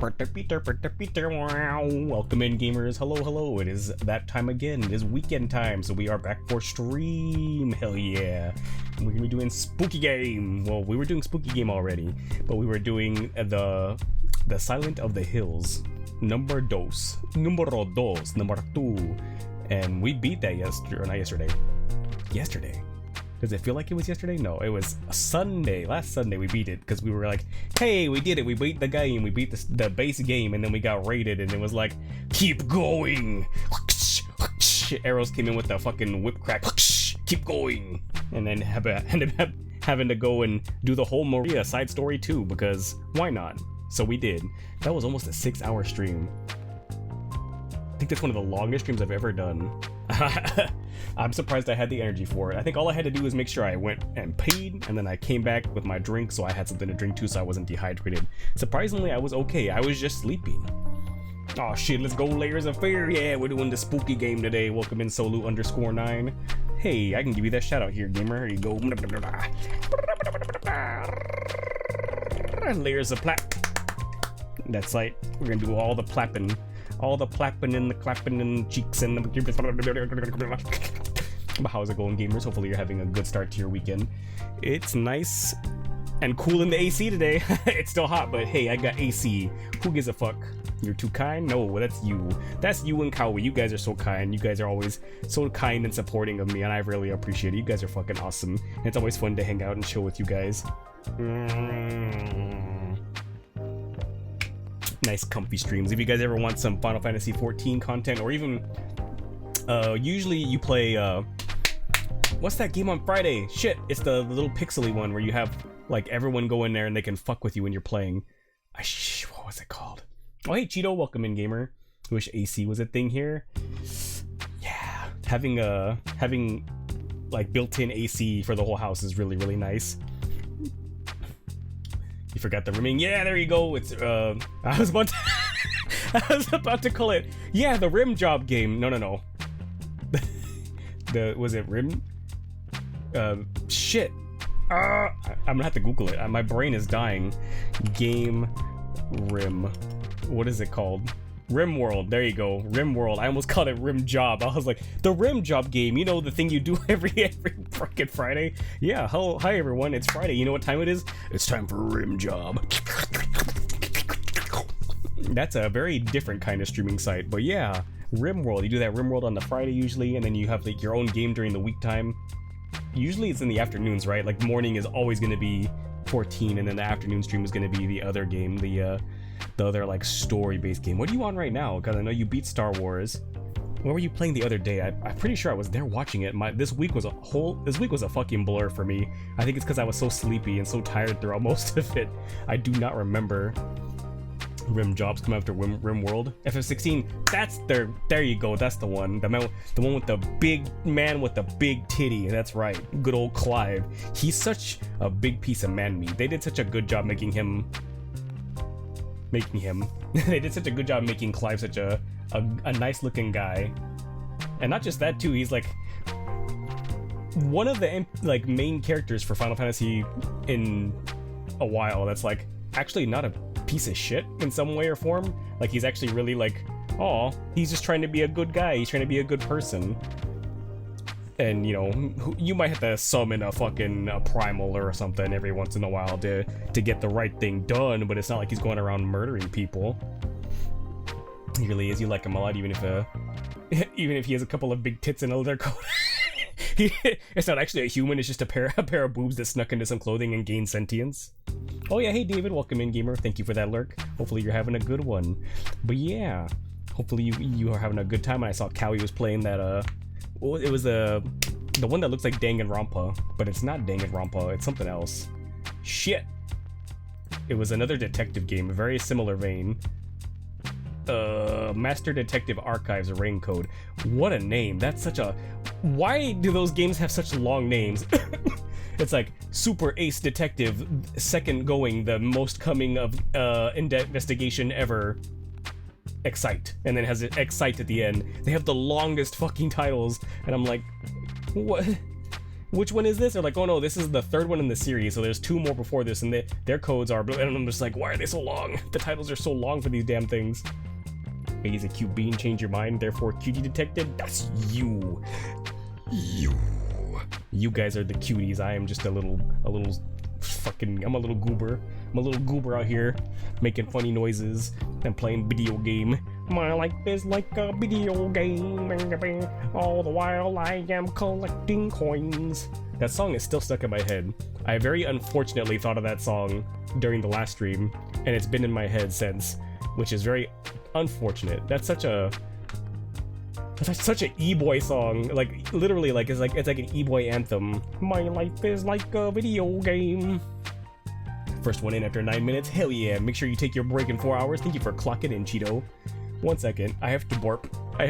Welcome in, gamers. Hello. It is that time again. It is weekend time, so we are back for stream. Hell yeah. We're gonna be doing spooky game. Well, we were doing spooky game already, but we were doing the Silent of the Hills. Number dos. And we beat that yesterday. Does it feel like it was yesterday? No, it was Sunday. Last Sunday we beat it because we were like, hey, we did it. We beat the game. We beat the base game, and then we got raided, and it was like, keep going. Arrows came in with the fucking whip crack. Keep going. And then ended up having to go and do the whole Maria side story too, because why not? So we did. That was almost a 6-hour stream. I think that's one of the longest streams I've ever done. I'm surprised I had the energy for it. I think all I had to do was make sure I went and paid, and then I came back with my drink, so I had something to drink too, so I wasn't dehydrated. Surprisingly, I was okay. I was just sleepy. Oh shit, let's go Layers of Fear. Yeah, we're doing the spooky game today. Welcome in Solu_9. Hey, I can give you that shout out here, gamer. Here you go. Layers of Plap. That's right. We're gonna do all the plapping. All the plapping and the clapping and cheeks and the... How's it going, gamers? Hopefully you're having a good start to your weekend. It's nice and cool in the AC today. It's still hot, but hey, I got AC. Who gives a fuck? You're too kind? No, that's you. That's you and Kawi. You guys are so kind. You guys are always so kind and supporting of me, and I really appreciate it. You guys are fucking awesome. And it's always fun to hang out and chill with you guys. Nice comfy streams. If you guys ever want some Final Fantasy 14 content, or even usually you play what's that game on Friday? Shit, it's the little pixely one where you have like everyone go in there and they can fuck with you when you're playing. What was it called? Oh hey Cheeto, welcome in, gamer. I wish AC was a thing here. Yeah, having like built-in AC for the whole house is really nice. You forgot the rimming. Yeah, there you go. It's I was about to call it. Yeah, the rim job game. No. Was it rim? Shit. I'm gonna have to Google it. My brain is dying. Game rim. What is it called? Rim World. There you go. Rim World. I almost called it Rim Job. I was like, the Rim Job game. You know, the thing you do every freaking Friday. Yeah. Hello, hi everyone. It's Friday. You know what time it is? It's time for Rim Job. That's a very different kind of streaming site, but yeah, Rim World. You do that Rim World on the Friday usually, and then you have like your own game during the week time. Usually it's in the afternoons, right? Like morning is always going to be 14, and then the afternoon stream is going to be the other game, the other like story-based game. What are you on right now? Because I know you beat Star Wars. What were you playing the other day? I'm pretty sure I was there watching it. This week was a fucking blur for me. I think it's because I was so sleepy and so tired throughout most of it. I do not remember. Rim Jobs come after Rim World. FF16. That's there you go. That's the one. The one with the big man with the big titty. That's right. Good old Clive. He's such a big piece of man meat. They did such a good job making him. They did such a good job making Clive such a nice looking guy. And not just that too, he's like one of the like main characters for Final Fantasy in a while that's like actually not a piece of shit in some way or form. Like he's actually really like, oh, he's just trying to be a good guy. He's trying to be a good person. And, you know, you might have to summon a fucking primal or something every once in a while to get the right thing done, but it's not like he's going around murdering people. He really is. You like him a lot, even if he has a couple of big tits and a leather coat. It's not actually a human, it's just a pair of boobs that snuck into some clothing and gained sentience. Oh yeah, hey David, welcome in, gamer. Thank you for that lurk. Hopefully you're having a good one. But yeah, hopefully you are having a good time. And I saw Cowie was playing that it was the one that looks like Danganronpa, but it's not Danganronpa, it's something else. Shit. It was another detective game, a very similar vein. Master Detective Archives Raincoat. What a name. That's such a... Why do those games have such long names? It's like Super Ace Detective, second going, the most coming of investigation ever. Excite, and then has it Excite at the end. They have the longest fucking titles, and I'm like, what? which one is this? They're like, oh no, this is the third one in the series, so there's 2 more before this, and their codes are, and I'm just like, why are they so long? The titles are so long for these damn things. Hey, he's a cute bean, change your mind, therefore cutie detected. That's you. You guys are the cuties. I am just a little fucking, I'm a little goober. I'm a little goober out here making funny noises and playing video game. My life is like a video game. All the while I am collecting coins. That song is still stuck in my head. I very unfortunately thought of that song during the last stream, and it's been in my head since, which is very unfortunate. That's such an e-boy song. Like literally, like it's like an e-boy anthem. My life is like a video game. First one in after 9 minutes. Hell yeah! Make sure you take your break in 4 hours. Thank you for clocking in, Cheeto. 1 second. I have to burp. I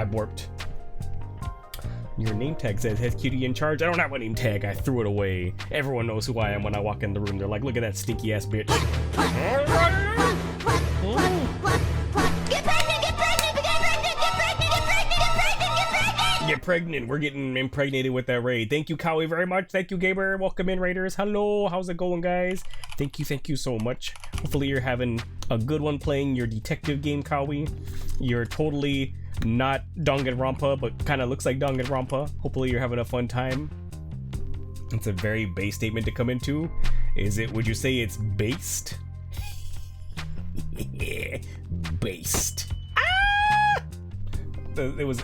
burped. Your name tag says has cutie in charge. I don't have a name tag. I threw it away. Everyone knows who I am when I walk in the room. They're like, look at that stinky ass bitch. Get pregnant. We're getting impregnated with that raid. Thank you, Cowie, very much. Thank you, Gaber. Welcome in, Raiders. Hello. How's it going, guys? Thank you so much. Hopefully you're having a good one playing your detective game, Cowie. You're totally not Danganronpa, but kind of looks like Danganronpa. Hopefully you're having a fun time. It's a very base statement to come into. Would you say it's based? Based. Ah! It was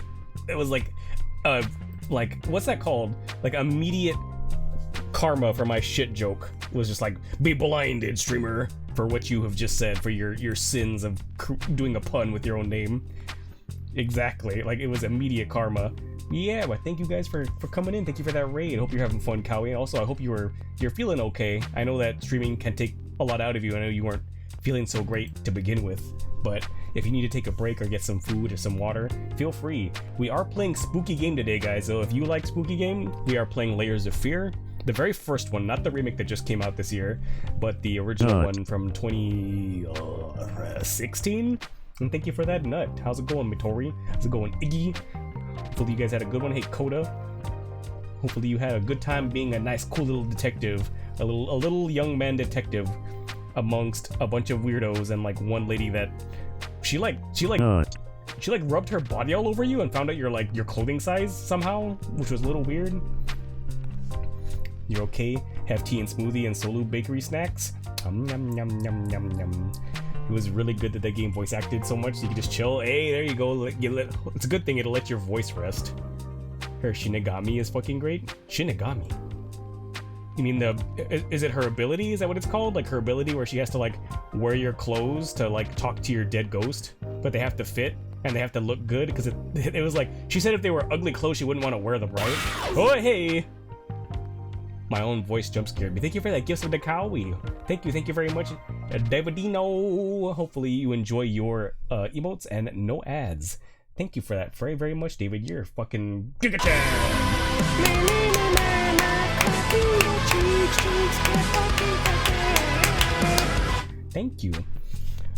like what's that called? Like immediate karma for my shit joke was just like, be blinded, streamer, for what you have just said, for your sins of doing a pun with your own name. Exactly, like it was immediate karma. Yeah, but thank you guys for coming in. Thank you for that raid. I hope you're having fun, Cowie. Also, I hope you're feeling okay. I know that streaming can take a lot out of you. I know you weren't feeling so great to begin with, but if you need to take a break or get some food or some water, feel free. We are playing spooky game today, guys, so if you like spooky game, we are playing Layers of Fear. The very first one, not the remake that just came out this year, but the original one from 2016. And thank you for that nut. How's it going, Mitori? How's it going, Iggy? Hopefully you guys had a good one. Hey, Coda. Hopefully you had a good time being a nice, cool little detective, a little young man detective amongst a bunch of weirdos and like one lady that she rubbed her body all over you and found out your clothing size somehow, which was a little weird. You're okay? Have tea and smoothie and solo bakery snacks? Yum yum yum yum yum. It was really good that game voice acted so much so you could just chill. Hey, there you go. It's a good thing it'll let your voice rest. Her Shinigami is fucking great. Shinigami? You mean is it her ability? Is that what it's called? Like her ability where she has to like wear your clothes to like talk to your dead ghost, but they have to fit and they have to look good because it was like, she said if they were ugly clothes, she wouldn't want to wear them, right? Oh, hey! My own voice jump scared me. Thank you for that gift of the Cowie. Thank you very much, Davidino. Hopefully you enjoy your emotes and no ads. Thank you for that very, very much, David. You're fucking Giga-chan! Thank you.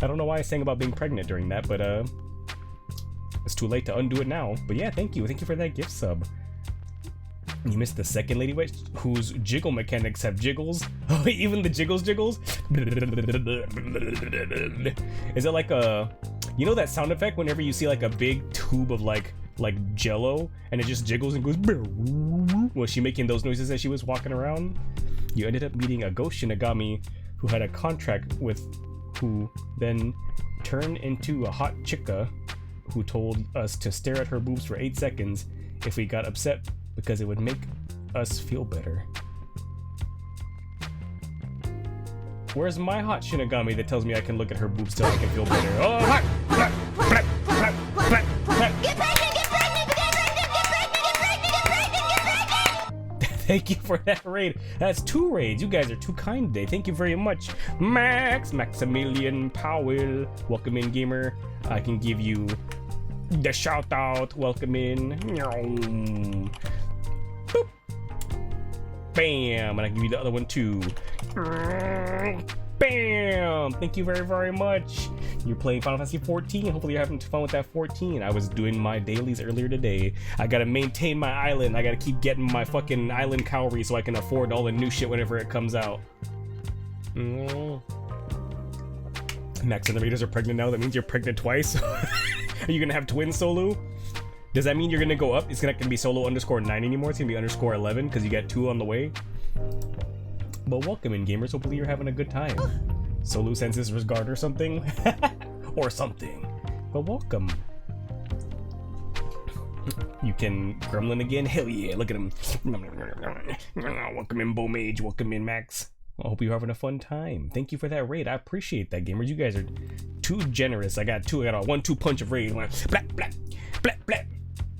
I don't know why I sang about being pregnant during that, but it's too late to undo it now. But yeah, thank you for that gift sub. You missed the second lady witch whose jiggle mechanics have jiggles. Oh, even the jiggles. Is it like you know that sound effect whenever you see like a big tube of like jello and it just jiggles and goes? Was she making those noises as she was walking around? You ended up meeting a ghost Shinigami who had a contract with who then turned into a hot chica who told us to stare at her boobs for 8 seconds if we got upset because it would make us feel better. Where's my hot Shinigami that tells me I can look at her boobs till I can feel better? Oh, hot! Get pregnant! Thank you for that raid. That's 2 raids. You guys are too kind today. Thank you very much. Maximilian Powell. Welcome in, gamer. I can give you the shout out. Welcome in. Boop. Bam. And I can give you the other one too. Bam! Thank you very, very much. You're playing Final Fantasy 14. Hopefully you're having fun with that 14. I was doing my dailies earlier today. I gotta maintain my island. I gotta keep getting my fucking island cowrie so I can afford all the new shit whenever it comes out. Max and the Raiders are pregnant now. That means you're pregnant twice. Are you gonna have twins, Solu? Does that mean you're gonna go up? It's not gonna be Solo _9 anymore. It's gonna be _11 because you got 2 on the way. But welcome in, gamers. Hopefully you're having a good time. Solu sends his regard or something. Or something. But welcome. You can gremlin again? Hell yeah, look at him. Welcome in, Bo Mage. Welcome in, Max. I hope you're having a fun time. Thank you for that raid. I appreciate that, gamers. You guys are too generous. I got a 1-2 punch of raid. Blah, blah, blah, blah.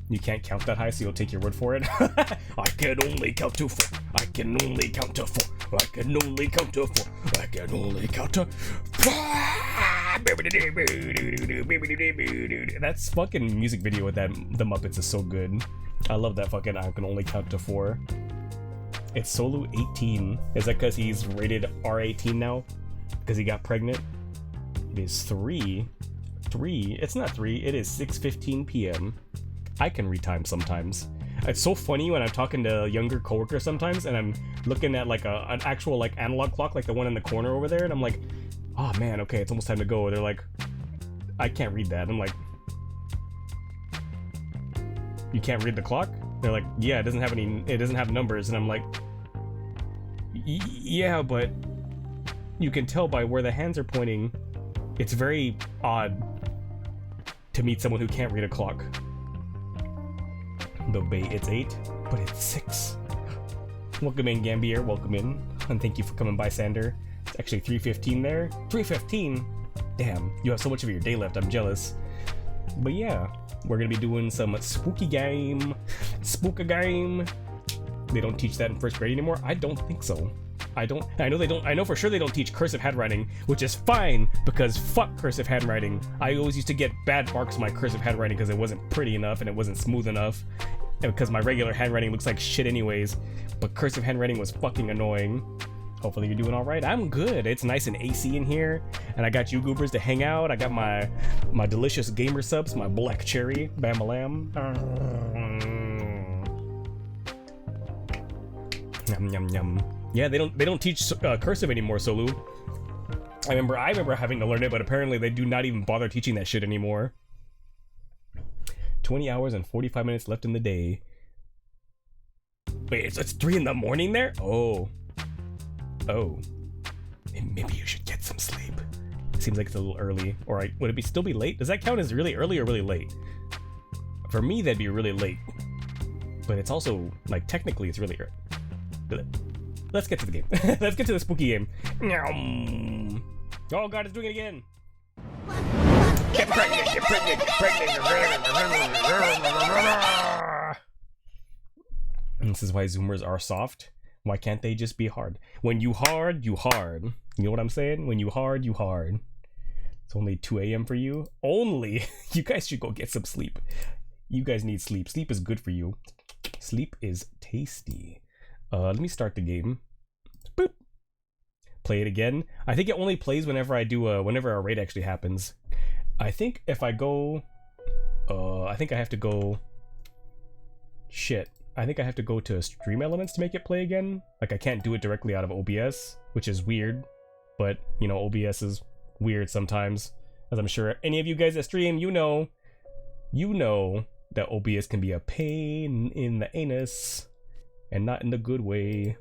You can't count that high, so you'll take your word for it. I can only count to 4. I can only count to 4. I can only count to 4. I can only count to 4. That's fucking music video with that the Muppets is so good. I love that fucking I can only count to 4. It's Solo 18. Is that because he's rated R18 now? Because he got pregnant? It is 3. It's not 3. It is 6:15 p.m. I can retime sometimes. It's so funny when I'm talking to younger coworkers sometimes and I'm looking at like an actual like analog clock like the one in the corner over there and I'm like, oh man, okay, it's almost time to go. They're like, I can't read that. I'm like, you can't read the clock? They're like, yeah, it doesn't have numbers. And I'm like, yeah, but you can tell by where the hands are pointing. It's very odd to meet someone who can't read a clock. The bait, it's 8, but it's 6. Welcome in, Gambier. Welcome in, and thank you for coming by, Sander. It's actually 3:15 there. 3:15. Damn, you have so much of your day left. I'm jealous. But yeah, we're gonna be doing some spooky game. Spooka game. They don't teach that in first grade anymore. I don't think so. I know they don't. I know for sure they don't teach cursive handwriting, which is fine because fuck cursive handwriting. I always used to get bad marks in my cursive handwriting because it wasn't pretty enough and it wasn't smooth enough, and because my regular handwriting looks like shit anyways. But cursive handwriting was fucking annoying. Hopefully you're doing all right. I'm good. It's nice and AC in here, and I got you goobers to hang out. I got my delicious gamer subs, my black cherry, bam-a-lam. Yum yum yum. Yeah, they don't teach cursive anymore, Solu. I remember having to learn it, but apparently they do not even bother teaching that shit anymore. 20 hours and 45 minutes left in the day. Wait, it's 3 in the morning there? Oh. Maybe you should get some sleep. Seems like it's a little early. Or would it still be late? Does that count as really early or really late? For me, that'd be really late. But it's also, like, technically it's really early. Let's get to the game. Let's get to the spooky game. Oh god, it's doing it again. Get pregnant, get pregnant, get pregnant. This is why Zoomers are soft. Why can't they just be hard? When you hard, you hard. You know what I'm saying? When you hard, you hard. It's only 2 a.m. for you. Only? You guys should go get some sleep. You guys need sleep. Sleep is good for you. Sleep is tasty. Let me start the game. Boop. Play it again. I think it only plays whenever I do whenever a raid actually happens. I think if I go, I think I have to go. Shit. I think I have to go to Stream Elements to make it play again. Like I can't do it directly out of OBS, which is weird. But you know, OBS is weird sometimes, as I'm sure any of you guys that stream, you know that OBS can be a pain in the anus. And not in the good way.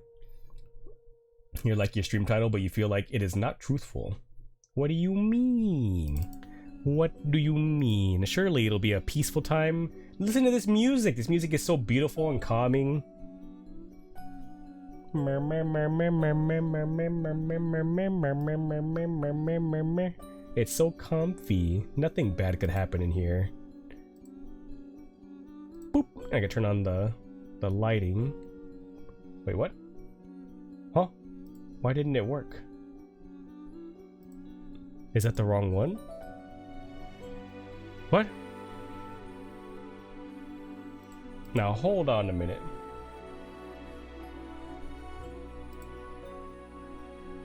You're like your stream title, but you feel like it is not truthful. What do you mean? What do you mean? Surely it'll be a peaceful time. Listen to this music. This music is so beautiful and calming. It's so comfy. Nothing bad could happen in here. Boop. I can turn on the lighting. Wait, what? Huh? Why didn't it work? Is that the wrong one? What? Now hold on a minute.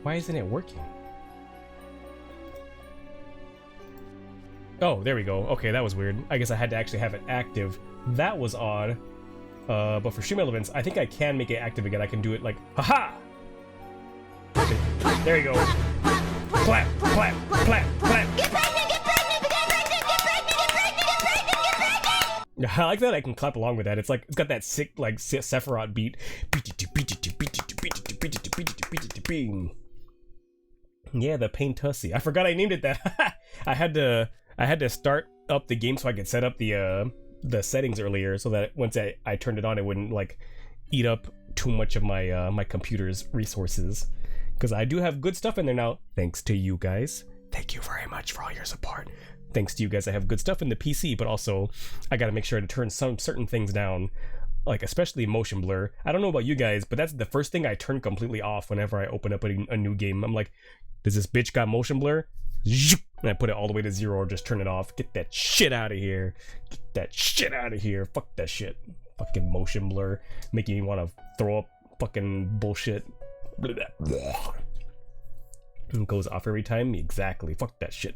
Why isn't it working? Oh, there we go. Okay, that was weird. I guess I had to actually have it active. That was odd. But for stream elements, I think I can make it active again. I can do it like, haha! Okay, there you go. Clap, clap, clap, clap. Get pregnant, get pregnant, get pregnant, get pregnant, get pregnant, get pregnant, get pregnant. I like that I can clap along with that. It's like, it's got that sick, like, Sephiroth beat. Yeah, the Pain Tussie. I forgot I named it that. I had to start up the game so I could set up the settings earlier, so that once I turned it on, it wouldn't like eat up too much of my my computer's resources. Because I do have good stuff in there now, thanks to you guys. Thank you very much for all your support. Thanks to you guys, I have good stuff in the PC, but also I gotta make sure to turn some certain things down, like especially motion blur. I don't know about you guys, but that's the first thing I turn completely off whenever I open up a new game. I'm like, does this bitch got motion blur? And I put it all the way to 0 or just turn it off. Get that shit out of here. Get that shit out of here. Fuck that shit. Fucking motion blur. Making me want to throw up fucking bullshit. It goes off every time? Exactly. Fuck that shit.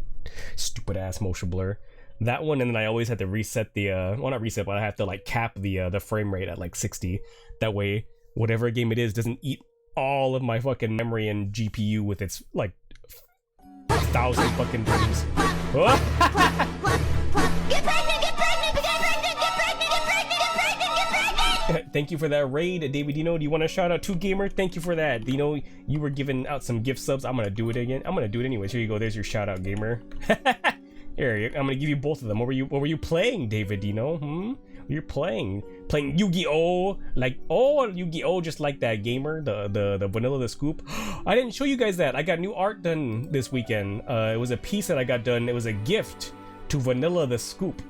Stupid ass motion blur. That one, and then I always had to reset the, well not reset, but I have to like cap the frame rate at like 60. That way, whatever game it is doesn't eat all of my fucking memory and GPU with its like 1,000 fucking things. Oh. Get pregnant, get pregnant, get pregnant, get pregnant, get pregnant, get pregnant, get pregnant. Thank you for that raid, David Dino. Do you want to shout out to Gamer? Thank you for that. Dino, you were giving out some gift subs. I'm gonna do it again. I'm gonna do it anyways. Here you go. There's your shout out, Gamer. Here, I'm gonna give you both of them. What were you playing, David Dino? You're playing Yu-Gi-Oh! Like, oh, Yu-Gi-Oh! Just like that, Gamer, the Vanilla the Scoop. I didn't show you guys that. I got new art done this weekend. It was a piece that I got done. It was a gift to Vanilla the Scoop.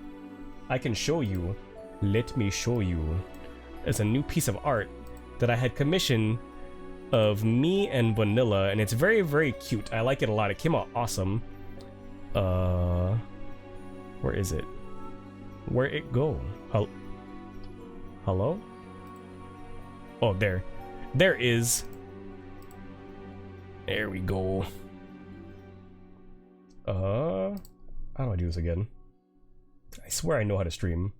I can show you. Let me show you. It's a new piece of art that I had commissioned of me and Vanilla, and it's very, very cute. I like it a lot. It came out awesome. Where is it? Where it go? Hello? Oh, there. There is. There we go. How do I do this again? I swear I know how to stream.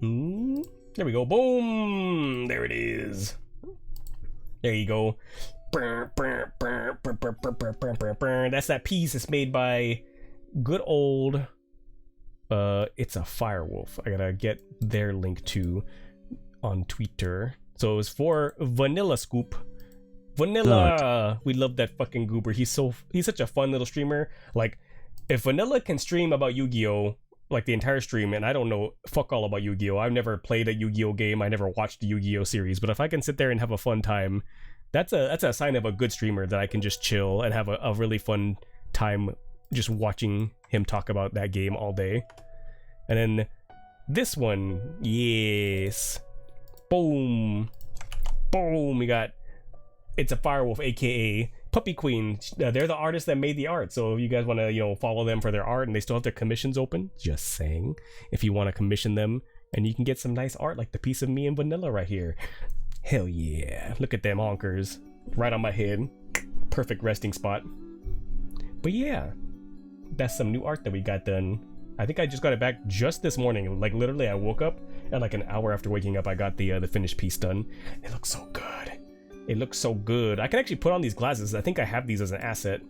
There we go. Boom! There it is. There you go. That's that piece. It's made by good old it's a Firewolf. I gotta get their link too on Twitter. So it was for Vanilla Scoop. Vanilla, we love that fucking goober. He's such a fun little streamer. Like, if Vanilla can stream about Yu-Gi-Oh! Like the entire stream, and I don't know fuck all about Yu-Gi-Oh! I've never played a Yu-Gi-Oh! Game. I never watched the Yu-Gi-Oh! Series. But if I can sit there and have a fun time, that's a sign of a good streamer, that I can just chill and have a really fun time just watching him talk about that game all day. And then this one, yes, boom, boom, we got, it's a Firewolf, aka Puppy Queen. They're the artists that made the art, so if you guys want to, follow them for their art, and they still have their commissions open, just saying, if you want to commission them, and you can get some nice art like the piece of me and Vanilla right here. Hell yeah, look at them honkers, right on my head, perfect resting spot. But yeah, that's some new art that we got done. I think I just got it back just this morning. Like, literally, I woke up, and like an hour after waking up, I got the finished piece done. It looks so good. It looks so good. I can actually put on these glasses. I think I have these as an asset.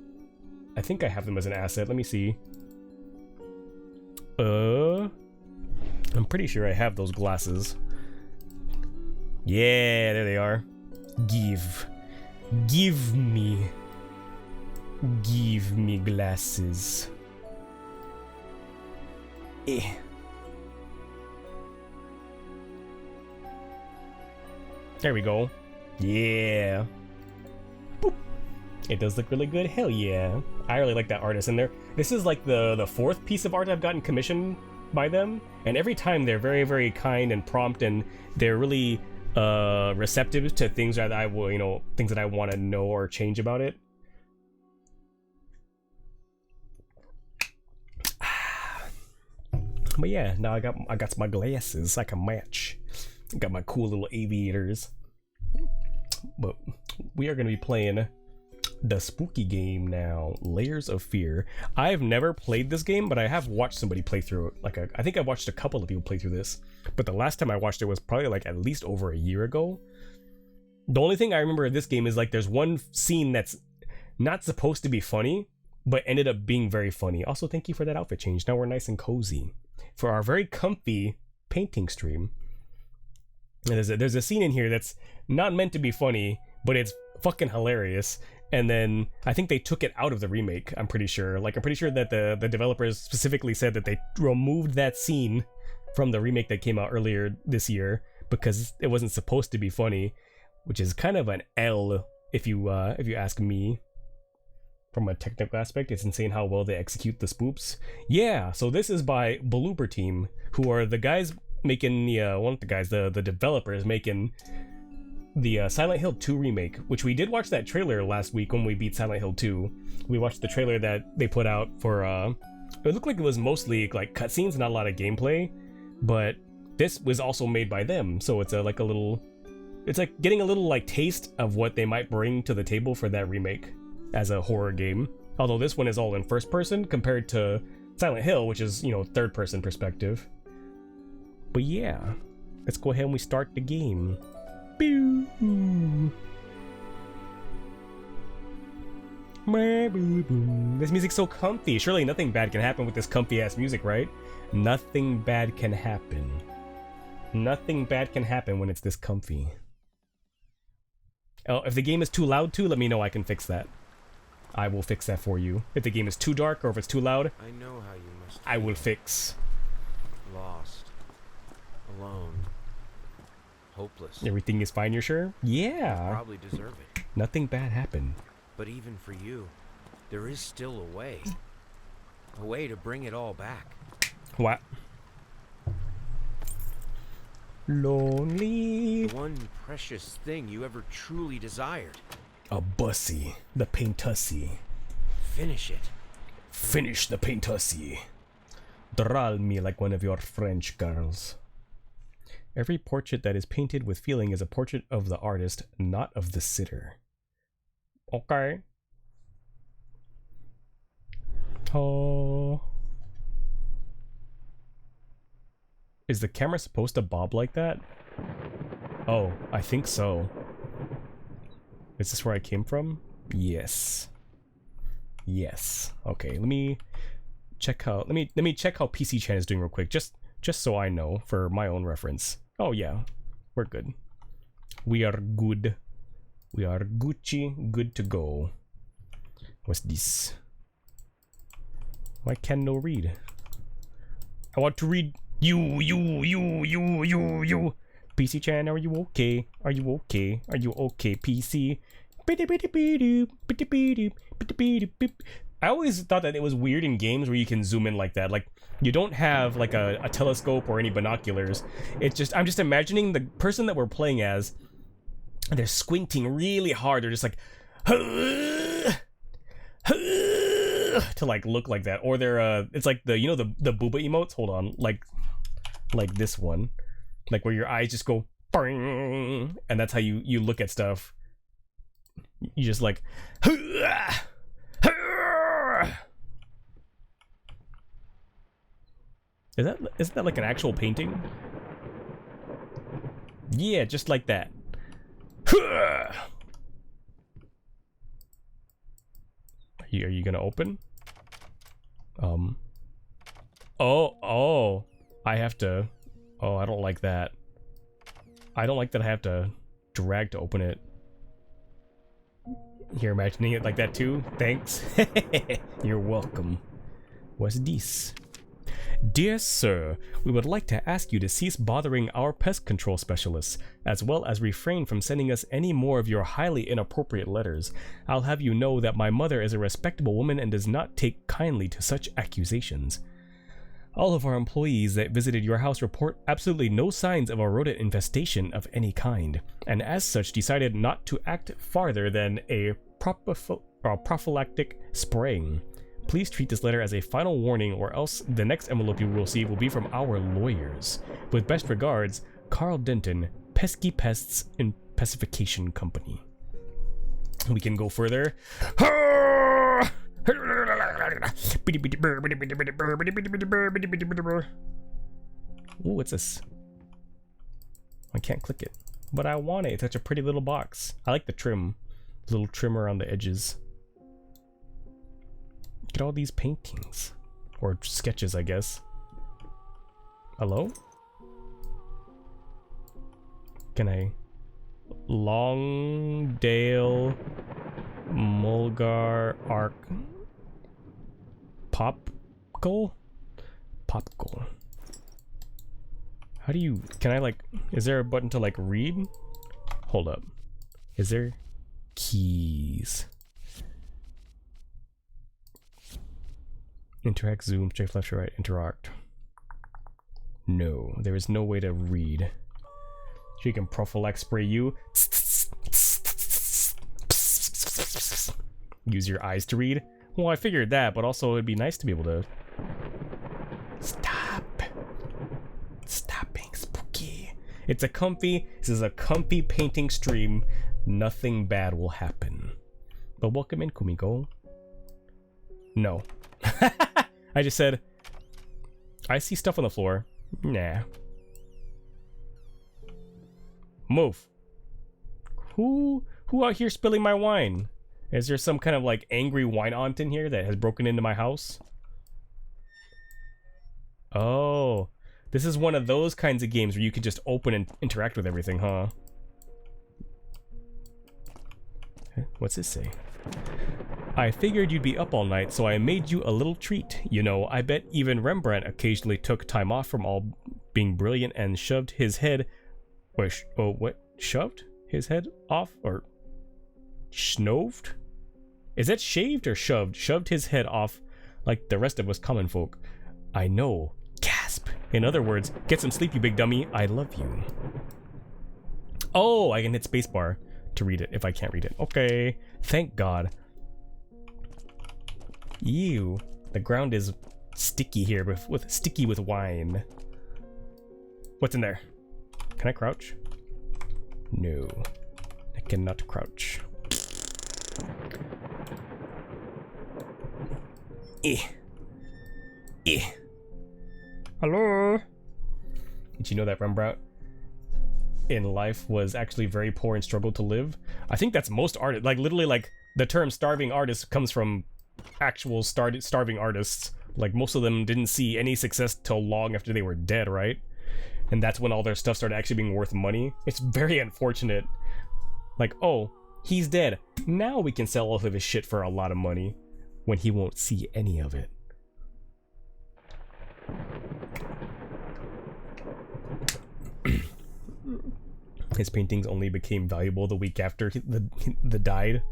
I think I have them as an asset. Let me see. I'm pretty sure I have those glasses. Yeah, there they are. Give me glasses. There we go. Yeah. Boop. It does look really good. Hell yeah. I really like that artist in there. This is like the fourth piece of art I've gotten commissioned by them, and every time they're very, very kind and prompt, and they're really receptive to things that I will, things that I want to know or change about it. But yeah, now I got my glasses I can match. Got my cool little aviators. But we are gonna be playing the spooky game now, Layers of Fear. I've never played this game, but I have watched somebody play through it. I think I watched a couple of people play through this, but the last time I watched it was probably like at least over a year ago. The only thing I remember of this game is like there's one scene that's not supposed to be funny, but ended up being very funny. Also, thank you for that outfit change. Now we're nice and cozy for our very comfy painting stream. And there's a scene in here that's not meant to be funny, but it's fucking hilarious. And then I think they took it out of the remake. I'm pretty sure. Like, I'm pretty sure that the developers specifically said that they removed that scene from the remake that came out earlier this year because it wasn't supposed to be funny, which is kind of an L if you ask me. From a technical aspect, it's insane how well they execute the spoofs. Yeah, so this is by Bloober Team, who are the guys making the developers making the Silent Hill 2 remake, which we did watch that trailer last week when we beat Silent Hill 2. We watched the trailer that they put out for it looked like it was mostly like cutscenes, not a lot of gameplay, but this was also made by them, so it's like getting a little like taste of what they might bring to the table for that remake as a horror game. Although this one is all in first person compared to Silent Hill, which is, third person perspective. But yeah, let's go ahead and we start the game. This music's so comfy. Surely nothing bad can happen with this comfy ass music, right? Nothing bad can happen. Nothing bad can happen when it's this comfy. Oh, if the game is too loud too, let me know. I can fix that. I will fix that for you. If the game is too dark or if it's too loud, I know how you must I will fix. Lost. Alone. Hopeless. Everything is fine, you're sure? Yeah. You probably deserve it. Nothing bad happened. But even for you, there is still a way. A way to bring it all back. What? Lonely. The one precious thing you ever truly desired. A bussy. The paintussy. Finish it. Finish the paintussy. Draw me like one of your French girls. Every portrait that is painted with feeling is a portrait of the artist, not of the sitter. Okay. Oh. Is the camera supposed to bob like that? Oh, I think so. Is this where I came from? Yes. Yes. Okay, let me check how let me check how PC Chan is doing real quick, just so I know for my own reference. Oh yeah, we're good. We are good. We are Gucci, good to go. What's this? Why can no read? I want to read you. PC Chan, are you okay? Are you okay? Are you okay, PC? I always thought that it was weird in games where you can zoom in like that. Like, you don't have like a telescope or any binoculars. It's just, I'm just imagining the person that we're playing as, they're squinting really hard. They're just like, to like look like that. Or they're, it's like the, the booba emotes? Hold on. Like this one. Like where your eyes just go, and that's how you look at stuff. You just like, isn't that like an actual painting? Yeah, just like that. Are you gonna open? Oh, I have to. Oh, I don't like that. I don't like that I have to drag to open it. You're imagining it like that too? Thanks. You're welcome. What's this? Dear sir, we would like to ask you to cease bothering our pest control specialists, as well as refrain from sending us any more of your highly inappropriate letters. I'll have you know that my mother is a respectable woman and does not take kindly to such accusations. All of our employees that visited your house report absolutely no signs of a rodent infestation of any kind, and as such decided not to act farther than a prophylactic spraying. Please treat this letter as a final warning, or else the next envelope you will receive will be from our lawyers. With best regards, Carl Denton, Pesky Pests and Pacification Company. We can go further. Ooh, what's this? I can't click it, but I want it. It's such a pretty little box. I like the trim. Little trimmer on the edges. Look at all these paintings. Or sketches, I guess. Hello? Can I... Longdale... Mulgar... Arc... Popgoal? Popgoal. How do you... Can I, like... Is there a button to, like, read? Hold up. Is there... Keys. Interact, zoom, straight left to right, interact. No, there is no way to read. She can prophylax spray you. Use your eyes to read. Well, I figured that, but also it'd be nice to be able to... Stop. Stop being spooky. It's a comfy... This is a comfy painting stream. Nothing bad will happen. But welcome in, Kumiko. No. I just said... I see stuff on the floor. Nah. Move. Who out here spilling my wine? Is there some kind of like angry wine aunt in here that has broken into my house? Oh, this is one of those kinds of games where you can just open and interact with everything, huh? What's this say? I figured you'd be up all night, so I made you a little treat. You know, I bet even Rembrandt occasionally took time off from all being brilliant and shoved his head... what? Shoved his head off? Or... Schnoved? Is that shaved or shoved? Shoved his head off like the rest of us common folk. I know. Gasp. In other words, get some sleep, you big dummy. I love you. Oh, I can hit spacebar to read it if I can't read it. Okay. Thank God. Ew. The ground is sticky here with sticky with wine. What's in there? Can I crouch? No. I cannot crouch. Hello? Did you know that Rembrandt in life was actually very poor and struggled to live? I think that's most artists. Like, literally, like, the term starving artist comes from actual starving artists. Like, most of them didn't see any success till long after they were dead, right? And that's when all their stuff started actually being worth money. It's very unfortunate. Like, oh, he's dead. Now we can sell all of his shit for a lot of money when he won't see any of it. His paintings only became valuable the week after the died.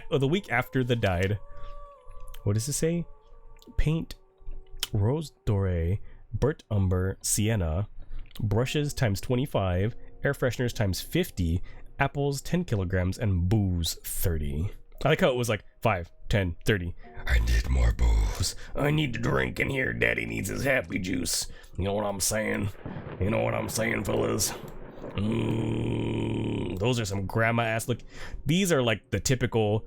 The week after the died. What does it say? Paint, rose doré, burnt umber, sienna, brushes times 25, air fresheners times 50, apples 10 kilograms, and booze 30. I like how it was like 5, 10, 30. I need more booze. I need to drink in here. Daddy needs his happy juice. You know what I'm saying? You know what I'm saying, fellas? Those are some grandma ass look. These are like the typical,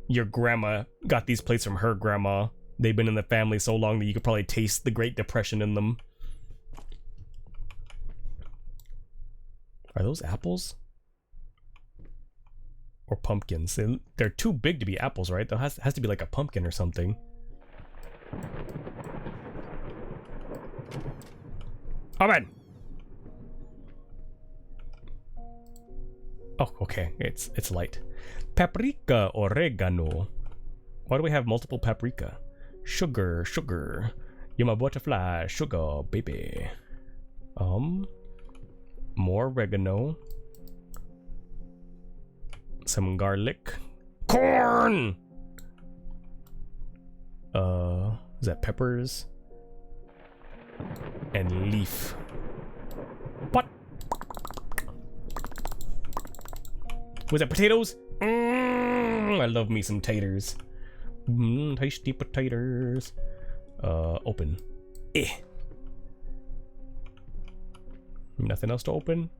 your grandma got these plates from her grandma. They've been in the family so long that you could probably taste the Great Depression in them. Are those apples? Or pumpkins? They're too big to be apples, right? There has to be like a pumpkin or something. Oh man! Oh, okay. It's light. Paprika, oregano. Why do we have multiple paprika? Sugar, sugar. You're my butterfly, sugar, baby. More oregano. Some garlic. Corn! Is that peppers? And leaf. What? Was that potatoes? I love me some taters. Tasty potatoes. Open. Nothing else to open?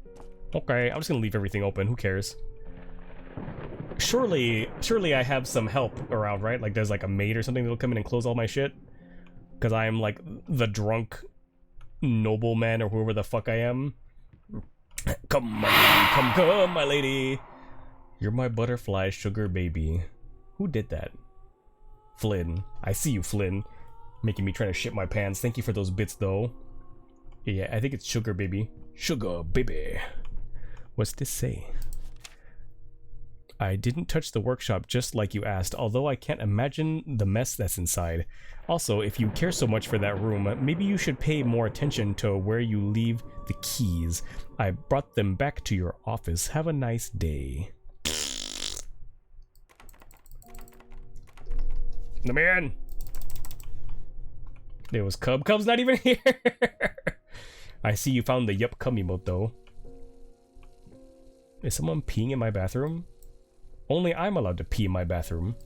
Okay, I'm just gonna leave everything open. Who cares? surely I have some help around, right? Like there's like a maid or something that'll come in and close all my shit. Because I am like the drunk nobleman or whoever the fuck I am. Come, my lady, come, my lady. You're my butterfly sugar baby. Who did that? Flynn. I see you, Flynn. Making me try to shit my pants. Thank you for those bits, though. Yeah, I think it's sugar baby. Sugar baby. What's this say? I didn't touch the workshop just like you asked, although I can't imagine the mess that's inside. Also, if you care so much for that room, maybe you should pay more attention to where you leave the keys. I brought them back to your office. Have a nice day. Let me in. There was Cub. Cub's not even here. I see you found the yup cum emote though. Is someone peeing in my bathroom? Only I'm allowed to pee in my bathroom.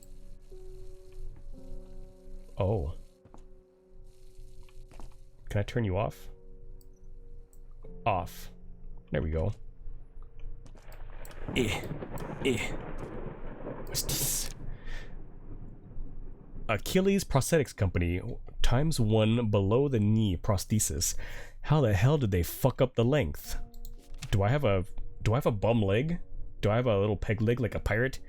Oh. Can I turn you off? Off. There we go. What's this? Achilles Prosthetics Company ×1 below the knee prosthesis. How the hell did they fuck up the length? Do I have a bum leg? Do I have a little peg leg like a pirate?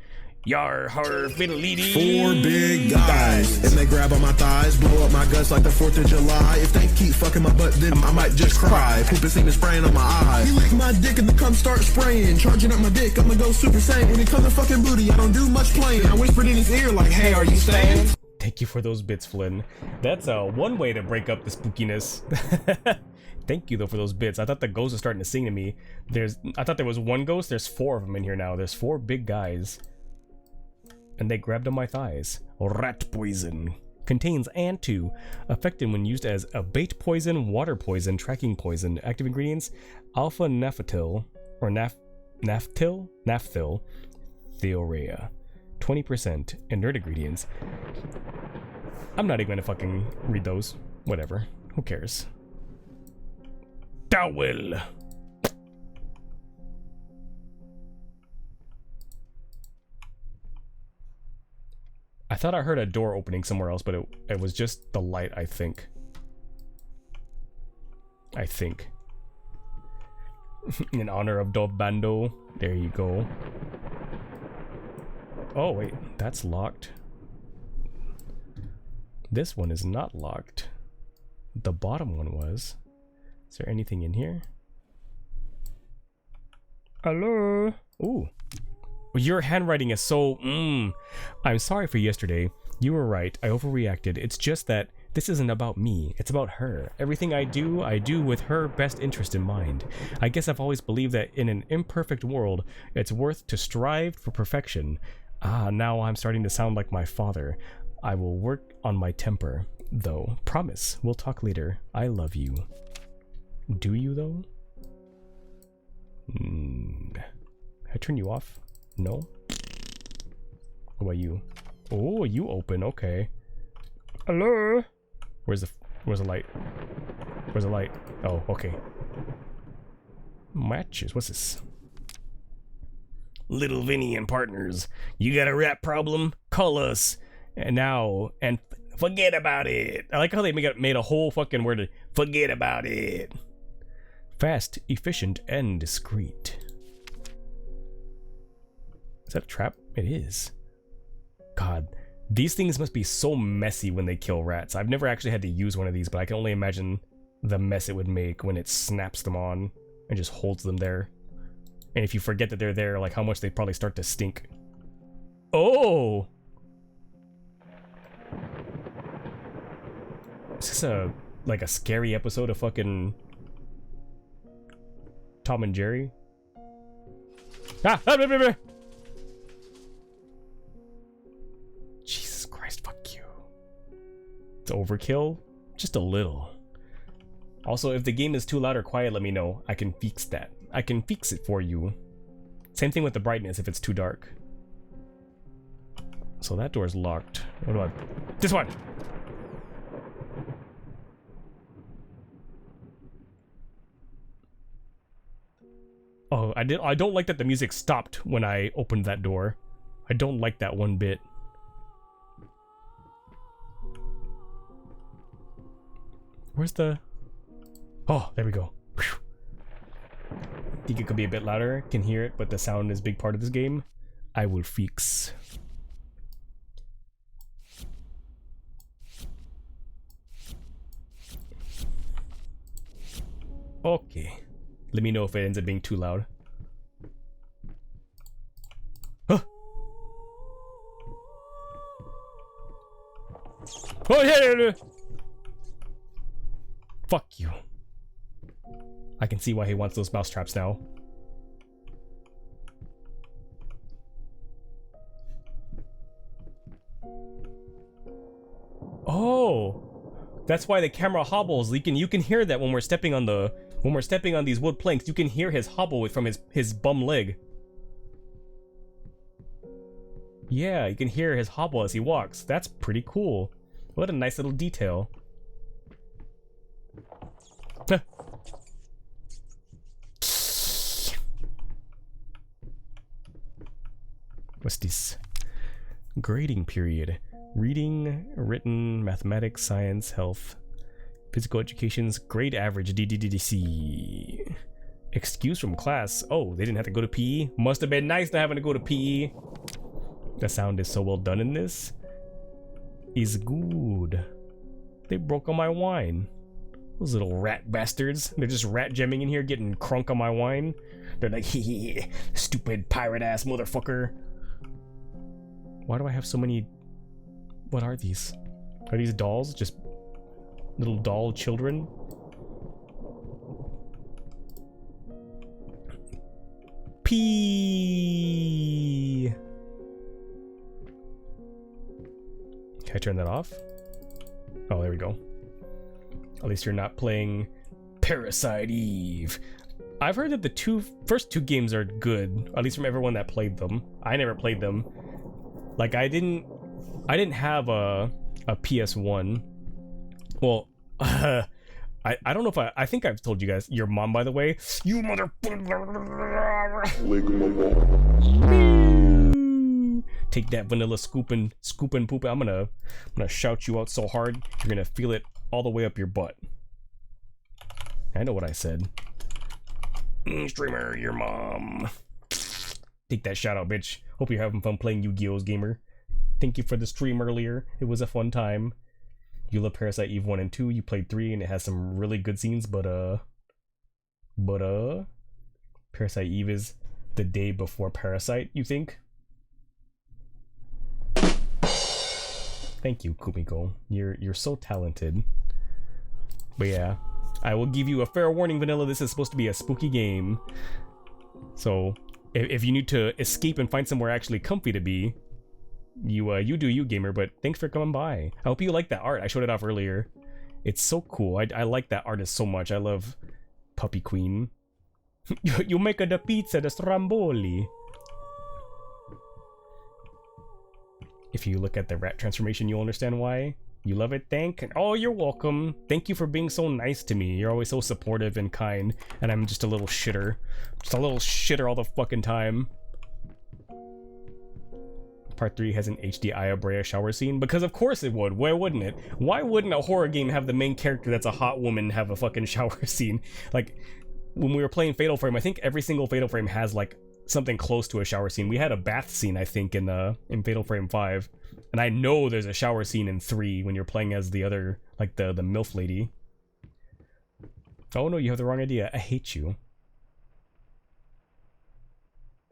Yar har fiddly. 4 big guys, and they grab on my thighs, blow up my guts like the 4th of July. If they keep fucking my butt, then I might just cry. Pooping semen spraying on my eyes. He lick my dick and the cum start spraying. Charging up my dick, I'ma go super saiyan. When it comes to fucking booty, I don't do much playing. I whispered in his ear like, hey, are you staying? Thank you for those bits, Flynn. That's one way to break up the spookiness. Thank you though for those bits. I thought the ghost was starting to sing to me. I thought there was one ghost. There's 4 of them in here now. There's 4 big guys. And they grabbed on my thighs. Rat poison. Contains Antu. Effective when used as a bait poison, water poison, tracking poison. Active ingredients: alpha naphthyl or naphthyl, theorea. 20%. Inert ingredients. I'm not even gonna fucking read those. Whatever. Who cares? Dowell. I thought I heard a door opening somewhere else, but it was just the light, I think. In honor of Dobando. There you go. Oh, wait. That's locked. This one is not locked. The bottom one was. Is there anything in here? Hello? Ooh. Your handwriting is so... I'm sorry for yesterday. You were right. I overreacted. It's just that this isn't about me. It's about her. Everything I do with her best interest in mind. I guess I've always believed that in an imperfect world, it's worth to strive for perfection. Now I'm starting to sound like my father. I will work on my temper, though. Promise. We'll talk later. I love you. Do you, though? I turn you off? No? What about you? Oh, you open, okay. Hello? Where's the light? Where's the light? Oh, okay. Matches, what's this? Little Vinny and partners, you got a rap problem? Call us. And now, and forget about it. I like how they made a whole fucking word. Forget about it. Fast, efficient, and discreet. Is that a trap? It is. God, these things must be so messy when they kill rats. I've never actually had to use one of these, but I can only imagine the mess it would make when it snaps them on and just holds them there. And if you forget that they're there, like how much they probably start to stink. Oh! Is this like a scary episode of fucking Tom and Jerry? Ah! Jesus Christ, fuck you. It's overkill? Just a little. Also, if the game is too loud or quiet, let me know. I can fix that. I can fix it for you. Same thing with the brightness if it's too dark. So that door's locked. What do I... This one! Oh, I don't like that the music stopped when I opened that door. I don't like that one bit. Where's the... Oh, there we go. Whew. Think it could be a bit louder. Can hear it, but the sound is a big part of this game. I will fix. Okay. Let me know if it ends up being too loud. Huh. Oh yeah! Fuck you. I can see why he wants those mouse traps now. Oh, that's why the camera hobbles. You can hear that when we're stepping on these wood planks. You can hear his hobble from his bum leg. Yeah, you can hear his hobble as he walks. That's pretty cool. What a nice little detail. What's this? Grading period. Reading, written, mathematics, science, health, physical education's grade average DDDC. Excuse from class. Oh, they didn't have to go to PE? Must have been nice not having to go to PE. The sound is so well done in this. Is good. They broke on my wine. Those little rat bastards. They're just rat gemming in here getting crunk on my wine. They're like, hee, stupid pirate ass motherfucker. Why do I have so many... What are these? Are these dolls? Just little doll children? P. Can I turn that off? Oh, there we go. At least you're not playing Parasite Eve. I've heard that the first two games are good, at least from everyone that played them. I never played them. Like I didn't have a PS1. Well, I don't know if I think I've told you guys. Your mom, by the way, you motherfucker. Take that vanilla scoop and poop. I'm gonna shout you out so hard you're gonna feel it all the way up your butt. I know what I said. Streamer, your mom. Take that shout out, bitch. Hope you're having fun playing Yu-Gi-Oh's gamer. Thank you for the stream earlier. It was a fun time. You love Parasite Eve 1 and 2. You played 3 and it has some really good scenes, but Parasite Eve is the day before Parasite, you think? Thank you, Kumiko. You're so talented. But yeah, I will give you a fair warning, Vanilla. This is supposed to be a spooky game. So if you need to escape and find somewhere actually comfy to be, you do you, gamer. But thanks for coming by. I hope you like that art. I showed it off earlier. It's so cool. I like that artist so much. I love Puppy Queen. You make the pizza, the stramboli. If you look at the rat transformation, you'll understand why. You love it, Oh, you're welcome. Thank you for being so nice to me. You're always so supportive and kind, and I'm just a little shitter. Just a little shitter all the fucking time. Part 3 has an HD Aya Brea shower scene, because of course it would. Why wouldn't it? Why wouldn't a horror game have the main character that's a hot woman have a fucking shower scene? Like, when we were playing Fatal Frame, I think every single Fatal Frame has like something close to a shower scene. We had a bath scene, I think, in Fatal Frame 5. And I know there's a shower scene in 3 when you're playing as the other, like the MILF lady. Oh no, you have the wrong idea. I hate you.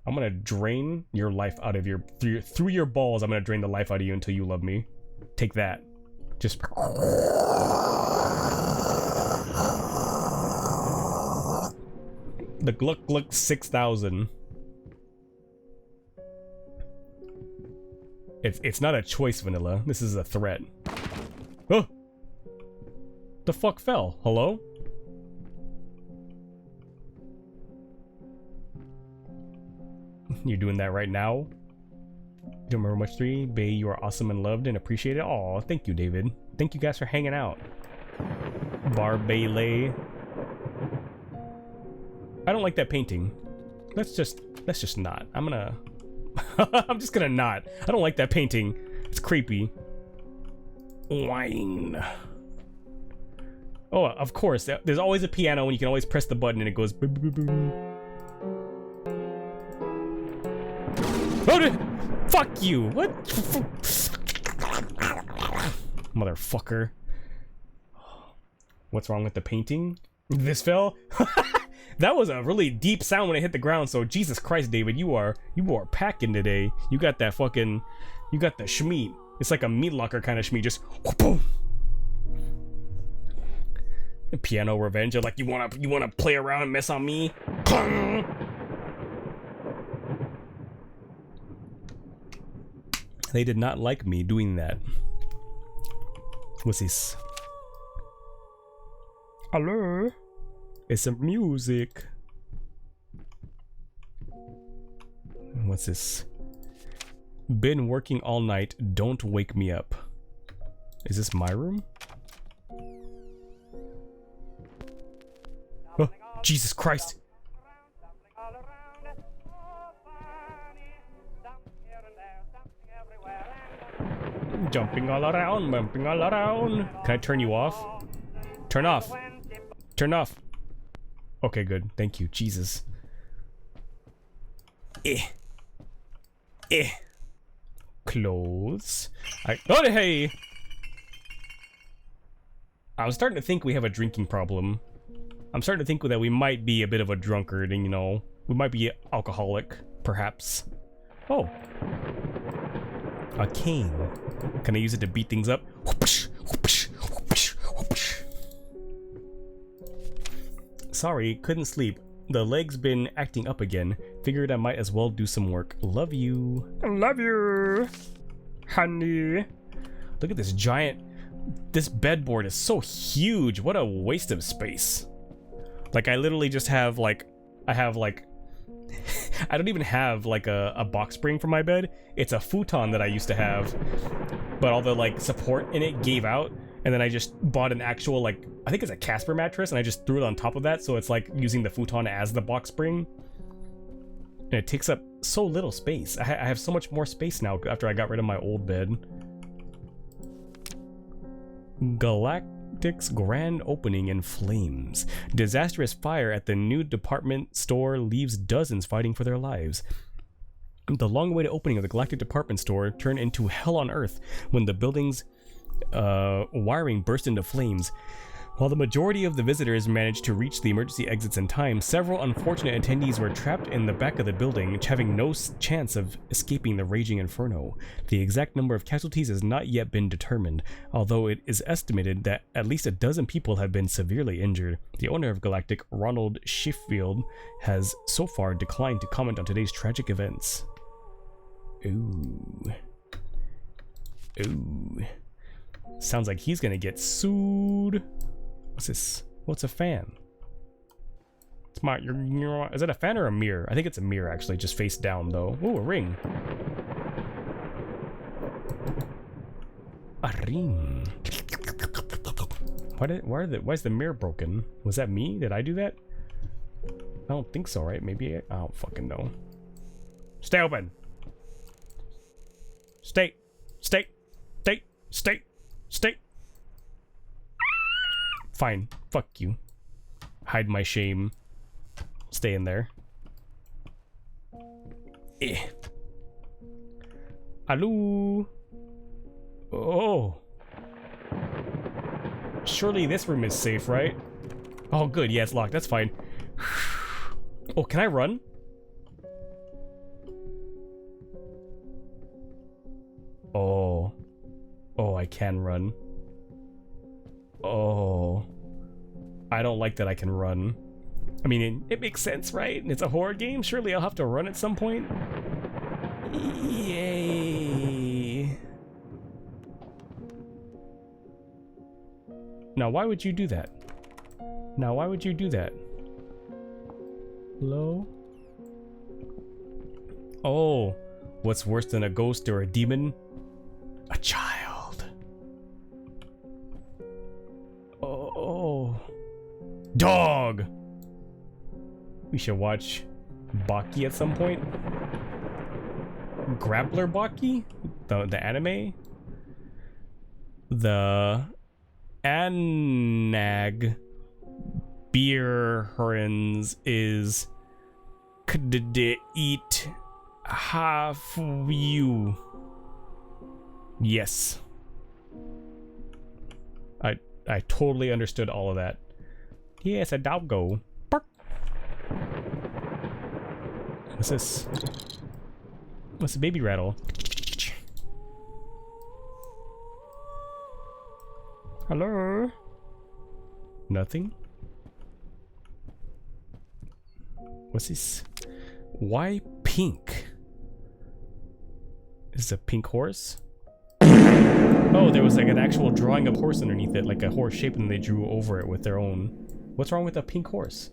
I'm gonna drain your life out of your... Through your balls, I'm gonna drain the life out of you until you love me. Take that. Just... The Gluck Gluck 6000. It's not a choice, Vanilla. This is a threat. Oh! The fuck fell? Hello? You're doing that right now? Don't remember much 3. Bay, you are awesome and loved and appreciated. Aw, thank you, David. Thank you guys for hanging out. Barbele. I don't like that painting. Let's just not. I'm gonna I'm just gonna not. I don't like that painting. It's creepy. Wine. Oh, of course. There's always a piano and you can always press the button and it goes boom, boom, boom, boom. Oh, fuck you. What? Motherfucker. What's wrong with the painting? This fell? That was a really deep sound when it hit the ground, so Jesus Christ, David, you are packing today. You got that fucking, you got the schmeat. It's like a meat locker kind of schmeat, just boom. Piano revenge. You're like, you wanna play around and mess on me? They did not like me doing that. What's this? Hello? It's some music. What's this? Been working all night. Don't wake me up. Is this my room? Oh, Jesus Christ. Jumping all around, bumping all around. Can I turn you off? Turn off. Turn off. Okay, good. Thank you. Jesus. Clothes. Oh, hey! I was starting to think we have a drinking problem. I'm starting to think that we might be a bit of a drunkard and, you know, we might be alcoholic, perhaps. Oh. A cane. Can I use it to beat things up? Sorry, couldn't sleep. The leg's been acting up again. Figured I might as well do some work. Love you. Love you, honey. Look at this giant... This bedboard is so huge. What a waste of space. Like, I literally just have, like... I have, like... I don't even have, like, a box spring for my bed. It's a futon that I used to have. But all the, like, support in it gave out. And then I just bought an actual, like, I think it's a Casper mattress, and I just threw it on top of that, so it's like using the futon as the box spring. And it takes up so little space. I have so much more space now after I got rid of my old bed. Galactic's grand opening in flames. Disastrous fire at the new department store leaves dozens fighting for their lives. The long-awaited opening of the Galactic department store turned into hell on Earth when the building's wiring burst into flames. While the majority of the visitors managed to reach the emergency exits in time, several unfortunate attendees were trapped in the back of the building, having no chance of escaping the raging inferno. The exact number of casualties has not yet been determined, although it is estimated that at least a dozen people have been severely injured. The owner of Galactic, Ronald Sheffield, has so far declined to comment on today's tragic events. Ooh. Ooh. Sounds like he's gonna get sued. What's this? What's a fan? It's my. Is it a fan or a mirror? I think it's a mirror, actually, just face down though. Ooh, a ring. A ring. Why is the mirror broken? Was that me? Did I do that? I don't think so, right? Maybe I don't fucking know. Stay open. Stay. Stay. Stay. Stay. Stay. Fine. Fuck you. Hide my shame. Stay in there. Hello. Oh. Surely this room is safe, right? Oh, good. Yeah, it's locked. That's fine. Oh, can I run? Oh. Oh, I can run. Oh. I don't like that I can run. I mean, it makes sense, right? It's a horror game. Surely I'll have to run at some point. Yay. Now, why would you do that? Now, why would you do that? Hello? Oh. What's worse than a ghost or a demon? A child. Oh. Dog! We should watch Baki at some point. Grappler Baki, the anime. The Anag Beer Herons is eat half you. Yes. I totally understood all of that. Yes, a doggo. Bark. What's this? What's the baby rattle? Hello? Nothing? What's this? Why pink? Is this a pink horse? Oh, there was like an actual drawing of horse underneath it, like a horse shape, and they drew over it with their own. What's wrong with a pink horse?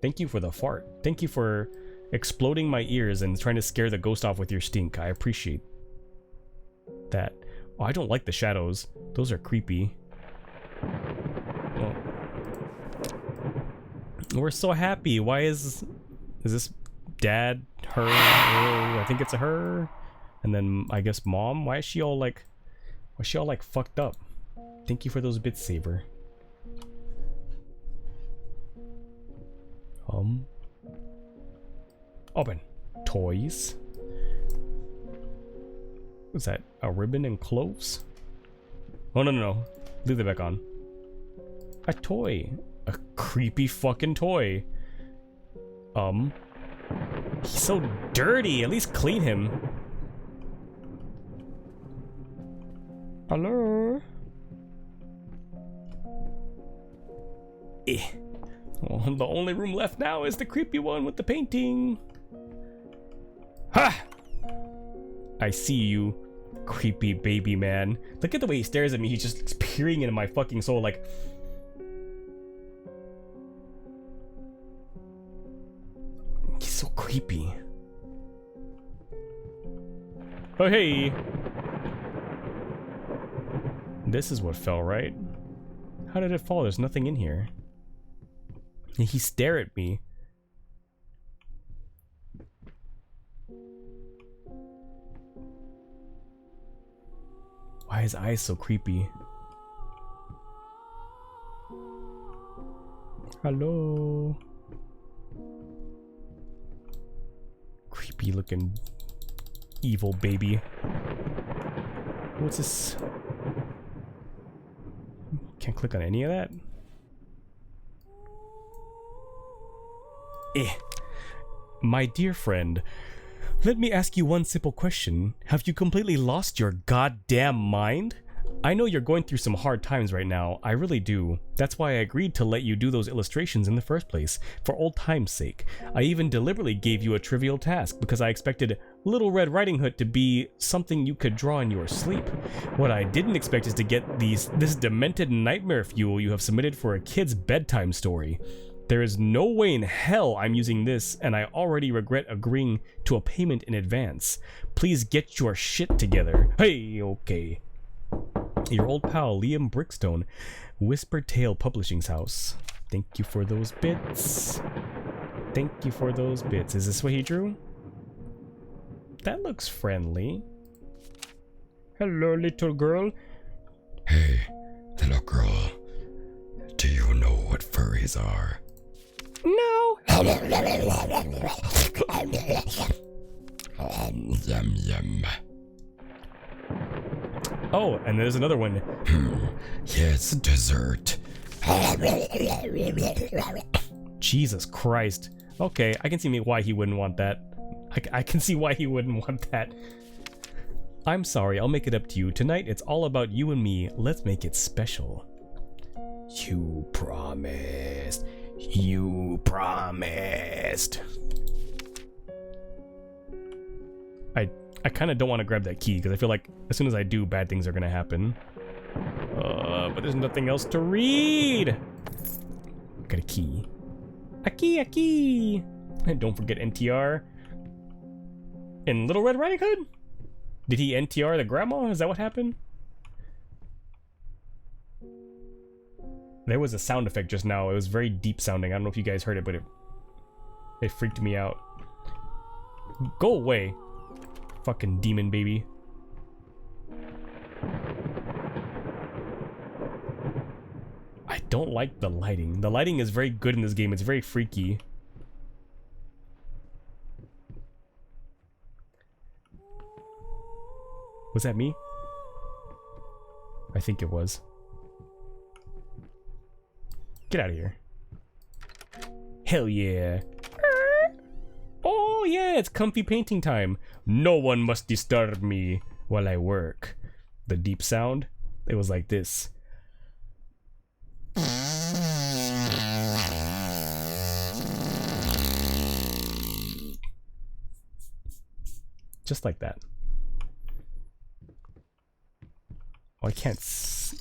Thank you for the fart. Thank you for exploding my ears and trying to scare the ghost off with your stink. I appreciate that. Oh, I don't like the shadows. Those are creepy. Oh. We're so happy. Why is this dad, her? Oh, I think it's a her. And then I guess mom. Why is she all like fucked up? Thank you for those bits, Saber. Open. Toys. What's that? A ribbon and cloves? Oh, no. Leave it back on. A toy. A creepy fucking toy. He's so dirty. At least clean him. Hello? Well, the only room left now is the creepy one with the painting. Ha! I see you, creepy baby man. Look at the way he stares at me. He's just peering into my fucking soul like... He's so creepy. Oh, hey! This is what fell, right? How did it fall? There's nothing in here. And he stared at me. Why are his eyes so creepy? Hello? Creepy looking evil baby. What's this? Can't click on any of that. My dear friend, let me ask you one simple question. Have you completely lost your goddamn mind? I know you're going through some hard times right now. I really do. That's why I agreed to let you do those illustrations in the first place, for old time's sake. I even deliberately gave you a trivial task because I expected Little Red Riding Hood to be something you could draw in your sleep. What I didn't expect is to get this demented nightmare fuel you have submitted for a kid's bedtime story. There is no way in hell I'm using this, and I already regret agreeing to a payment in advance. Please get your shit together. Hey, okay. Your old pal, Liam Brickstone, Whispered Tale Publishing's house. Thank you for those bits. Thank you for those bits. Is this what he drew? That looks friendly. Hello, little girl. Hey, little girl. Do you know what furries are? No. Yum yum. Oh, and there's another one. Yes, dessert. Jesus Christ. Okay, I can see why he wouldn't want that. I can see why he wouldn't want that. I'm sorry, I'll make it up to you. Tonight, it's all about you and me. Let's make it special. You promised. You promised. I kind of don't want to grab that key because I feel like as soon as I do, bad things are going to happen. But there's nothing else to read. Got a key. A key, a key. And don't forget NTR. In Little Red Riding Hood? Did he NTR the grandma? Is that what happened? There was a sound effect just now. It was very deep sounding. I don't know if you guys heard it, but it freaked me out. Go away. Fucking demon baby. I don't like the lighting. The lighting is very good in this game. It's very freaky. Was that me? I think it was. Get out of here. Hell yeah. Oh yeah, it's comfy painting time. No one must disturb me while I work. The deep sound, it was like this. Just like that. Oh, I can't it's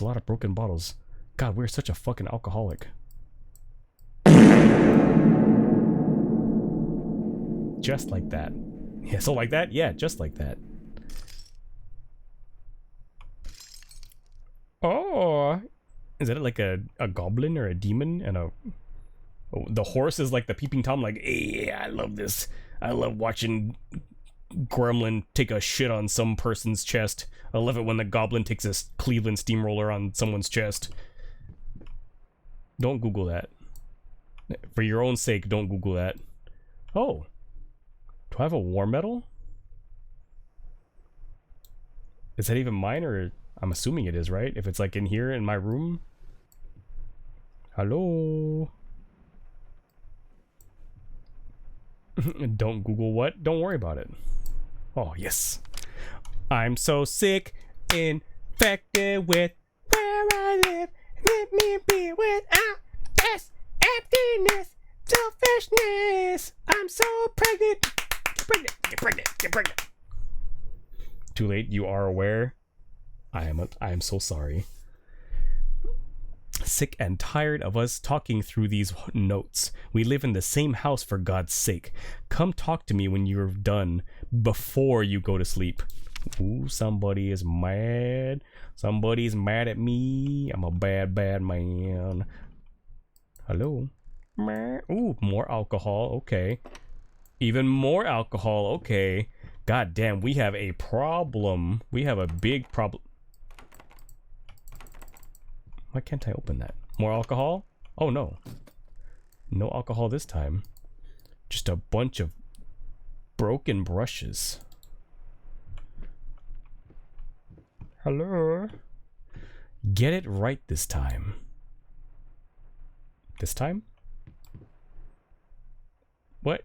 a lot of broken bottles. God, we're such a fucking alcoholic. Just like that. Yeah, so like that? Yeah, just like that. Oh, is that like a goblin or a demon? And a the horse is like the peeping Tom, like, hey, I love this. I love watching Gremlin take a shit on some person's chest. I love it when the goblin takes a Cleveland steamroller on someone's chest. Don't Google that. For your own sake, don't Google that. Oh. Do I have a war medal? Is that even mine, or I'm assuming it is, right? If it's like in here in my room. Hello? Don't Google what? Don't worry about it. Oh, yes. I'm so sick, infected with where I live. Let me be without this emptiness, selfishness. I'm so pregnant. Get pregnant. Get pregnant. Get pregnant. Too late. You are aware. I am so sorry. Sick and tired of us talking through these notes. We live in the same house, for God's sake. Come talk to me when you're done, before you go to sleep. Ooh, somebody is mad. Somebody's mad at me. I'm a bad, bad man. Hello? Ooh, more alcohol. Okay. Even more alcohol. Okay. God damn, we have a problem. We have a big problem. Why can't I open that? More alcohol? Oh no. No alcohol this time. Just a bunch of broken brushes. Hello? Get it right this time. This time? What?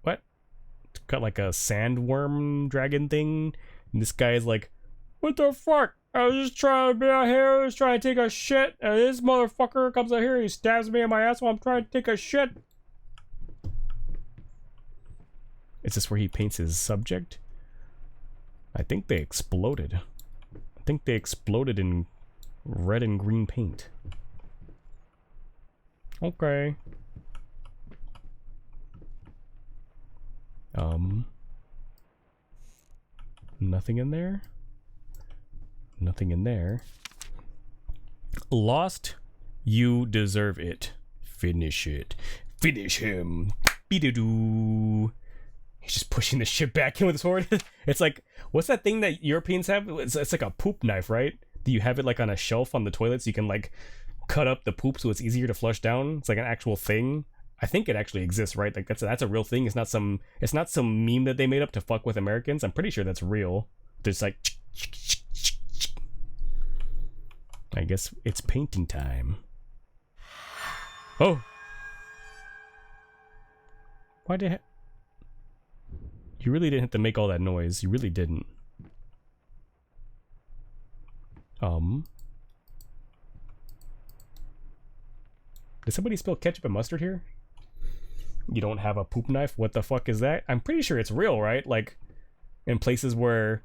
What? Got like a sandworm dragon thing. And this guy is like, what the fuck? I was just trying to be out here, I was trying to take a shit, and this motherfucker comes out here and he stabs me in my ass while I'm trying to take a shit. Is this where he paints his subject? I think they exploded. I think they exploded in red and green paint. Okay. Nothing in there? Nothing in there. Lost, you deserve it. Finish it. Finish him. Be-do-do. He's just pushing the shit back in with his sword. It's like, what's that thing that Europeans have? It's like a poop knife, right? Do you have it like on a shelf on the toilet so you can like cut up the poop so it's easier to flush down? It's like an actual thing. I think it actually exists, right? Like that's a real thing. It's not some meme that they made up to fuck with Americans. I'm pretty sure that's real. There's like, I guess it's painting time. Oh! Why did you really didn't have to make all that noise. You really didn't. Did somebody spill ketchup and mustard here? You don't have a poop knife? What the fuck is that? I'm pretty sure it's real, right? Like, in places where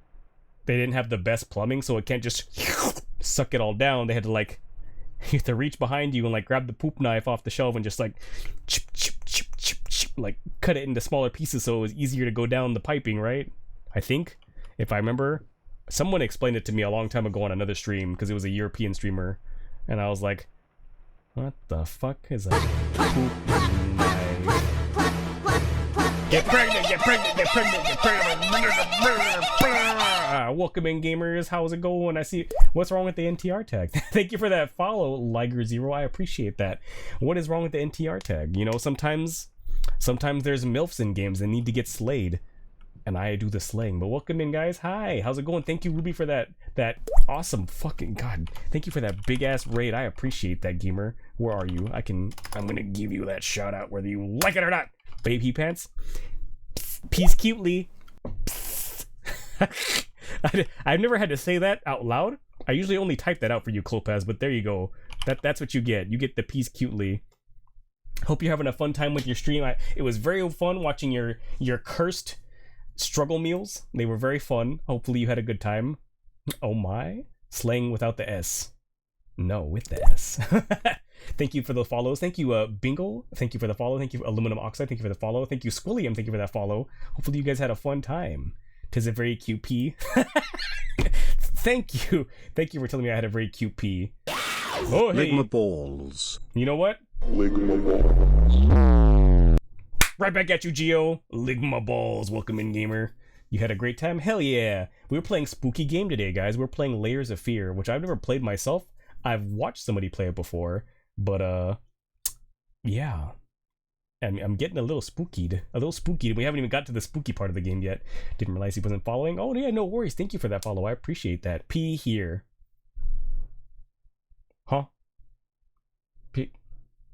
they didn't have the best plumbing, so it can't just suck it all down. They had to like, you have to reach behind you and like grab the poop knife off the shelf and just like chip, chip, chip, chip, chip, like cut it into smaller pieces so it was easier to go down the piping, right? I think, if I remember, someone explained it to me a long time ago on another stream because it was a European streamer, and I was like, what the fuck is a poop knife? Get pregnant, get pregnant, get pregnant, get pregnant. Welcome in, gamers. How's it going? I see. What's wrong with the NTR tag? Thank you for that follow, Liger Zero. I appreciate that. What is wrong with the NTR tag? You know, sometimes there's MILFs in games that need to get slayed, and I do the slaying. But welcome in, guys. Hi, how's it going? Thank you, Ruby, for that awesome fucking god. Thank you for that big ass raid. I appreciate that, gamer. Where are you? I'm gonna give you that shout out whether you like it or not. Baby pants. Peace cutely. I've never had to say that out loud. I usually only type that out for you, Clopaz, but there you go. That's what you get. You get the peace cutely. Hope you're having a fun time with your stream. It was very fun watching your cursed struggle meals. They were very fun. Hopefully you had a good time. Oh my. Slaying without the S. No, with the S. Thank you for the follows. Thank you, Bingle. Thank you for the follow. Thank you, Aluminum Oxide. Thank you for the follow. Thank you, Squilliam. Thank you for that follow. Hopefully you guys had a fun time. 'Tis a very cute pee. Thank you. Thank you for telling me I had a very cute pee. Oh, hey. Ligma balls. You know what? Ligma balls. Right back at you, Geo. Ligma balls. Welcome in, gamer. You had a great time? Hell yeah. We were playing spooky game today, guys. We were playing Layers of Fear, which I've never played myself. I've watched somebody play it before, but yeah. And I'm getting a little spookied. We haven't even got to the spooky part of the game yet. Didn't realize he wasn't following. Oh yeah, no worries. Thank you for that follow. I appreciate that. P here. Huh? P.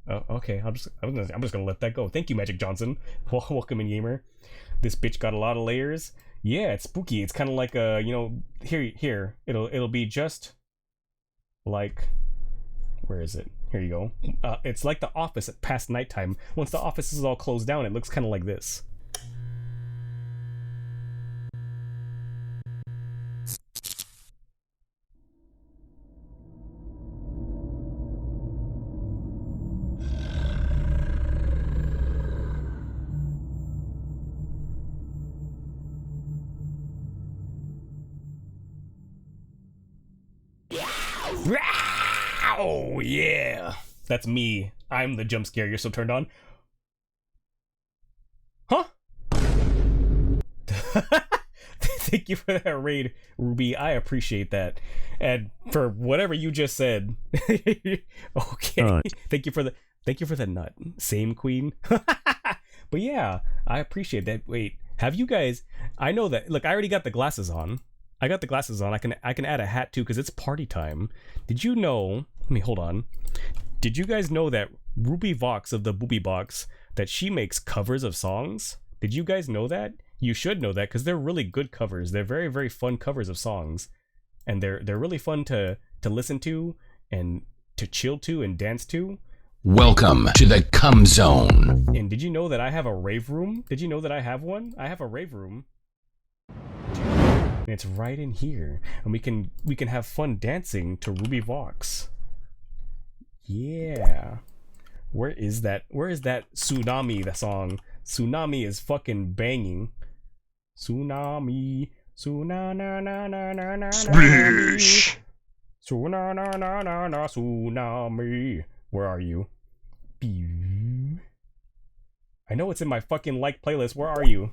Oh, okay. I'm just gonna let that go. Thank you, Magic Johnson. Welcome in, gamer. This bitch got a lot of layers. Yeah, it's spooky. It's kind of like you know, here. It'll be just like, where is it? Here you go. It's like The Office at past nighttime. Once the office is all closed down, it looks kind of like this. Oh yeah, that's me. I'm the jump scare. You're so turned on. Huh? Thank you for that raid, Ruby. I appreciate that, and for whatever you just said. Okay. Thank you for the nut. Same queen. But yeah, I appreciate that. Wait, have you guys? I know that. Look, I already got the glasses on. I got the glasses on. I can add a hat too because it's party time. Did you know? Let me hold on. Did you guys know that Ruby Vox of the Booby Box, that she makes covers of songs? Did you guys know that? You should know that because they're really good covers. They're very, very fun covers of songs, and they're really fun to listen to and to chill to and dance to. Welcome to the Cum Zone. And did you know that I have a rave room? Did you know that I have one? I have a rave room. And it's right in here, and we can have fun dancing to Ruby Vox. Yeah. Where is that Tsunami, the song? Tsunami is fucking banging. Tsunami. Splish. Tsunami. Where are you? I know it's in my fucking liked playlist. Where are you?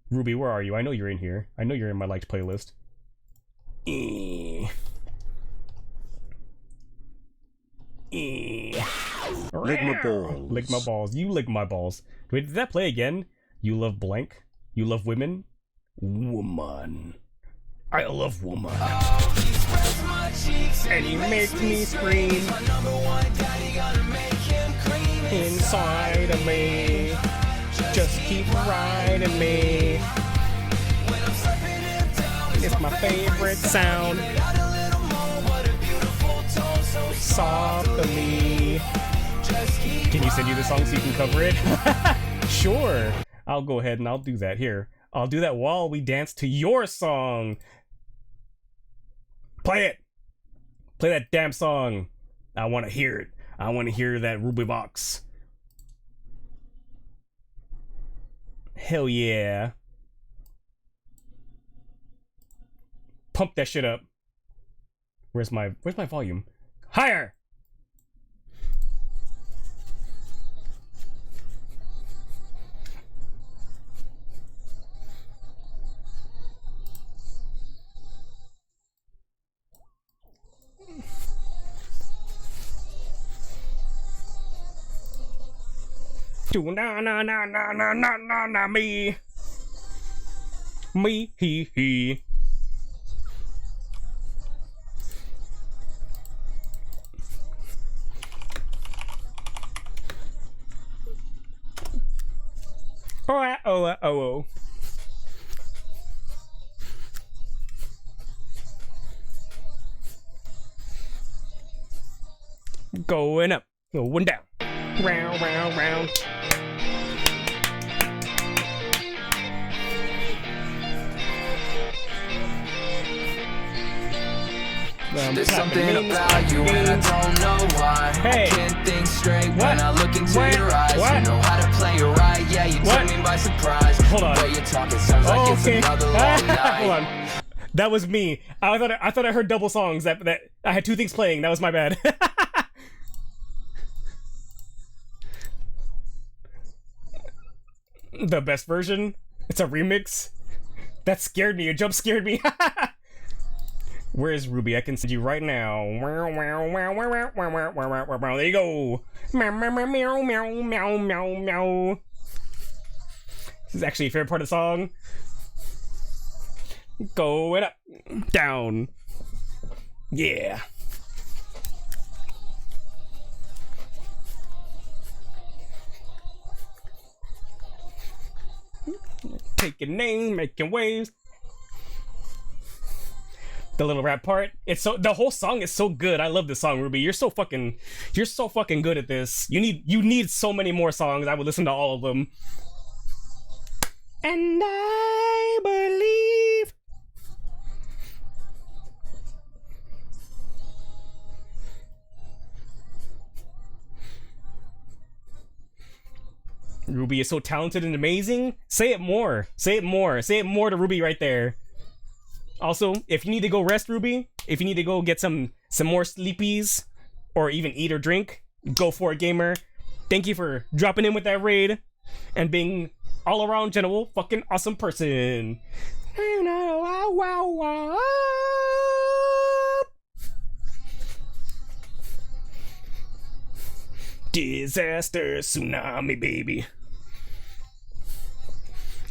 Ruby, where are you? I know you're in here. I know you're in my liked playlist. Lick my balls. Lick my balls. You lick my balls. Wait, did that play again? You love blank? You love women? Woman. I love woman. And he makes me scream inside of me. Just keep riding me. It's my favorite sound. Softly. Can you send you the song so you can cover it? Sure. I'll go ahead and I'll do that. Here. I'll do that while we dance to your song. Play it. Play that damn song. I want to hear it. I want to hear that Ruby Box. Hell yeah. Pump that shit up. Where's my volume? Higher. Do na na na na na na na na me. Me he. Oh. Going up, going down, round. There's something about you and I don't know why. Hey. I can't think straight when I look into your eyes. What? You know how to play it right, yeah, you took me by surprise. Hold on. The way you're talking sounds like it's another long night. Hold on. That was me. I thought I heard double songs. That I had two things playing. That was my bad. The best version? It's a remix? That scared me. Your jump scared me. Where is Ruby? I can see you right now. There you go. Meow. This is actually a favorite part of the song. Going up, down. Yeah. Taking names, making waves. The little rap part, the whole song is so good. I love this song, Ruby. You're so fucking good at this. You need so many more songs. I would listen to all of them. And I believe. Ruby is so talented and amazing. Say it more. Say it more. Say it more to Ruby right there. Also, if you need to go rest, Ruby, if you need to go get some more sleepies, or even eat or drink, go for it, gamer. Thank you for dropping in with that raid, and being all around general fucking awesome person. Disaster tsunami, baby.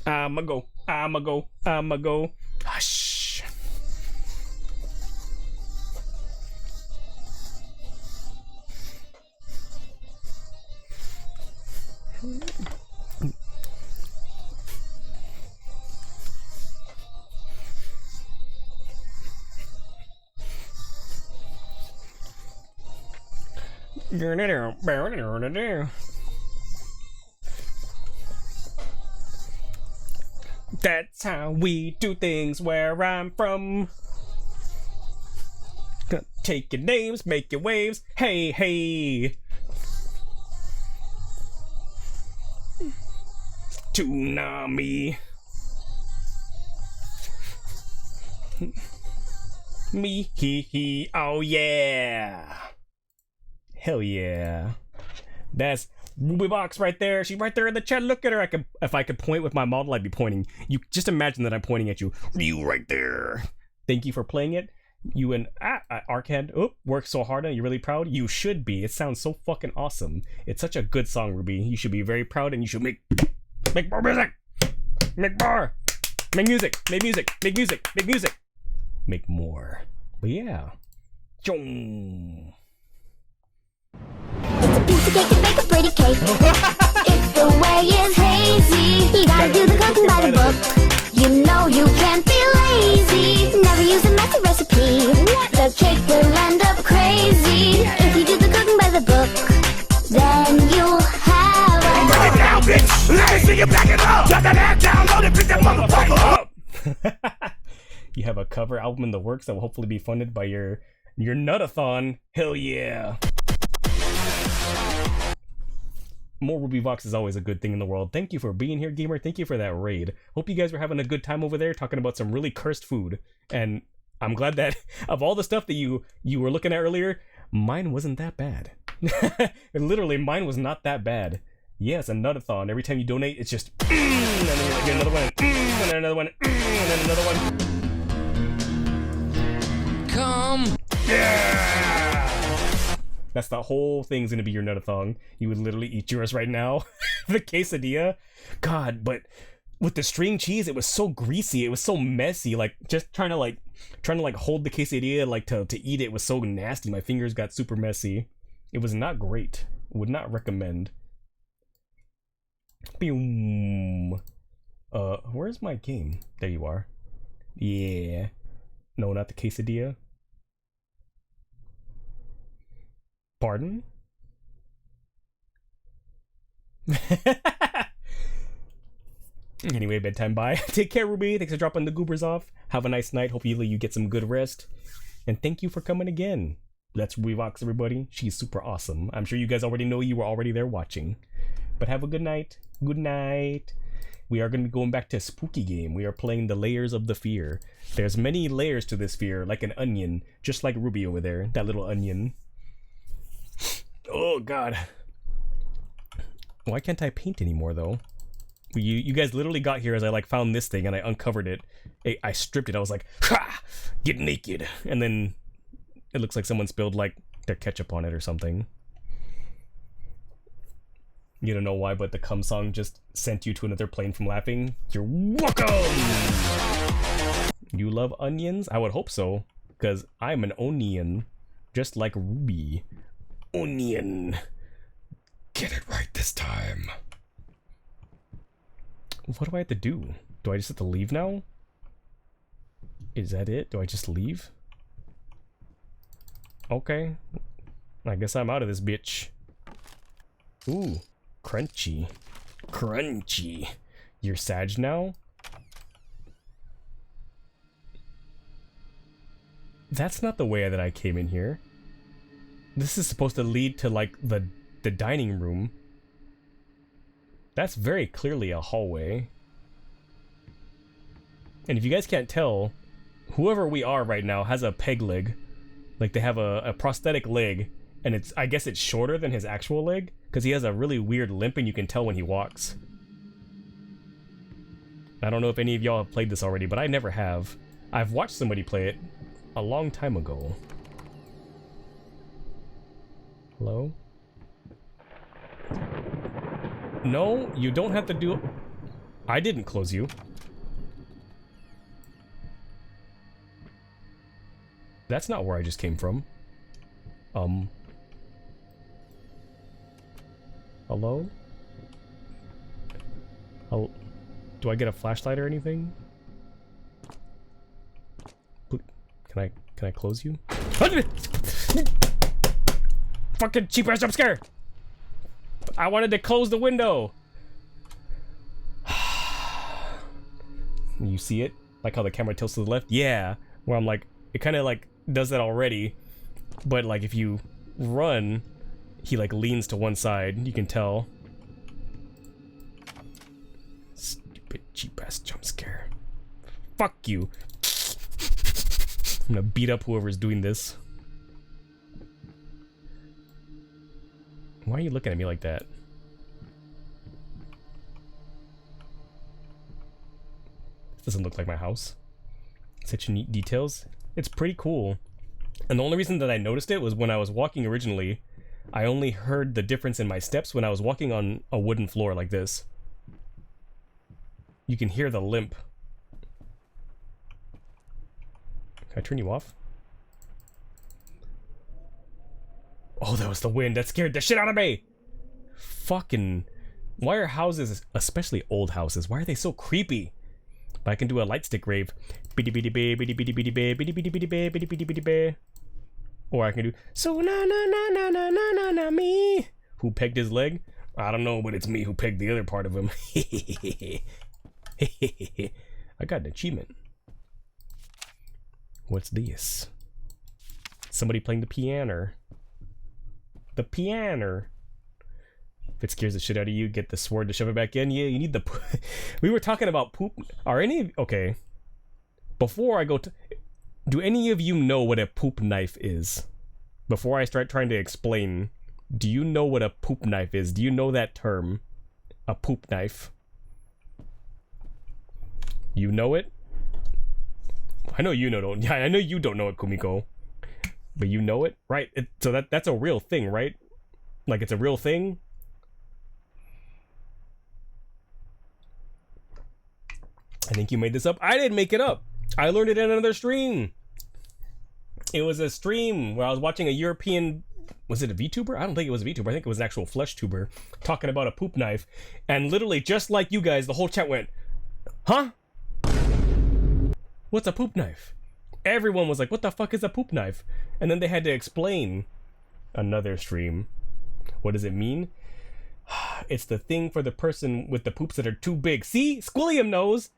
I'ma go. Hush. That's how we do things where I'm from. Take your names, make your waves. Hey. Tsunami. Me, he, oh yeah. Hell yeah. That's Ruby Box right there. She's right there in the chat. Look at her. If I could point with my model, I'd be pointing. You just imagine that I'm pointing at you. You right there. Thank you for playing it. You and Arkhead worked so hard on it. You're really proud? You should be. It sounds so fucking awesome. It's such a good song, Ruby. You should be very proud, and you should make more music. Make more. Make music. Make more. But yeah. Chong. It's a piece of cake to bake a pretty cake. If the way is hazy, you gotta do the cooking by the book. You know you can't be lazy. Never use a messy recipe. The cake will end up crazy. If you do the cooking by the book, then you'll have a Break it down, bitch. Let me see you back it up. Shut that ass down, load it, pick that motherfucker up. You have a cover album in the works that will hopefully be funded by your Nutathon. Hell yeah. More Ruby Vox is always a good thing in the world. Thank you for being here, gamer. Thank you for that raid. Hope you guys were having a good time over there talking about some really cursed food. And I'm glad that of all the stuff that you were looking at earlier, mine wasn't that bad. Literally, mine was not that bad. Yes, a Nutathon. Every time you donate, it's just and then you get another one, and then another one, and then another one. Come. Yeah! That's the whole thing's gonna be your nuttathon. You would literally eat yours right now. The quesadilla. God, but with the string cheese, it was so greasy. It was so messy. Like just trying to hold the quesadilla like to eat it was so nasty. My fingers got super messy. It was not great. Would not recommend. Boom. Where's my game? There you are. Yeah. No, not the quesadilla. Pardon? Anyway, bedtime, bye. Take care, Ruby. Thanks for dropping the goobers off. Have a nice night. Hopefully you get some good rest. And thank you for coming again. Let's Revox, everybody. She's super awesome. I'm sure you guys already know you were already there watching. But have a good night. Good night. We are going to be going back to a spooky game. We are playing the Layers of the Fear. There's many layers to this fear, like an onion. Just like Ruby over there. That little onion. Oh, God. Why can't I paint anymore, though? You guys literally got here as I found this thing and I uncovered it. I stripped it. I was like, ha! Get naked. And then it looks like someone spilled their ketchup on it or something. You don't know why, but the cum song just sent you to another plane from laughing. You're welcome! You love onions? I would hope so, because I'm an onion, just like Ruby. Onion. Get it right this time. What do I have to do? Do I just have to leave now? Is that it? Do I just leave? Okay. I guess I'm out of this bitch. Ooh. Crunchy. Crunchy. You're Sag now? That's not the way that I came in here. This is supposed to lead to the dining room. That's very clearly a hallway. And if you guys can't tell, whoever we are right now has a peg leg. Like they have a prosthetic leg, and I guess it's shorter than his actual leg, because he has a really weird limp and you can tell when he walks. I don't know if any of y'all have played this already, but I never have. I've watched somebody play it a long time ago. Hello? No, you don't have to do... I didn't close you. That's not where I just came from. Hello? Oh, do I get a flashlight or anything? Can I close you? Fucking cheap ass jump scare! I wanted to close the window. You see it? Like how the camera tilts to the left? Yeah. Where I'm like, it kind of does that already. But if you run, he leans to one side. You can tell. Stupid cheap ass jump scare. Fuck you. I'm gonna beat up whoever's doing this. Why are you looking at me like that? This doesn't look like my house. Such neat details. It's pretty cool. And the only reason that I noticed it was when I was walking originally, I only heard the difference in my steps when I was walking on a wooden floor like this. You can hear the limp. Can I turn you off? Oh, that was the wind. That scared the shit out of me. Fucking... Why are houses, especially old houses, why are they so creepy? But I can do a light stick rave. Or I can do... So na na na na na na na na me. Who pegged his leg? I don't know, but it's me who pegged the other part of him. I got an achievement. What's this? Somebody playing the piano. The piano. If it scares the shit out of you, get the sword to shove it back in. Yeah, you need the... We were talking about poop... Are any... Okay. Before I go to... Do any of you know what a poop knife is? Before I start trying to explain, do you know what a poop knife is? Do you know that term? A poop knife. You know it? I know you know don't. Yeah, I know you don't know it, Kumiko. but you know it, right? So that's a real thing, right? Like, it's a real thing. I think you made this up. I didn't make it up. I learned it in another stream. It was a stream where I was watching a European, was it a VTuber? I don't think it was a VTuber. I think it was an actual flesh tuber talking about a poop knife. And literally, just like you guys, the whole chat went, huh? What's a poop knife? Everyone was like, what the fuck is a poop knife? And then they had to explain another stream. What does it mean? It's the thing for the person with the poops that are too big. See? Squilliam knows.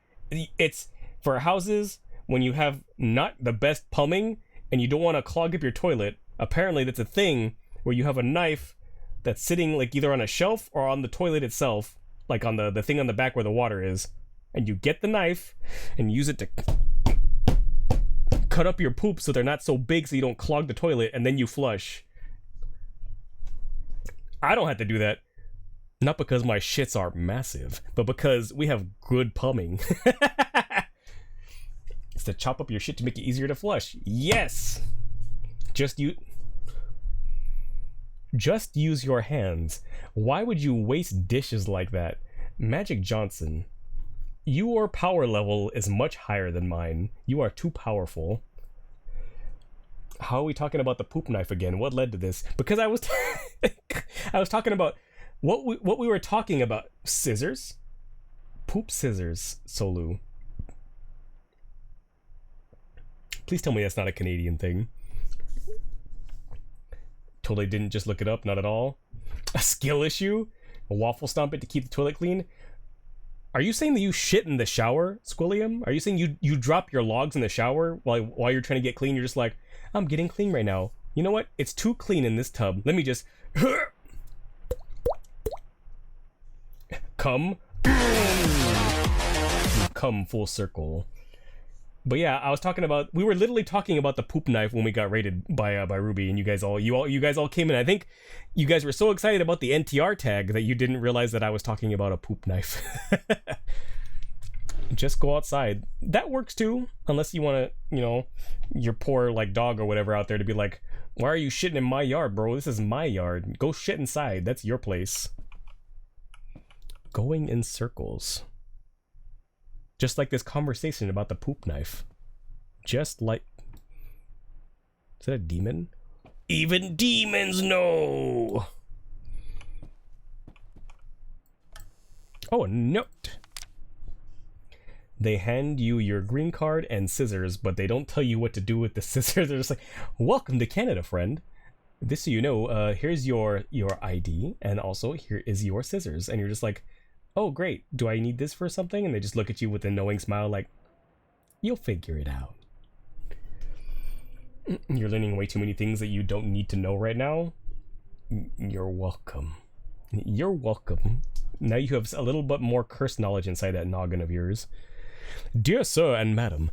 It's for houses when you have not the best plumbing and you don't want to clog up your toilet. Apparently that's a thing where you have a knife that's sitting like either on a shelf or on the toilet itself, like on the thing on the back where the water is. And you get the knife and use it to cut up your poop so they're not so big so you don't clog the toilet, and then you flush. I don't have to do that. Not because my shits are massive, but because we have good plumbing. It's to chop up your shit to make it easier to flush. Yes! Just use your hands. Why would you waste dishes like that? Magic Johnson, your power level is much higher than mine. You are too powerful. How are we talking about the poop knife again? What led to this? Because I was I was talking about what we were talking about. Scissors? Poop scissors, Solu. Please tell me that's not a Canadian thing. Totally didn't just look it up, not at all. A skill issue? A waffle stomp it to keep the toilet clean? Are you saying that you shit in the shower, Squilliam? Are you saying you drop your logs in the shower while you're trying to get clean? You're just like, I'm getting clean right now. You know what? It's too clean in this tub. Let me just come. Come full circle. But yeah, we were literally talking about the poop knife when we got raided by Ruby, and you guys all came in. I think you guys were so excited about the NTR tag that you didn't realize that I was talking about a poop knife. Just go outside. That works too, unless you want to, your poor like dog or whatever out there to be like, why are you shitting in my yard, bro? This is my yard. Go shit inside. That's your place. Going in circles. Just like this conversation about the poop knife. Just like... Is that a demon? Even demons know! Oh, a note. They hand you your green card and scissors, but they don't tell you what to do with the scissors. They're just like, welcome to Canada, friend. This so you know, here's your ID, and also here is your scissors. And you're just like, oh, great. Do I need this for something? And they just look at you with a knowing smile like, you'll figure it out. You're learning way too many things that you don't need to know right now. You're welcome. You're welcome. Now you have a little bit more cursed knowledge inside that noggin of yours. Dear sir and madam,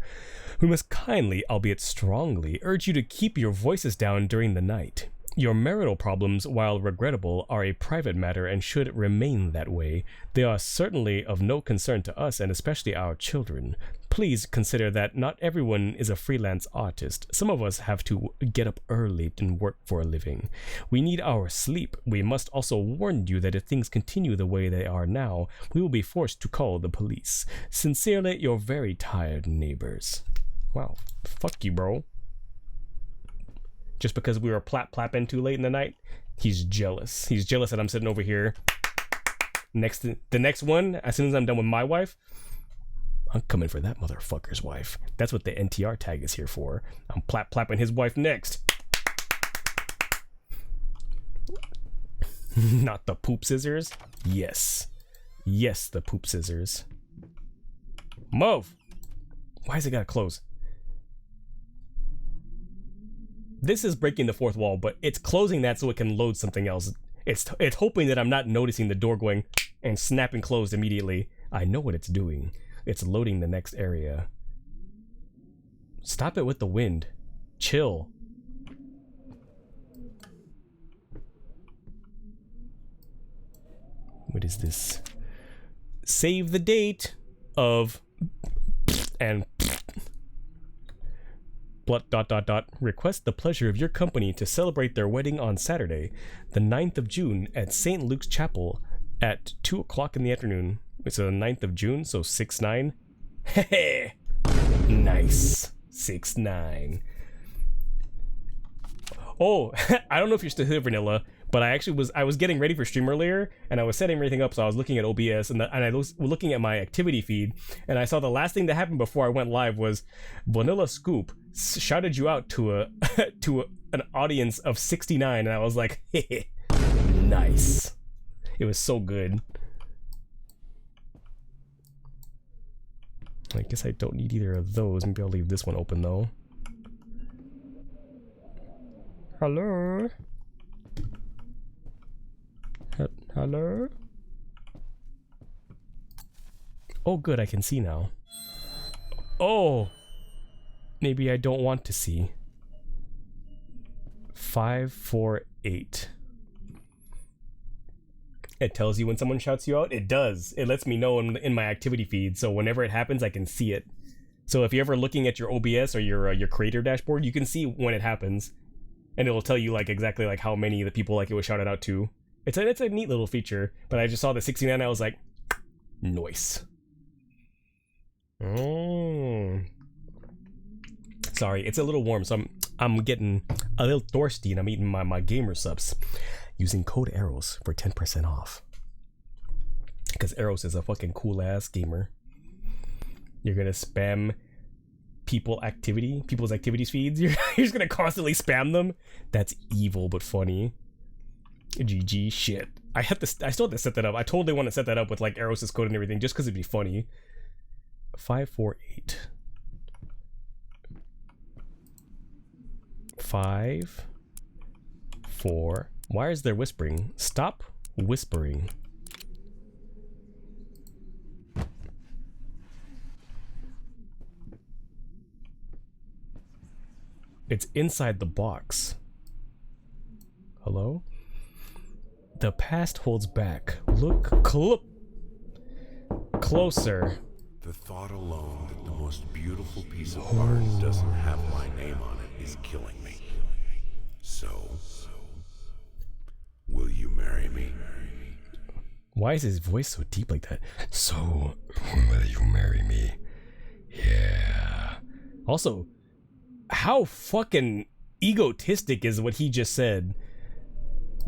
we must kindly, albeit strongly, urge you to keep your voices down during the night. Your marital problems, while regrettable, are a private matter and should remain that way. They are certainly of no concern to us and especially our children. Please consider that not everyone is a freelance artist. Some of us have to get up early and work for a living. We need our sleep. We must also warn you that if things continue the way they are now, we will be forced to call the police. Sincerely, your very tired neighbors. Wow. Fuck you, bro. Just because we were plapping too late in the night, he's jealous. He's jealous that I'm sitting over here. The next one, as soon as I'm done with my wife, I'm coming for that motherfucker's wife. That's what the NTR tag is here for. I'm plapping his wife next. Not the poop scissors. Yes. Yes, the poop scissors. Move. Why is it gotta close? This is breaking the fourth wall, but it's closing that so it can load something else. It's hoping that I'm not noticing the door going and snapping closed immediately. I know what it's doing. It's loading the next area. Stop it with the wind. Chill. What is this? Save the date of and Request the pleasure of your company to celebrate their wedding on Saturday, the 9th of June at St. Luke's Chapel at 2 o'clock in the afternoon. It's the 9th of June, so 6-9. Hey, nice. 6-9. Oh, I don't know if you're still here, Vanilla, but I was getting ready for stream earlier, and I was setting everything up, so I was looking at OBS, and I was looking at my activity feed, and I saw the last thing that happened before I went live was Vanilla Scoop shouted you out to an audience of 69, and I was like, hey, nice. It was so good. I guess I don't need either of those. Maybe I'll leave this one open though. Hello? Hello? Oh good, I can see now. Oh! Maybe I don't want to see. 548. It tells you when someone shouts you out? It does. It lets me know in my activity feed, so whenever it happens, I can see it. So if you're ever looking at your OBS or your creator dashboard, you can see when it happens. And it'll tell you like exactly like how many of the people like it was shouted out to. It's a neat little feature, but I just saw the 69 and I was like, nice. Oh. Sorry, it's a little warm, so I'm getting a little thirsty and I'm eating my gamer subs. Using code ARROWS for 10% off. Because Arrows is a fucking cool ass gamer. You're gonna spam people's activities feeds. You're just gonna constantly spam them. That's evil but funny. GG shit. I still have to set that up. I totally want to set that up with like Arrows' code and everything just because it'd be funny. 548. 5 4. Why is there whispering? Stop whispering. It's inside the box. Hello? The past holds back. Look closer. The thought alone that the most beautiful piece of art doesn't have my name on it is killing me. So, will you marry me? Why is his voice so deep like that? So, will you marry me? Yeah. Also, how fucking egotistic is what he just said?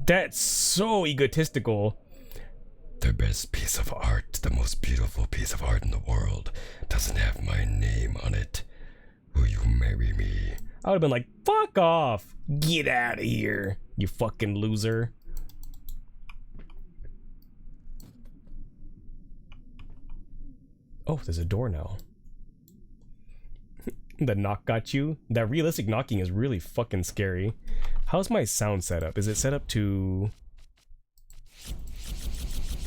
That's so egotistical. The best piece of art, the most beautiful piece of art in the world, doesn't have my name on it. Will you marry me? I would have been like, fuck off. Get out of here, you fucking loser. Oh, there's a door now. The knock got you? That realistic knocking is really fucking scary. How's my sound set up? Is it set up to...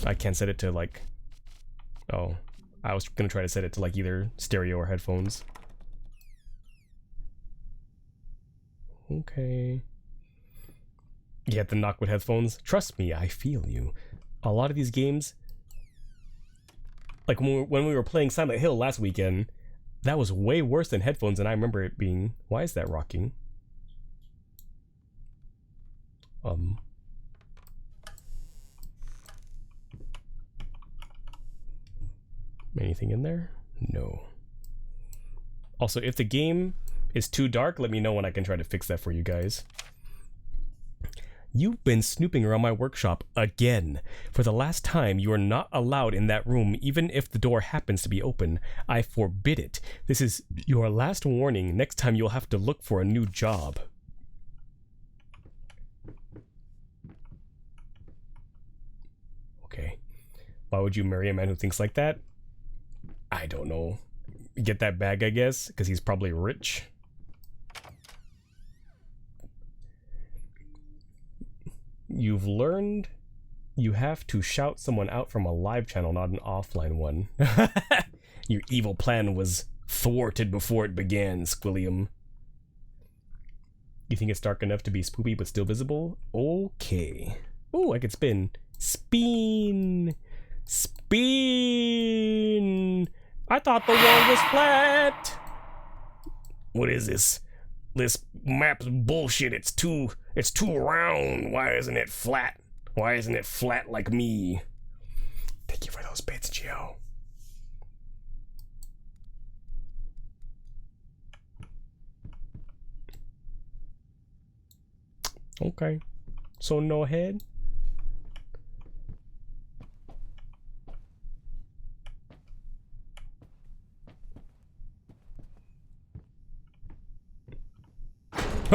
I can't set it to like... Oh, I was gonna try to set it to like either stereo or headphones. Okay. You have to knock with headphones? Trust me, I feel you. A lot of these games... Like when we were playing Silent Hill last weekend, that was way worse than headphones, and I remember it being... Why is that rocking? Anything in there? No. Also, if the game is too dark, let me know and I can try to fix that for you guys. You've been snooping around my workshop again. For the last time, you are not allowed in that room, even if the door happens to be open. I forbid it. This is your last warning. Next time you'll have to look for a new job. Okay. Why would you marry a man who thinks like that? I don't know. Get that bag, I guess, because he's probably rich. You've learned you have to shout someone out from a live channel, not an offline one. Your evil plan was thwarted before it began, Squilliam. You think it's dark enough to be spoopy but still visible? Okay. Oh, I could spin. Spin! Spin! I thought the world was flat! What is this? This map's bullshit. It's too round. Why isn't it flat? Why isn't it flat like me? Thank you for those bits, Gio. Okay. So no head?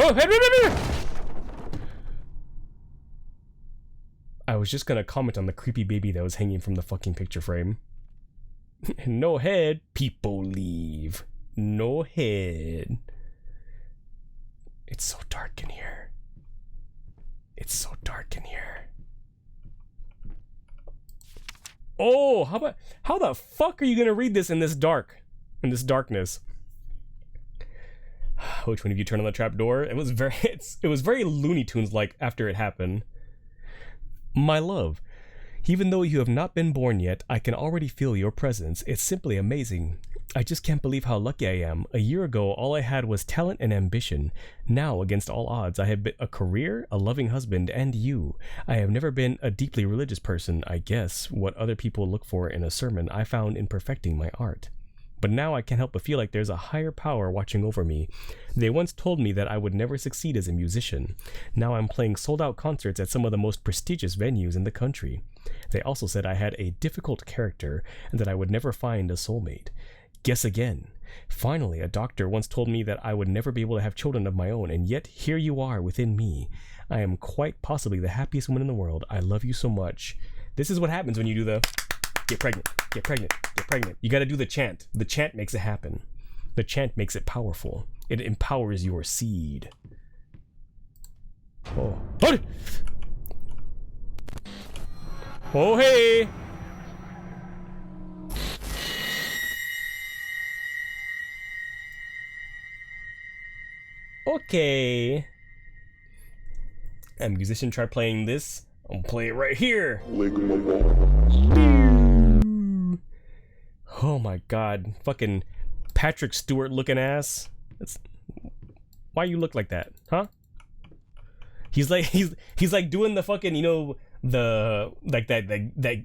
Oh, head! I was just gonna comment on the creepy baby that was hanging from the fucking picture frame. No head, people leave. No head. It's so dark in here. It's so dark in here. Oh, how the fuck are you gonna read this in this darkness? Which one of you turned on the trap door? It was very Looney Tunes like after it happened. My love, even though you have not been born yet, I can already feel your presence. It's simply amazing. I just can't believe how lucky I am. A year ago, all I had was talent and ambition. Now, against all odds, I have a career, a loving husband, and you. I have never been a deeply religious person. I guess what other people look for in a sermon, I found in perfecting my art. But now I can't help but feel like there's a higher power watching over me. They once told me that I would never succeed as a musician. Now I'm playing sold-out concerts at some of the most prestigious venues in the country. They also said I had a difficult character and that I would never find a soulmate. Guess again. Finally, a doctor once told me that I would never be able to have children of my own, and yet here you are within me. I am quite possibly the happiest woman in the world. I love you so much. This is what happens when you do the get pregnant, get pregnant, get pregnant. You gotta do the chant. The chant makes it happen. The chant makes it powerful. It empowers your seed. Oh. Oh, hey! Okay. A musician, try playing this. I'll play it right here. Oh my god. Fucking Patrick Stewart looking ass. Why you look like that, huh? He's like doing the fucking, you know, the like that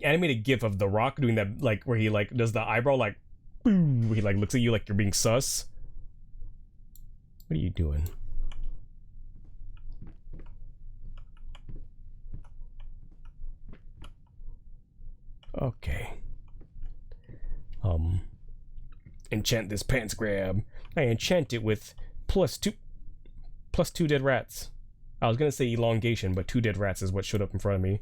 animated gif of The Rock doing that, like where he like does the eyebrow like he like looks at you like you're being sus. What are you doing? Okay. Enchant this pants grab. I enchant it with plus two dead rats. I was gonna say elongation, but 2 dead rats is what showed up in front of me.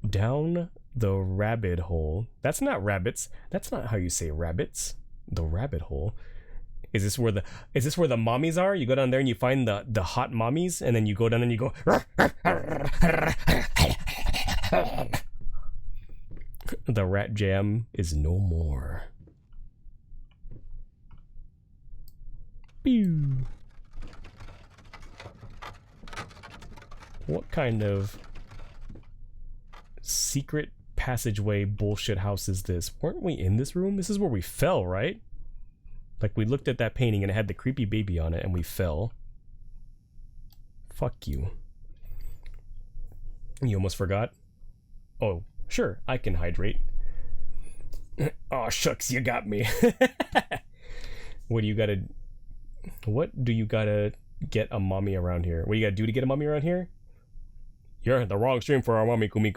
Down the rabbit hole. That's not rabbits. That's not how you say rabbits. The rabbit hole. Is this where the mommies are? You go down there and you find the hot mommies, and then you go down and you go. The rat jam is no more. Pew. What kind of secret passageway bullshit house is this? Weren't we in this room? This is where we fell, right? Like we looked at that painting and it had the creepy baby on it and we fell. Fuck you. You almost forgot? Oh, sure, I can hydrate. Oh shucks, you got me. What do you gotta get a mommy around here? What do you gotta do to get a mommy around here? You're in the wrong stream for our mommy, Kumiko.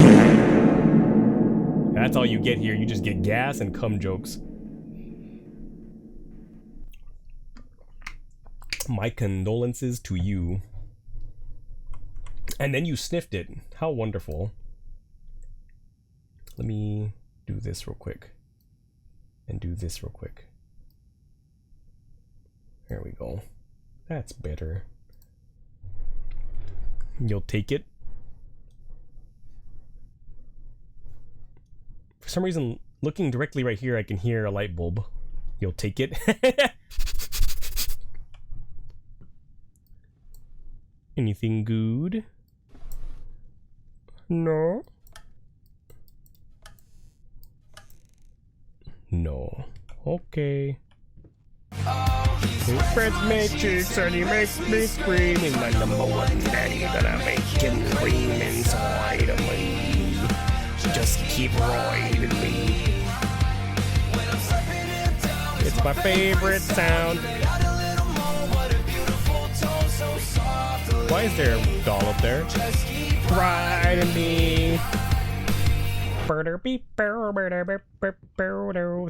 That's all you get here. You just get gas and cum jokes. My condolences to you. And then you sniffed it. How wonderful. Let me do this real quick. And do this real quick. There we go. That's better. You'll take it. For some reason, looking directly right here, I can hear a light bulb. You'll take it. Anything good? No. No. Okay. Oh. He spreads matrix and he makes me scream. He's my number one daddy, gonna make him cream inside of me. Just keep roiding me. It's my favorite sound. Why is there a doll up there? Riding me.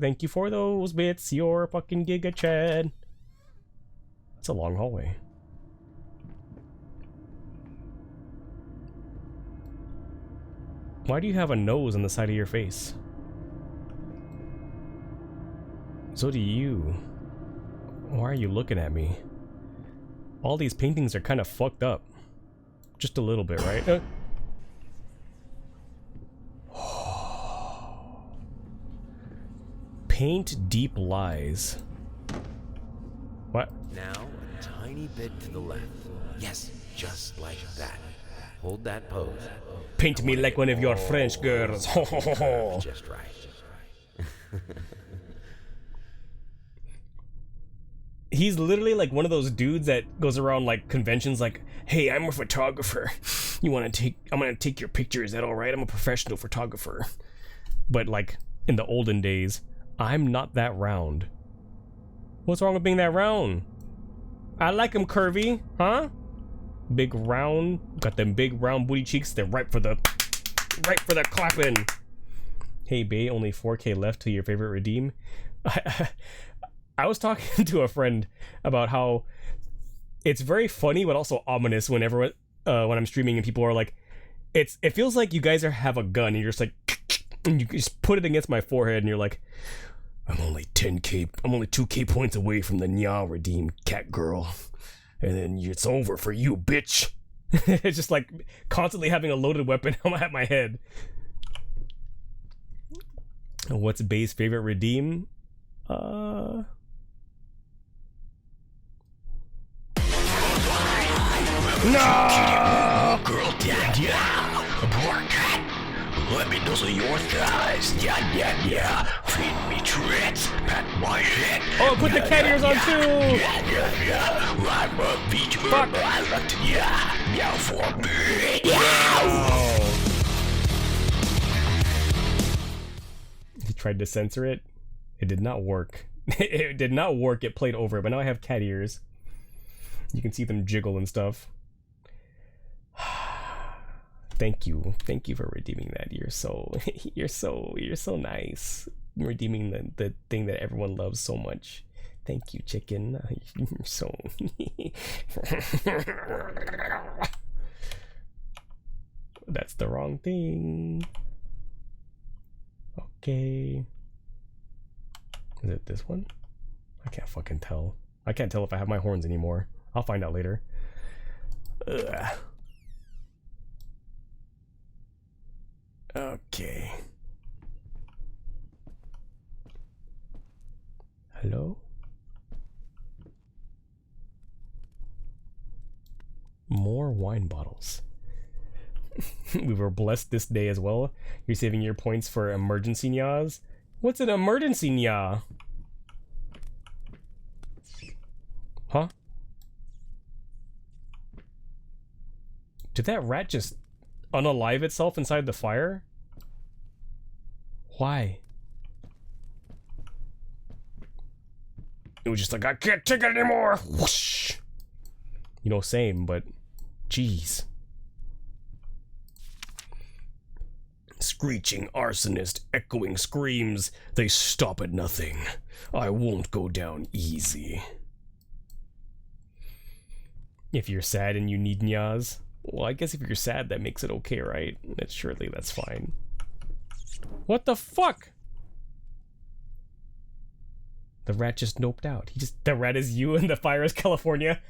Thank you for those bits. You're fucking Giga Chad. It's a long hallway. Why do you have a nose on the side of your face? So do you. Why are you looking at me? All these paintings are kind of fucked up. Just a little bit, right? Paint deep lies. What? Now, a tiny bit to the left. Yes, just like that. Hold that pose. Paint me like one of your French girls. Just right. He's literally like one of those dudes that goes around like conventions like, hey, I'm a photographer. I'm gonna take your picture, is that alright? I'm a professional photographer. But like in the olden days, I'm not that round. What's wrong with being that round? I like him curvy, huh? Big round, got them big round booty cheeks. They're ripe for the clapping. Hey, bae, only 4K left to your favorite redeem. I was talking to a friend about how it's very funny but also ominous whenever when I'm streaming and people are like, it feels like you guys have a gun and you're just like, and you just put it against my forehead and you're like, I'm only 2K points away from the Nya redeem, cat girl, and then it's over for you, bitch. It's just like constantly having a loaded weapon at my head. What's Bae's favorite redeem? No! Girl, yeah. Work. Let me nuzzle your thighs. Yeah. Feed me treats. Pat my head. Oh, put the cat ears on too! Yeah. I'm a beach. Fuck. Yeah, for me. He tried to censor it. It did not work. It did not work. It played over, but now I have cat ears. You can see them jiggle and stuff. Thank you for redeeming that. You're so nice. Redeeming the thing that everyone loves so much. Thank you, chicken. You're so. That's the wrong thing. Okay. Is it this one? I can't fucking tell. I can't tell if I have my horns anymore. I'll find out later. Ugh. Okay. Hello? More wine bottles. We were blessed this day as well. You're saving your points for emergency nyas. What's an emergency nya? Huh? Did that rat just unalive itself inside the fire? Why? It was just like, I can't take it anymore! Whoosh! You know, same, but jeez. Screeching arsonist, echoing screams, they stop at nothing. I won't go down easy. If you're sad and you need nyas, well, I guess if you're sad, that makes it okay, right? Surely that's fine. What the fuck? The rat just noped out. The rat is you and the fire is California.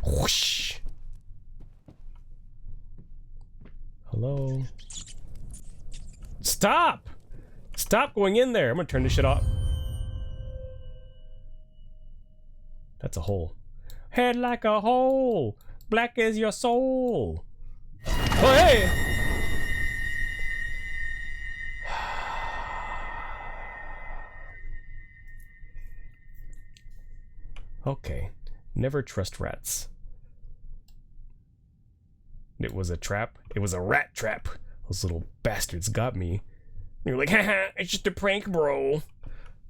Whoosh. Hello? Stop! Stop going in there. I'm gonna turn this shit off. That's a hole. Head like a hole. Black is your soul. Oh, hey! Okay. Never trust rats. It was a trap. It was a rat trap. Those little bastards got me. You're like, haha, it's just a prank, bro.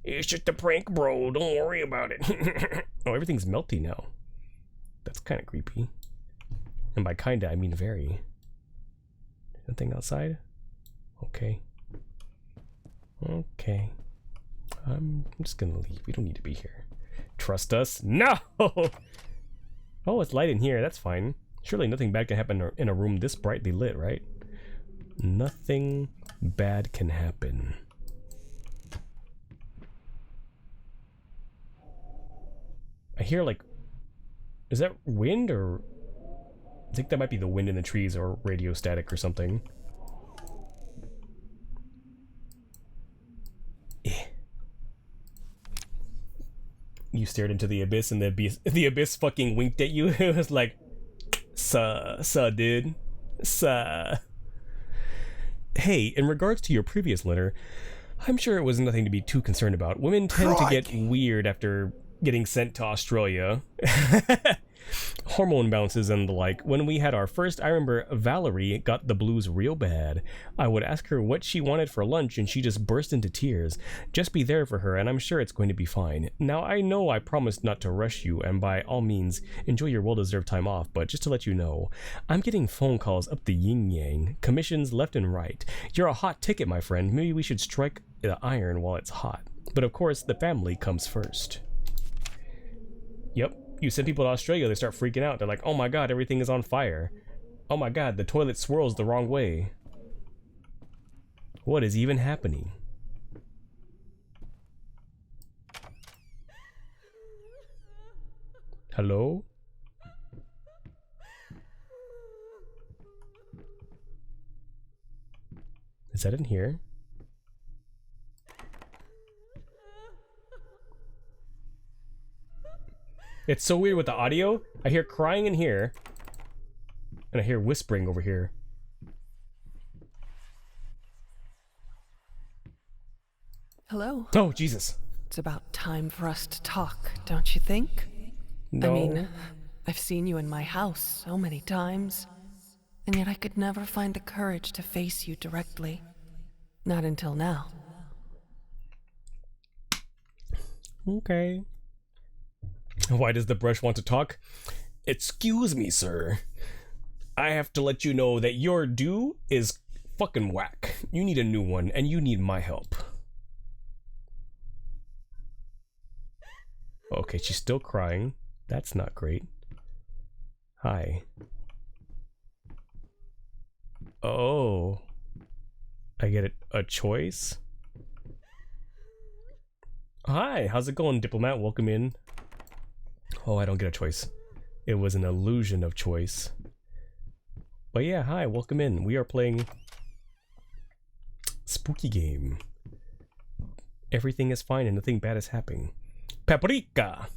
It's just a prank, bro. Don't worry about it. Oh, everything's melty now. That's kind of creepy. And by kinda, I mean very. Nothing outside? Okay. Okay. I'm just gonna leave. We don't need to be here. Trust us? No! Oh, it's light in here. That's fine. Surely nothing bad can happen in a room this brightly lit, right? Nothing bad can happen. I hear like... Is that wind or... I think that might be the wind in the trees or radio static or something. You stared into the abyss and the abyss fucking winked at you. It was like, suh, dude. Suh. Hey, in regards to your previous letter, I'm sure it was nothing to be too concerned about. Women tend to get weird after getting sent to Australia. Hormone imbalances and the like. When we had our first, I remember Valerie got the blues real bad. I would ask her what she wanted for lunch and she just burst into tears. Just be there for her and I'm sure it's going to be fine. Now I know I promised not to rush you and by all means enjoy your well-deserved time off, but just to let you know, I'm getting phone calls up the yin-yang, commissions left and right. You're a hot ticket, my friend. Maybe we should strike the iron while it's hot. But of course, the family comes first. Yep. You send people to Australia, they start freaking out. They're like, oh my god, everything is on fire. Oh my god, the toilet swirls the wrong way. What is even happening? Hello? Is that in here? It's so weird with the audio. I hear crying in here, and I hear whispering over here. Hello. Oh, Jesus. It's about time for us to talk, don't you think? No. I mean, I've seen you in my house so many times, and yet I could never find the courage to face you directly. Not until now. Okay. Why does the brush want to talk? Excuse me, sir. I have to let you know that your do is fucking whack. You need a new one, and you need my help. Okay, she's still crying. That's not great. Hi. Oh. I get a choice? Hi, how's it going, diplomat? Welcome in. Oh, I don't get a choice. It was an illusion of choice. But yeah, hi, welcome in. We are playing Spooky Game. Everything is fine and nothing bad is happening. Paprika!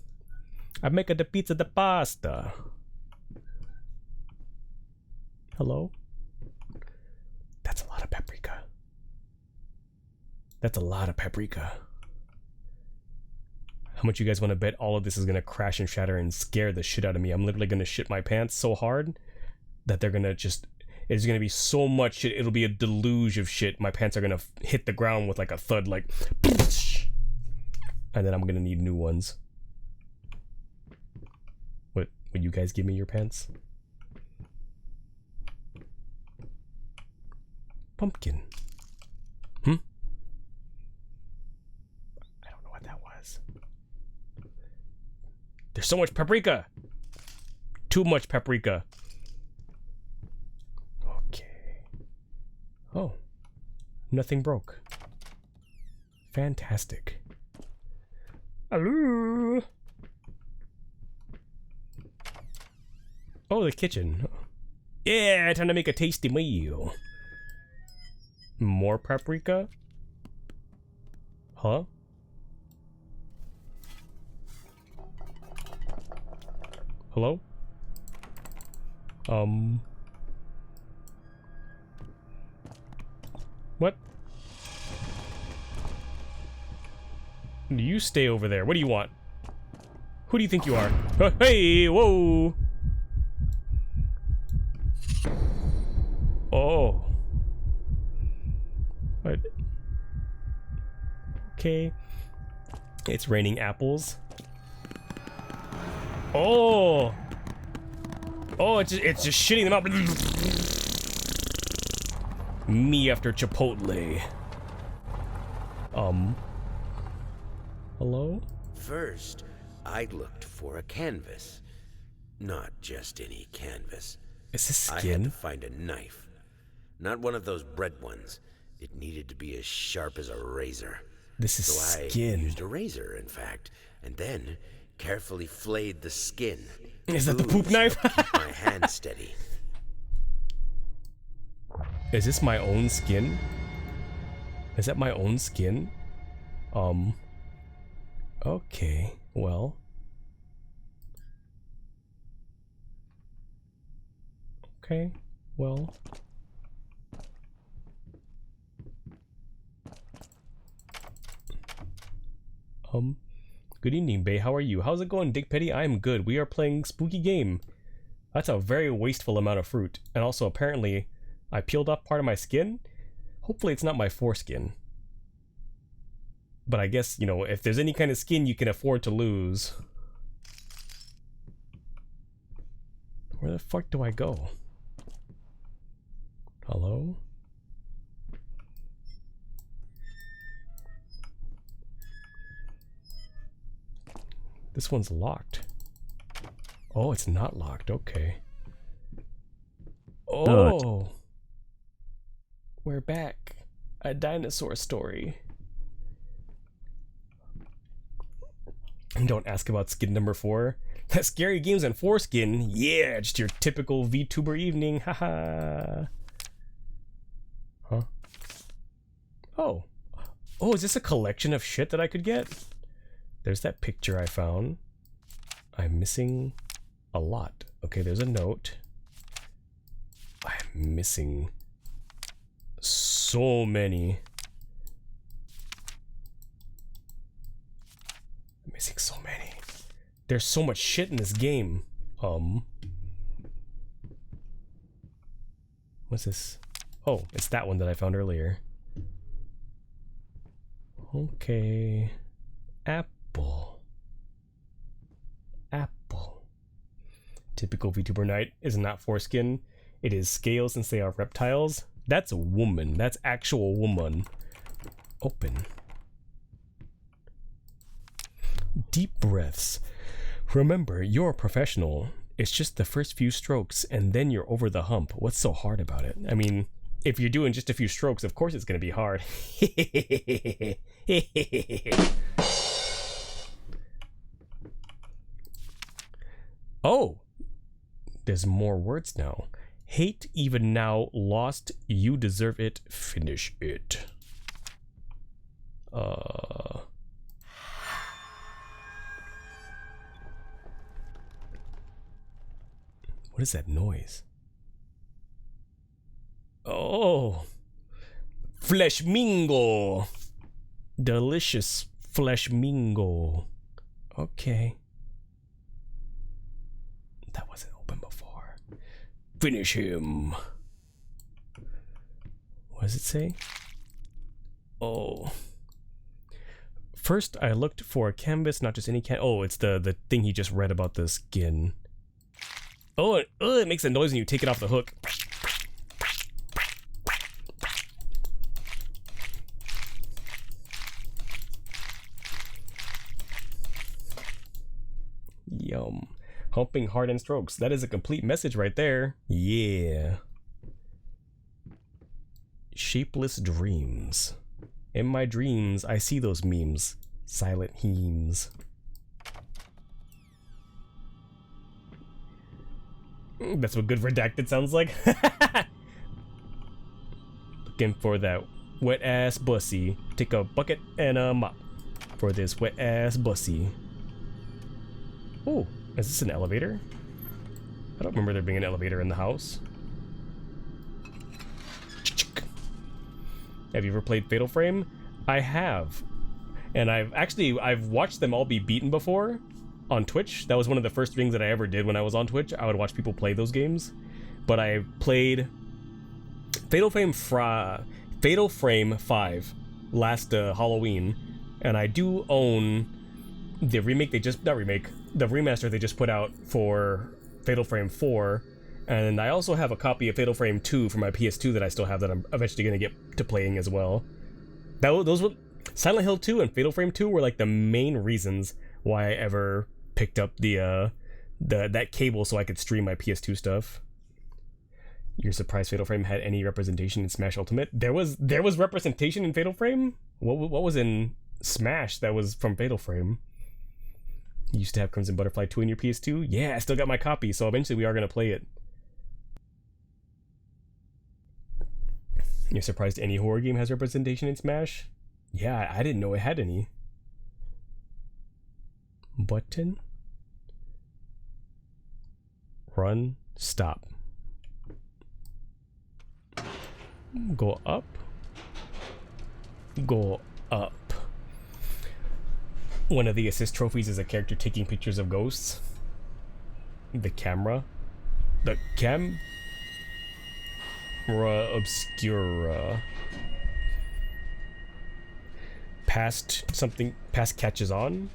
I make the pizza the pasta. Hello? That's a lot of paprika. That's a lot of paprika. How much you guys want to bet all of this is going to crash and shatter and scare the shit out of me? I'm literally going to shit my pants so hard that they're going to just... It's going to be so much shit. It'll be a deluge of shit. My pants are going to hit the ground with like a thud, like... And then I'm going to need new ones. What? Would you guys give me your pants? Pumpkin. I don't know what that was. There's so much paprika. Too much paprika. Okay. Oh. Nothing broke. Fantastic. Hello. Oh, the kitchen. Yeah, time to make a tasty meal. More paprika? Huh? Hello? What? You stay over there. What do you want? Who do you think you are? Hey, whoa! Oh. What? Okay. It's raining apples. Oh! Oh, it's just shitting them out. Me after Chipotle. Hello? First, I looked for a canvas. Not just any canvas. Is this I had skin? to find a knife. Not one of those bread ones. It needed to be as sharp as a razor. This is So skin. I used a razor, in fact, and then carefully flayed the skin. Is that the poop knife? Keep my hand steady. Is this my own skin? Is that my own skin? Okay, well. Okay, well. Good evening, Bay. How are you? How's it going, Dick Petty? I'm good. We are playing Spooky Game. That's a very wasteful amount of fruit. And also, apparently, I peeled off part of my skin. Hopefully it's not my foreskin. But I guess, you know, if there's any kind of skin you can afford to lose. Where the fuck do I go? Hello? This one's locked. Oh, it's not locked. Okay. Oh! We're back. A dinosaur story. And don't ask about skin number 4. Scary games and foreskin. Yeah, just your typical VTuber evening. Haha. Huh? Oh. Oh, is this a collection of shit that I could get? There's that picture I found. I'm missing a lot. Okay, there's a note. I'm missing so many. I'm missing so many. There's so much shit in this game. What's this? Oh, it's that one that I found earlier. Okay. Apple. Apple. Typical VTuber night is not foreskin. It is scales since they are reptiles. That's a woman. That's actual woman. Open. Deep breaths. Remember, you're a professional. It's just the first few strokes and then you're over the hump. What's so hard about it? I mean, if you're doing just a few strokes, of course it's going to be hard. Oh, there's more words now. Hate even now, lost, you deserve it, finish it. What is that noise? Oh, fleshmingo. Delicious fleshmingo. Okay. That wasn't open before. Finish him. What does it say? Oh. First, I looked for a canvas, not just any oh, it's the thing he just read about the skin. Oh, it makes a noise when you take it off the hook. Yum. Humping hard and strokes. That is a complete message right there. Yeah. Shapeless dreams. In my dreams, I see those memes. Silent hemes. That's what good redacted sounds like. Looking for that wet ass bussy. Take a bucket and a mop for this wet ass bussy. Oh, is this an elevator? I don't remember there being an elevator in the house. Have you ever played Fatal Frame? I have. And I've watched them all be beaten before. on Twitch. That was one of the first things that I ever did when I was on Twitch. I would watch people play those games. But I played Fatal Frame 5 last Halloween, and I do own the remake the remaster they just put out for Fatal Frame 4, and I also have a copy of Fatal Frame 2 for my PS2 that I still have that I'm eventually going to get to playing as well. Those were Silent Hill 2 and Fatal Frame 2 were like the main reasons why I ever picked up that cable so I could stream my PS2 stuff. You're surprised Fatal Frame had any representation in Smash Ultimate? There was representation in Fatal Frame? What was in Smash that was from Fatal Frame? You used to have Crimson Butterfly 2 in your PS2? Yeah, I still got my copy, so eventually we are going to play it. You're surprised any horror game has representation in Smash? Yeah, I didn't know it had any. Button. Run. Stop. Go up. Go up. One of the assist trophies is a character taking pictures of ghosts. The camera. The camera obscura. Past catches on.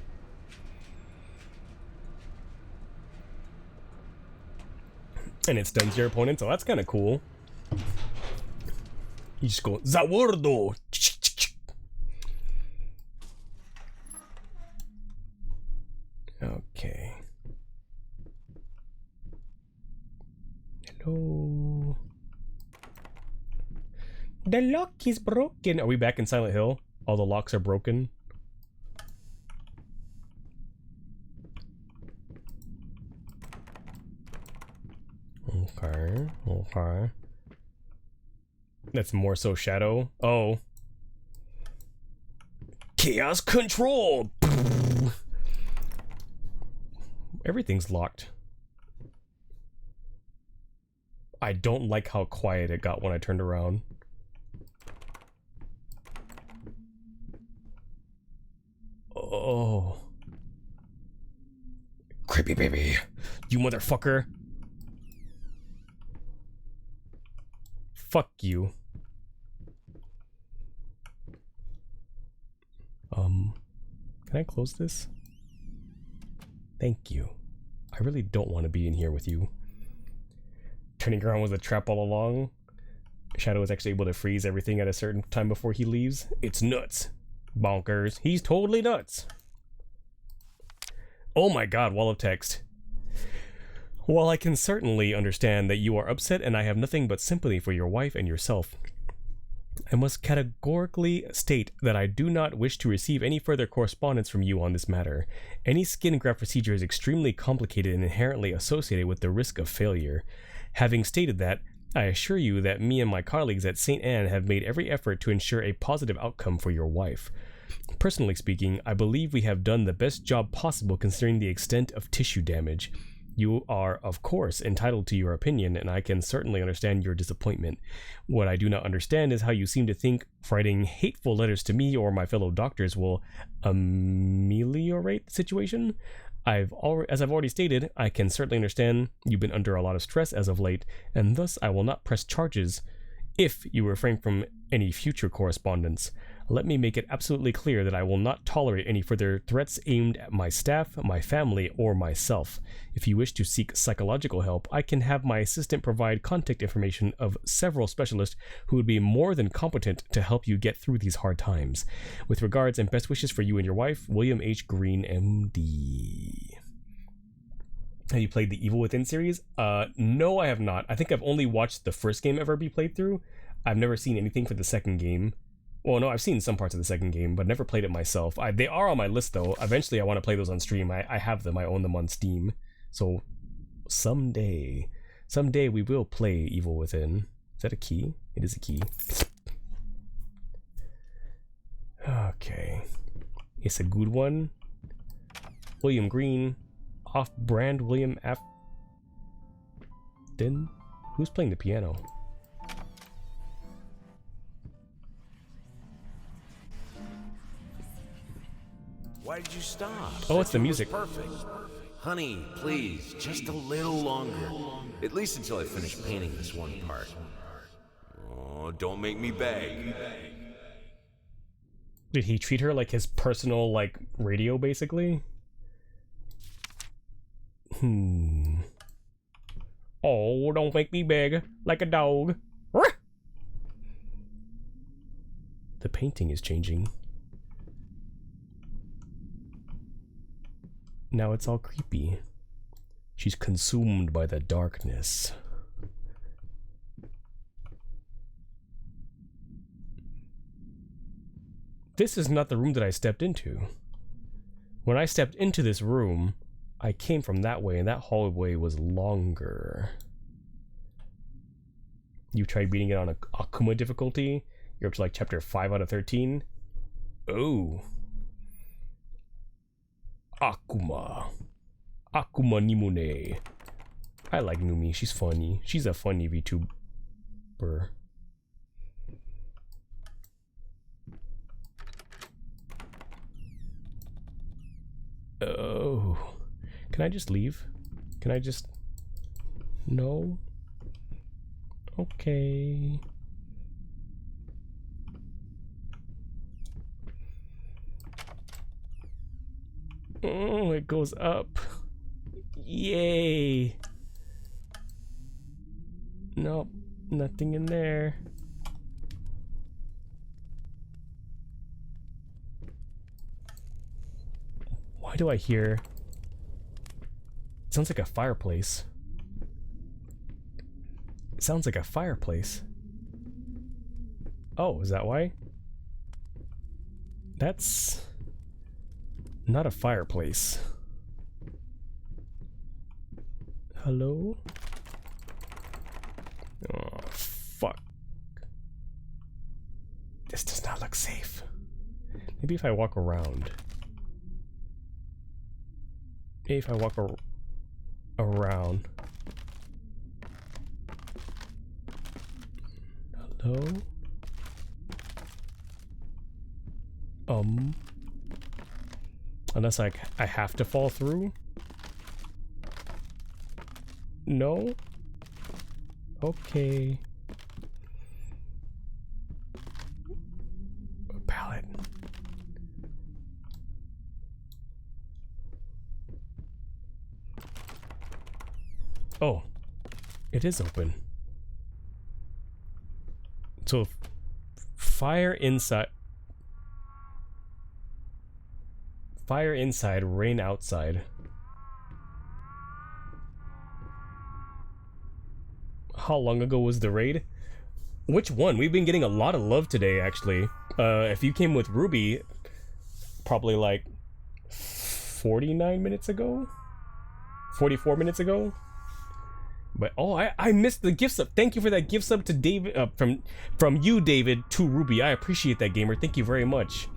And it stuns your opponent, so that's kind of cool. You just go Zawardo. Okay. Hello. The lock is broken. Are we back in Silent Hill? All the locks are broken. Okay. Okay. That's more so Shadow. Oh. Chaos control. Everything's locked. I don't like how quiet it got when I turned around. Oh. Creepy baby. You motherfucker. Fuck you. Can I close this? Thank you. I really don't want to be in here with you. Turning around was a trap all along. Shadow is actually able to freeze everything at a certain time before he leaves. It's nuts. Bonkers. He's totally nuts. Oh my god, wall of text. While I can certainly understand that you are upset and I have nothing but sympathy for your wife and yourself, I must categorically state that I do not wish to receive any further correspondence from you on this matter. Any skin graft procedure is extremely complicated and inherently associated with the risk of failure. Having stated that, I assure you that me and my colleagues at St. Anne have made every effort to ensure a positive outcome for your wife. Personally speaking, I believe we have done the best job possible considering the extent of tissue damage. You are, of course, entitled to your opinion, and I can certainly understand your disappointment. What I do not understand is how you seem to think writing hateful letters to me or my fellow doctors will ameliorate the situation. As I've already stated, I can certainly understand you've been under a lot of stress as of late, and thus I will not press charges if you refrain from any future correspondence. Let me make it absolutely clear that I will not tolerate any further threats aimed at my staff, my family, or myself. If you wish to seek psychological help, I can have my assistant provide contact information of several specialists who would be more than competent to help you get through these hard times. With regards and best wishes for you and your wife, William H. Green, MD. Have you played the Evil Within series? No, I have not. I think I've only watched the first game ever be played through. I've never seen anything for the second game. Well, no, I've seen some parts of the second game, but never played it myself. They are on my list, though. Eventually, I want to play those on stream. I have them. I own them on Steam. So, someday we will play Evil Within. Is that a key? It is a key. Okay. It's a good one. William Green. Off-brand William Afton? Who's playing the piano? Why did you stop? Oh, it's the music. Perfect. Honey, please, just a little longer. At least until I finish painting this one part. Oh, don't make me beg. Did he treat her like his personal, like, radio, basically? Oh, don't make me beg, like a dog. The painting is changing. Now it's all creepy. She's consumed by the darkness. This is not the room that I stepped into. When I stepped into this room, I came from that way, and that hallway was longer. You tried beating it on a Akuma difficulty? You're up to like chapter 5 out of 13? Oh. Akuma. Akuma Nimune. I like Numi. She's funny. She's a funny VTuber. Oh. Can I just leave? Can I just... No? Okay. Oh, it goes up. Yay. Nope, nothing in there. Why do I hear... It sounds like a fireplace. It sounds like a fireplace. Oh, is that why? That's... not a fireplace. Hello? Oh, fuck. This does not look safe. Maybe if I walk around. Maybe if I walk around. Hello? Unless I have to fall through? No? Okay. A pallet. Oh. It is open. So, fire inside. Fire inside, rain outside. How long ago was the raid? Which one? We've been getting a lot of love today, actually. If you came with Ruby, probably like 49 minutes ago? 44 minutes ago? But oh, I missed the gift sub. Thank you for that gift sub to David, from you, David, to Ruby. I appreciate that, gamer. Thank you very much.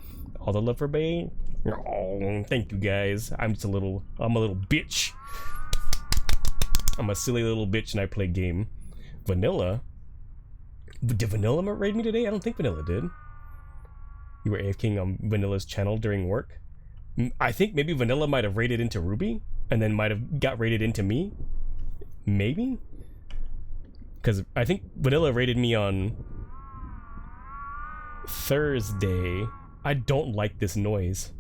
All the love for Bay. Oh, thank you guys. I'm a little bitch. I'm a silly little bitch and I play game. Vanilla? Did Vanilla raid me today? I don't think Vanilla did. You were AFKing on Vanilla's channel during work? I think maybe Vanilla might have raided into Ruby and then might have got raided into me. Maybe? Because I think Vanilla raided me on Thursday. I don't like this noise.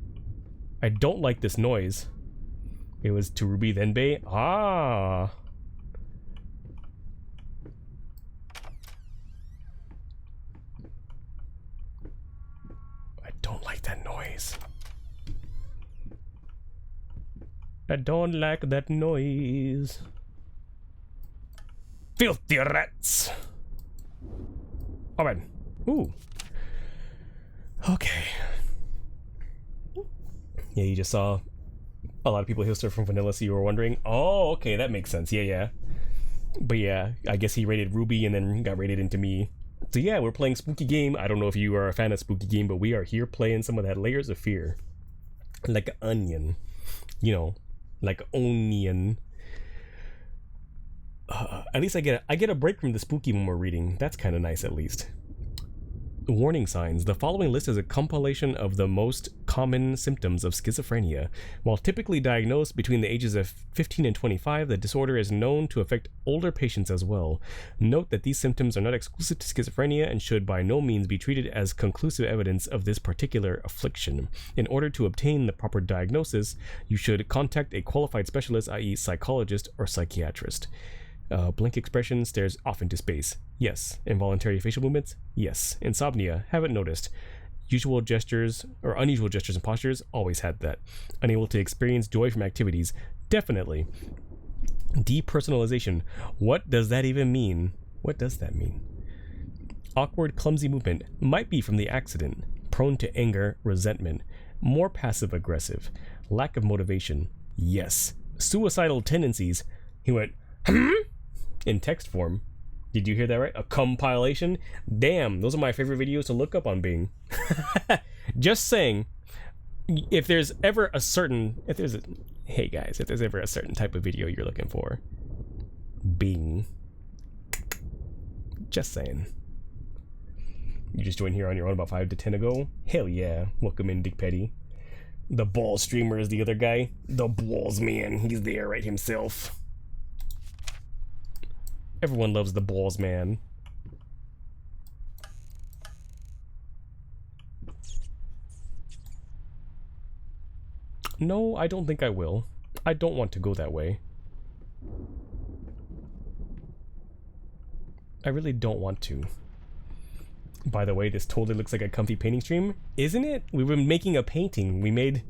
I don't like this noise. It was to Ruby then Bay. Ah. I don't like that noise. I don't like that noise. Filthy rats. Oh man. Ooh. Okay. Yeah, you just saw a lot of people here still from Vanilla, so you were wondering. Oh, okay, that makes sense. Yeah. But yeah, I guess he raided Ruby and then got raided into me. So yeah, we're playing Spooky Game. I don't know if you are a fan of Spooky Game, but we are here playing some of that Layers of Fear. Like an onion. You know, like onion. At least I get a break from the spooky when we're reading. That's kind of nice, at least. Warning signs. The following list is a compilation of the most common symptoms of schizophrenia. While typically diagnosed between the ages of 15 and 25, the disorder is known to affect older patients as well. Note that these symptoms are not exclusive to schizophrenia and should by no means be treated as conclusive evidence of this particular affliction. In order to obtain the proper diagnosis, you should contact a qualified specialist, i.e. psychologist or psychiatrist. Blank expression, stares off into space. Yes. Involuntary facial movements? Yes. Insomnia? Haven't noticed. Usual gestures or unusual gestures and postures? Always had that. Unable to experience joy from activities? Definitely. Depersonalization. What does that even mean? What does that mean? Awkward, clumsy movement? Might be from the accident. Prone to anger, resentment. More passive aggressive. Lack of motivation? Yes. Suicidal tendencies? He went, in text form. Did you hear that right? A compilation? Damn, those are my favorite videos to look up on Bing. Just saying, if there's ever a certain, hey guys, if there's ever a certain type of video you're looking for, Bing. Just saying. You just joined here on your own about 5 to 10 ago? Hell yeah. Welcome in, Dick Petty. The ball streamer is the other guy. The balls man, he's there right himself. Everyone loves the balls, man. No, I don't think I will. I don't want to go that way. I really don't want to. By the way, this totally looks like a comfy painting stream, isn't it? We've been making a painting. We made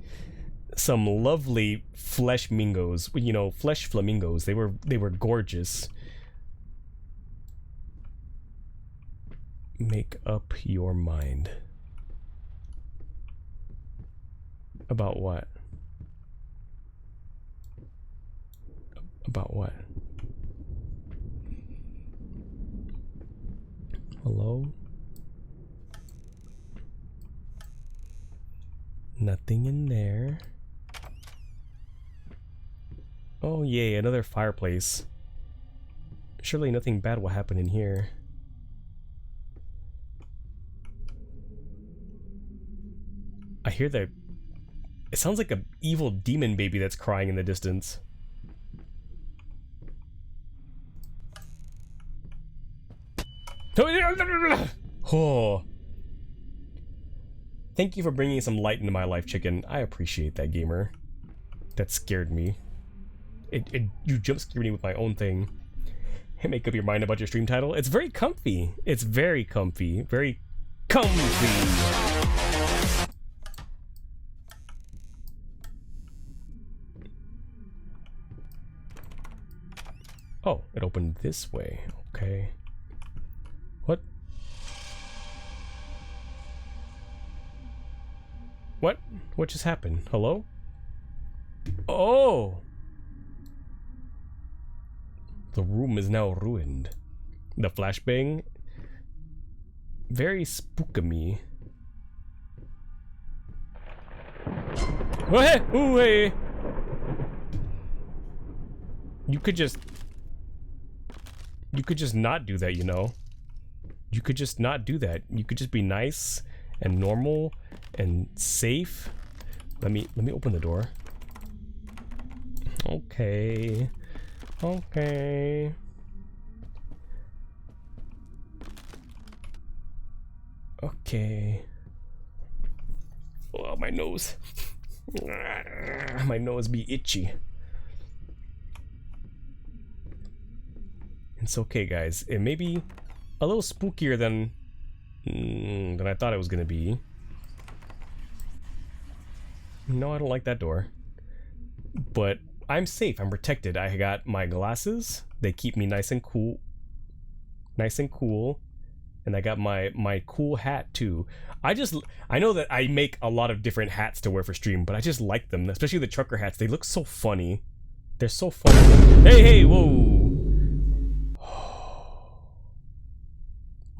some lovely flesh mingos. You know, flesh flamingos. They were gorgeous. Make up your mind. About what? About what? Hello? Nothing in there. Oh yay, another fireplace. Surely nothing bad will happen in here. I hear that. It sounds like an evil demon baby that's crying in the distance. Oh. Thank you for bringing some light into my life, chicken. I appreciate that, gamer. That scared me. You jump scared me with my own thing. Make up your mind about your stream title. It's very comfy. It's very comfy. Very comfy. Oh, it opened this way. Okay. What? What? What just happened? Hello? Oh! The room is now ruined. The flashbang? Very spookamy. Oh, hey! Ooh, hey! You could just not do that, you know? You could just not do that. You could just be nice and normal and safe. Let me open the door. Okay. Okay. Okay. Oh, my nose. My nose be itchy. It's okay, guys. It may be a little spookier than I thought it was gonna be. No, I don't like that door. But I'm safe. I'm protected. I got my glasses. They keep me nice and cool. Nice and cool. And I got my cool hat too. I know that I make a lot of different hats to wear for stream, but I just like them, especially the trucker hats. They look so funny. They're so funny. Hey, whoa.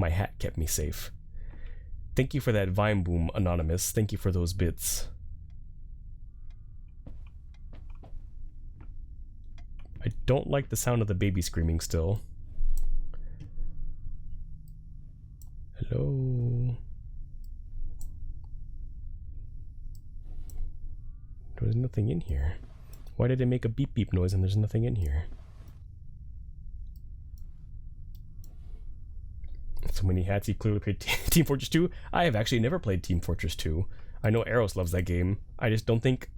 My hat kept me safe. Thank you for that Vine Boom, Anonymous. Thank you for those bits. I don't like the sound of the baby screaming still. Hello? There's nothing in here. Why did it make a beep beep noise and there's nothing in here? So many hats. He clearly played Team Fortress 2. I have actually never played Team Fortress 2. I know Eros loves that game. I just don't think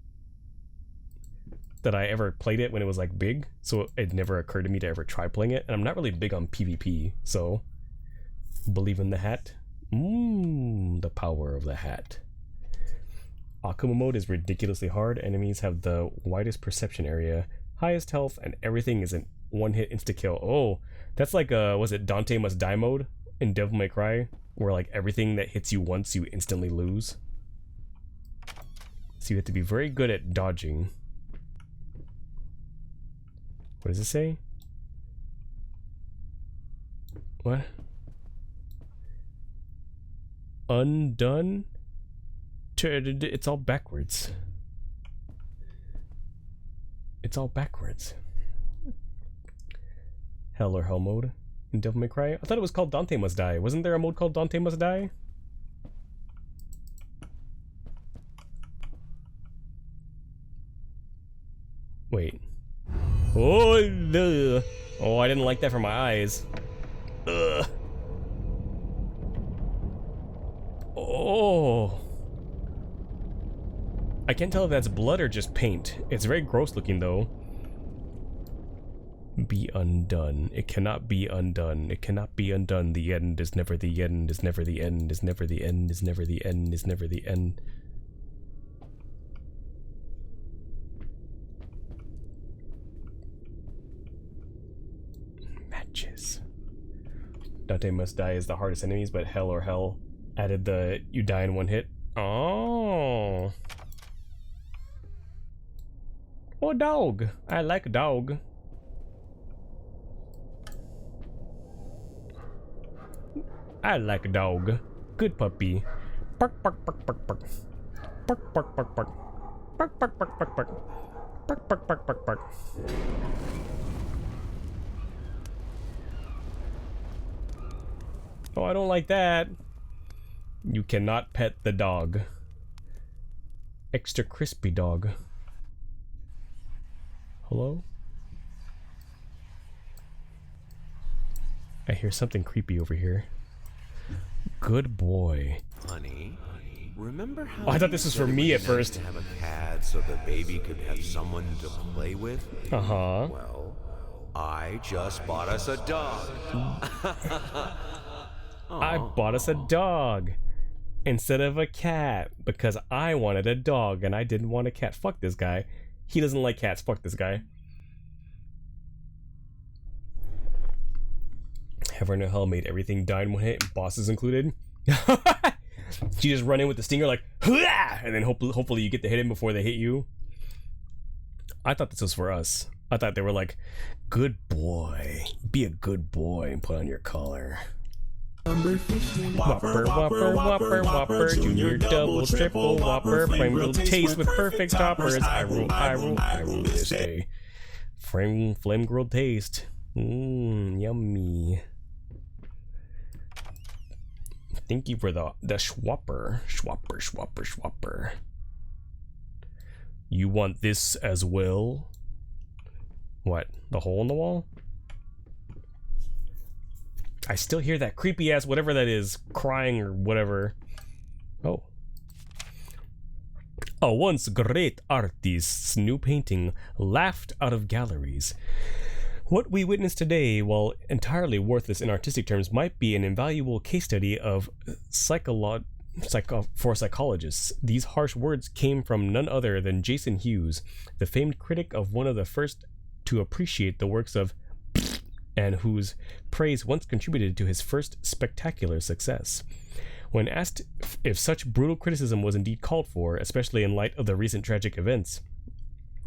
that I ever played it when it was like big, so it never occurred to me to ever try playing it. And I'm not really big on PvP, so believe in the hat. The power of the hat. Akuma mode is ridiculously hard. Enemies have the widest perception area, highest health, and everything is an one-hit insta-kill. Oh, that's like was it Dante Must Die mode in Devil May Cry, where like everything that hits you once you instantly lose. So you have to be very good at dodging. What does it say? What? Undone? It's all backwards. It's all backwards. Hell or Hell mode in Devil May Cry? I thought it was called Dante Must Die. Wasn't there a mode called Dante Must Die? Wait. Oh, ugh. Oh, I didn't like that for my eyes. Ugh. Oh. I can't tell if that's blood or just paint. It's very gross looking though. Be undone. It cannot be undone. It cannot be undone. The end is never the end, is never the end, is never the end, is never the end, is never the end. Matches. Dante Must Die is the hardest enemies, but Hell or Hell added the you die in one hit. Oh. Oh, dog. I like dog. I like a dog. Good puppy. Bark, bark, bark, bark, bark. Bark, bark, bark, bark. Bark, bark, bark, bark, bark. Bark, bark, bark, bark, bark. Oh, I don't like that. You cannot pet the dog. Extra crispy dog. Hello? I hear something creepy over here. Good boy. Honey, remember how I thought this was for me at first. To have a cat so the baby could have someone to play with? Uh-huh. Well, I just bought us a dog. I bought us a dog instead of a cat because I wanted a dog and I didn't want a cat. Fuck this guy. He doesn't like cats. Fuck this guy. Heaven or Hell made everything die in one hit, bosses included. You just run in with the stinger like, Hua! And then hopefully you get to hit him before they hit you. I thought this was for us. I thought they were like, good boy, be a good boy and put on your collar. Whopper, whopper, whopper, whopper, junior, double, triple, whopper, flame grilled taste with perfect toppers. I rule this day. Flame grilled taste. Yummy. Thank you for the schwapper. Schwapper. You want this as well? What? The hole in the wall? I still hear that creepy ass whatever that is crying or whatever. Oh. A once great artist's new painting laughed out of galleries. What we witness today, while entirely worthless in artistic terms, might be an invaluable case study of for psychologists. These harsh words came from none other than Jason Hughes, the famed critic of one of the first to appreciate the works of and whose praise once contributed to his first spectacular success. When asked if such brutal criticism was indeed called for, especially in light of the recent tragic events,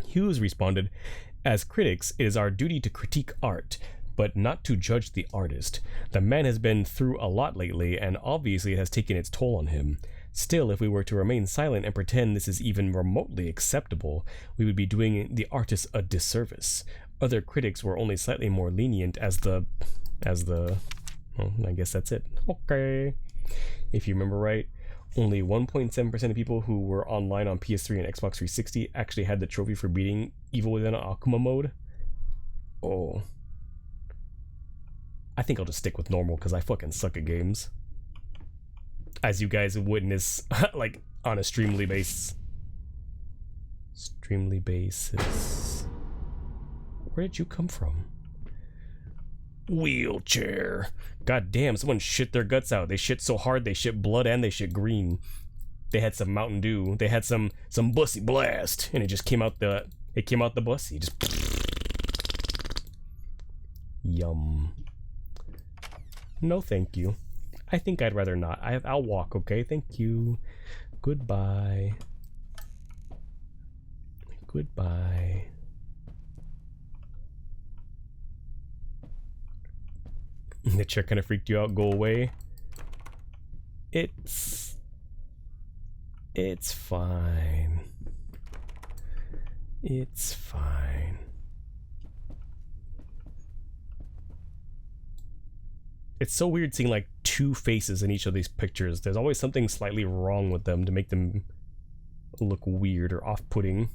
Hughes responded, "As critics, it is our duty to critique art, but not to judge the artist. The man has been through a lot lately, and obviously it has taken its toll on him. Still, if we were to remain silent and pretend this is even remotely acceptable, we would be doing the artist a disservice. Other critics were only slightly more lenient as the well, I guess that's it. Okay. If you remember right, only 1.7% of people who were online on PS3 and Xbox 360 actually had the trophy for beating Evil Within Akuma mode. Oh. I think I'll just stick with normal because I fucking suck at games. As you guys witness, like, on a streamly basis. Streamly basis. Where did you come from? Wheelchair. God damn, someone shit their guts out. They shit so hard, they shit blood and they shit green. They had some Mountain Dew. They had some Bussy Blast. And it just came out the Bussy. Just yum. No, thank you. I think I'd rather not. I'll walk, okay? Thank you. Goodbye. Goodbye. The chair kind of freaked you out. Go away. It's fine. It's fine. It's so weird seeing like two faces in each of these pictures. There's always something slightly wrong with them to make them look weird or off-putting.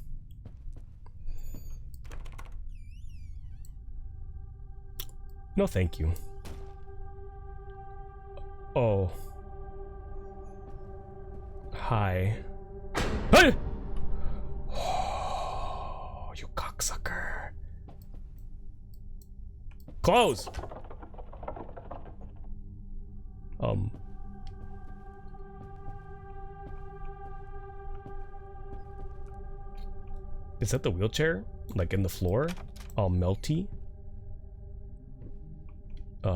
No, thank you. Oh. Hi. Hey! Oh, you cocksucker. Close! Is that the wheelchair? Like in the floor? All melty? What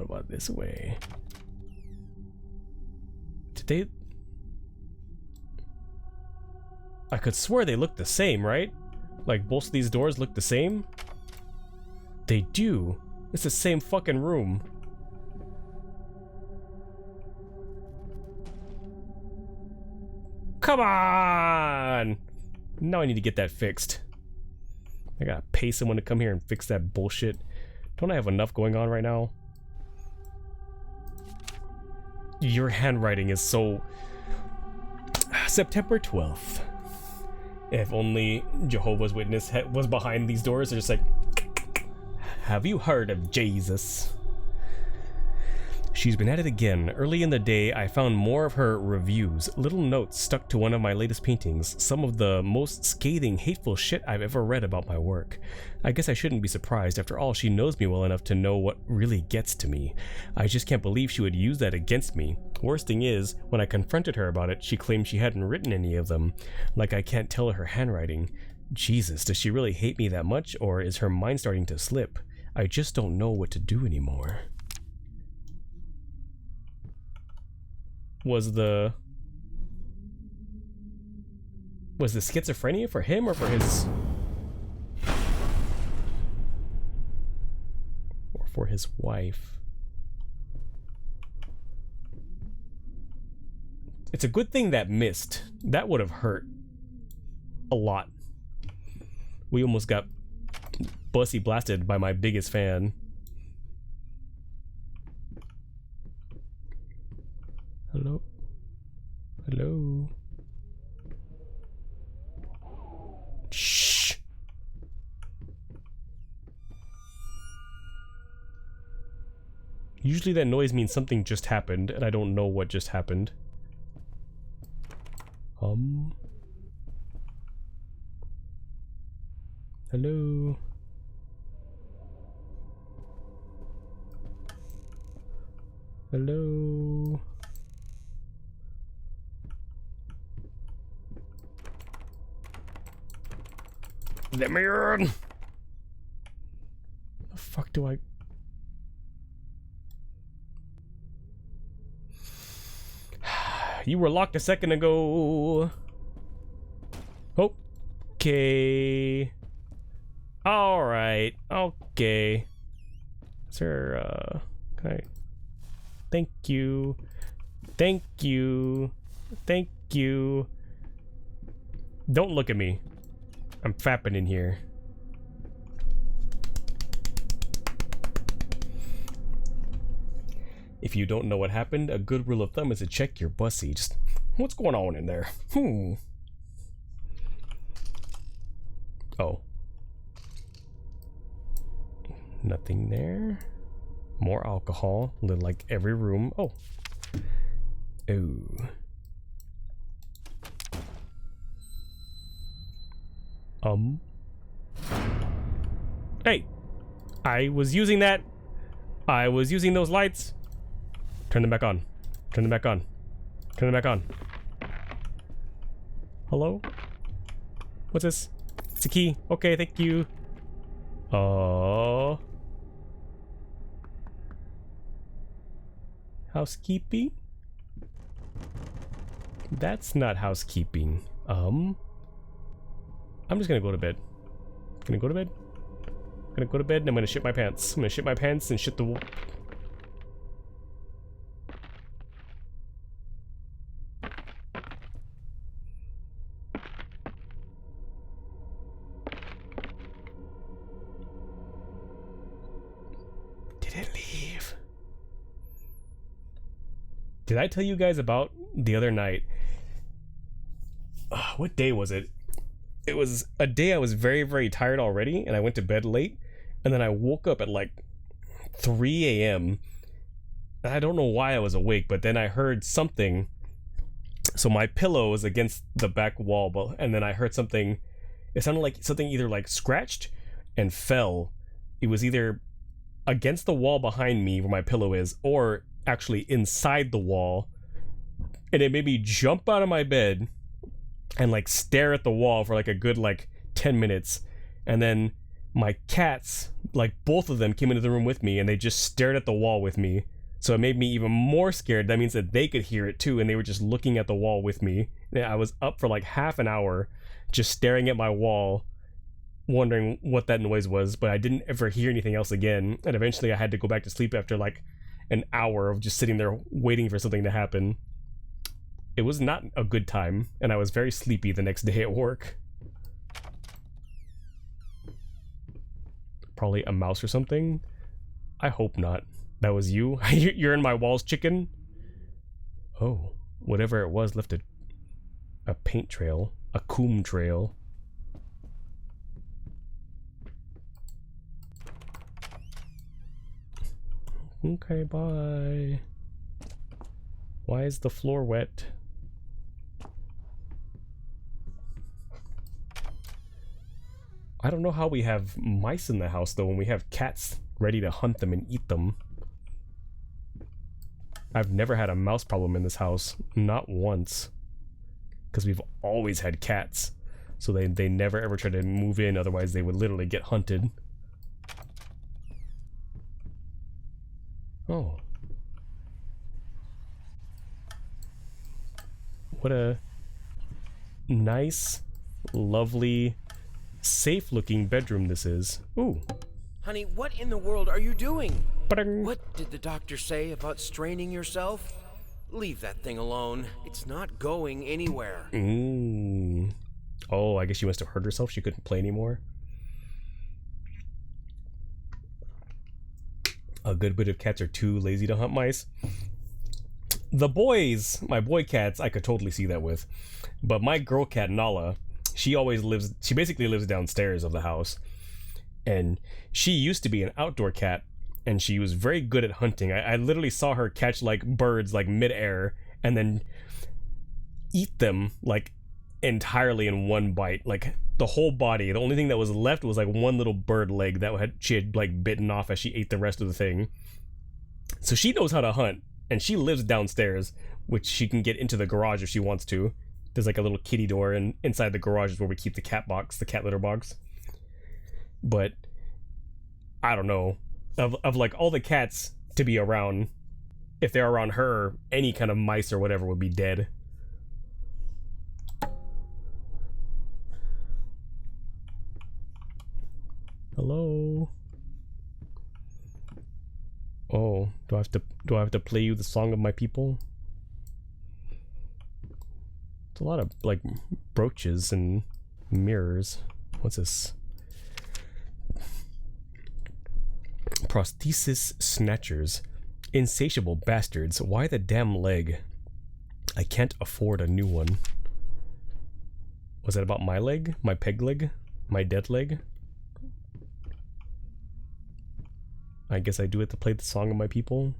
about this way? Did they... I could swear they look the same, right? Like both of these doors look the same? They do. It's the same fucking room. Come on! Now I need to get that fixed. I gotta pay someone to come here and fix that bullshit. Don't I have enough going on right now? Your handwriting is so... September 12th. If only Jehovah's Witness was behind these doors. They're just like... Have you heard of Jesus? She's been at it again. Early in the day, I found more of her reviews, little notes stuck to one of my latest paintings, some of the most scathing, hateful shit I've ever read about my work. I guess I shouldn't be surprised. After all, she knows me well enough to know what really gets to me. I just can't believe she would use that against me. Worst thing is, when I confronted her about it, she claimed she hadn't written any of them. Like I can't tell her handwriting. Jesus, does she really hate me that much, or is her mind starting to slip? I just don't know what to do anymore. Was the schizophrenia for him or for his... Or for his wife? It's a good thing that missed. That would have hurt a lot. We almost got Bussy blasted by my biggest fan. Hello? Hello? Shh! Usually that noise means something just happened, and I don't know what just happened. Hello? Hello? Let me in! The fuck do I... You were locked a second ago. Okay. Alright. Okay. Is there, can I... Thank you. Thank you. Thank you. Don't look at me. I'm fapping in here. If you don't know what happened, a good rule of thumb is to check your bussy. Just, what's going on in there? Oh. Nothing there. More alcohol. Like every room. Oh. Oh. Hey! I was using that. I was using those lights. Turn them back on. Turn them back on. Turn them back on. Hello? What's this? It's a key. Okay, thank you. Housekeeping? That's not housekeeping. I'm just gonna go to bed. Gonna go to bed? Gonna go to bed and I'm gonna shit my pants. I'm gonna shit my pants and shit the wall. Did it leave? Did I tell you guys about the other night? What day was it? It was a day I was very, very tired already, and I went to bed late, and then I woke up at like 3 a.m. I don't know why I was awake, but then I heard something. So my pillow was against the back wall, and then I heard something. It sounded like something either like scratched and fell. It was either against the wall behind me where my pillow is, or actually inside the wall. And it made me jump out of my bed and like stare at the wall for like a good like 10 minutes. And then my cats, like both of them, came into the room with me and they just stared at the wall with me. So it made me even more scared. That means that they could hear it too, and they were just looking at the wall with me. And I was up for like half an hour just staring at my wall, wondering what that noise was, but I didn't ever hear anything else again. And eventually I had to go back to sleep after like an hour of just sitting there waiting for something to happen. It was not a good time, and I was very sleepy the next day at work. Probably a mouse or something? I hope not. That was you? You're in my walls, chicken? Oh, whatever it was left a paint trail. A coom trail. Okay, bye. Why is the floor wet? I don't know how we have mice in the house though when we have cats ready to hunt them and eat them. I've never had a mouse problem in this house. Not once. Because we've always had cats. So they never ever try to move in, otherwise they would literally get hunted. Oh. What a nice, lovely, safe-looking bedroom this is. Ooh. Honey, what in the world are you doing? Ba-ding. What did the doctor say about straining yourself? Leave that thing alone. It's not going anywhere. Oh, I guess she must have hurt herself. She couldn't play anymore. A good bit of cats are too lazy to hunt mice. The boys, my boy cats, I could totally see that with. But my girl cat, Nala, she basically lives downstairs of the house. And she used to be an outdoor cat, and she was very good at hunting. I literally saw her catch like birds like midair and then eat them like entirely in one bite, like the whole body. The only thing that was left was like one little bird leg that she had like bitten off as she ate the rest of the thing. So she knows how to hunt, and she lives downstairs, which she can get into the garage if she wants to. There's like a little kitty door, and inside the garage is where we keep the cat box, the cat litter box. But I don't know, of like all the cats to be around, if they're around her, any kind of mice or whatever would be dead. Hello. Oh, do I have to play you the song of my people? It's a lot of like brooches and mirrors. What's this? Prosthesis snatchers. Insatiable bastards. Why the damn leg? I can't afford a new one. Was that about my leg? My peg leg? My dead leg? I guess I do it to play the song of my people.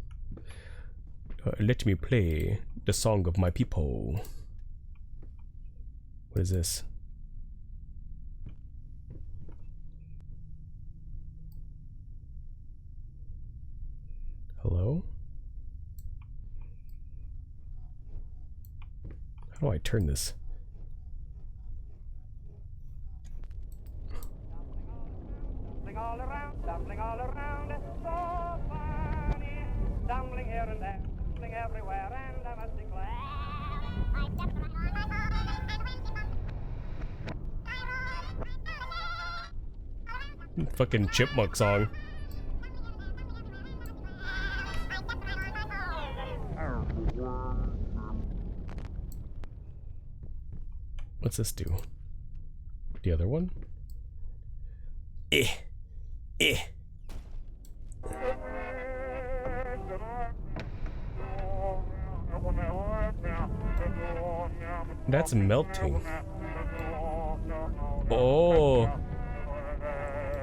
Let me play the song of my people. What is this? Hello? How do I turn this? All around, stumbling all around, so funny. Stumbling here and there, stumbling everywhere, and I must declare. Fucking chipmunk song. What's this do? The other one? Eh. Eh. That's melting. Oh.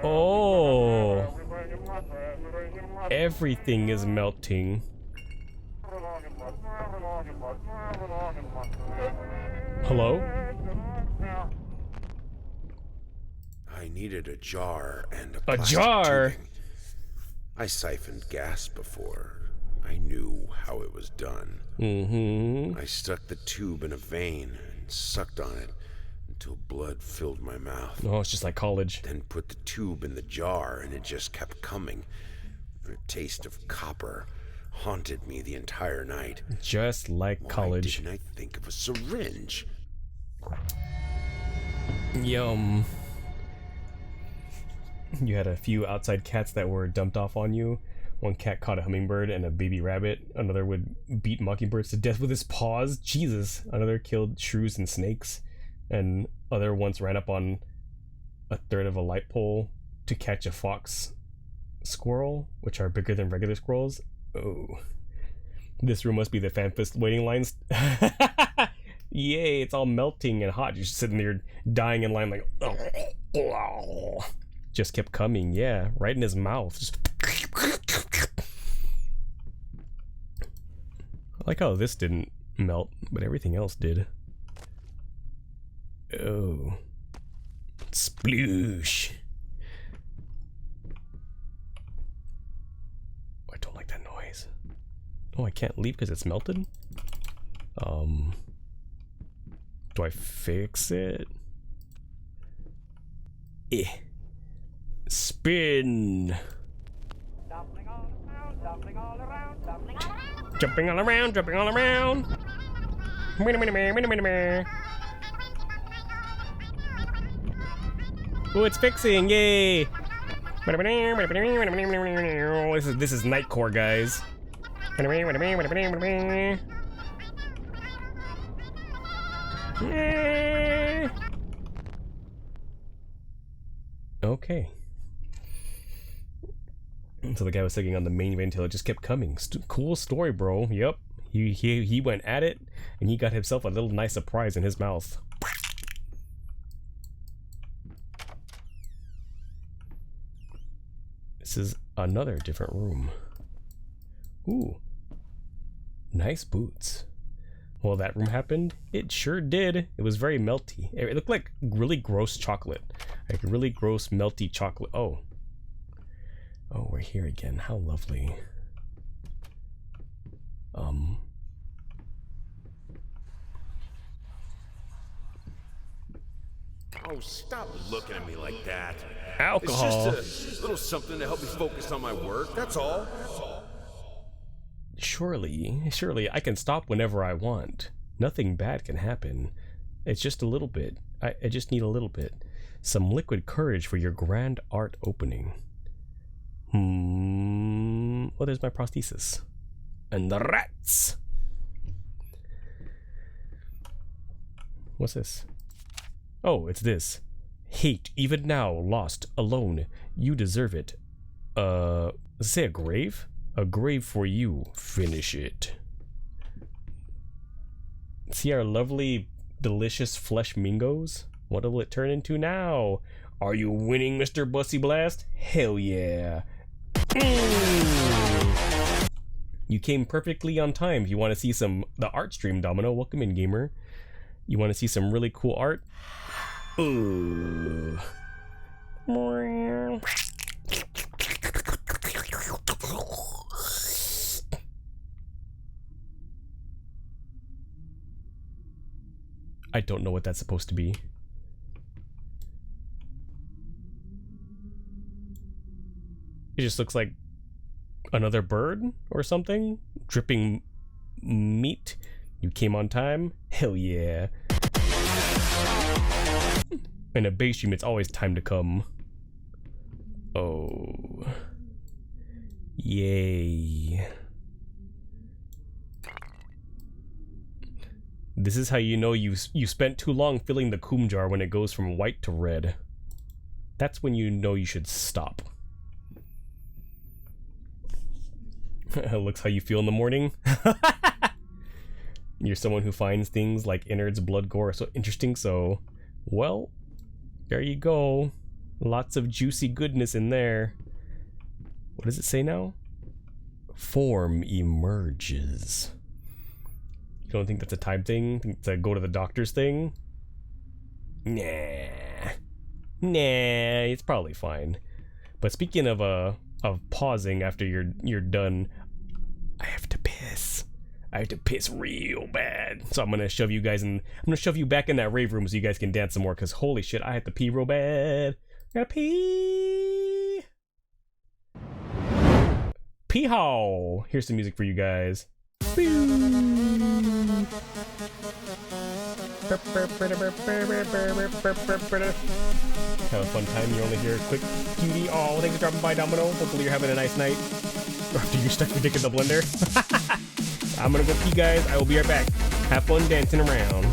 Oh. Everything is melting. Hello? I needed a jar and a A plastic jar? tubing. I siphoned gas before. I knew how it was done. I stuck the tube in a vein and sucked on it until blood filled my mouth. Oh, it's just like college. Then put the tube in the jar and it just kept coming. The taste of copper haunted me the entire night. Just like college. Why didn't I think of a syringe? Yum. You had a few outside cats that were dumped off on you. One cat caught a hummingbird and a baby rabbit. Another would beat mockingbirds to death with his paws. Jesus. Another killed shrews and snakes. And other once ran up on a third of a light pole to catch a fox squirrel, which are bigger than regular squirrels. Oh. This room must be the fanfest waiting lines. Yay, it's all melting and hot. You're just sitting there dying in line like... Just kept coming, yeah. Right in his mouth. Just... I like how this didn't melt, but everything else did. Oh. Sploosh. I don't like that noise. Oh, I can't leave because it's melted? Do I fix it? Eh. Spin. Stumbling all around, stumbling all around, stumbling all around. Jumping all around, jumping all around. Oh, it's fixing! Yay! This is Nightcore, guys. Okay. So the guy was sitting on the main event until it just kept coming. Cool story, bro. Yep. He went at it, and he got himself a little nice surprise in his mouth. This is another different room. Ooh. Nice boots. Well, that room happened. It sure did. It was very melty. It looked like really gross chocolate. Like really gross, melty chocolate. Oh. Oh, we're here again. How lovely. Oh, stop looking at me like that. Alcohol. It's just a little something to help me focus on my work, that's all. Surely, I can stop whenever I want. Nothing bad can happen. It's just a little bit. I just need a little bit. Some liquid courage for your grand art opening. Well, there's my prosthesis. And the rats! What's this? Oh, it's this. Hate, even now, lost, alone. You deserve it. Does it say a grave? A grave for you. Finish it. See our lovely, delicious flesh mingos? What will it turn into now? Are you winning, Mr. Bussy Blast? Hell yeah. You came perfectly on time. If you want to see the art stream, Domino, welcome in, gamer. You want to see some really cool art? Ooh. I don't know what that's supposed to be. It just looks like another bird or something. Dripping meat. You came on time? Hell yeah. In a base stream, it's always time to come. Oh. Yay. This is how you know you spent too long filling the coom jar when it goes from white to red. That's when you know you should stop. Looks how you feel in the morning. You're someone who finds things like innards, blood, gore so interesting, so... Well, there you go. Lots of juicy goodness in there. What does it say now? Form emerges. You don't think that's a time thing? Think it's a go to the doctor's thing? Nah. Nah, it's probably fine. But speaking of pausing after you're done, I have to piss. I have to piss real bad. So I'm gonna shove you guys in. I'm gonna shove you back in that rave room so you guys can dance some more, cause holy shit, I have to pee real bad. I gotta pee. Pee-haw. Here's some music for you guys. Have a fun time. You're only here a quick cutie. Oh, thanks for dropping by, Domino. Hopefully you're having a nice night. Or after you stuck your dick in the blender. I'm gonna go pee, guys. I will be right back. Have fun dancing around.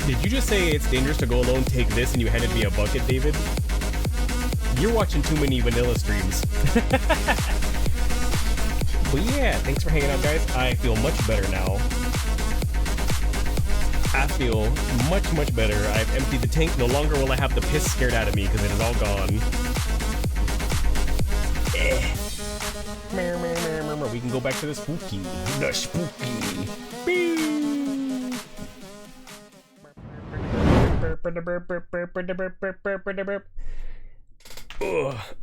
Did you just say it's dangerous to go alone, take this, and you handed me a bucket, David? You're watching too many vanilla streams. But yeah, thanks for hanging out, guys. I feel much better now. feel much, much better. I've emptied the tank. No longer will I have the piss scared out of me because it is all gone. We can go back to the spooky. The spooky.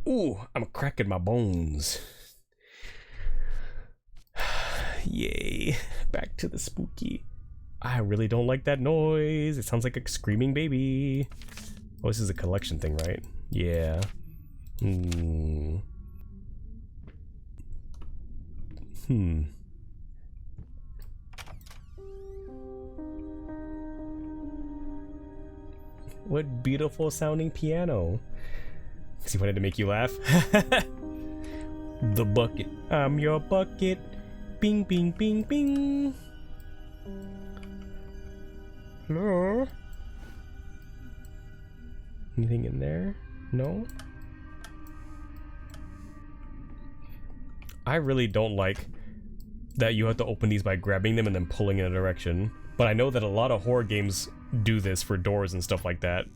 Ooh, I'm cracking my bones. Yay. Back to the spooky. I really don't like that noise. It sounds like a screaming baby. Oh, this is a collection thing, right? Yeah. What beautiful sounding piano. Because he wanted to make you laugh. The bucket. I'm your bucket. Bing, bing, bing, bing. Hello? Anything in there? No? I really don't like that you have to open these by grabbing them and then pulling in a direction. But I know that a lot of horror games do this for doors and stuff like that.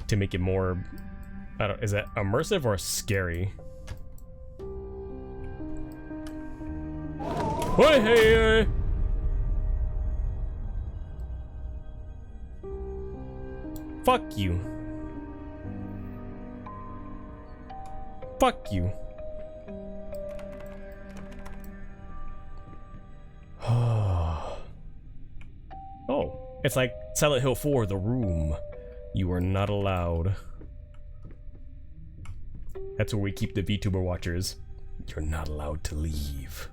To make it more... is that immersive or scary? Hey! Fuck you. Fuck you. Oh, it's like Silent Hill 4, The Room. You are not allowed. That's where we keep the VTuber watchers. You're not allowed to leave.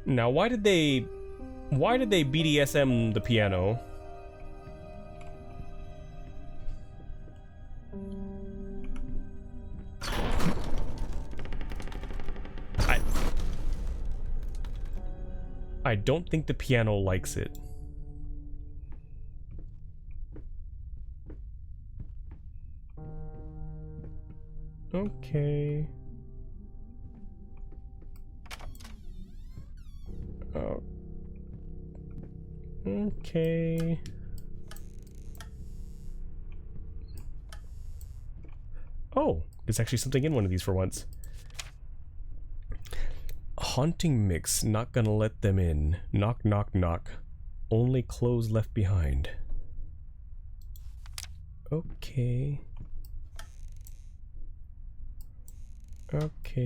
Now, why did they BDSM the piano? I don't think the piano likes it. Okay. Oh. Okay. Oh, there's actually something in one of these for once. Haunting mix, not gonna let them in. Knock, knock, knock. Only clothes left behind. Okay. Okay.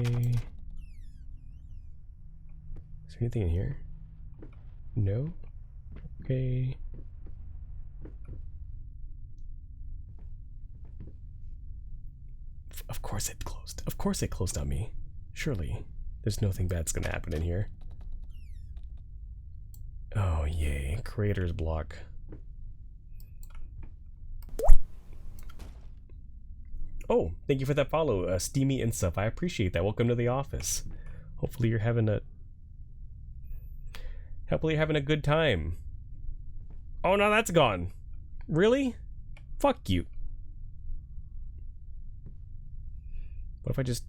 Is there anything in here? No? Okay. Of course it closed. Of course it closed on me. Surely. There's nothing bad's gonna happen in here. Oh, yay. Creator's block. Oh, thank you for that follow, Steamy and stuff. I appreciate that. Welcome to the office. Hopefully you're having a... Hopefully you're having a good time. Oh, no, that's gone. Really? Fuck you. What if I just...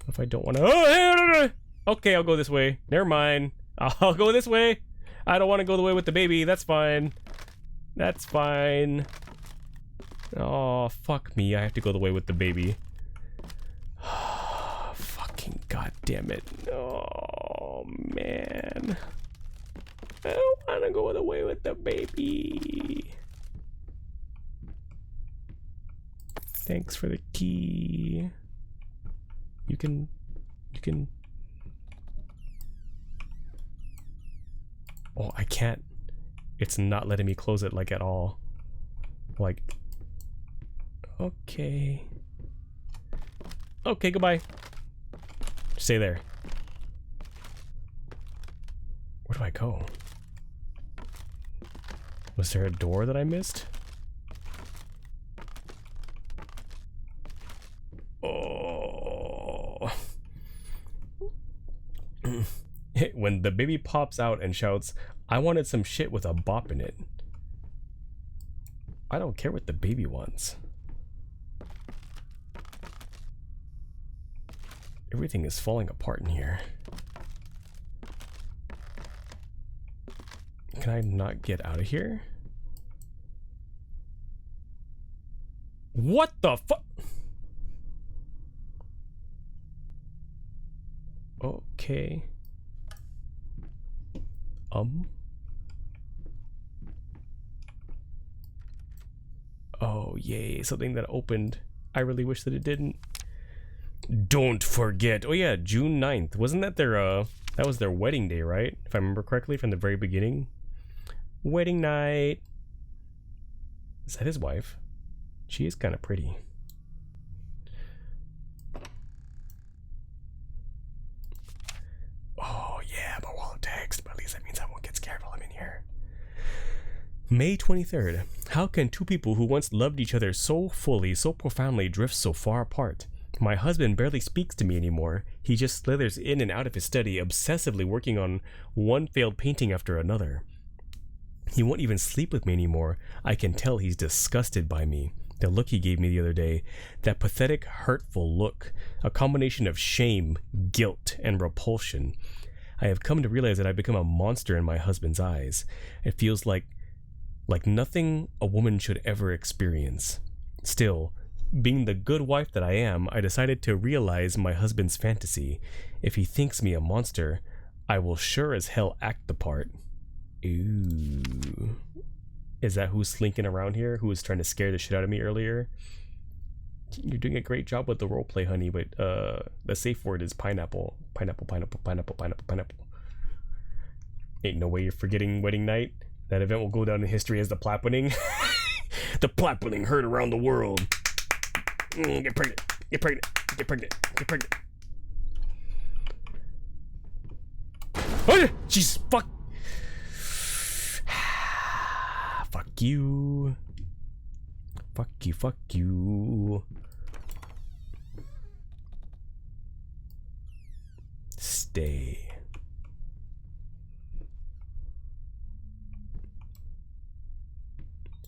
If I don't want to... Oh, okay, I'll go this way. Never mind. I'll go this way. I don't want to go the way with the baby. That's fine. That's fine. Oh, fuck me. I have to go the way with the baby. Fucking goddamn it. Oh, man. I don't want to go the way with the baby. Thanks for the key. You can... Oh, I can't. It's not letting me close it, like, at all. Like... Okay. Okay, goodbye. Stay there. Where do I go? Was there a door that I missed? Oh. When the baby pops out and shouts, "I wanted some shit with a bop in it." I don't care what the baby wants. Everything is falling apart in here. Can I not get out of here? What the fuck? Okay. Oh, yay. Something that opened. I really wish that it didn't. Don't forget. Oh, yeah. June 9th. Wasn't that their, that was their wedding day, right? If I remember correctly from the very beginning. Wedding night. Is that his wife? She is kind of pretty. Oh, yeah. My wallet text. But at least that means I won't get scared while I'm in here. May 23rd. How can two people who once loved each other so fully, so profoundly, drift so far apart? My husband barely speaks to me anymore. He just slithers in and out of his study, obsessively working on one failed painting after another. He won't even sleep with me anymore. I can tell he's disgusted by me. The look he gave me the other day, that pathetic, hurtful look, a combination of shame, guilt, and repulsion. I have come to realize that I've become a monster in my husband's eyes. It feels like nothing a woman should ever experience. Still, being the good wife that I am, I decided to realize my husband's fantasy. If he thinks me a monster, I will sure as hell act the part. Ooh. Is that who's slinking around here? Who was trying to scare the shit out of me earlier? You're doing a great job with the roleplay, honey, but the safe word is pineapple. Pineapple, pineapple, pineapple, pineapple, pineapple. Ain't no way you're forgetting wedding night. That event will go down in history as the Plappening. The Plappening heard around the world. Get pregnant. Get pregnant. Get pregnant. Get pregnant. Oh, jeez, fuck. Fuck you. Fuck you, fuck you. Stay.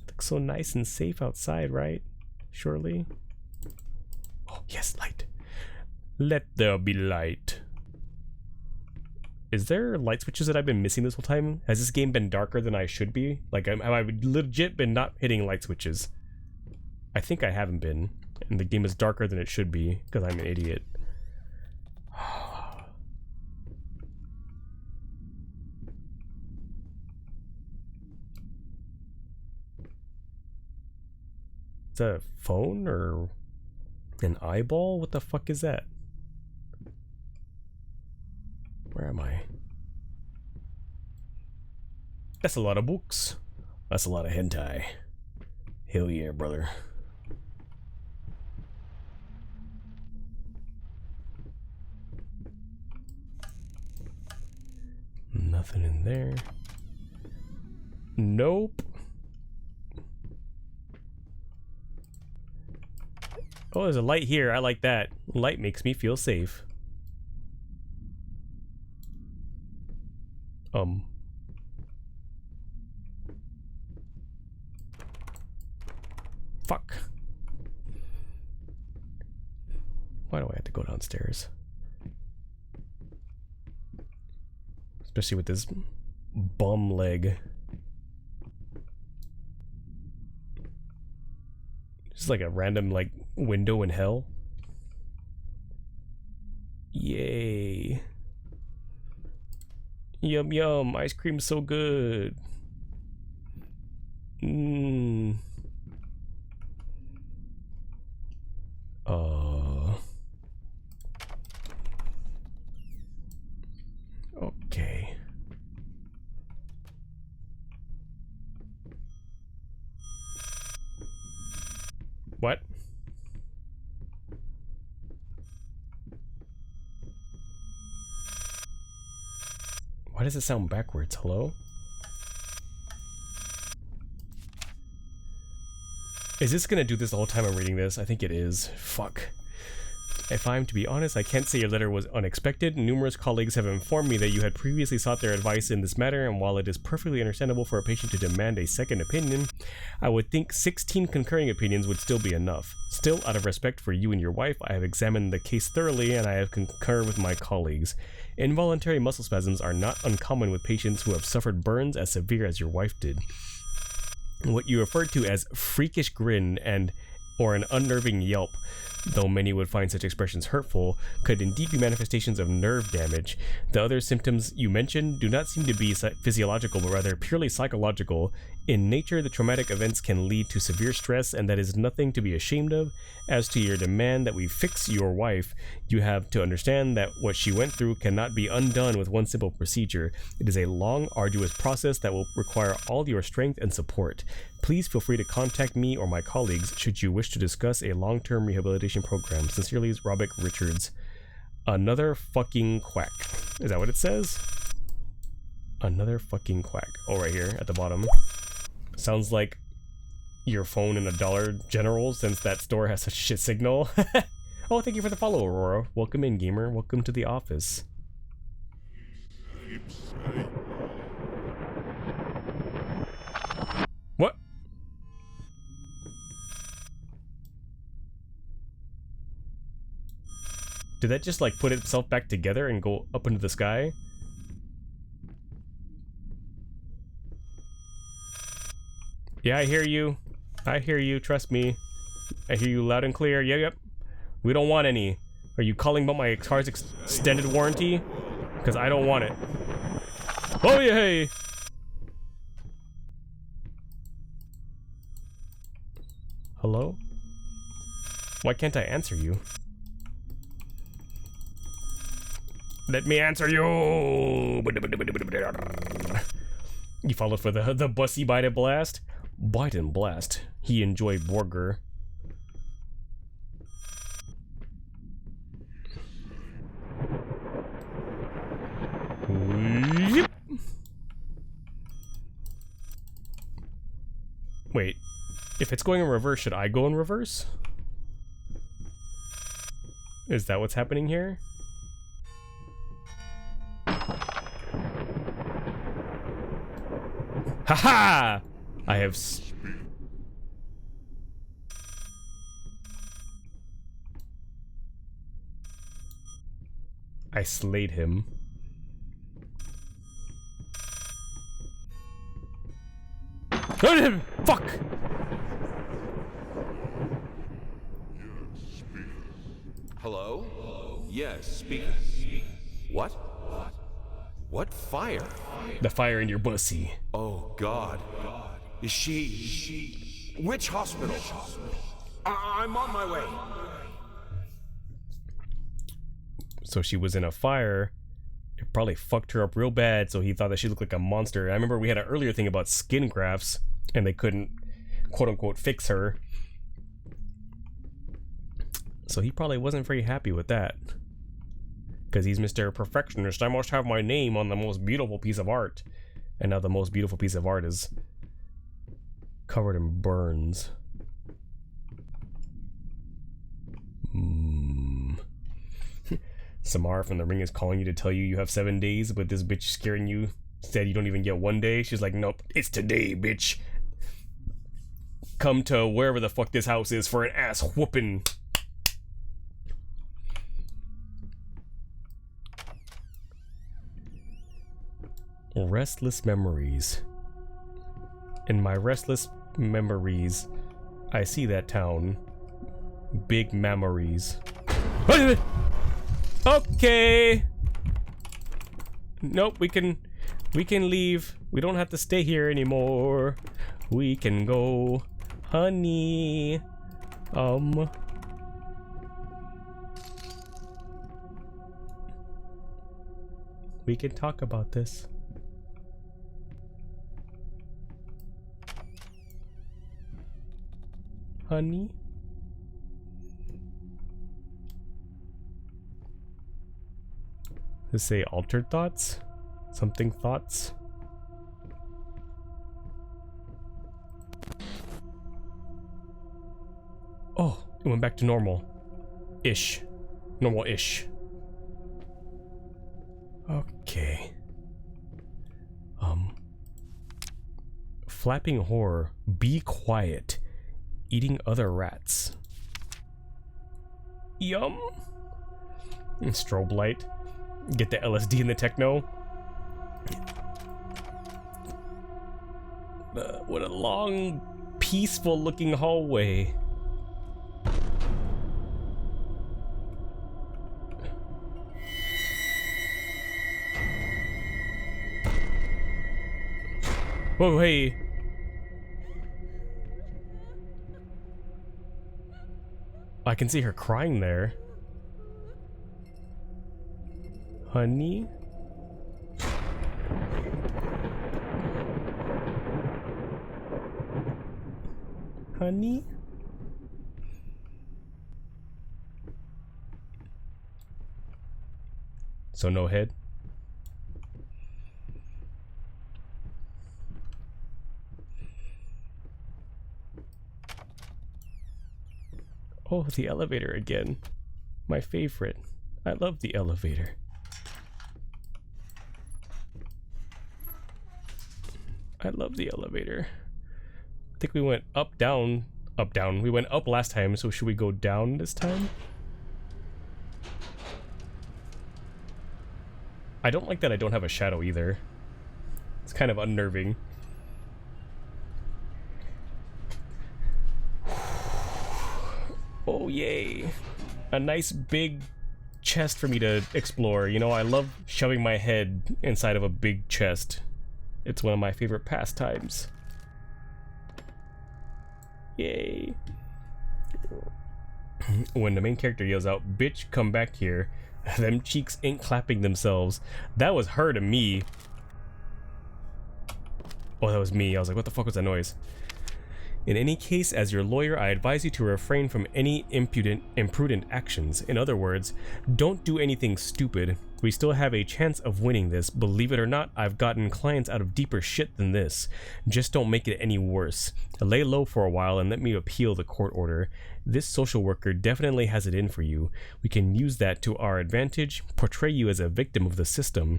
Looks so nice and safe outside, right? Surely. Oh, yes, light. Let there be light. Is there light switches that I've been missing this whole time? Has this game been darker than I should be? Like, have I legit been not hitting light switches? I think I haven't been. And the game is darker than it should be, because I'm an idiot. Is that a phone or an eyeball? What the fuck is that? Where am I? That's a lot of books. That's a lot of hentai. Hell yeah, brother. Nothing in there. Nope. Oh, there's a light here. I like that. Light makes me feel safe. Fuck. Why do I have to go downstairs? Especially with this bum leg. Just like a random, like, window in hell. Yay. Yum yum, ice cream's so good. Mmm. Okay. What? Why does it sound backwards? Hello? Is this gonna do this the whole time I'm reading this? I think it is. Fuck. If I'm to be honest, I can't say your letter was unexpected. Numerous colleagues have informed me that you had previously sought their advice in this matter, and while it is perfectly understandable for a patient to demand a second opinion, I would think 16 concurring opinions would still be enough. Still, out of respect for you and your wife, I have examined the case thoroughly and I have concurred with my colleagues. Involuntary muscle spasms are not uncommon with patients who have suffered burns as severe as your wife did. What you referred to as freakish grin or an unnerving yelp, though many would find such expressions hurtful, could indeed be manifestations of nerve damage. The other symptoms you mentioned do not seem to be physiological, but rather purely psychological. In nature, the traumatic events can lead to severe stress, and that is nothing to be ashamed of. As to your demand that we fix your wife, you have to understand that what she went through cannot be undone with one simple procedure. It is a long, arduous process that will require all your strength and support. Please feel free to contact me or my colleagues should you wish to discuss a long-term rehabilitation program. Sincerely, Robic Richards. Another fucking quack. Is that what it says? Another fucking quack. Oh, right here at the bottom. Sounds like your phone in a Dollar General, since that store has such shit signal. Oh, thank you for the follow, Aurora. Welcome in, gamer. Welcome to the office. What? Did that just like put itself back together and go up into the sky? Yeah, I hear you. I hear you, trust me. I hear you loud and clear. Yep. We don't want any. Are you calling about my car's extended warranty? Because I don't want it. Oh, yay! Hello? Why can't I answer you? Let me answer you! You followed for the bussy Biden blast? Biden blast. He enjoyed burger. Yep. Wait, if it's going in reverse, should I go in reverse? Is that what's happening here? Haha! I have I slayed him. Fuck! Hello? Yes, speaking. What? What fire? The fire in your bussy. Oh, God. Is she... Which hospital? I'm on my way. So she was in a fire. It probably fucked her up real bad, so he thought that she looked like a monster. I remember we had an earlier thing about skin grafts, and they couldn't, quote-unquote, fix her. So he probably wasn't very happy with that. Because he's Mr. Perfectionist. I must have my name on the most beautiful piece of art. And now the most beautiful piece of art is covered in burns. Samara from The Ring is calling you to tell you have 7 days, but this bitch scaring you said you don't even get 1 day. She's like, nope, it's today, bitch. Come to wherever the fuck this house is for an ass whooping. Restless memories. In my restless memories, I see that town. Big memories. Okay. Nope, we can leave. We don't have to stay here anymore. We can go, honey. We can talk about this. Honey. Does it say altered thoughts? Something thoughts? Oh, it went back to normal. Ish. Normal-ish. Okay. Flapping horror. Be quiet. Eating other rats. Yum. And strobe light. Get the LSD and the techno. What a long, peaceful looking hallway. Whoa, hey. I can see her crying there. Honey? Honey? So no head? Oh, the elevator again. My favorite. I love the elevator. I love the elevator. I think we went up, down, up, down. We went up last time, so should we go down this time? I don't like that I don't have a shadow either. It's kind of unnerving. Oh, yay. A nice big chest for me to explore. You know, I love shoving my head inside of a big chest. It's one of my favorite pastimes. Yay. When the main character yells out, "Bitch, come back here," them cheeks ain't clapping themselves. That was her to me. Oh, that was me. I was like, what the fuck was that noise? In any case, as your lawyer, I advise you to refrain from any imprudent actions. In other words, don't do anything stupid. We still have a chance of winning this. Believe it or not, I've gotten clients out of deeper shit than this. Just don't make it any worse. Lay low for a while and let me appeal the court order. This social worker definitely has it in for you. We can use that to our advantage, portray you as a victim of the system,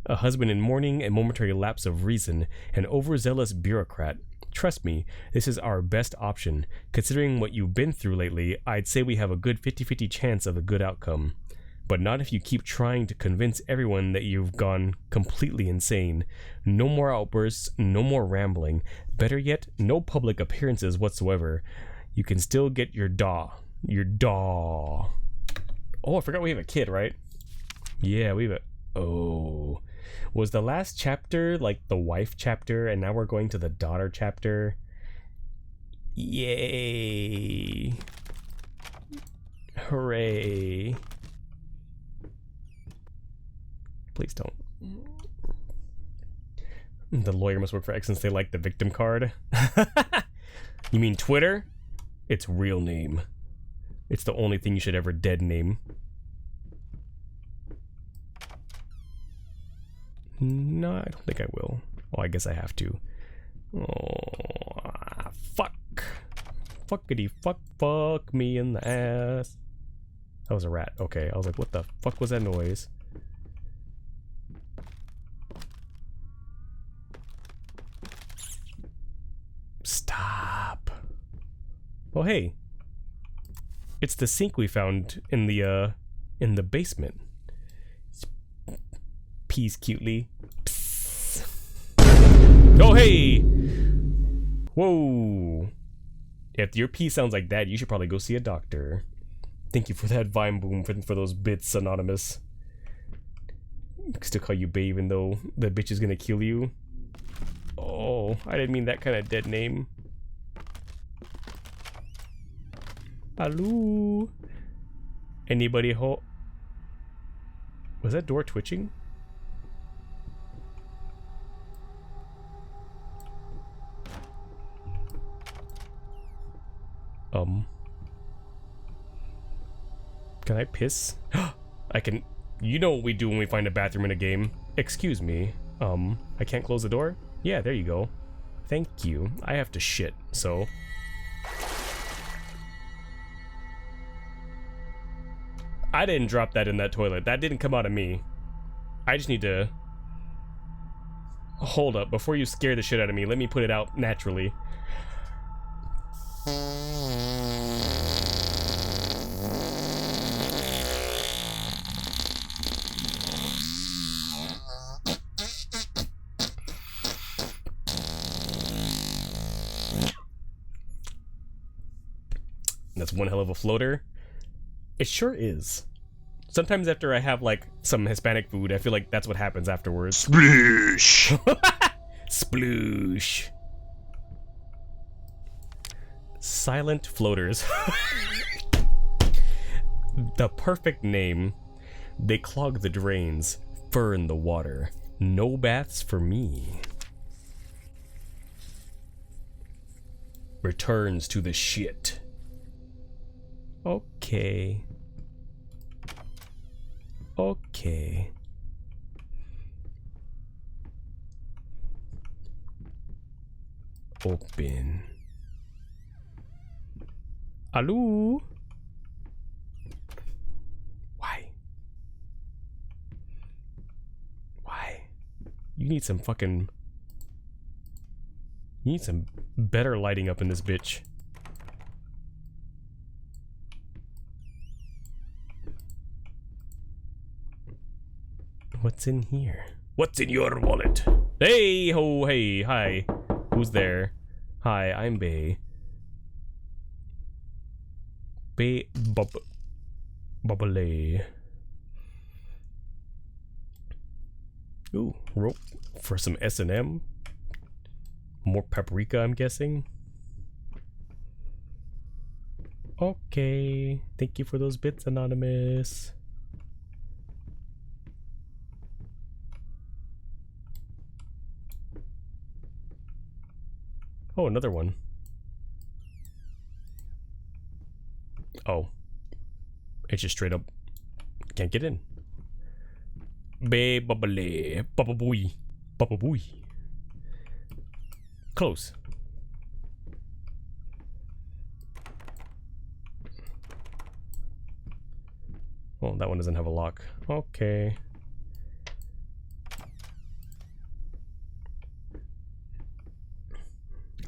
a husband in mourning, a momentary lapse of reason, an overzealous bureaucrat. Trust me, this is our best option. Considering what you've been through lately, I'd say we have a good 50-50 chance of a good outcome. But not if you keep trying to convince everyone that you've gone completely insane. No more outbursts, no more rambling. Better yet, no public appearances whatsoever. You can still get your daw. Your daw. Oh, I forgot we have a kid, right? Yeah, we have a... Oh... Was the last chapter like the wife chapter and now we're going to the daughter chapter? Yay. Hooray. Please don't. The lawyer must work for X since they like the victim card. You mean Twitter? It's real name. It's the only thing you should ever dead name. No, I don't think I will. Oh, I guess I have to. Oh, fuck. Fuckity fuck, fuck me in the ass. That was a rat. Okay, I was like, what the fuck was that noise? Stop. Oh, hey. It's the sink we found in the basement. Peas cutely. Psst. Oh, hey! Whoa. If your pee sounds like that, you should probably go see a doctor. Thank you for that Vine Boom for those bits, Anonymous. Still call you babe even though the bitch is gonna kill you. Oh, I didn't mean that kind of dead name. Hello? Anybody ho- Was that door twitching? Can I piss? I can. You know what we do when we find a bathroom in a game. Excuse me. I can't close the door? Yeah, there you go. Thank you. I have to shit, so. I didn't drop that in that toilet. That didn't come out of me. I just need to... Hold up. Before you scare the shit out of me, let me put it out naturally. That's one hell of a floater. It sure is. Sometimes after I have like some Hispanic food, I feel like that's what happens afterwards. Sploosh! Sploosh. Silent floaters. The perfect name. They clog the drains, fur in the water. No baths for me. Returns to the shit. Okay. Okay. Open. Hello? Why? Why? You need some fucking... You need some better lighting up in this bitch. What's in here? What's in your wallet? Hey ho, hey, hi. Who's there? Hi, I'm Bay. Bay Bubbly. Ooh, rope for some S&M. More paprika, I'm guessing. Okay. Thank you for those bits, Anonymous. Oh, another one. Oh. It's just straight up. Can't get in. Bubbly. Bubba booey. Bubba booey. Close. Oh, that one doesn't have a lock. Okay.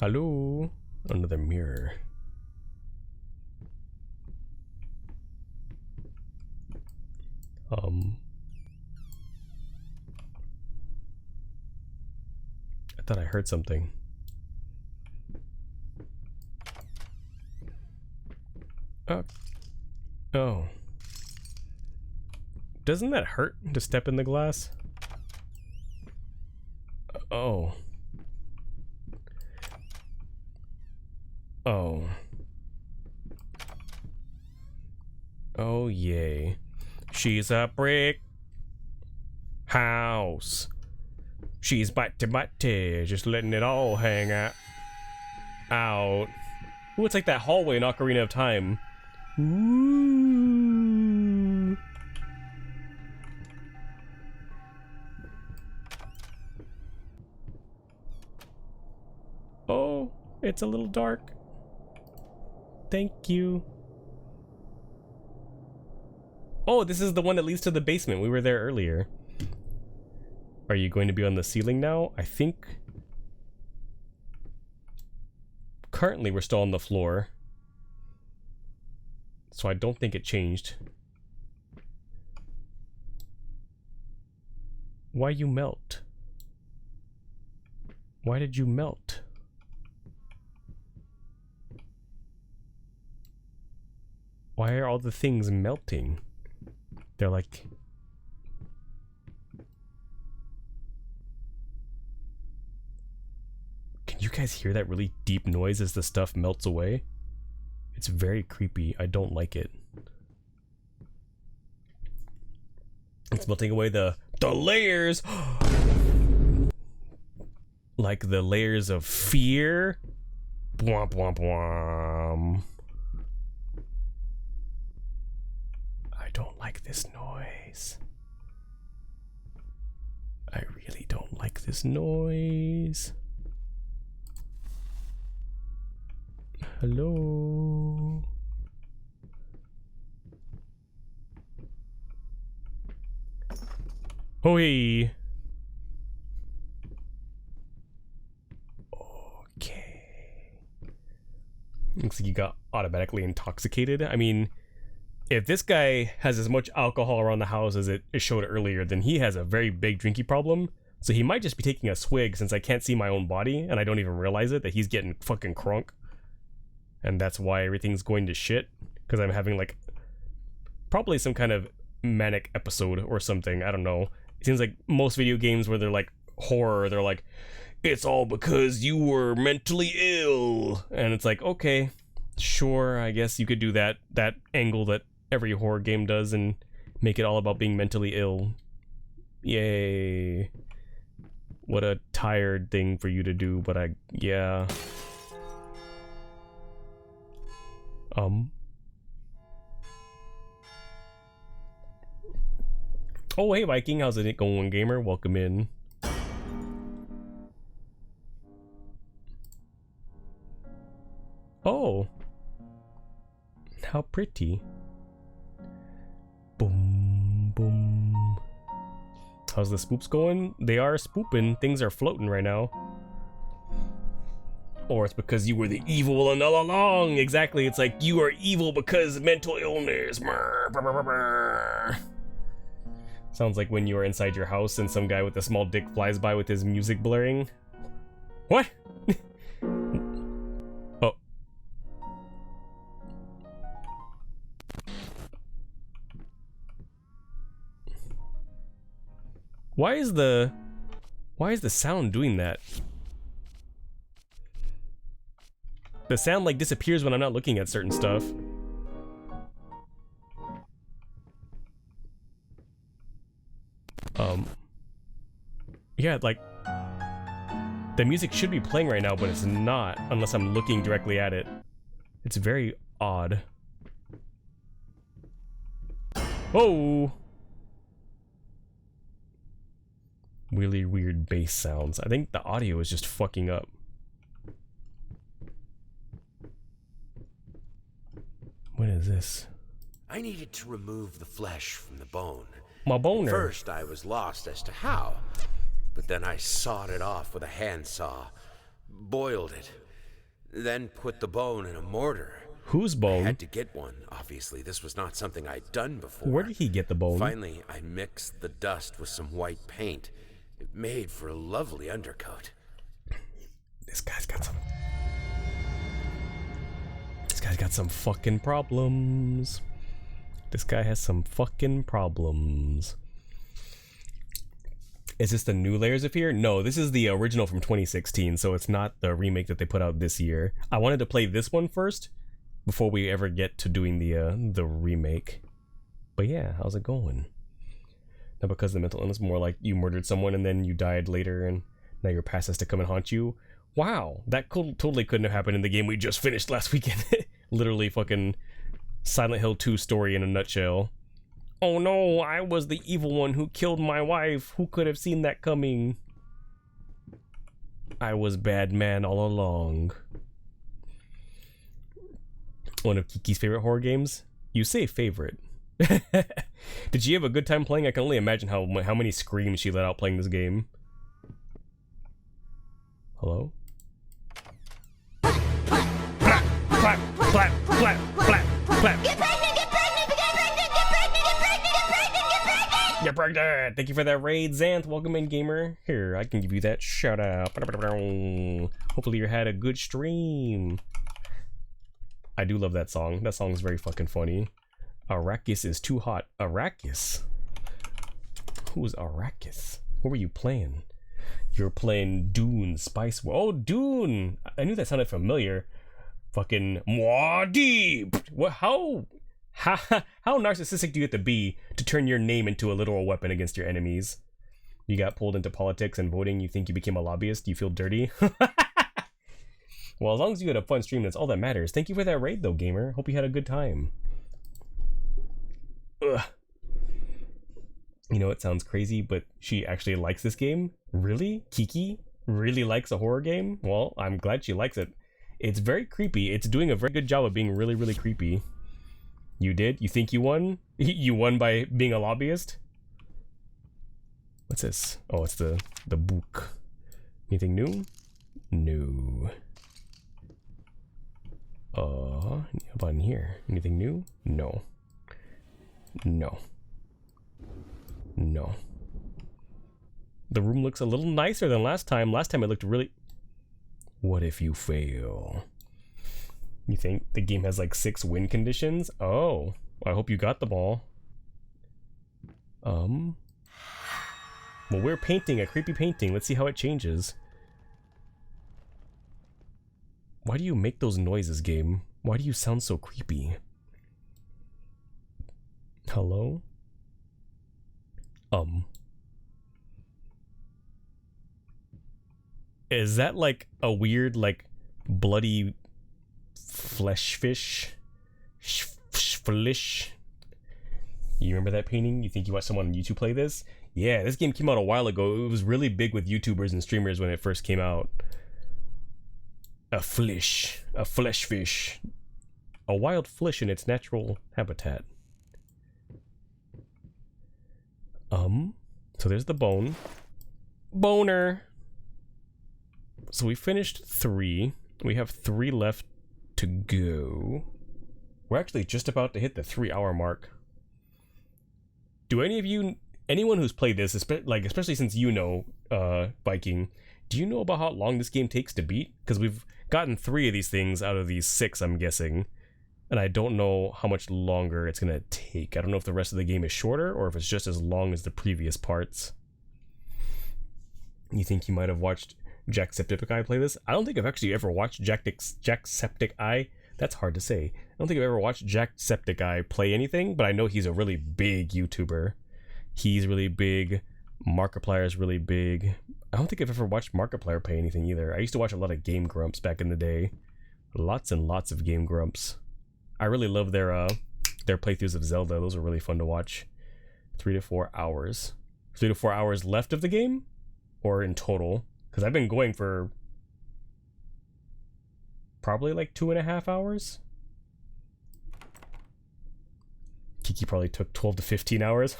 Hello? Another mirror. I thought I heard something. Oh. Doesn't that hurt to step in the glass? Oh. Oh. Oh, yay. She's a brick house. She's bitey, just letting it all hang out. Ooh, it's like that hallway in Ocarina of Time. Ooh. Oh, it's a little dark. Thank you. Oh, this is the one that leads to the basement. We were there earlier. Are you going to be on the ceiling now? I think... Currently, we're still on the floor. So I don't think it changed. Why you melt? Why did you melt? Why are all the things melting? They're like... Can you guys hear that really deep noise as the stuff melts away? It's very creepy. I don't like it. It's melting away the layers! Like the layers of fear? Bwomp womp womp. I don't like this noise. I really don't like this noise. Hello? Hoi. Looks like you got automatically intoxicated. I mean, if this guy has as much alcohol around the house as it showed earlier, then he has a very big drinky problem. So he might just be taking a swig since I can't see my own body and I don't even realize it, that he's getting fucking crunk. And that's why everything's going to shit. Because I'm having like probably some kind of manic episode or something. I don't know. It seems like most video games where they're like horror, they're like, it's all because you were mentally ill. And it's like, okay, sure, I guess you could do that angle that every horror game does and make it all about being mentally ill. Yay. What a tired thing for you to do, but yeah. Oh, hey Viking, how's it going, gamer? Welcome in. Oh, how pretty. Boom, boom. How's the spoops going? They are spooping. Things are floating right now. Or it's because you were the evil one all along. Exactly. It's like you are evil because mental illness. Sounds like when you are inside your house and some guy with a small dick flies by with his music blaring. What? Oh. Why is the sound doing that? The sound like disappears when I'm not looking at certain stuff. Yeah, like the music should be playing right now, but it's not unless I'm looking directly at it. It's very odd. Oh. Really weird bass sounds. I think the audio is just fucking up. What is this? I needed to remove the flesh from the bone. My boner. First, I was lost as to how, but then I sawed it off with a handsaw, boiled it, then put the bone in a mortar. Whose bone? I had to get one. Obviously, this was not something I'd done before. Where did he get the bone? Finally, I mixed the dust with some white paint. It made for a lovely undercoat. This guy's got some fucking problems. This guy has some fucking problems. Is this the new Layers of Fear? No, this is the original from 2016, so it's not the remake that they put out this year. I wanted to play this one first before we ever get to doing the remake. But yeah, how's it going? Not because the mental illness, more like you murdered someone and then you died later and now your past has to come and haunt you. Wow, that totally couldn't have happened in the game we just finished last weekend. Literally fucking Silent Hill 2 story in a nutshell. Oh no, I was the evil one who killed my wife. Who could have seen that coming? I was bad man all along. One of Kiki's favorite horror games? You say favorite. Did she have a good time playing? I can only imagine how many screams she let out playing this game. Hello? Clap, clap, clap, clap, clap. Get pregnant, get pregnant, get pregnant, get pregnant, get pregnant, get pregnant, get pregnant. Get pregnant. Thank you for that raid, Xanth. Welcome in, gamer. Here, I can give you that shout out. Hopefully you had a good stream. I do love that song. That song is very fucking funny. Arrakis is too hot. Arrakis? Who's Arrakis? What were you playing? You're playing Dune Spice World. Oh, Dune! I knew that sounded familiar. Fucking Muad'Dib! What? How narcissistic do you have to be to turn your name into a literal weapon against your enemies? You got pulled into politics and voting, you think you became a lobbyist, you feel dirty? Well, as long as you had a fun stream, that's all that matters. Thank you for that raid, though, gamer. Hope you had a good time. Ugh. You know, it sounds crazy, but she actually likes this game? Really? Kiki really likes a horror game? Well, I'm glad she likes it. It's very creepy. It's doing a very good job of being really, really creepy. You did? You think you won? You won by being a lobbyist? What's this? Oh, it's the book. Anything new? No. How about in here? Anything new? No. No. No. The room looks a little nicer than last time. Last time it looked really... What if you fail? You think the game has like 6 win conditions? Oh, I hope you got them all. Well, we're painting a creepy painting. Let's see how it changes. Why do you make those noises, game? Why do you sound so creepy? Hello? Is that like a weird, like, bloody flesh fish? Flish? You remember that painting? You think you watched someone on YouTube play this? Yeah, this game came out a while ago. It was really big with YouTubers and streamers when it first came out. A flesh fish. A wild fish in its natural habitat. So there's the bone. Boner! So we finished 3. We have 3 left to go. We're actually just about to hit the 3-hour mark. Do any of you, anyone who's played this, especially since you know, Viking, do you know about how long this game takes to beat? Because we've gotten 3 of these things out of these 6, I'm guessing. And I don't know how much longer it's gonna take. I don't know if the rest of the game is shorter or if it's just as long as the previous parts. You think you might have watched Jacksepticeye play this? I don't think I've actually ever watched Jacksepticeye. That's hard to say. I don't think I've ever watched Jacksepticeye play anything, but I know he's a really big YouTuber. He's really big. Markiplier's really big. I don't think I've ever watched Markiplier play anything either. I used to watch a lot of Game Grumps back in the day. Lots and lots of Game Grumps. I really love their playthroughs of Zelda. Those are really fun to watch. 3 to 4 hours. 3 to 4 hours left of the game? Or in total? Because I've been going for probably like 2.5 hours. Kiki probably took 12 to 15 hours.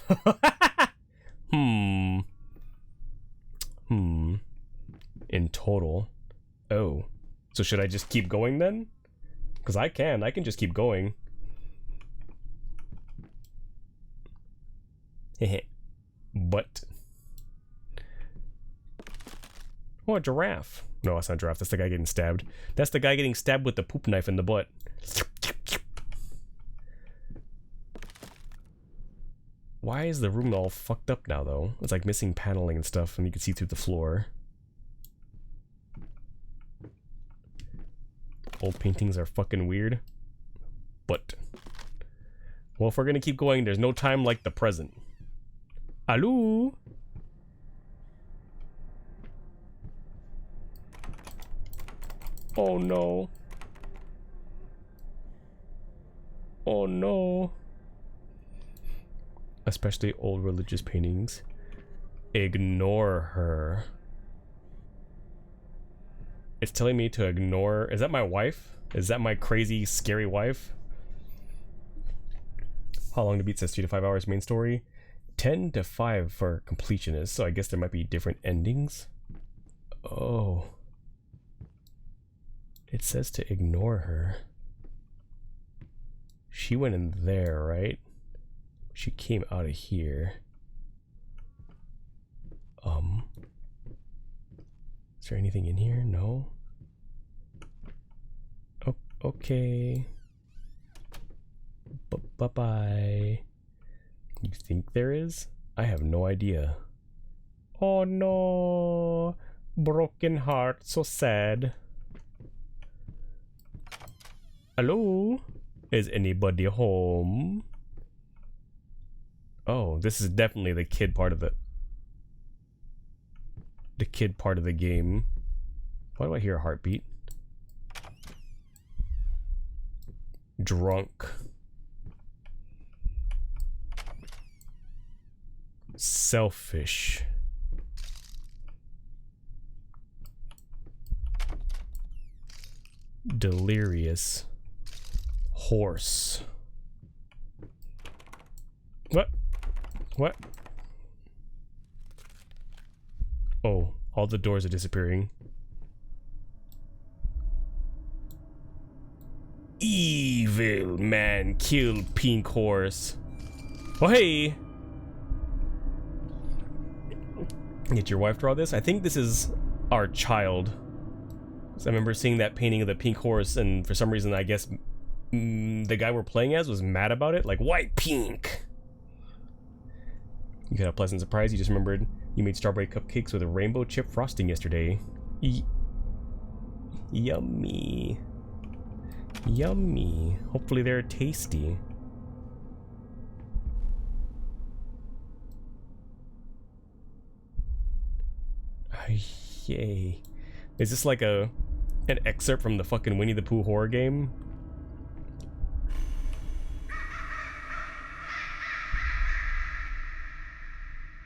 In total. Oh. So should I just keep going then? Because I can just keep going. But. Oh, a giraffe. No, that's not a giraffe. That's the guy getting stabbed. That's the guy getting stabbed with the poop knife in the butt. Why is the room all fucked up now, though? It's like missing paneling and stuff, and you can see through the floor. Old paintings are fucking weird. But. Well, if we're gonna keep going, there's no time like the present. Hello? Oh no. Oh no. Especially old religious paintings. Ignore her. It's telling me to ignore. Is that my wife? Is that my crazy, scary wife? How long to beat says 3 to 5 hours main story. 10 to 5 for completionist, so I guess there might be different endings. Oh. It says to ignore her. She went in there, right? She came out of here. Is there anything in here? No? Oh, okay. Bye-bye. You think there is? I have no idea. Oh no! Broken heart, so sad. Hello? Is anybody home? Oh, this is definitely the kid part of the game. Why do I hear a heartbeat? Drunk. Selfish. Delirious. Horse. What? What? Oh, all the doors are disappearing. Evil man killed pink horse. Oh, hey! Did your wife draw this? I think this is our child. So I remember seeing that painting of the pink horse, and for some reason, I guess the guy we're playing as was mad about it. Like, why pink? You got a pleasant surprise. You just remembered you made strawberry cupcakes with a rainbow chip frosting yesterday. Yummy. Yummy. Hopefully they're tasty. Yay. Is this like an excerpt from the fucking Winnie the Pooh horror game?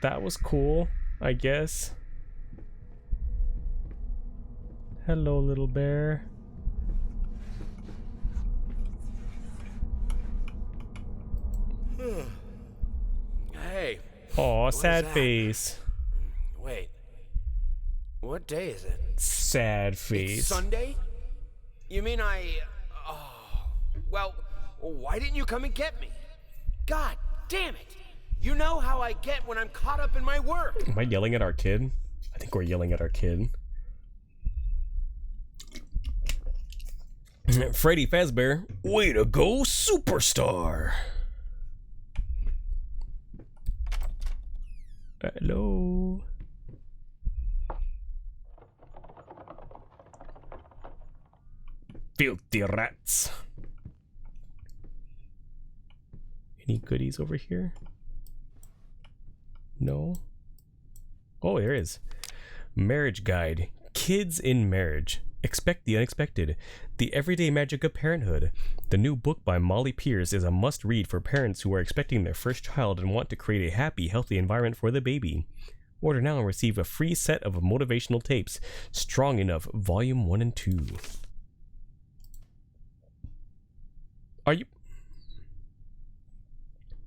That was cool, I guess. Hello, little bear. Hey. Aw, sad face. Wait. What day is it? Sad face. It's Sunday? You mean Oh. Well, why didn't you come and get me? God damn it. You know how I get when I'm caught up in my work. Am I yelling at our kid? I think we're yelling at our kid. Freddy Fazbear, way to go, superstar. Hello. Filthy rats. Any goodies over here? No. Oh, there is. Marriage Guide. Kids in Marriage. Expect the unexpected. The Everyday Magic of Parenthood. The new book by Molly Pierce is a must-read for parents who are expecting their first child and want to create a happy, healthy environment for the baby. Order now and receive a free set of motivational tapes. Strong Enough, Volume 1 and 2. Are you...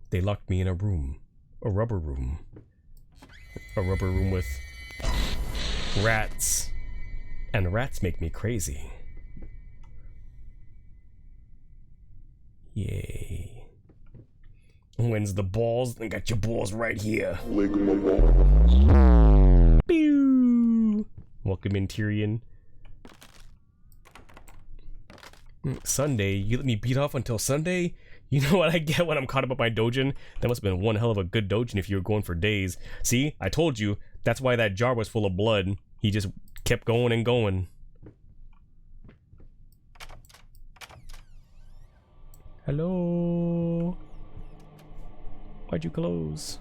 They locked me in a room. A rubber room. A rubber room with rats. And rats make me crazy. Yay. When's the balls? I got your balls right here. Lick my balls. Pew! Welcome in, Tyrion. Sunday? You let me beat off until Sunday? You know what I get when I'm caught up with my dojin? That must have been one hell of a good dojin if you were going for days. See? I told you. That's why that jar was full of blood. He just kept going and going. Hello? Why'd you close?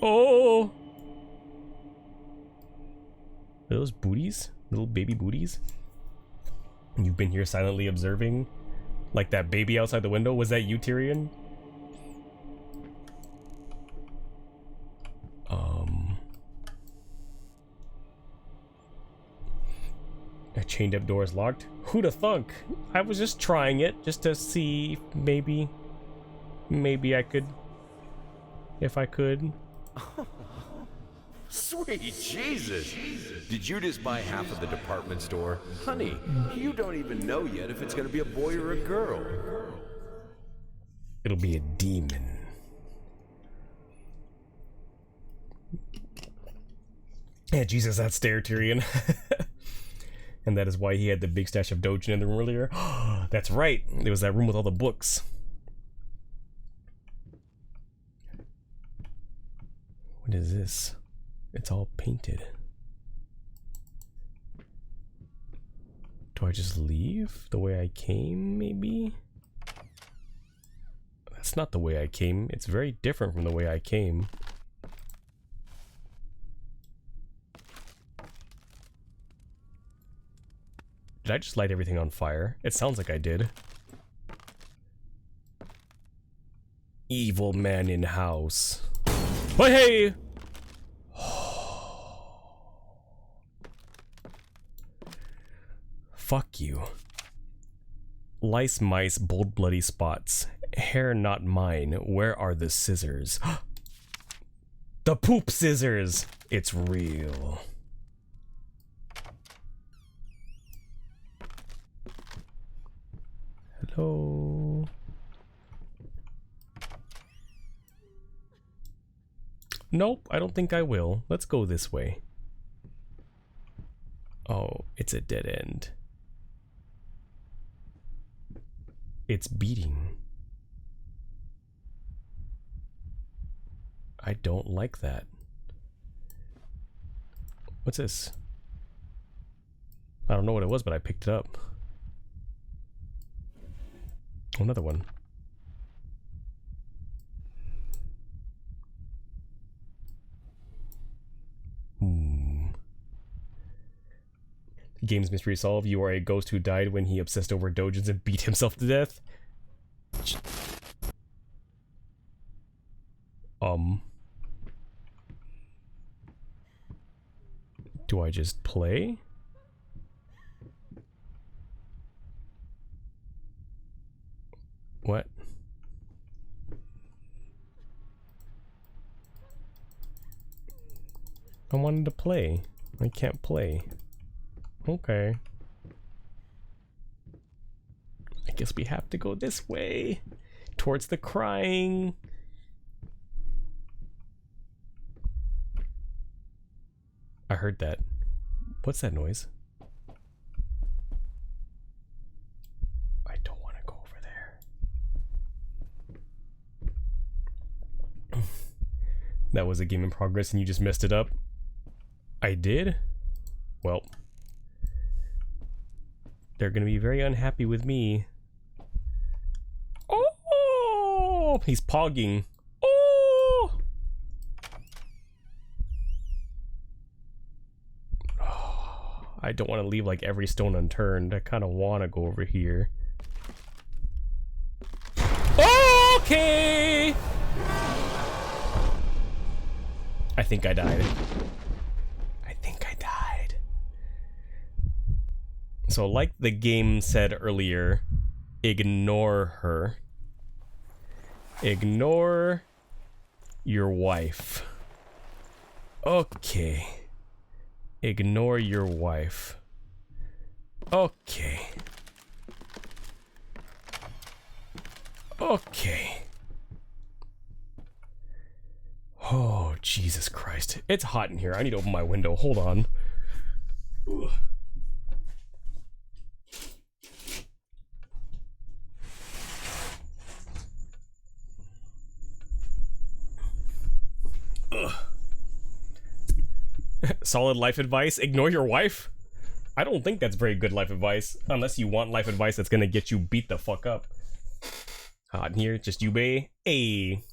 Oh! Are those booties? Little baby booties? You've been here silently observing? Like that baby outside the window? Was that you, Tyrion? A chained up door is locked. Who'da thunk? I was just trying it, just to see if maybe I could, if I could. Sweet Jesus! Did you just buy half of the department store? Honey, you don't even know yet if it's gonna be a boy or a girl. It'll be a demon. Yeah, Jesus, that stare, Tyrion. And that is why he had the big stash of dojin in the room earlier. That's right. There was that room with all the books. What is this? It's all painted. Do I just leave the way I came, maybe? That's not the way I came. It's very different from the way I came. Did I just light everything on fire? It sounds like I did. Evil man in house. But hey! Fuck you. Lice, mice, bold, bloody spots. Hair not mine. Where are the scissors? The poop scissors! It's real. Hello? Nope, I don't think I will. Let's go this way. Oh, it's a dead end. It's beating. I don't like that. What's this? I don't know what it was, but I picked it up. Oh, another one. Game's mystery solved. You are a ghost who died when he obsessed over dojins and beat himself to death. Do I just play? What? I wanted to play. I can't play. Okay. I guess we have to go this way. Towards the crying. I heard that. What's that noise? I don't want to go over there. That was a game in progress and you just messed it up? I did? Well, they're gonna be very unhappy with me. Oh! He's pogging. Oh! I don't want to leave like every stone unturned. I kind of want to go over here. Okay! I think I died. I think I died. So like the game said earlier, ignore her. Ignore your wife. Okay. Ignore your wife. Okay. Okay. Oh, Jesus Christ. It's hot in here. I need to open my window. Hold on. Ugh. Ugh. Solid life advice. Ignore your wife? I don't think that's very good life advice. Unless you want life advice that's gonna get you beat the fuck up. Hot in here. Just you, bae. Hey.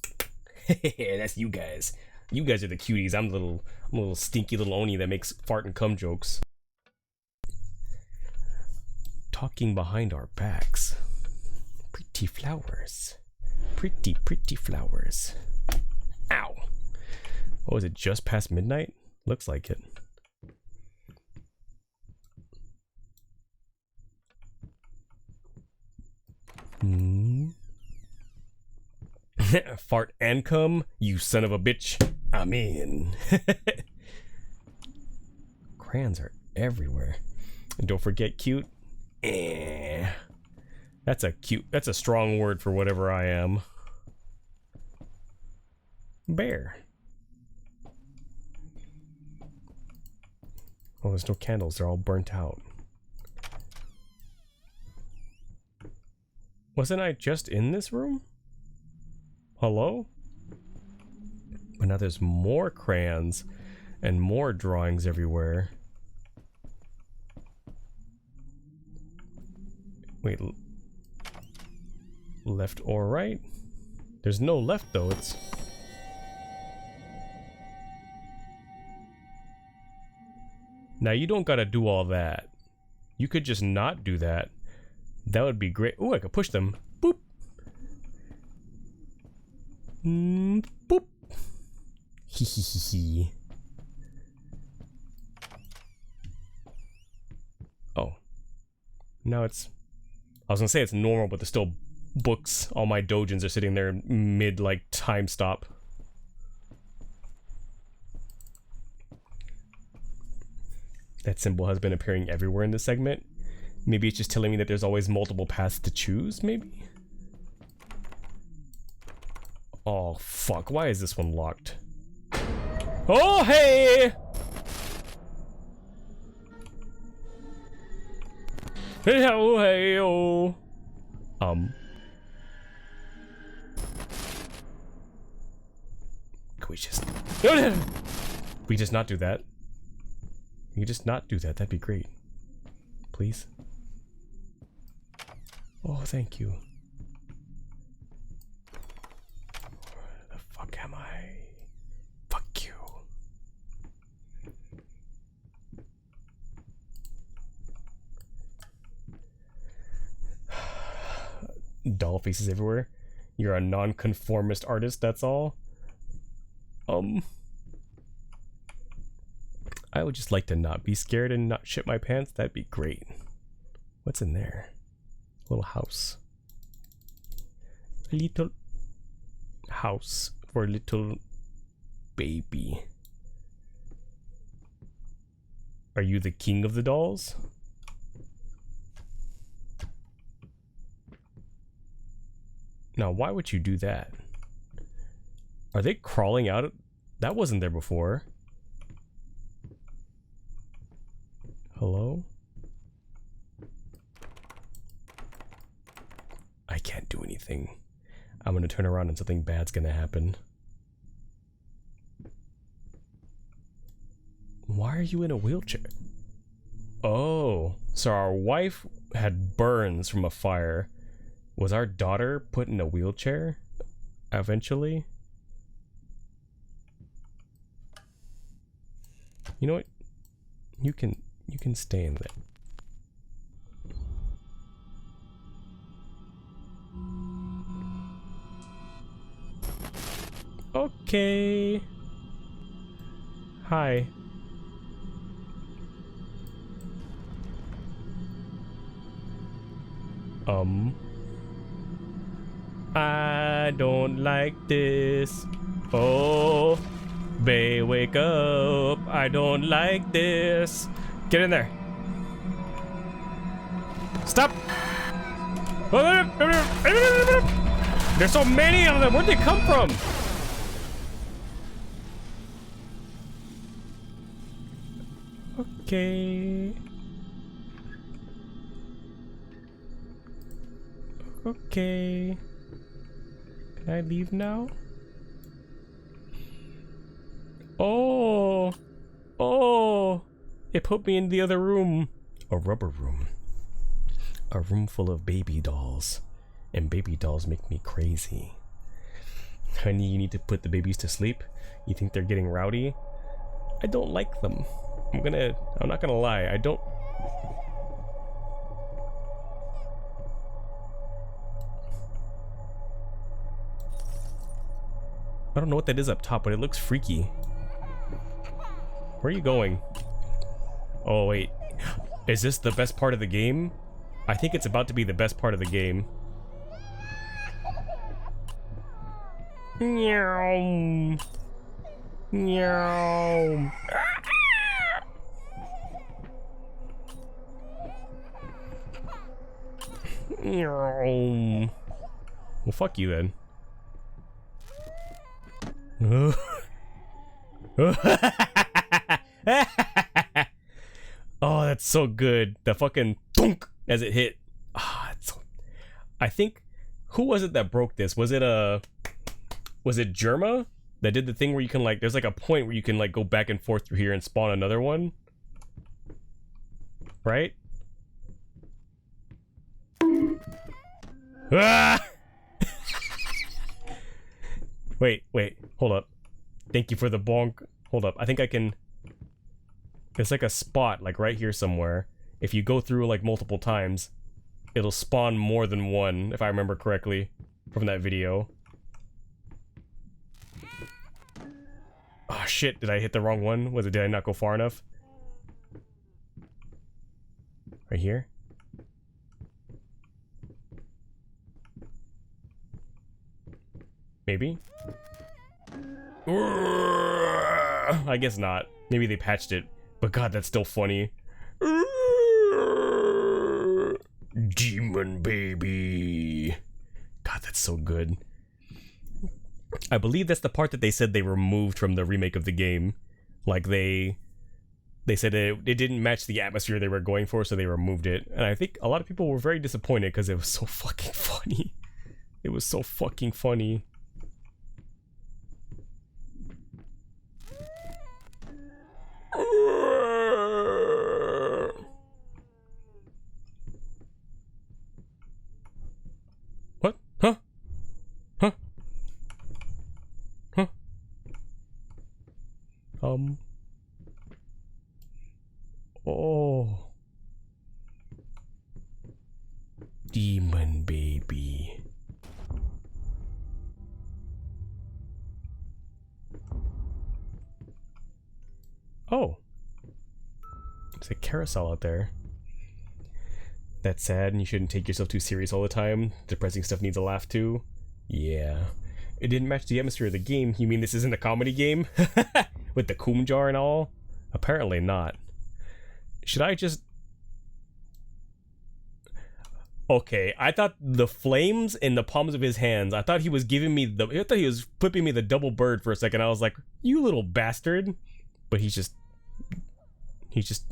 That's you guys. You guys are the cuties. I'm a little stinky little Oni that makes fart and cum jokes. Talking behind our backs. Pretty flowers. Pretty, pretty flowers. Ow. Oh, is it just past midnight? Looks like it. Fart and cum, you son of a bitch. I'm in. Crayons are everywhere. And don't forget cute. That's a strong word for whatever I am. Bear. Oh, there's no candles. They're all burnt out. Wasn't I just in this room? Hello? But now there's more crayons and more drawings everywhere. Wait. Left or right? There's no left though. It's... Now you don't gotta do all that. You could just not do that. That would be great. Oh, I could push them. Boop. Boop. Hee hee hee hee. Oh. Now it's... I was gonna say it's normal, but there's still books. All my dojins are sitting there mid, like, time stop. that symbol has been appearing everywhere in this segment. Maybe it's just telling me that there's always multiple paths to choose, maybe? Oh, fuck. Why is this one locked? Oh, hey! Hey, oh, hey, oh. Can we just... We just not do that? You just not do that. That'd be great. Please. Oh, thank you. Where the fuck am I? Fuck you. Doll faces everywhere. You're a non-conformist artist, that's all. I would just like to not be scared and not shit my pants. That'd be great. What's in there? A little house. A little house for a little baby. Are you the king of the dolls? Now, why would you do that? Are they crawling out? That wasn't there before. Hello? I can't do anything. I'm gonna turn around and something bad's gonna happen. Why are you in a wheelchair? Oh, so our wife had burns from a fire. Was our daughter put in a wheelchair eventually? You know what? You can stay in there. Okay. Hi. I don't like this. Oh, babe, wake up. I don't like this. Get in there. Stop. There's so many of them. Where'd they come from? Okay. Okay. Can I leave now? Oh. Oh. It put me in the other room. A rubber room. A room full of baby dolls. And baby dolls make me crazy. Honey, you need to put the babies to sleep? You think they're getting rowdy? I don't like them. I'm not gonna lie, I don't... I don't know what that is up top, but it looks freaky. Where are you going? Oh, wait. Is this the best part of the game? I think it's about to be the best part of the game. Meow. Meow. Meow. Well, fuck you then. Oh, that's so good. The fucking thunk as it hit. Ah, it's so... I think, who was it that broke this? Was it Germa that did the thing where you can like, there's like a point where you can like go back and forth through here and spawn another one, right? Ah! Wait, hold up. Thank you for the bonk. Hold up, I think I can... There's like a spot, like right here somewhere. If you go through like multiple times, it'll spawn more than one, if I remember correctly, from that video. Oh shit, did I hit the wrong one? Did I not go far enough? Right here? Maybe? I guess not. Maybe they patched it. But God, that's still funny. Demon baby. God, that's so good. I believe that's the part that they said they removed from the remake of the game. Like they said it didn't match the atmosphere they were going for, so they removed it. And I think a lot of people were very disappointed because it was so fucking funny. It was so fucking funny. What? Huh? Huh? Huh? Oh. Demon baby. Oh. There's a carousel out there. That's sad, and you shouldn't take yourself too serious all the time. Depressing stuff needs a laugh too. Yeah. It didn't match the atmosphere of the game. You mean this isn't a comedy game? With the coom jar and all? Apparently not. Should I just... Okay, I thought the flames in the palms of his hands, I thought he was giving me the... I thought he was flipping me the double bird for a second. I was like, you little bastard. But he's just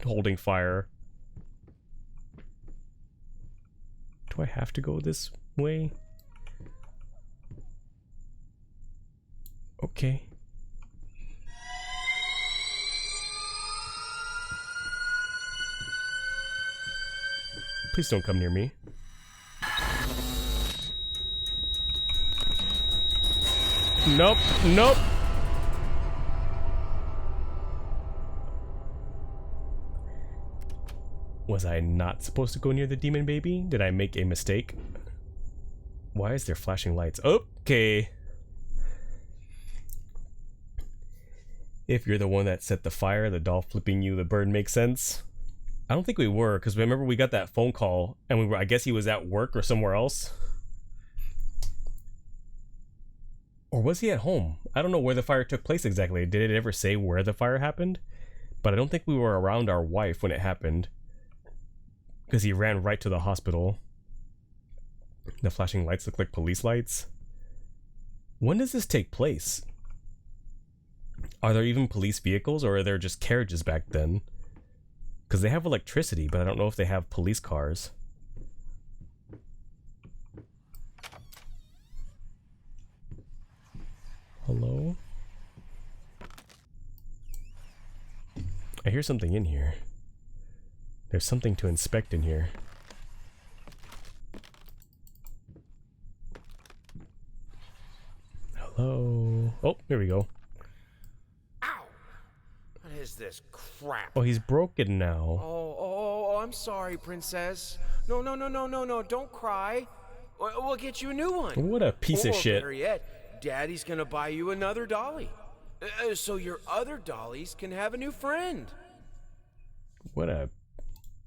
holding fire. Do I have to go this way? Okay. Please don't come near me. Nope, nope. Was I not supposed to go near the demon baby? Did I make a mistake? Why is there flashing lights? Okay. If you're the one that set the fire, the doll flipping you the bird makes sense. I don't think we were, because remember we got that phone call and I guess he was at work or somewhere else. Or was he at home? I don't know where the fire took place exactly. Did it ever say where the fire happened? But I don't think we were around our wife when it happened. Because he ran right to the hospital. The flashing lights look like police lights. When does this take place? Are there even police vehicles, or are there just carriages back then? Because they have electricity, but I don't know if they have police cars. Hello? I hear something in here. There's something to inspect in here. Hello? Oh, here we go. Ow! What is this crap? Oh, he's broken now. Oh, I'm sorry, princess. No, don't cry. We'll get you a new one. What a piece of shit. Better yet, Daddy's gonna buy you another dolly. So your other dollies can have a new friend. What a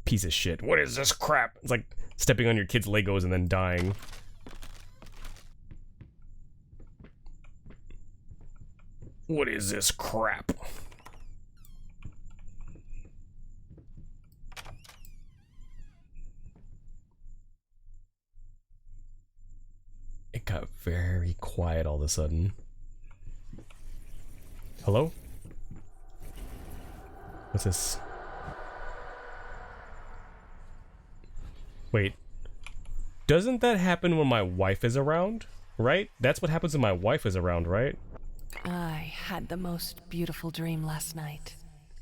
piece of shit. What is this crap? It's like stepping on your kid's Legos and then dying. What is this crap? It got very quiet all of a sudden. Hello? What's this? Wait. Doesn't that happen when my wife is around? Right? That's what happens when my wife is around, right? I had the most beautiful dream last night.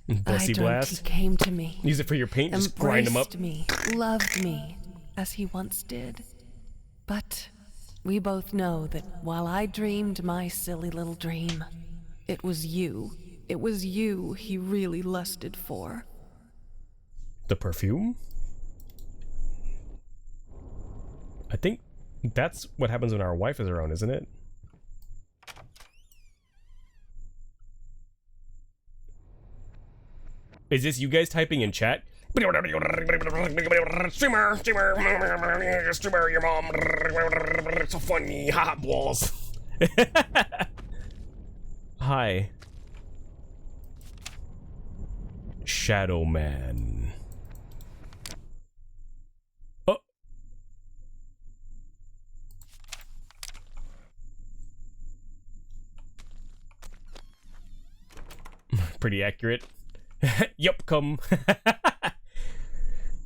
Bessie I dreamt Blast? he came to me. Use it for your paint? Just grind them up? Embraced me, loved me, as he once did. But we both know that while I dreamed my silly little dream, it was you he really lusted for. The perfume? I think that's what happens when our wife is around, isn't it? Is this you guys typing in chat? Streamer, your mom. It's so funny. Ha balls. Hi. Shh. Shadow Man. Oh. Pretty accurate. Yup, come.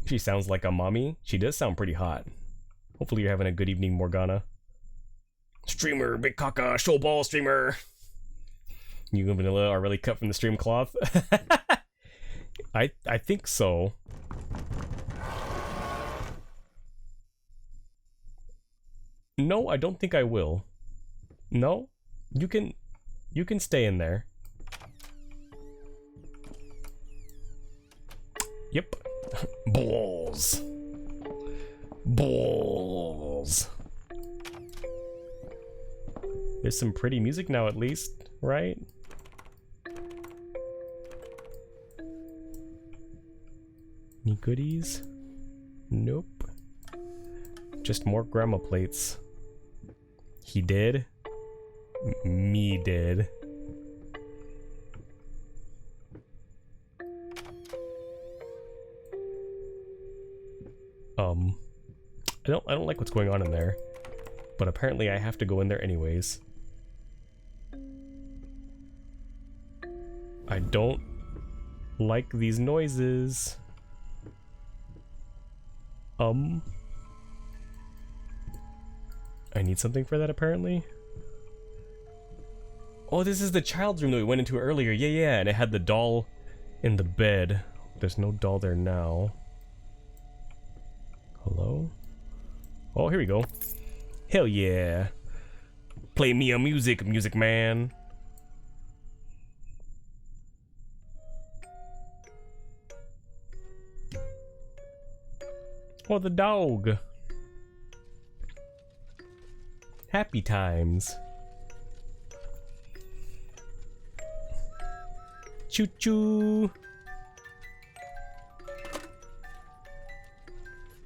She sounds like a mommy. She does sound pretty hot. Hopefully you're having a good evening, Morgana. Streamer, big caca, show ball streamer. You and Vanilla are really cut from the stream cloth. I think so. No, I don't think I will. No, you can stay in there. Yep. Balls. Balls. There's some pretty music now, at least, right? Any goodies? Nope. Just more grandma plates. He did? Me did. I don't like what's going on in there, but apparently I have to go in there anyways. I don't like these noises. I need something for that apparently. Oh, this is the child's room that we went into earlier. Yeah, and it had the doll in the bed. There's no doll there now. Hello? Oh, here we go. Hell yeah. Play me a music, music man. Oh, the dog. Happy times. Choo choo.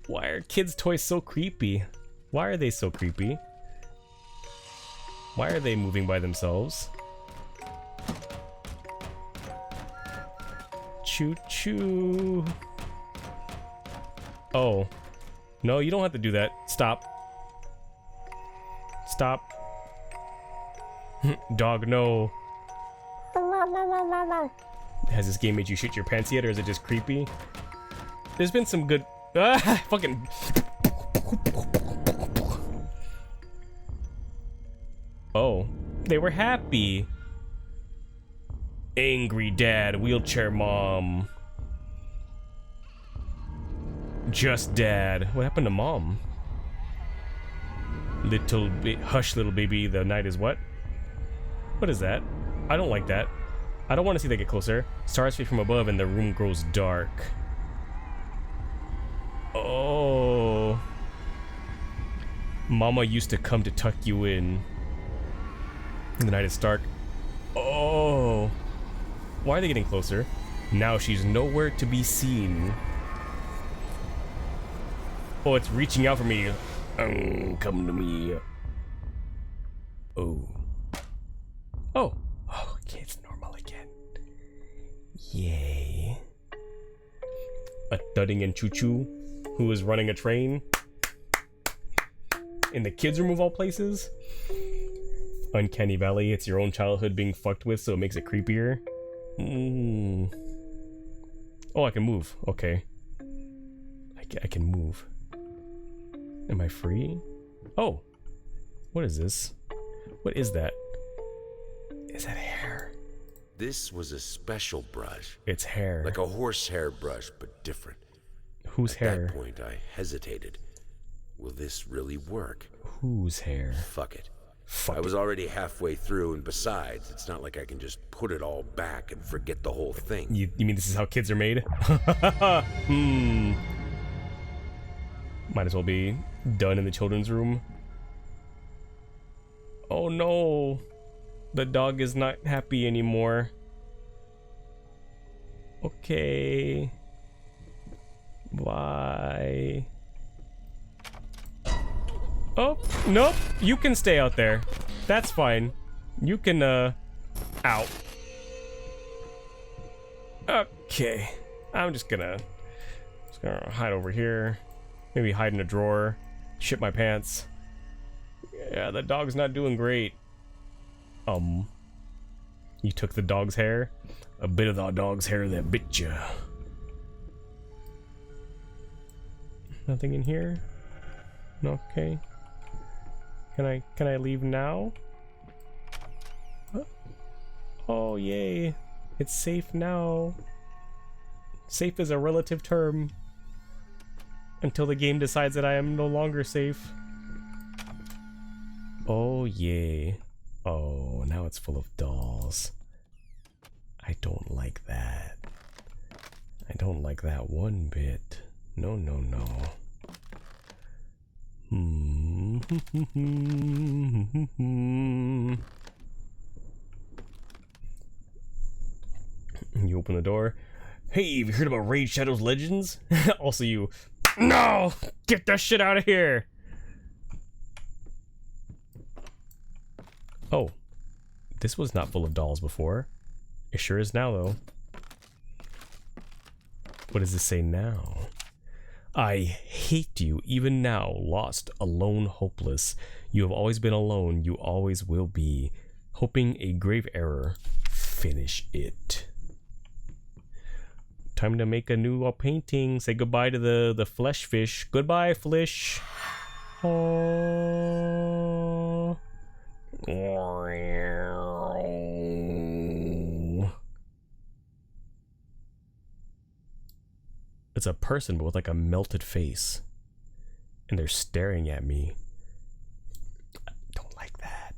Why are kids' toys so creepy? Why are they so creepy? Why are they moving by themselves? Choo choo. Oh. No, you don't have to do that. Stop. Stop. Dog, no. Has this game made you shit your pants yet, or is it just creepy? There's been some good... fucking... Oh. They were happy. Angry dad, wheelchair mom. Just dad. What happened to mom? Little bit... Hush, little baby, the night is what? What is that? I don't like that. I don't want to see that get closer. Stars fade from above and the room grows dark. Oh. Mama used to come to tuck you in. The night is dark. Oh. Why are they getting closer? Now she's nowhere to be seen. Oh, it's reaching out for me. Come to me. Oh. Oh. Oh, okay, it's normal again. Yay. A thudding and choo-choo who is running a train in the kids' room of all places. Uncanny Valley, it's your own childhood being fucked with, so it makes it creepier. Oh, I can move. Okay. I can move. Am I free? Oh. What is this? What is that? Is that hair? This was a special brush. It's hair. Like a horsehair brush, but different. Whose hair? At that point, I hesitated. Will this really work? Whose hair? Fuck it. Fuck I was already halfway through, and besides, it's not like I can just put it all back and forget the whole thing. You mean this is how kids are made? Might as well be done in the children's room. Oh no. The dog is not happy anymore. Okay. Bye. Oh, nope. You can stay out there. That's fine. You can, out. Okay. I'm just gonna hide over here. Maybe hide in a drawer. Shit my pants. Yeah, the dog's not doing great. You took the dog's hair? A bit of the dog's hair that bit you. Nothing in here? Okay. Can I leave now? Oh, yay. It's safe now. Safe is a relative term. Until the game decides that I am no longer safe. Oh, yay. Oh, now it's full of dolls. I don't like that. I don't like that one bit. No, no, no. You open the door. Hey, have you heard about Raid Shadows Legends? Also you. No! Get that shit out of here! Oh. This was not full of dolls before. It sure is now, though. What does this say now? I hate you, even now, lost, alone, hopeless. You have always been alone, you always will be. Hoping a grave error. Finish it. Time to make a new painting. Say goodbye to the flesh fish. Goodbye, flesh. Oh. It's a person, but with like a melted face. And they're staring at me. I don't like that.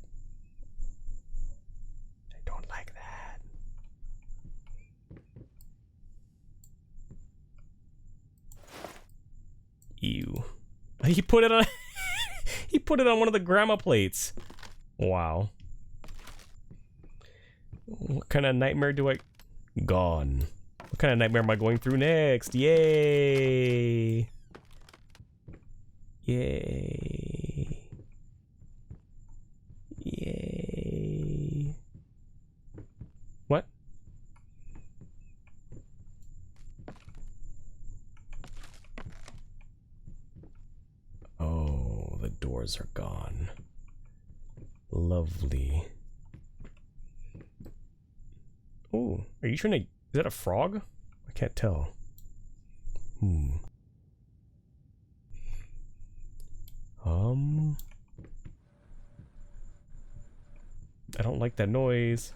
I don't like that. Ew. He put it on he put it on one of the grandma plates. Wow. What kind of nightmare do I gone? What kind of nightmare am I going through next? Yay! Yay! Yay! What? Oh, the doors are gone. Lovely. Oh, are you trying to... Is that a frog? I can't tell. I don't like that noise.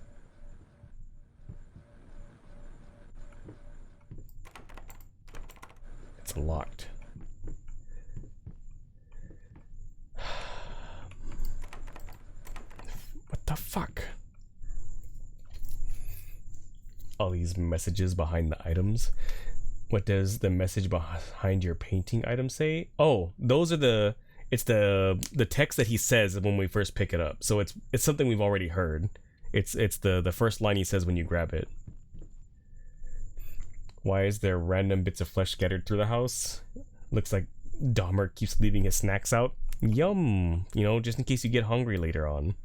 It's locked. What the fuck? All these messages behind the items. What does the message behind your painting item say? Oh, those are it's the text that he says when we first pick it up. So it's something we've already heard. It's the first line he says when you grab it. Why is there random bits of flesh scattered through the house? Looks like Dahmer keeps leaving his snacks out. Yum! You know, just in case you get hungry later on.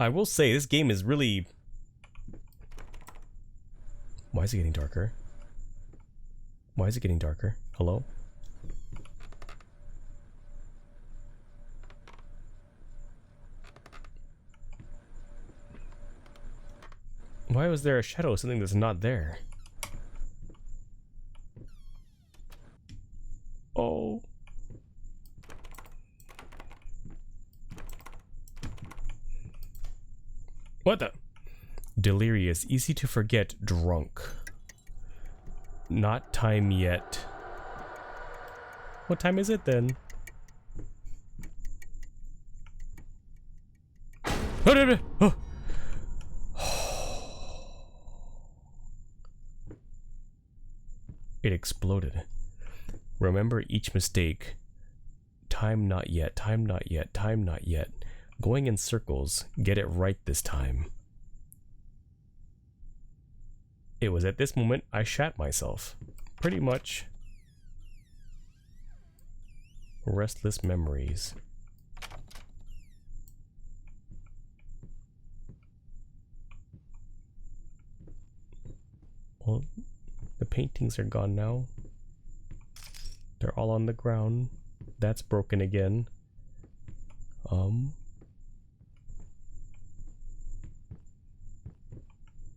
I will say, this game is really... Why is it getting darker? Why is it getting darker? Hello? Why was there a shadow of something that's not there? Oh. What the? Delirious, easy to forget, drunk. Not time yet. What time is it then? Oh. It exploded. Remember each mistake. Time not yet, time not yet, time not yet. Going in circles, get it right this time. It was at this moment I shat myself. Pretty much. Restless memories. Well, the paintings are gone now. They're all on the ground. That's broken again.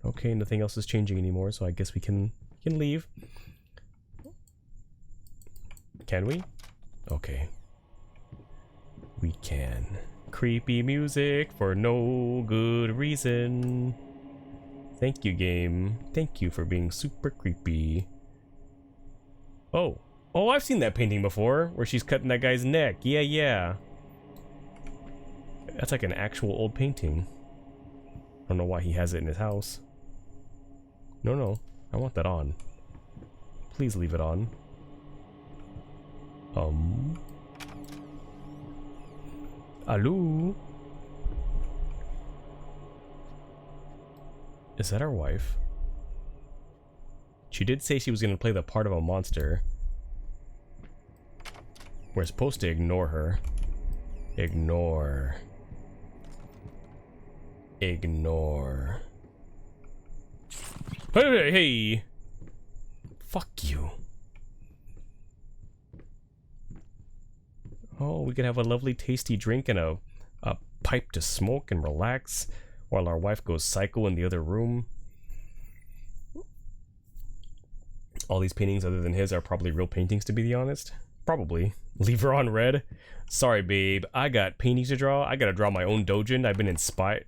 Okay, nothing else is changing anymore, so I guess we can leave. Can we? Okay. We can. Creepy music for no good reason. Thank you, game. Thank you for being super creepy. Oh. Oh, I've seen that painting before, where she's cutting that guy's neck. Yeah, yeah. That's like an actual old painting. I don't know why he has it in his house. No, no. I want that on. Please leave it on. Hello? Is that our wife? She did say she was going to play the part of a monster. We're supposed to ignore her. Ignore. Ignore. Hey, hey! Fuck you. Oh, we could have a lovely tasty drink and a pipe to smoke and relax while our wife goes psycho in the other room. All these paintings other than his are probably real paintings, to be honest. Probably. Leave her on red. Sorry, babe. I got paintings to draw. I gotta draw my own dojin. I've been inspired.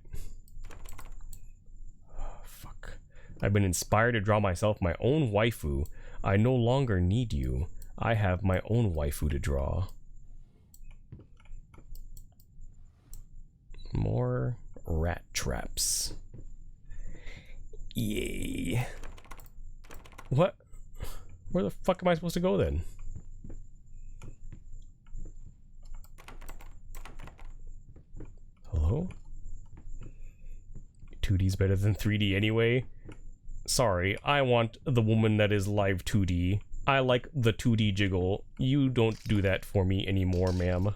Oh, fuck. I've been inspired to draw myself my own waifu. I no longer need you. I have my own waifu to draw. More rat traps. Yay. What? Where the fuck am I supposed to go then? Hello? 2D's better than 3D anyway. Sorry, I want the woman that is live 2D. I like the 2D jiggle. You don't do that for me anymore, ma'am.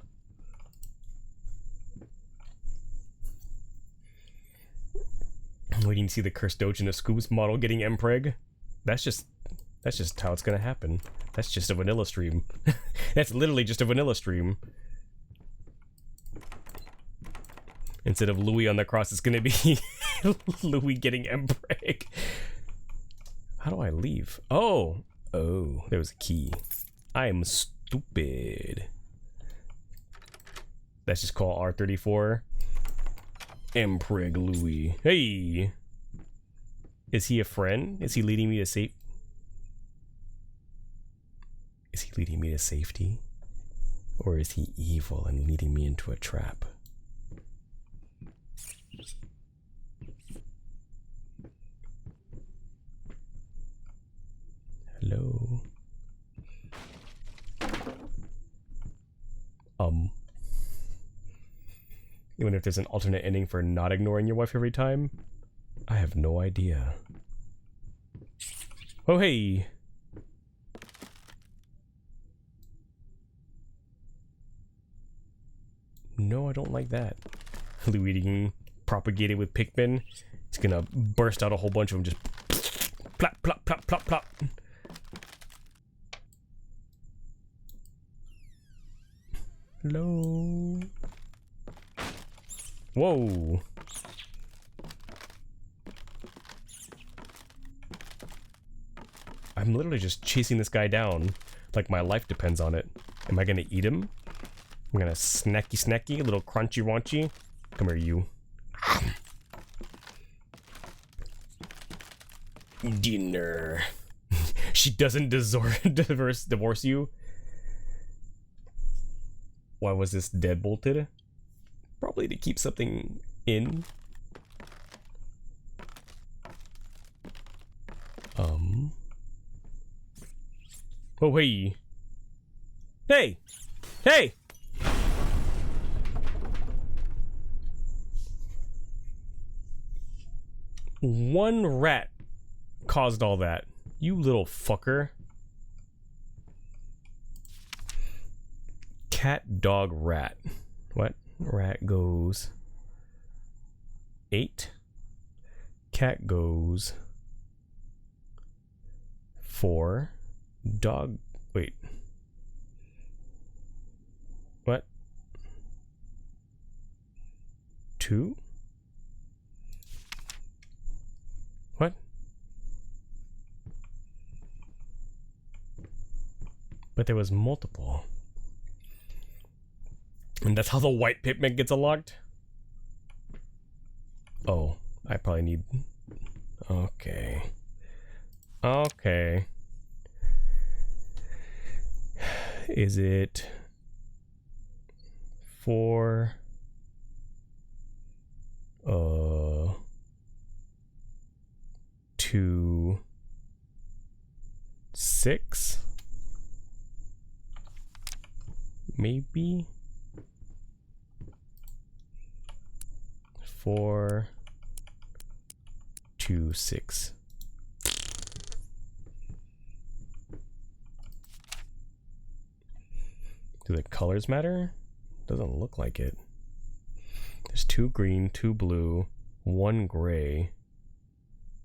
I'm waiting to see the cursed dojin of Scoop's model getting Mpreg. That's just how it's gonna happen. That's just a vanilla stream. That's literally just a vanilla stream. Instead of Louis on the cross, it's gonna be Louis getting Mpreg. How do I leave? Oh, there was a key. I am stupid. That's just called R34. Mpreg Louis. Hey! Is he a friend? Is he leading me to safety? Is he leading me to safety? Or is he evil and leading me into a trap? Hello? Even if there's an alternate ending for not ignoring your wife every time, I have no idea. Oh, hey! No, I don't like that. Louis being propagated with Pikmin. It's gonna burst out a whole bunch of them, just plop, plop, plop, plop, plop. Hello? Whoa. I'm literally just chasing this guy down like my life depends on it. Am I gonna eat him? I'm gonna snacky, a little crunchy raunchy. Come here, you. Dinner. She doesn't divorce you. Why was this deadbolted? Probably to keep something in. Oh, hey. Hey! Hey! One rat caused all that. You little fucker. Cat, dog, rat. What? Rat goes 8. Cat goes 4 dog. Wait. What? 2? What? But there was multiple. And that's how the white pigment gets unlocked? Oh, I probably need... Okay. Okay. Is it 4 2 6 maybe 4 2 6. Do the colors matter? Doesn't look like it. There's 2 green, 2 blue, 1 gray,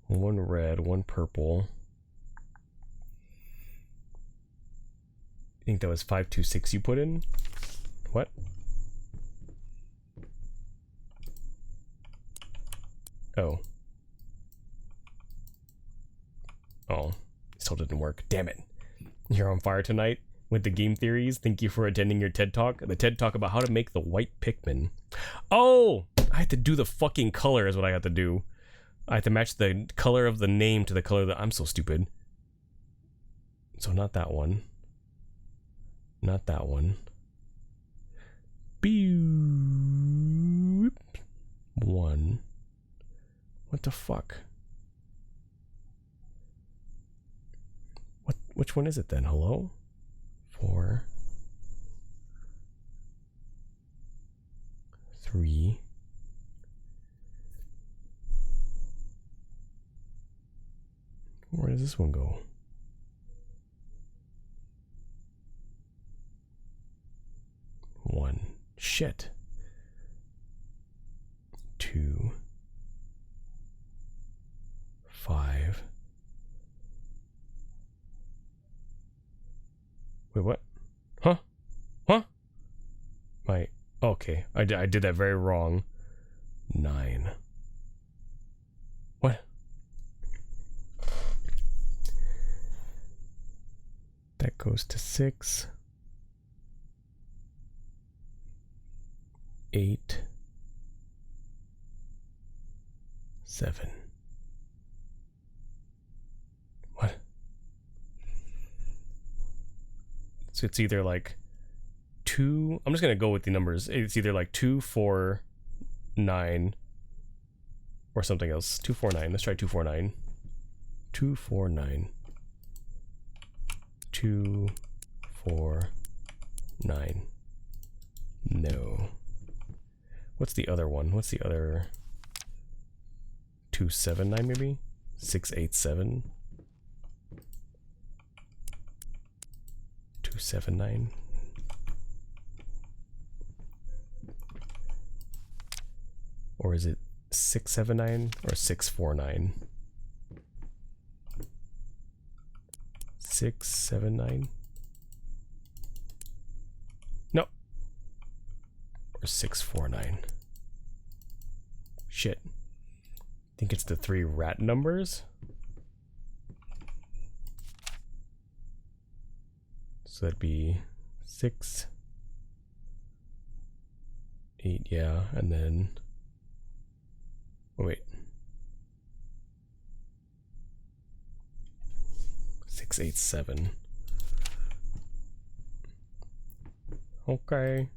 1 red, 1 purple. I think that was 5 2 6 you put in? What? Oh. Oh, still didn't work. Damn it. You're on fire tonight with the game theories. Thank you for attending your TED Talk. The TED Talk about how to make the white Pikmin. Oh! I have to do the fucking color is what I have to do. I have to match the color of the name to the color that... I'm so stupid. So not that one. Not that one. Beep. 1. What the fuck? What? Which one is it then? Hello? 4 3 Where does this one go? 1. Shit. 2 5. Wait, what? Huh? Huh? Okay, I did that very wrong. 9. What? That goes to 6. 8. 7. What? So it's either like 2. I'm just gonna go with the numbers. It's either like 2 4 9 or something else. 2 4 9. Let's try 2 4 9. 2 4 9. 2 4 9. No. What's the other one? What's the other? 2 7 9 maybe? 6 8 7. 2 7 9. Or is it 6 7 9 or 6 4 9? 6 7 9. No. Or 6 4 9. Shit. I think it's the 3 rat numbers. So that'd be 6 8, yeah, and then oh wait. 6 8 7. Okay.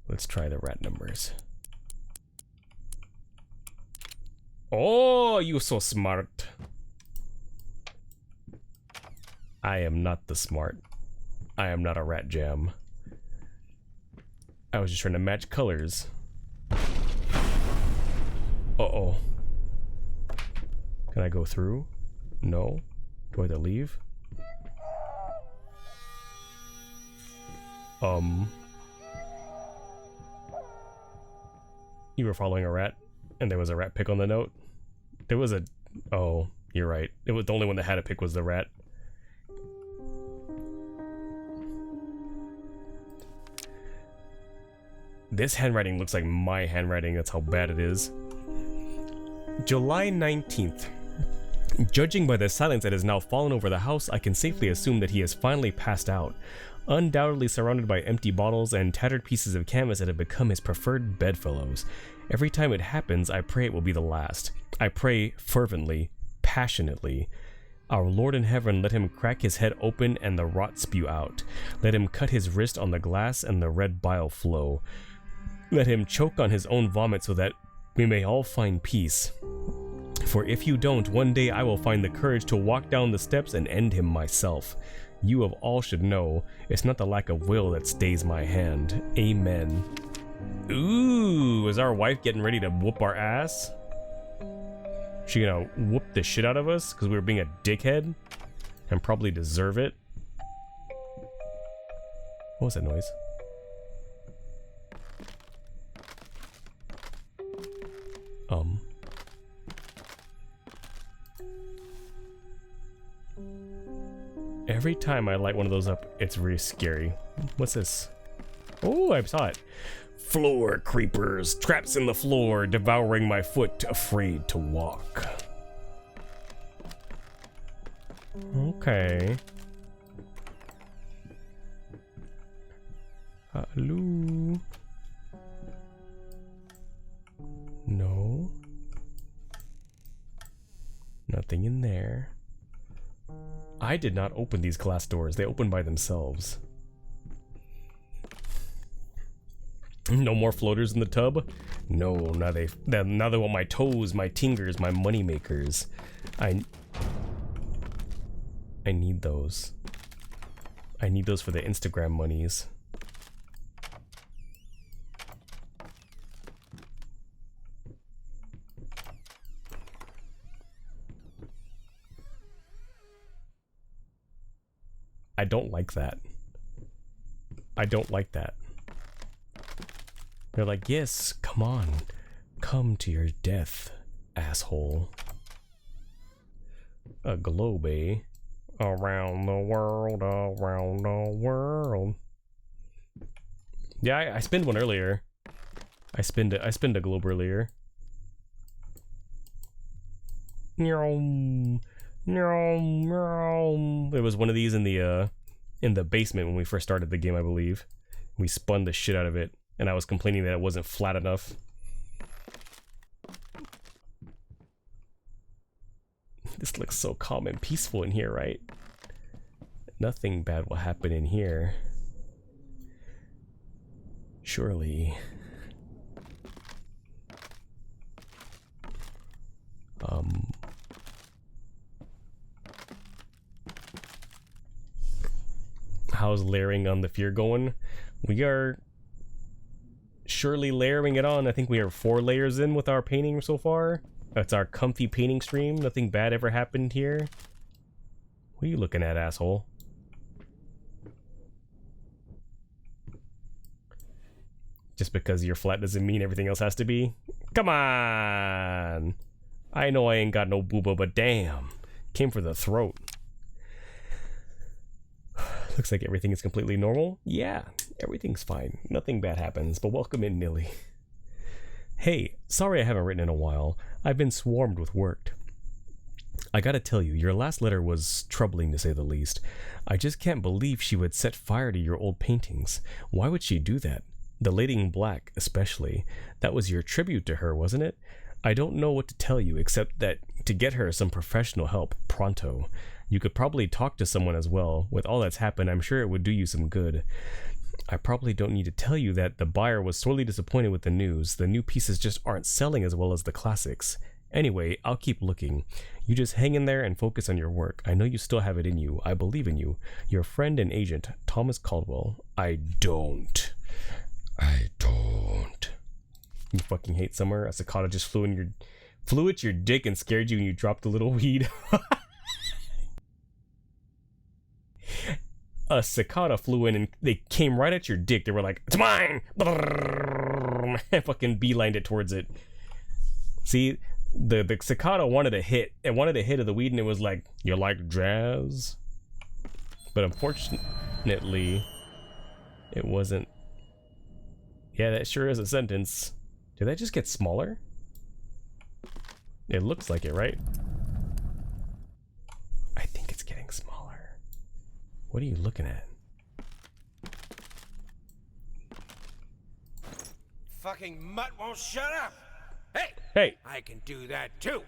Let's try the rat numbers. Oh, you so smart. I am not the smart. I am not a rat jam. I was just trying to match colors. Uh-oh. Can I go through? No. Do I have to leave? You were following a rat, and there was a rat pick on the note? There was a... Oh, you're right. It was the only one that had a pick was the rat. This handwriting looks like my handwriting. That's how bad it is. July 19th. Judging by the silence that has now fallen over the house, I can safely assume that he has finally passed out. Undoubtedly surrounded by empty bottles and tattered pieces of canvas that have become his preferred bedfellows. Every time it happens, I pray it will be the last. I pray fervently, passionately. Our Lord in heaven, let him crack his head open and the rot spew out. Let him cut his wrist on the glass and the red bile flow. Let him choke on his own vomit so that we may all find peace. For if you don't, one day I will find the courage to walk down the steps and end him myself. You of all should know, it's not the lack of will that stays my hand. Amen. Ooh, is our wife getting ready to whoop our ass? She gonna whoop the shit out of us because we were being a dickhead? And probably deserve it? What was that noise? Every time I light one of those up, it's really scary. What's this? Oh, I saw it. Floor creepers, traps in the floor, devouring my foot, afraid to walk. Okay. Hello? No. Nothing in there. I did not open these glass doors. They opened by themselves. No more floaters in the tub? No, now they want my toes, my tingers, my money makers. I need those. I need those for the Instagram monies. I don't like that. I don't like that. They're like, yes, come on. Come to your death, asshole. A globe, eh? Around the world, around the world. Yeah, I spinned one earlier. I spinned a globe earlier. It was one of these in the basement when we first started the game, I believe. We spun the shit out of it, and I was complaining that it wasn't flat enough. This looks so calm and peaceful in here, right? Nothing bad will happen in here. Surely. How's layering on the fear going? We are surely layering it on. I think we are 4 layers in with our painting so far. That's our comfy painting stream. Nothing bad ever happened here. What are you looking at, asshole? Just because you're flat doesn't mean everything else has to be. Come on! I know I ain't got no booba, but damn. Came for the throat. Looks like everything is completely normal. Yeah, everything's fine. Nothing bad happens, but welcome in, Nilly. Hey, sorry I haven't written in a while. I've been swarmed with work. I gotta tell you, your last letter was troubling to say the least. I just can't believe she would set fire to your old paintings. Why would she do that? The Lady in Black, especially. That was your tribute to her, wasn't it? I don't know what to tell you, except that to get her some professional help, pronto. You could probably talk to someone as well. With all that's happened, I'm sure it would do you some good. I probably don't need to tell you that the buyer was sorely disappointed with the news. The new pieces just aren't selling as well as the classics. Anyway, I'll keep looking. You just hang in there and focus on your work. I know you still have it in you. I believe in you. Your friend and agent, Thomas Caldwell. I don't. You fucking hate summer? A cicada just flew at your dick and scared you and you dropped a little weed. A cicada flew in and they came right at your dick. They were like, it's mine! I fucking beelined it towards it. See, the cicada wanted a hit. It wanted a hit of the weed, and it was like, "You like jazz?" But unfortunately, it wasn't. Yeah, that sure is a sentence. Did that just get smaller? It looks like it, right? I think it's getting smaller. What are you looking at? Fucking mutt won't shut up. Hey! Hey! I can do that too.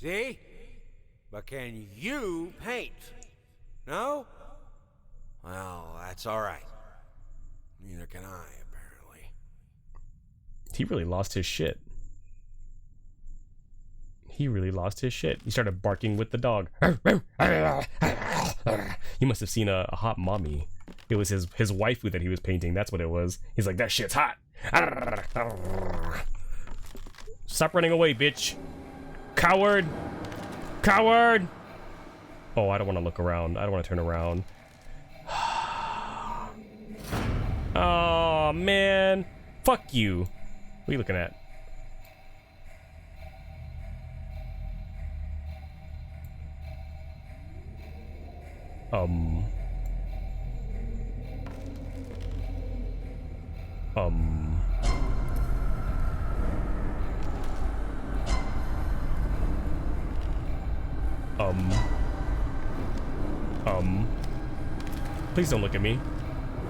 See? But can you paint? No? Well, that's alright. Neither can I, apparently. He really lost his shit. He really lost his shit. He started barking with the dog. He must have seen a hot mommy. It was his waifu that he was painting. That's what it was. He's like, that shit's hot. Stop running away, bitch. Coward. Coward. Oh, I don't want to look around. I don't want to turn around. Oh, man. Fuck you. What are you looking at? Please don't look at me.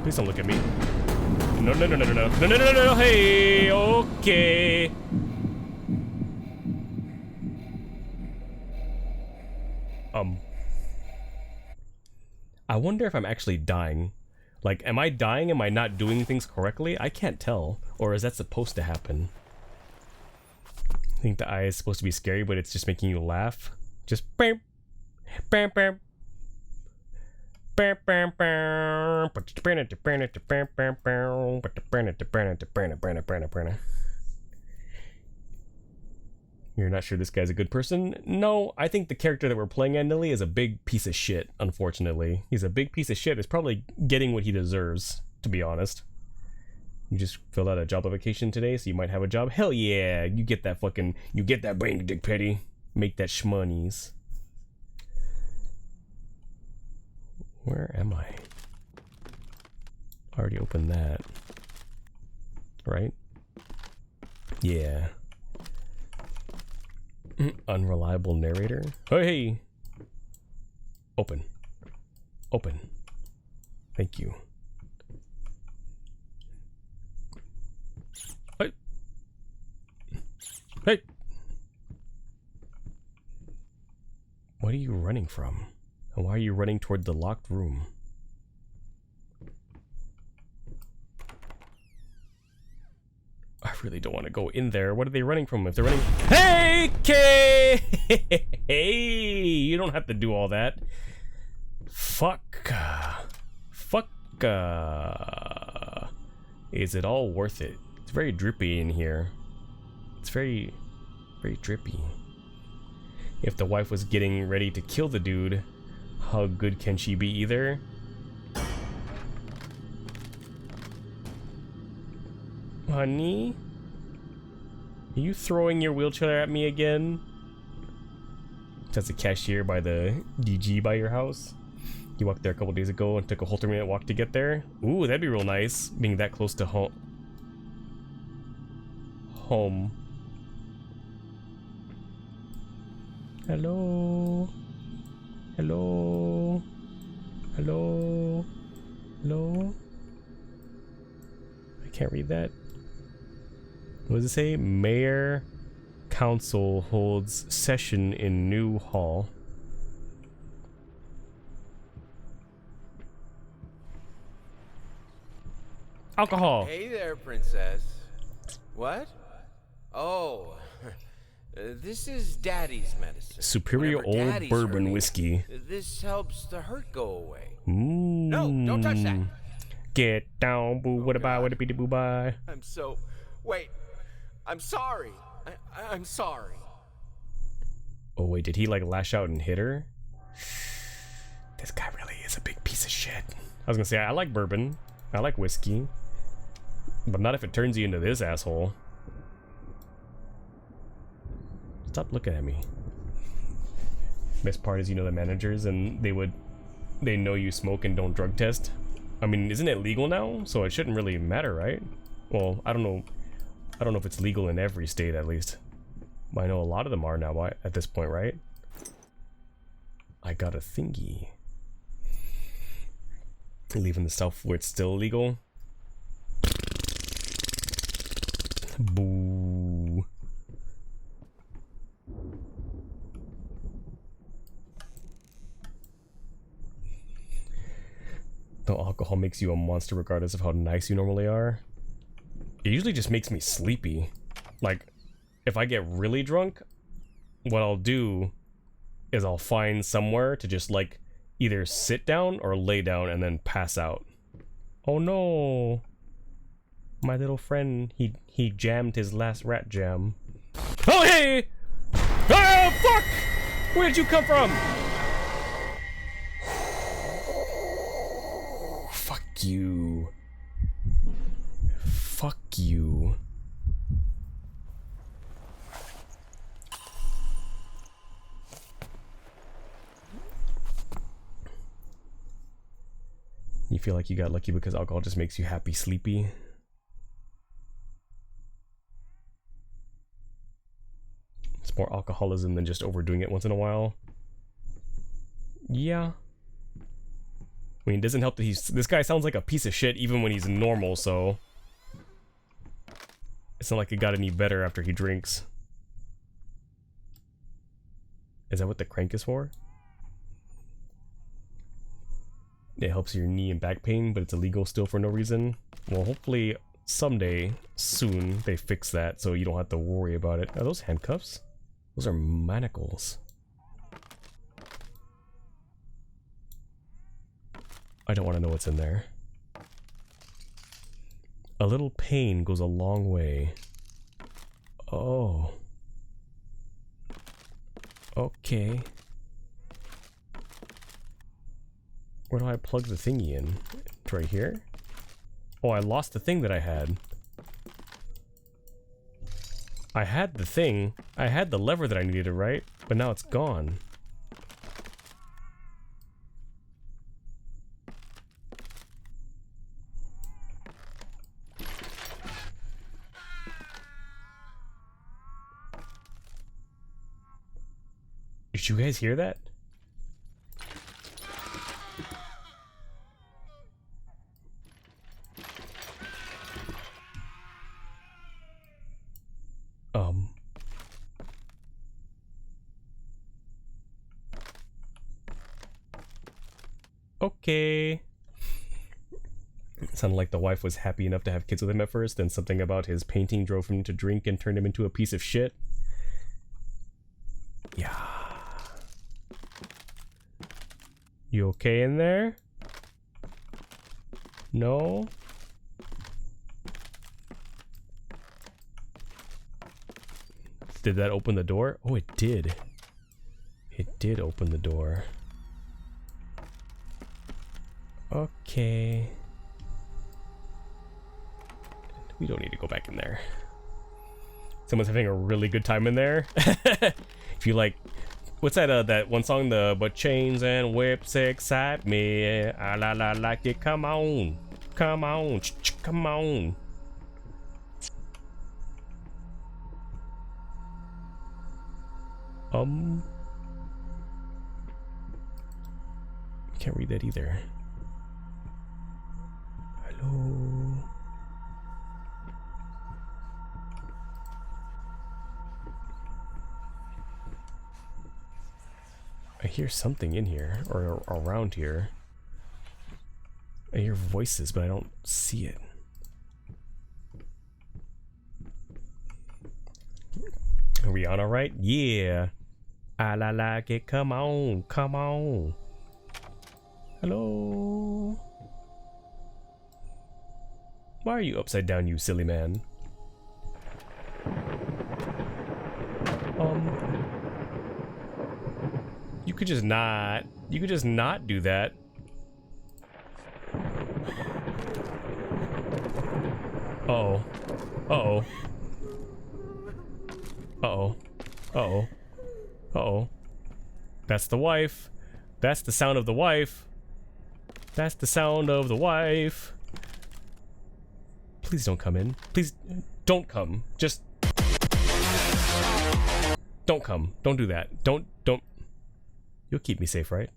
Please don't look at me. No, no, no, no, no, no, no, no, no, no, no, hey, okay. I wonder if I'm actually dying. Like, am I dying? Am I not doing things correctly? I can't tell. Or is that supposed to happen? I think the eye is supposed to be scary, but it's just making you laugh. Just bam, bam, bam. You're not sure this guy's a good person? No, I think the character that we're playing at Nilly is a big piece of shit, unfortunately. He's a big piece of shit. He's probably getting what he deserves, to be honest. You just filled out a job application today, so you might have a job? Hell yeah! You get that fucking... You get that brain, Dick Petty. Make that shmonies. Where am I? Already opened that. Right? Yeah. Unreliable narrator. Hey! Open. Open. Thank you. Hey! Hey! What are you running from? And why are you running toward the locked room? I really don't want to go in there. What are they running from? If they're running... Hey, Kay! Hey, you don't have to do all that. Fuck. Fuck. Is it all worth it? It's very drippy in here. It's very, very drippy. If the wife was getting ready to kill the dude, how good can she be either? Honey? Are you throwing your wheelchair at me again? That's a cashier by the DG by your house. You walked there a couple days ago and took a whole 3-minute walk to get there. Ooh, that'd be real nice, being that close to home. Hello? Hello? Hello? Hello? I can't read that. What does it say? Mayor Council holds session in new hall. Alcohol. Hey there, princess. What? Oh, this is Daddy's medicine. Superior Whenever old Daddy's bourbon hurting, whiskey. This helps the hurt go away. No, don't touch that. Get down, boo. What about what it be the boo bye? I'm so. Wait. I'm sorry. I'm sorry. Oh wait, did he like lash out and hit her? This guy really is a big piece of shit. I was gonna say I like bourbon. I like whiskey. But not if it turns you into this asshole. stop looking at me. Best part is, you know, the managers and they know you smoke and don't drug test. I mean, isn't it legal now? So it shouldn't really matter, right? Well, I don't know if it's legal in every state, at least. But I know a lot of them are now at this point, right? I got a thingy. Leaving the South where it's still illegal. Boo. Though alcohol makes you a monster regardless of how nice you normally are. It usually just makes me sleepy. Like, if I get really drunk, what I'll do is I'll find somewhere to just like either sit down or lay down and then pass out. Oh no. My little friend, he jammed his last rat jam. Oh hey! Oh fuck! Where'd you come from? Fuck you. Fuck you. You feel like you got lucky because alcohol just makes you happy, sleepy. It's more alcoholism than just overdoing it once in a while. Yeah. I mean, it doesn't help that this guy sounds like a piece of shit even when he's normal, so it's not like it got any better after he drinks. Is that what the crank is for? It helps your knee and back pain, but it's illegal still for no reason. Well, hopefully someday, soon, they fix that so you don't have to worry about it. Are those handcuffs? Those are manacles. I don't want to know what's in there. A little pain goes a long way. Oh. Okay. Where do I plug the thingy in? It's right here? Oh, I lost the thing that I had. I had the thing. I had the lever that I needed, right? But now it's gone. Did you guys hear that? Okay. It sounded like the wife was happy enough to have kids with him at first, and something about his painting drove him to drink and turned him into a piece of shit. Yeah. You okay in there? No? Did that open the door? Oh, it did. It did open the door. Okay. We don't need to go back in there. Someone's having a really good time in there. If you like, what's that that one song, the but chains and whips excite me. Ah la la like it. Come on. Come on. Come on. Can't read that either. Hello. I hear something in here or around here. I hear voices, but I don't see it. Are we on all right? Yeah. I like it. Come on. Come on. Hello. Why are you upside down, you silly man? You could just not. You could just not do that. Uh-oh. Uh-oh. Uh-oh. Uh-oh. Uh-oh. That's the wife. That's the sound of the wife. That's the sound of the wife. Please don't come in. Please don't come. Just don't come. Don't do that. Don't. You'll keep me safe, right?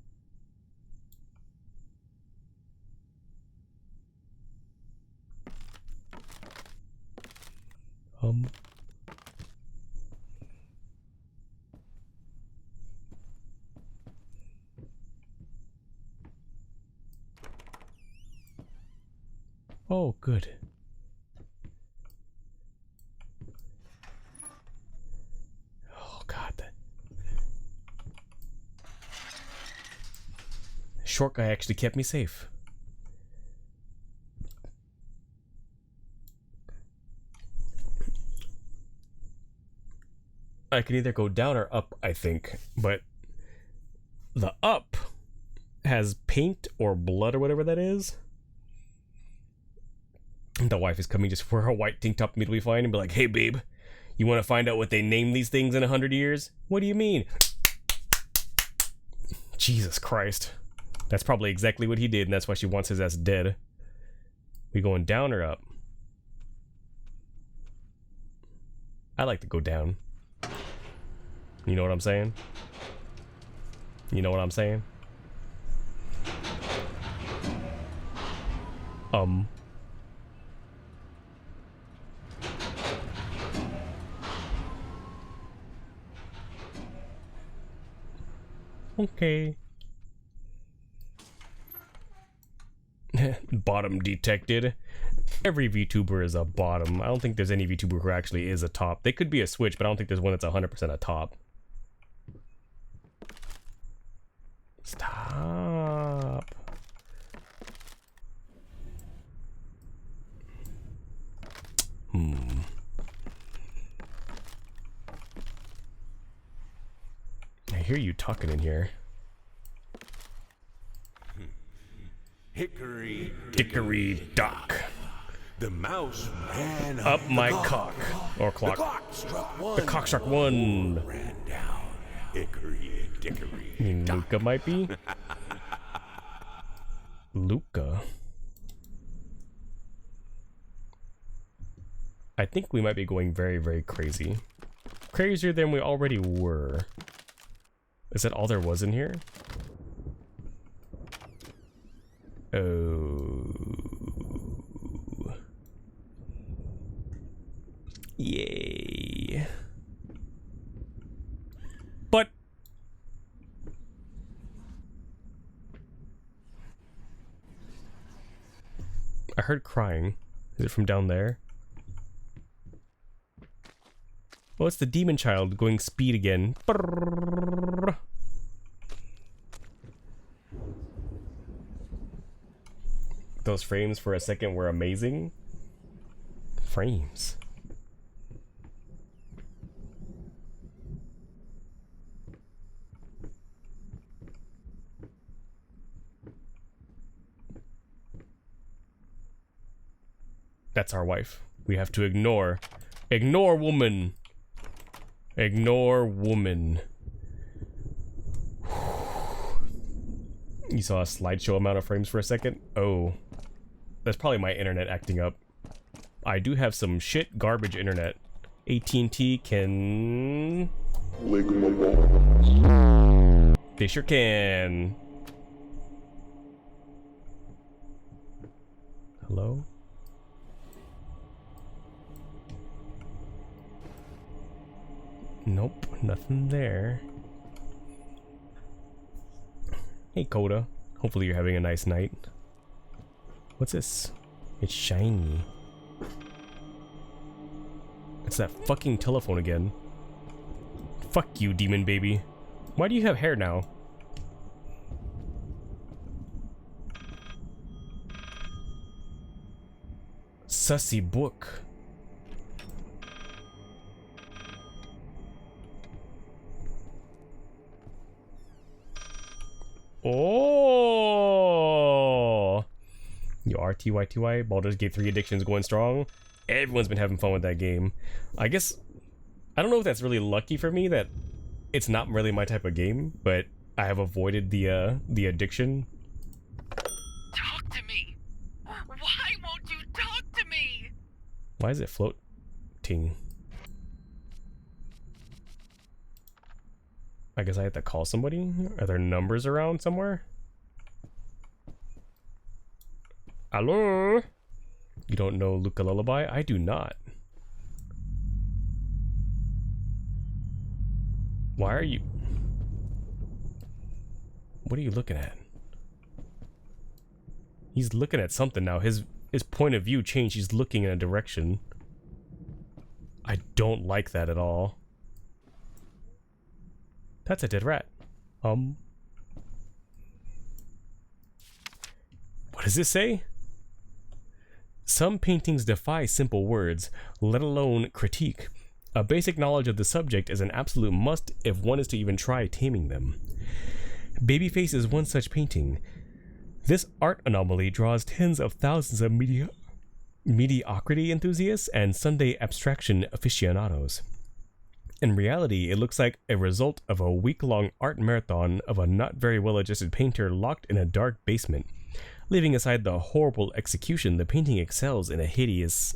Oh, good. Oh, God. The short guy actually kept me safe. I can either go down or up, I think, but the up has paint or blood or whatever that is. The wife is coming just for her white tank top, me to be fine, and be like, "Hey, babe, you want to find out what they name these things in 100 years? What do you mean?" Jesus Christ. That's probably exactly what he did, and that's why she wants his ass dead. We going down or up? I like to go down. You know what I'm saying? You know what I'm saying? Okay. Bottom detected. Every VTuber is a bottom. I don't think there's any VTuber who actually is a top. They could be a switch, but I don't think there's one that's 100% a top. Stop. I hear you talking in here. Hickory Dickory dock. The mouse ran Up my cock. Or clock. The clock struck one. The cock struck one. Ran down. Hickory dickory. You mean Luca might be? Luca. I think we might be going very, very crazy. Crazier than we already were. Is that all there was in here? Oh. Yay. But I heard crying. Is it from down there? Oh, it's the demon child going speed again. Those frames for a second were amazing. Frames. That's our wife. We have to ignore. Ignore woman. Ignore woman. You saw a slideshow amount of frames for a second? Oh. That's probably my internet acting up. I do have some shit garbage internet. AT&T can... They sure can. Hello? Nope, nothing there. Hey, Coda. Hopefully you're having a nice night. What's this? It's shiny. It's that fucking telephone again. Fuck you, demon baby. Why do you have hair now? Sussy book. Oh, you RTYTY. Baldur's Gate 3 addiction's going strong. Everyone's been having fun with that game. I guess I don't know if that's really lucky for me that it's not really my type of game, but I have avoided the addiction. Talk to me. Why won't you talk to me? Why is it floating? I guess I have to call somebody? Are there numbers around somewhere? Hello? You don't know Luca Lullaby? I do not. Why are you... What are you looking at? He's looking at something now. His point of view changed. He's looking in a direction. I don't like that at all. That's a dead rat. What does this say? Some paintings defy simple words, let alone critique. A basic knowledge of the subject is an absolute must if one is to even try taming them. Babyface is one such painting. This art anomaly draws tens of thousands of mediocrity enthusiasts and Sunday abstraction aficionados. In reality, it looks like a result of a week-long art marathon of a not very well-adjusted painter locked in a dark basement. Leaving aside the horrible execution, the painting excels in a hideous...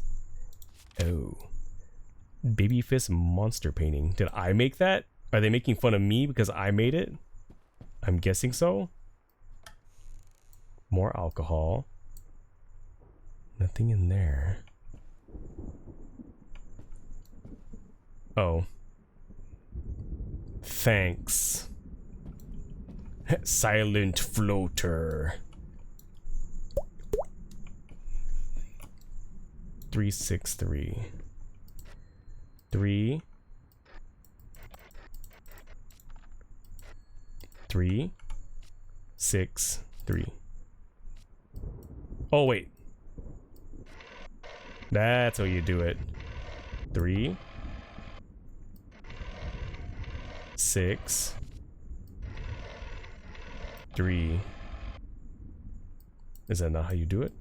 Oh. Baby fist monster painting. Did I make that? Are they making fun of me because I made it? I'm guessing so. More alcohol. Nothing in there. Oh. Thanks. Silent floater. 363. 3 3 6 3. Oh wait, that's how you do it. 3 6 3. Is that not how you do it?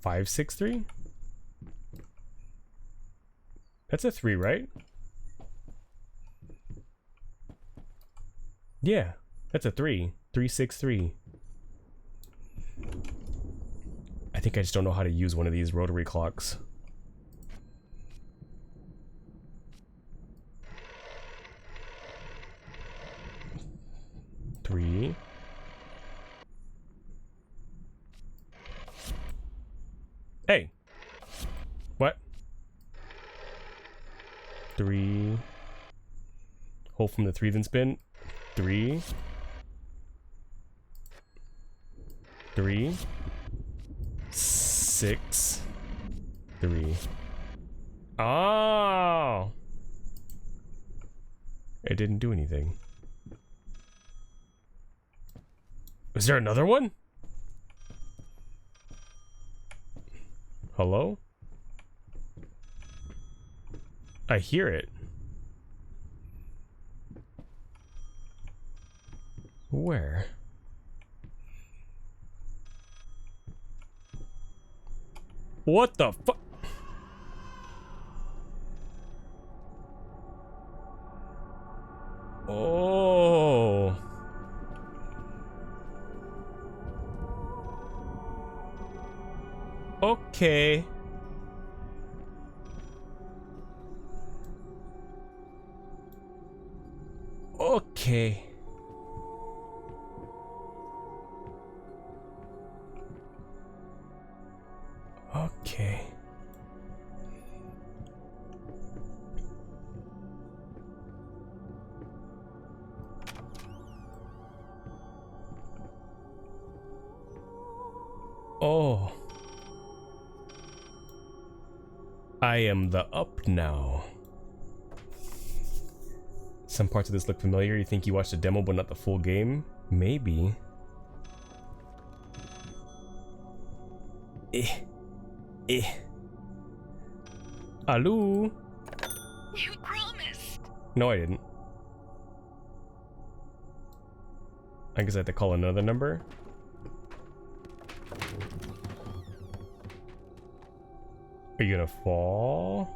Five, 6, 3? That's a 3, right? Yeah, that's a 3. 3, 6, 3. I think I just don't know how to use one of these rotary clocks. Three. Hey. What? 3. Hold from the 3, then spin. 3. 3. 6. 3. Oh! It didn't do anything. Is there another one? Hello? I hear it. Where? What the fuck? Oh. Okay. Okay. Okay. Oh. I am the up now. Some parts of this look familiar. You think you watched the demo but not the full game? Maybe. Hello? You promised. No, I didn't. I guess I have to call another number. Are you gonna fall?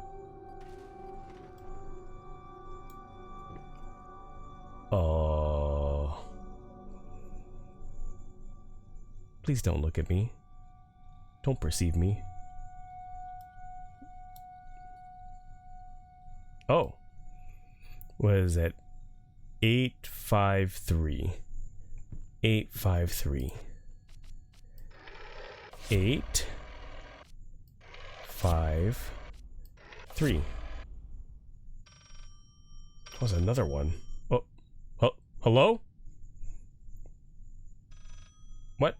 Oh. Please don't look at me. Don't perceive me. Oh. What is that? 853. 853. 8 5 3. What was another one? Oh, hello? What?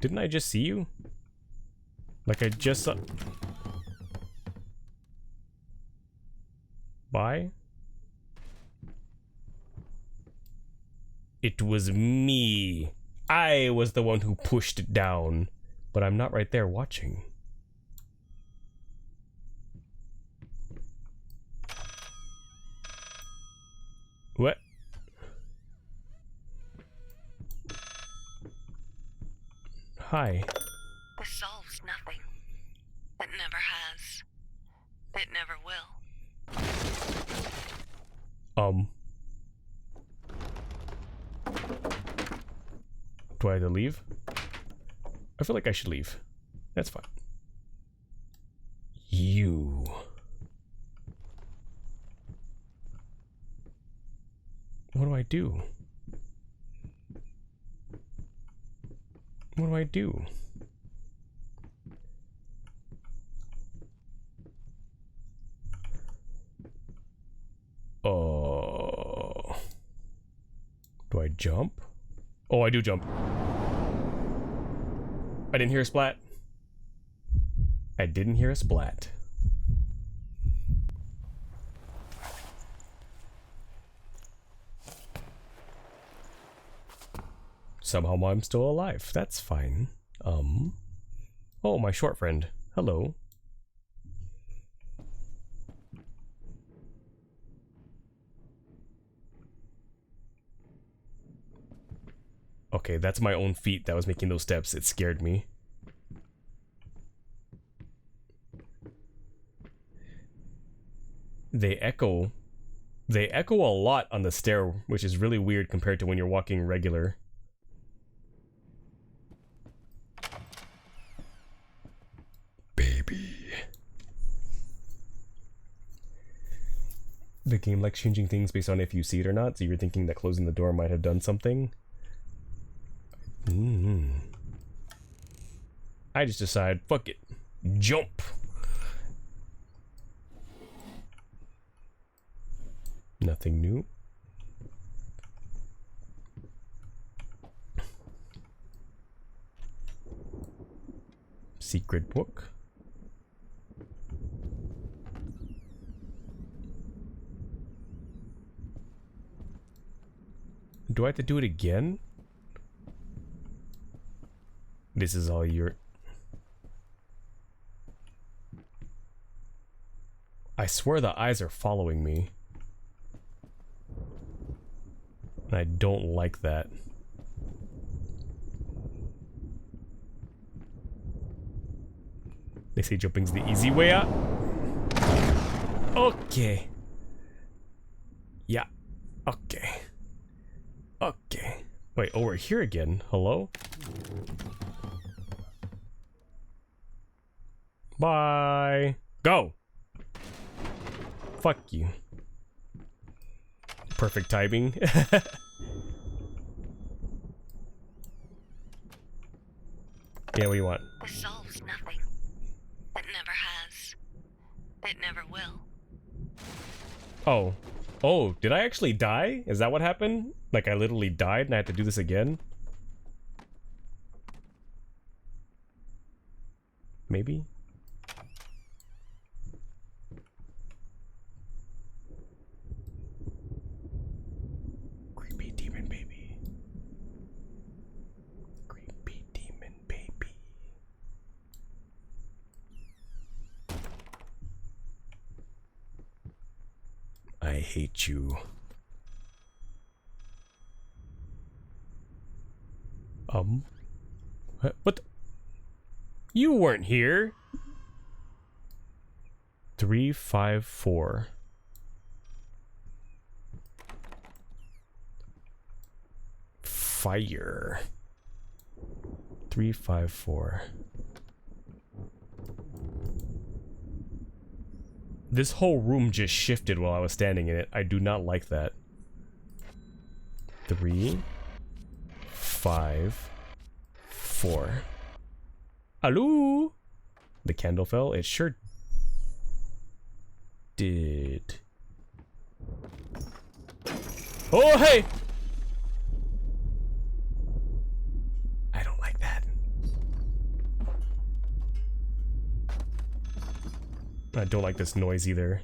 Didn't I just see you? Like I just saw. Bye? It was me. I was the one who pushed it down. But I'm not right there watching. What? Hi. This solves nothing. It never has. It never will. Do I have to leave? I feel like I should leave. That's fine. You. What do I do? What do I do? Oh. Do I jump? Oh, I do jump. I didn't hear a splat. I didn't hear a splat. Somehow I'm still alive. That's fine. Oh, my short friend. Hello. Okay, that's my own feet that was making those steps. It scared me. They echo a lot on the stair, which is really weird compared to when you're walking regular. Baby. The game likes changing things based on if you see it or not, so you're thinking that closing the door might have done something. I just decide, fuck it. Jump! Nothing new. Secret book. Do I have to do it again? This is all your... I swear the eyes are following me. And I don't like that. They say jumping's the easy way out. Okay. Yeah. Okay. Okay. Wait, oh, we're here again. Hello? Bye. Go. Fuck you. Perfect timing. Yeah, what do you want? This solves nothing. It never has. It never will. Oh. Oh, did I actually die? Is that what happened? Like I literally died and I had to do this again? Maybe? Creepy demon baby. Creepy demon baby. I hate you. What? You weren't here. 354. Fire. 354. This whole room just shifted while I was standing in it. I do not like that. 3, 5, 4. Hello? The candle fell? It sure did. Oh, hey! I don't like that. I don't like this noise either.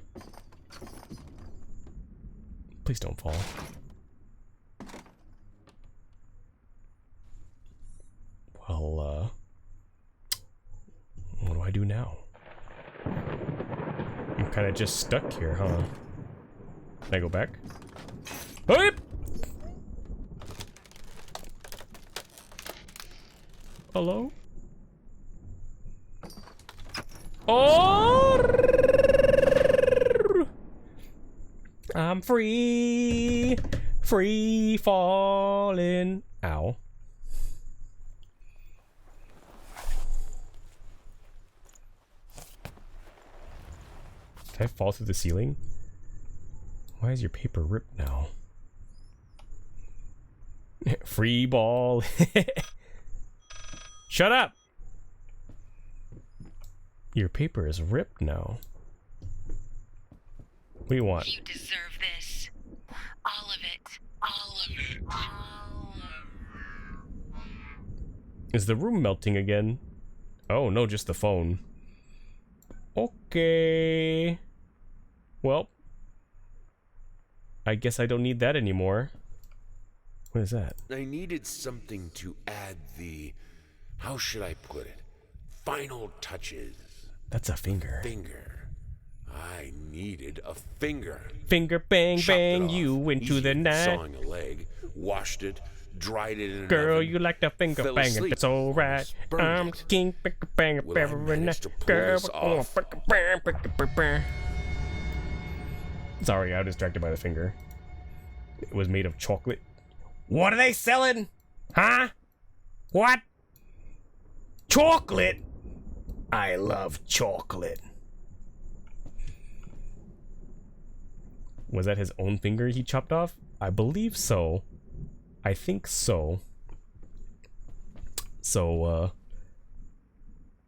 Please don't fall. Well, what do I do now? I'm kind of just stuck here, huh? Can I go back? Hey! Hello? Oh! I'm free! Free falling. Ow. Did I fall through the ceiling? Why is your paper ripped now? Free ball. Shut up! Your paper is ripped now. What do you want? You deserve this. All of it. All of it. All of it. Is the room melting again? Oh, no, just the phone. Okay. Well, I guess I don't need that anymore. What is that? I needed something to add the, how should I put it, final touches. That's a finger. Finger. I needed a finger. Finger bang Chopped bang it off, you into easy the as night. Sawing a leg, washed it, dried it in an Girl, oven, you like the finger fell banging. asleep, It's alright. almost burned I'm it. king finger banger Will I every manage night. to pull Girl, this off? Sorry, I was distracted by the finger. It was made of chocolate. What are they selling? Huh? What? Chocolate? I love chocolate. Was that his own finger he chopped off? I believe so. I think so. So,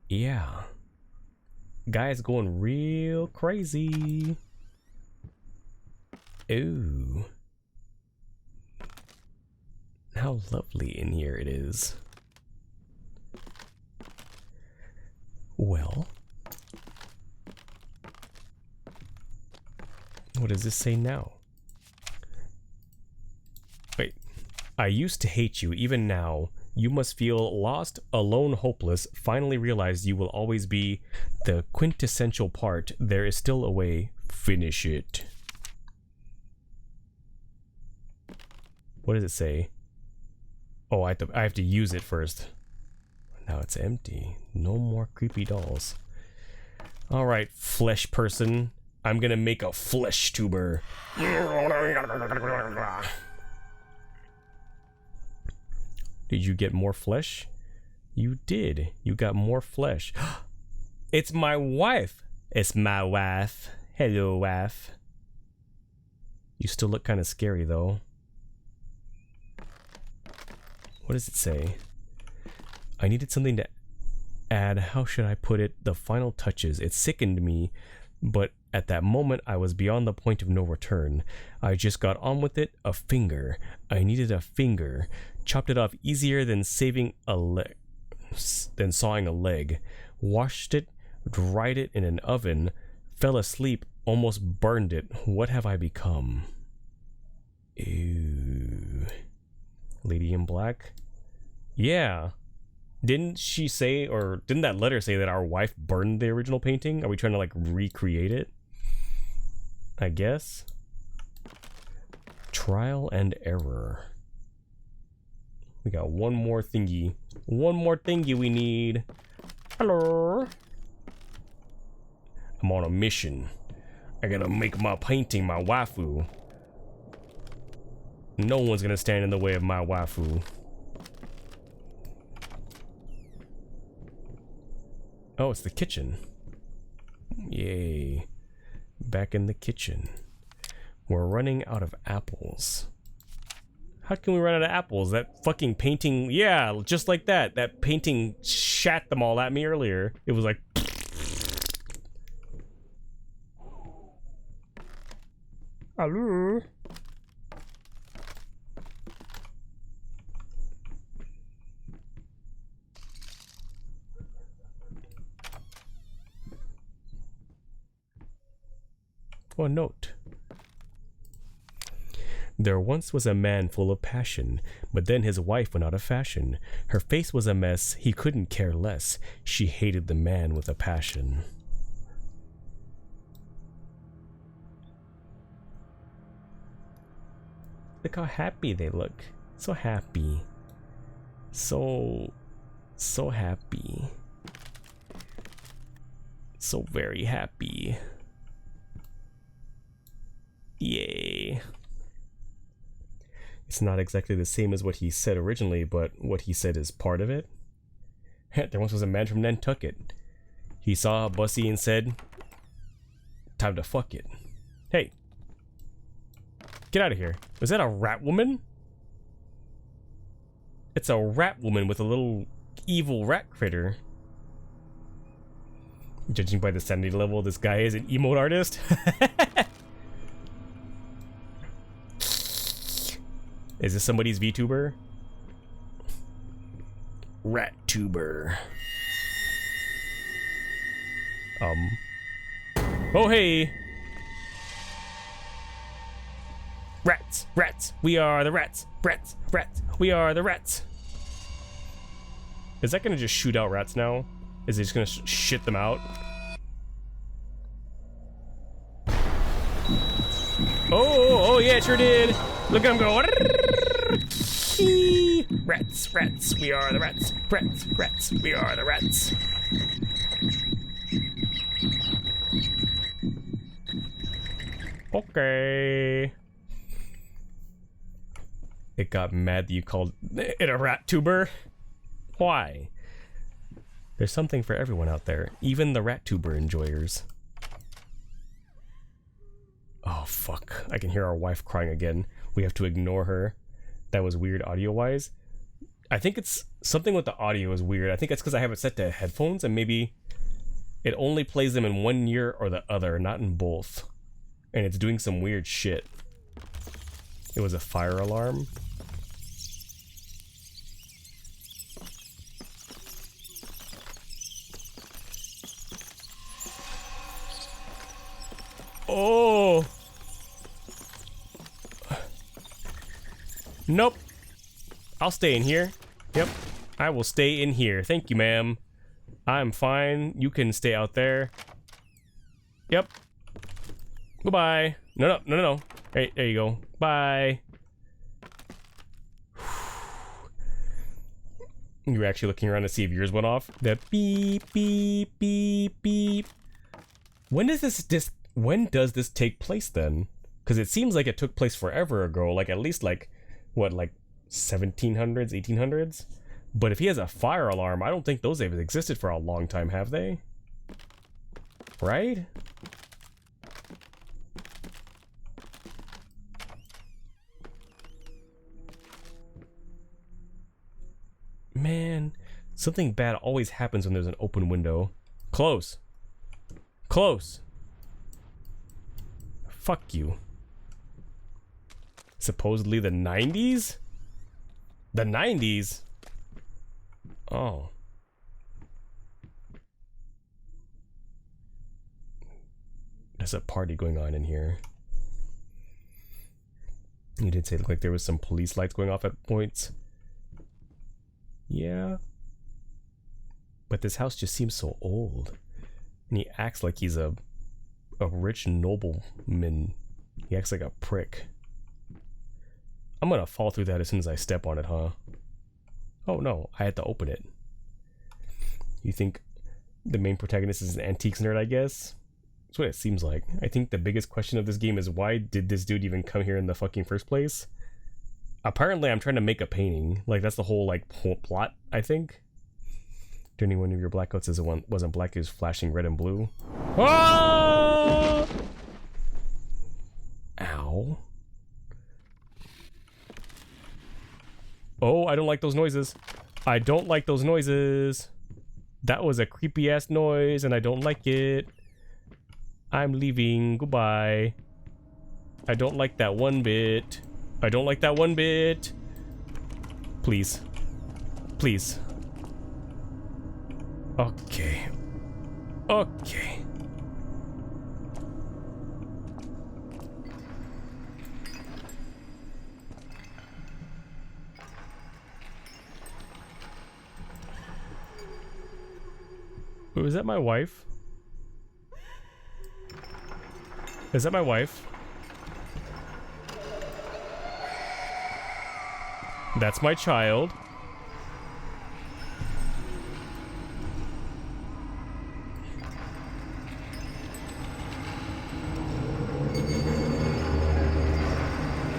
yeah. Guy's going real crazy. Ooh. How lovely in here it is. Well. What does this say now? Wait. I used to hate you, even now. You must feel lost, alone, hopeless. Finally realize you will always be the quintessential part. There is still a way. Finish it. What does it say? Oh, I have to use it first. Now it's empty. No more creepy dolls. All right, flesh person. I'm gonna make a flesh tuber. Did you get more flesh? You did. You got more flesh. It's my wife. It's my wife. Hello, wife. You still look kind of scary, though. What does it say? I needed something to add. How should I put it? The final touches. It sickened me, but at that moment, I was beyond the point of no return. I just got on with it. A finger. I needed a finger. Chopped it off easier than saving a leg, than sawing a leg. Washed it, dried it in an oven. Fell asleep. Almost burned it. What have I become? Ew. Lady in Black? Yeah. Didn't she say, or didn't that letter say that our wife burned the original painting? Are we trying to like recreate it? I guess. Trial and error. We got one more thingy. One more thingy we need. Hello. I'm on a mission. I gotta make my painting my waifu. No one's gonna stand in the way of my waifu. Oh, it's the kitchen. Yay. Back in the kitchen. We're running out of apples. How can we run out of apples? That fucking painting, yeah, just like that. That painting shat them all at me earlier. It was like... Hello? Oh, a note. There once was a man full of passion, but then his wife went out of fashion. Her face was a mess, he couldn't care less. She hated the man with a passion. Look how happy they look. So happy. So happy. So very happy. Yay. It's not exactly the same as what he said originally, but what he said is part of it. There once was a man from Nantucket. He saw a bussy and said, time to fuck it. Hey. Get out of here. Was that a rat woman? It's a rat woman with a little evil rat critter. Judging by the sanity level, this guy is an emote artist. Is this somebody's VTuber? RatTuber. Oh hey! Rats! Rats! We are the rats! Rats! Rats! We are the rats! Is that gonna just shoot out rats now? Is it just gonna shit them out? Oh yeah, it sure did! Look at him go! Rats! Rats! We are the rats! Rats! Rats! We are the rats! Okay. It got mad that you called it a rat tuber. Why? There's something for everyone out there, even the rat tuber enjoyers. Oh fuck, I can hear our wife crying again. We have to ignore her. That was weird audio-wise. I think it's something with the audio is weird. I think it's because I have it set to headphones and maybe it only plays them in one ear or the other, not in both. And it's doing some weird shit. It was a fire alarm. Oh! Nope. I'll stay in here. Yep. I will stay in here. Thank you, ma'am. I'm fine. You can stay out there. Yep. Goodbye. No. Hey, there you go. Bye. You were actually looking around to see if yours went off. The beep, beep, beep, beep. When does this take place then? Because it seems like it took place forever ago. Like at least like, what, like 1700s, 1800s? But if he has a fire alarm, I don't think those have existed for a long time, have they? Right? Man, something bad always happens when there's an open window. Close. Close. Fuck you. Supposedly the 90s? The 90s? Oh. There's a party going on in here. You did say like there was some police lights going off at points. Yeah. But this house just seems so old. And he acts like he's a rich nobleman. He acts like a prick. I'm gonna fall through that as soon as I step on it, huh? Oh no, I had to open it. You think the main protagonist is an antiques nerd, I guess? That's what it seems like. I think the biggest question of this game is why did this dude even come here in the fucking first place? Apparently I'm trying to make a painting. Like that's the whole like plot, I think. Turning one of your blackouts as it wasn't black, it was flashing red and blue. Ah! Ow. Oh, I don't like those noises. I don't like those noises. That was a creepy ass noise and I don't like it. I'm leaving. Goodbye. I don't like that one bit. I don't like that one bit. Please. Please. Okay. Okay. Oh, is that my wife? Is that my wife? That's my child.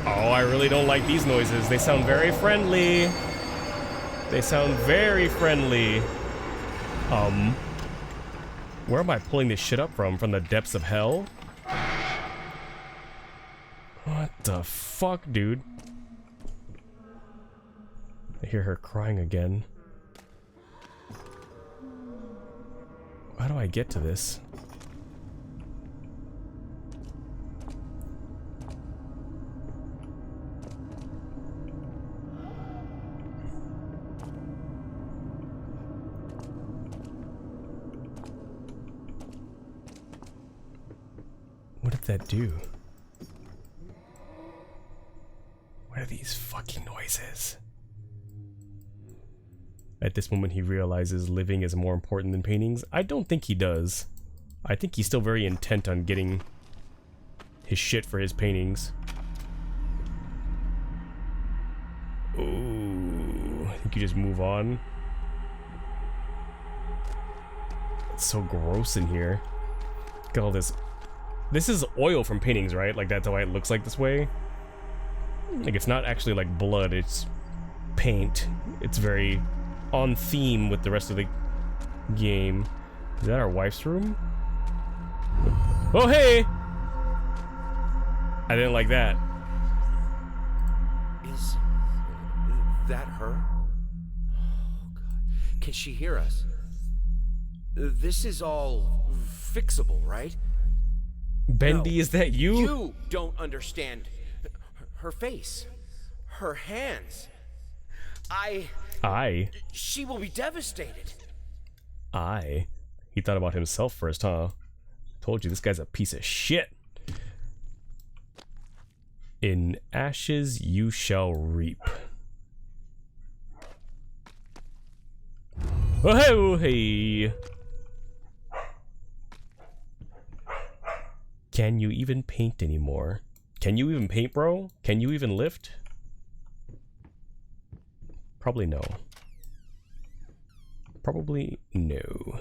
Oh, I really don't like these noises. They sound very friendly. They sound very friendly. Where am I pulling this shit up from? From the depths of hell? What the fuck, dude? I hear her crying again. How do I get to this? What did that do? What are these fucking noises? At this moment, he realizes living is more important than paintings. I don't think he does. I think he's still very intent on getting his shit for his paintings. Ooh, I think you just move on. It's so gross in here. Look at all this. This is oil from paintings, right? Like that's why it looks like this way. Like it's not actually like blood, it's paint. It's very on theme with the rest of the game. Is that our wife's room? Oh hey! I didn't like that. Is that her? Oh God. Can she hear us? This is all fixable, right? Bendy, No, is that you? You don't understand. Her face. Her hands. She will be devastated. He thought about himself first, huh? Told you, this guy's a piece of shit. In ashes you shall reap. Oh hey! Can you even paint anymore? Can you even paint, bro? Can you even lift? Probably no. Probably no.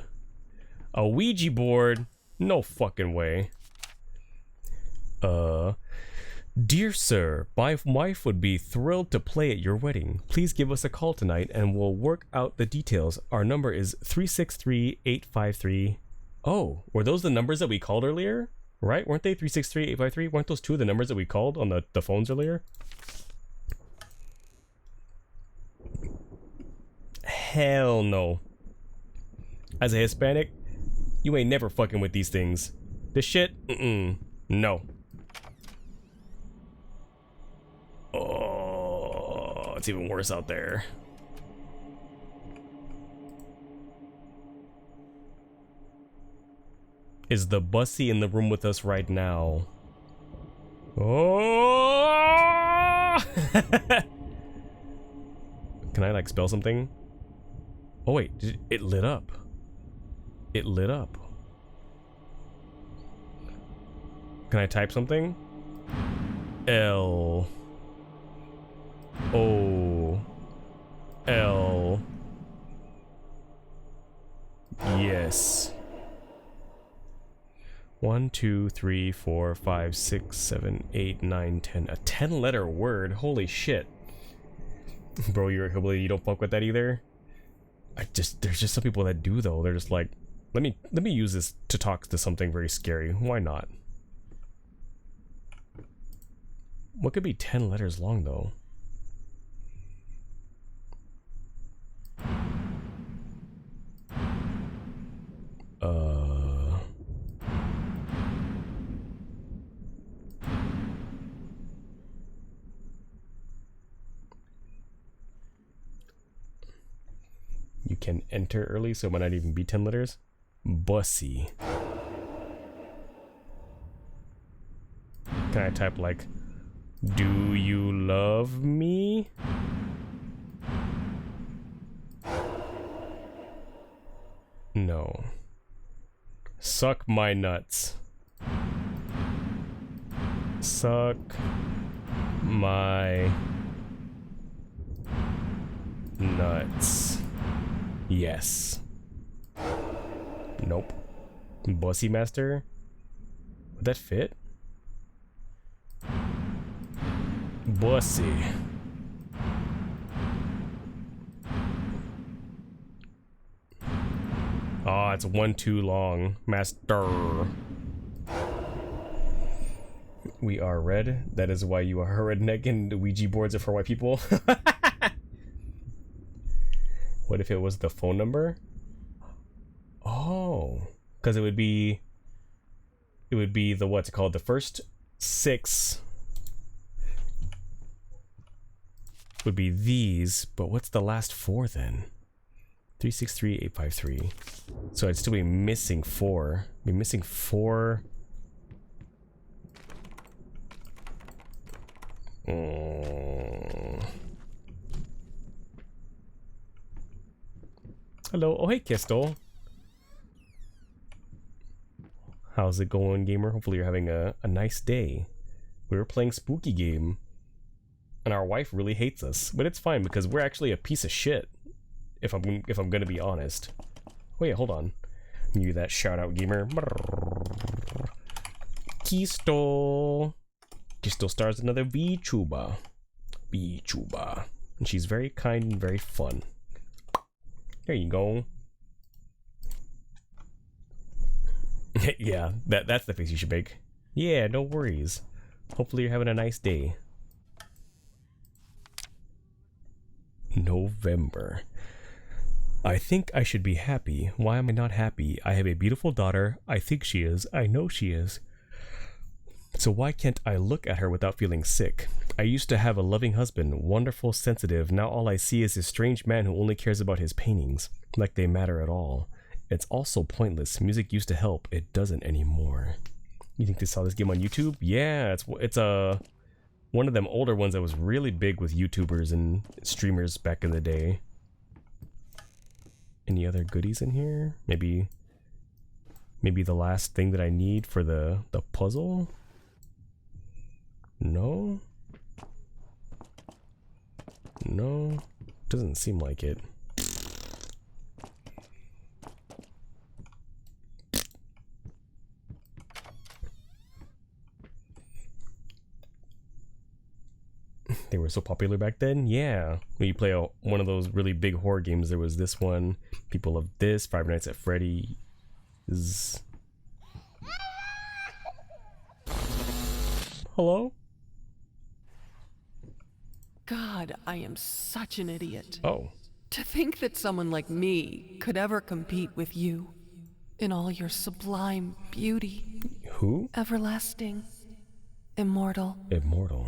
A Ouija board? No fucking way. Dear sir, my wife would be thrilled to play at your wedding. Please give us a call tonight and we'll work out the details. Our number is 363-853. Oh, were those the numbers that we called earlier? Right? Weren't they 363-853? Weren't those two of the numbers that we called on the phones earlier? Hell no. As a Hispanic, you ain't never fucking with these things. This shit? No. Oh, it's even worse out there. Is the bussy in the room with us right now? Oh! Can I like spell something? Oh wait, it lit up. It lit up. Can I type something? L O L. Yes. 1, 2, 3, 4, 5, 6, 7, 8, 9, 10. A 10-letter word? Holy shit. Bro, you're a hillbilly, you don't fuck with that either? There's just some people that do though. They're just like, let me use this to talk to something very scary. Why not? What could be 10 letters long though? You can enter early, so it might not even be 10 letters. Bussy. Can I type like, do you love me? No. Suck my nuts. Suck my nuts. Yes. Nope. Bussy master? Would that fit? Bussy. Oh, it's one too long. Master. We are red. That is why you are a redneck and the Ouija boards are for white people. What if it was the phone number? Oh, because it would be the, what's it called? The first 6 would be these, but what's the last 4 then? 363853. So I'd still be missing 4. Be missing 4. Hello. Oh, hey, Kistel. How's it going, gamer? Hopefully you're having a nice day. We were playing spooky game, and our wife really hates us, but it's fine because we're actually a piece of shit. If I'm gonna be honest. Wait, hold on. Give you that shout out, gamer. Kistel. Kistel stars another VTuber. VTuber. And she's very kind and very fun. There you go. Yeah, that's the face you should make. Yeah, no worries. Hopefully you're having a nice day. November. I think I should be happy. Why am I not happy? I have a beautiful daughter. I think she is. I know she is. So why can't I look at her without feeling sick? I used to have a loving husband, wonderful, sensitive. Now all I see is this strange man who only cares about his paintings, like they matter at all. It's also pointless. Music used to help. It doesn't anymore. You think they saw this game on YouTube? Yeah, it's one of them older ones that was really big with YouTubers and streamers back in the day. Any other goodies in here? Maybe the last thing that I need for the puzzle? No? No? Doesn't seem like it. They were so popular back then? Yeah. When you play one of those really big horror games, there was this one. People loved this. Five Nights at Freddy's. Hello? God, I am such an idiot. Oh. To think that someone like me could ever compete with you in all your sublime beauty. Who? Everlasting. Immortal. Immortal.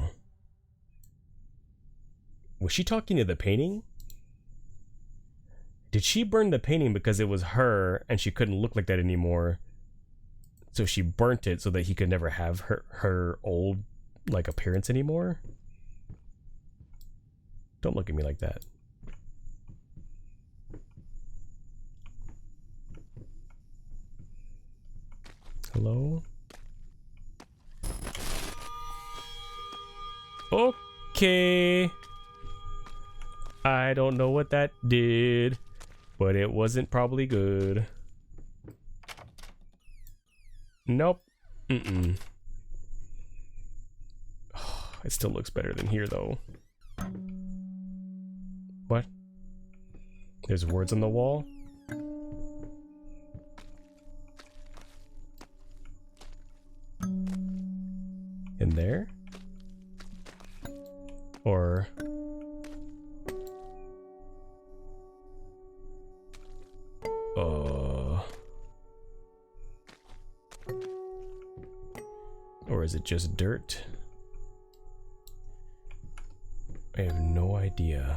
Was she talking to the painting? Did she burn the painting because it was her and she couldn't look like that anymore? So she burnt it so that he could never have her old like appearance anymore? Don't look at me like that. Hello? Okay. I don't know what that did, but it wasn't probably good. Nope. Mm-mm. It still looks better than here, though. What? There's words on the wall? In there? Or... Or is it just dirt? I have no idea.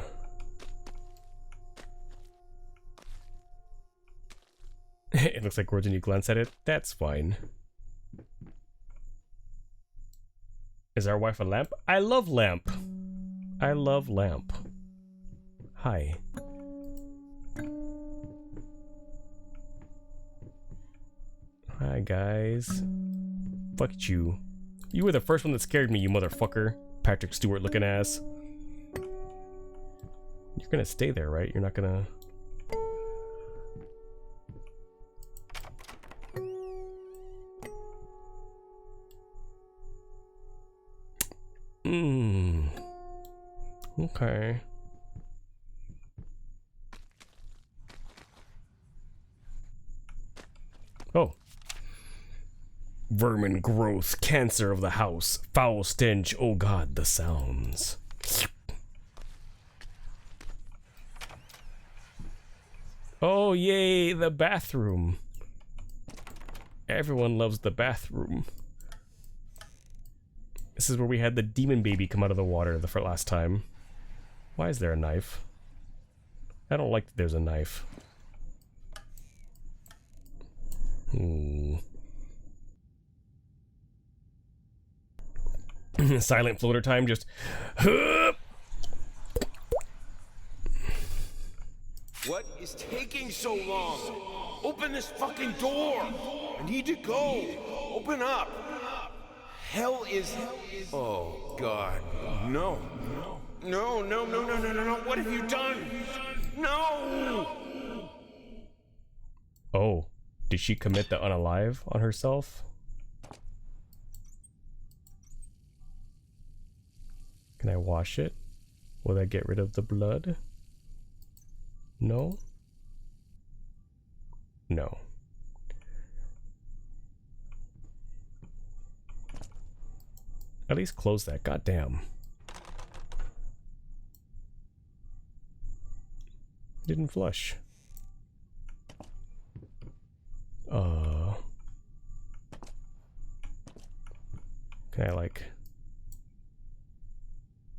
It looks like words when you glance at it. That's fine. Is our wife a lamp? I love lamp. I love lamp. Hi. Hi, guys. Fuck you. You were the first one that scared me, you motherfucker. Patrick Stewart looking ass. You're gonna stay there, right? You're not gonna... Okay. Oh. Vermin growth, cancer of the house, foul stench, oh god, the sounds. Oh yay, the bathroom. Everyone loves the bathroom. This is where we had the demon baby come out of the water the last time. Why is there a knife? I don't like that there's a knife. Silent floater time, just... What is taking so long? Open this fucking door! I need to go! Open up! Hell is... Oh, God. No. No, no, no, no, no, no, no. What have you done? No! Oh. Did she commit the unalive on herself? Can I wash it? Will that get rid of the blood? No? No. At least close that. Goddamn. Didn't flush. Can I like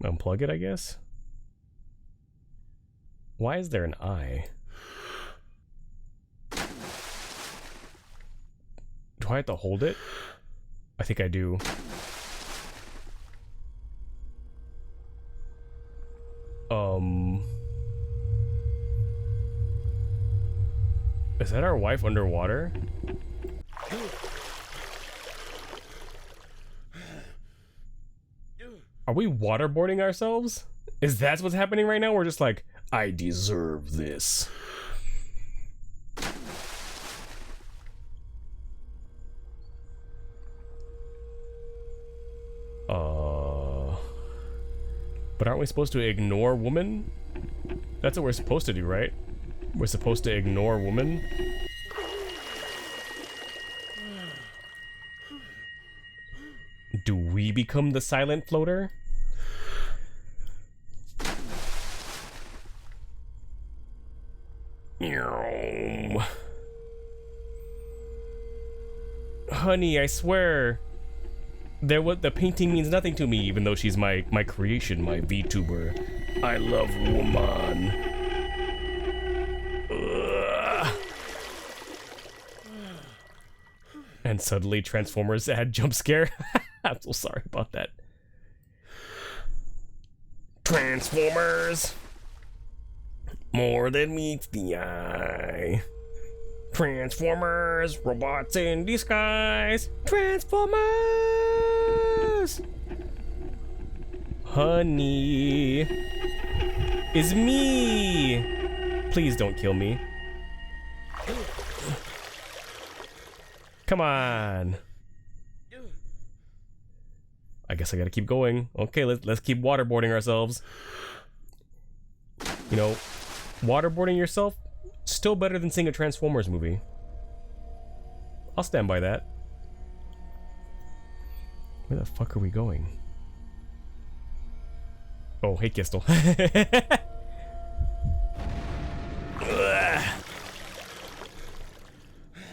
unplug it, I guess? Why is there an eye? Do I have to hold it? I think I do. Is that our wife underwater? Are we waterboarding ourselves? Is that what's happening right now? We're just like, I deserve this. But aren't we supposed to ignore woman? That's what we're supposed to do, right? We're supposed to ignore woman? Do we become the silent floater? Honey, I swear, the painting means nothing to me, even though she's my creation, my VTuber. I love woman. Ugh. And suddenly Transformers had jump scare. I'm so sorry about that. Transformers! More than meets the eye. Transformers! Robots in disguise! Transformers! Honey! Is me! Please don't kill me. Come on. I guess I gotta keep going. Okay, let's keep waterboarding ourselves. You know, waterboarding yourself, still better than seeing a Transformers movie. I'll stand by that. Where the fuck are we going? Oh, hey, Kistel.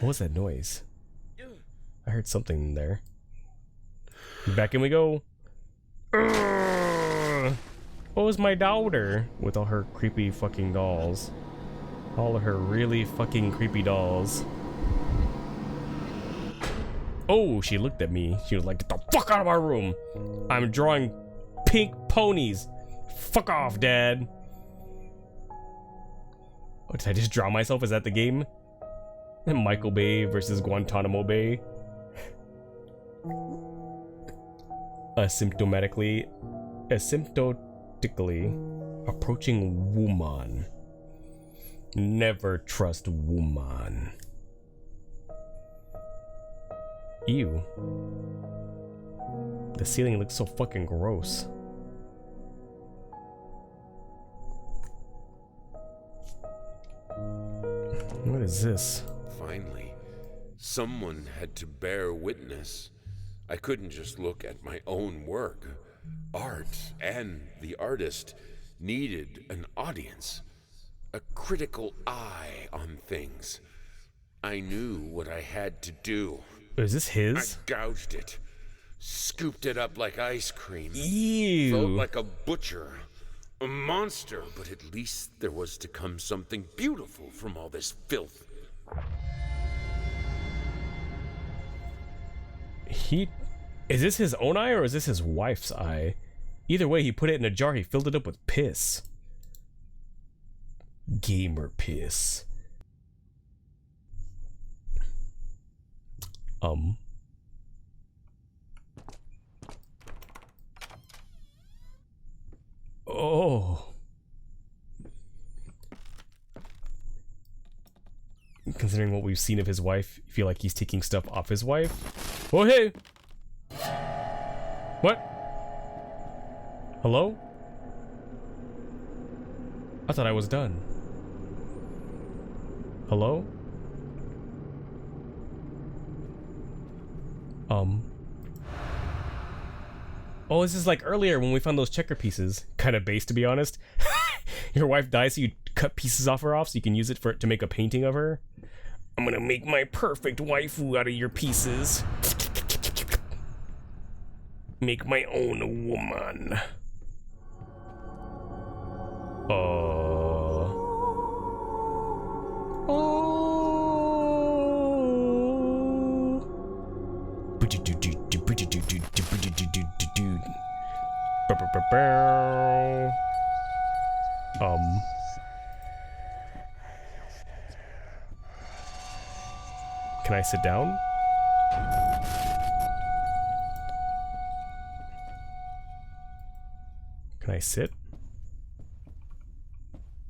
What was that noise? I heard something in there. Back in we go. What was my daughter? With all her creepy fucking dolls. All of her really fucking creepy dolls. Oh, she looked at me. She was like, get the fuck out of our room. I'm drawing pink ponies. Fuck off, Dad. What, did I just draw myself? Is that the game? Michael Bay versus Guantanamo Bay. Asymptotically approaching woman. Never trust woman. Ew. The ceiling looks so fucking gross. What is this? Finally, someone had to bear witness. I couldn't just look at my own work. Art and the artist needed an audience, a critical eye on things. I knew what I had to do. Is this his? I gouged it, scooped it up like ice cream. Ew. Felt like a butcher, a monster, but at least there was to come something beautiful from all this filth. Is this his own eye or is this his wife's eye? Either way, he put it in a jar. He filled it up with piss. Gamer piss. Oh. Considering what we've seen of his wife, I feel like he's taking stuff off his wife. Oh, hey! What? Hello? I thought I was done. Hello? Oh, this is like earlier when we found those checker pieces. Kind of base, to be honest. Your wife dies, so you cut pieces off her so you can use it to make a painting of her. I'm gonna make my perfect waifu out of your pieces. Make my own woman. Can I sit down? Can I sit?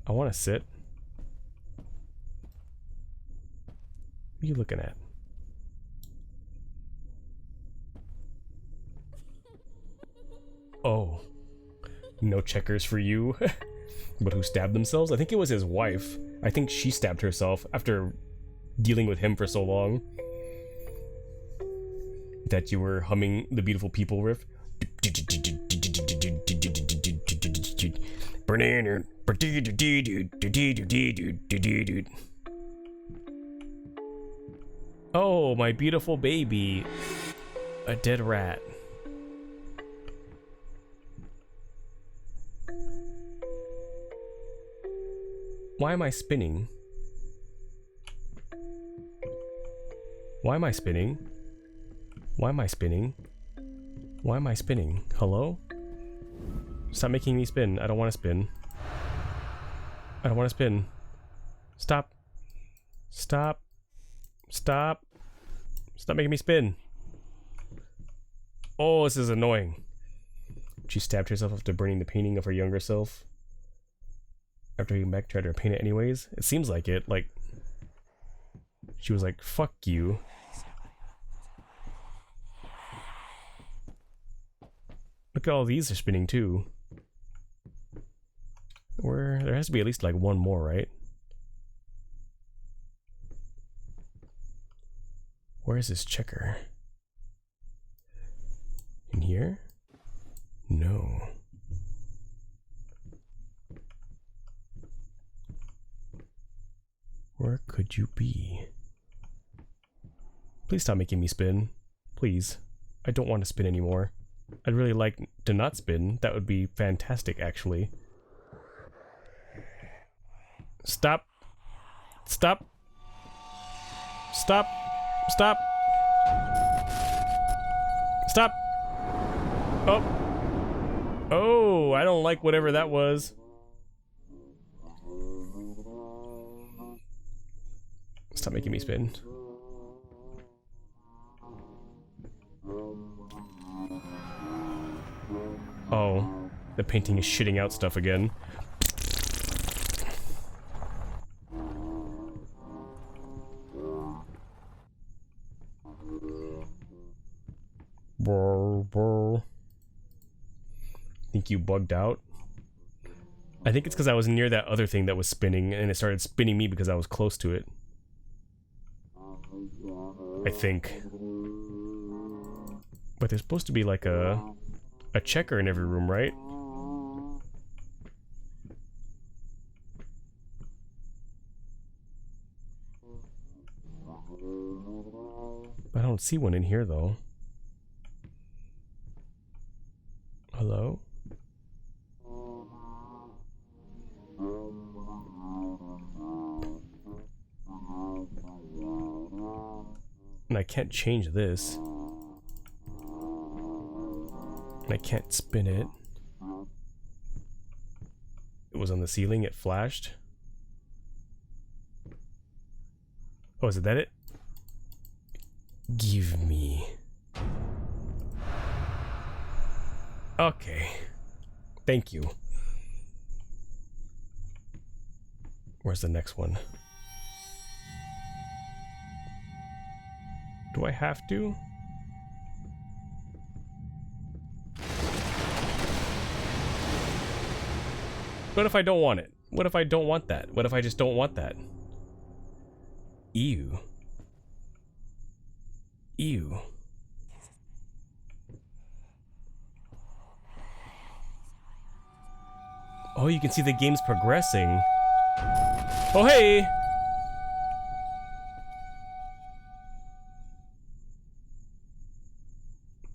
I want to sit. What are you looking at? Oh. No checkers for you. But who stabbed themselves? I think it was his wife. I think she stabbed herself after dealing with him for so long. That you were humming the Beautiful People riff. Oh, my beautiful baby. A dead rat. Why am I spinning? Why am I spinning? Why am I spinning? Why am I spinning? Hello? Stop making me spin. I don't want to spin. I don't want to spin. Stop. Stop. Stop. Stop making me spin. Oh, this is annoying. She stabbed herself after burning the painting of her younger self. After he back tried to paint it anyways. It seems like it. Like, she was like, fuck you. Look at all these are spinning too. Where there has to be at least like one more, right? Where is this checker? In here? No. Where could you be? Please stop making me spin. Please. I don't want to spin anymore. I'd really like to not spin. That would be fantastic, actually. Stop. Stop. Stop. Stop. Stop. Oh. Oh, I don't like whatever that was. Stop making me spin. Oh, the painting is shitting out stuff again. Think you bugged out? I think it's because I was near that other thing that was spinning and it started spinning me because I was close to it. I think. But there's supposed to be like a checker in every room, right? I don't see one in here though. Hello? And I can't change this. And I can't spin it. It was on the ceiling, it flashed. Oh, is that it? Give me. Okay. Thank you. Where's the next one? Do I have to? What if I don't want it? What if I don't want that? What if I just don't want that? Ew. Ew. Oh, you can see the game's progressing. Oh, hey!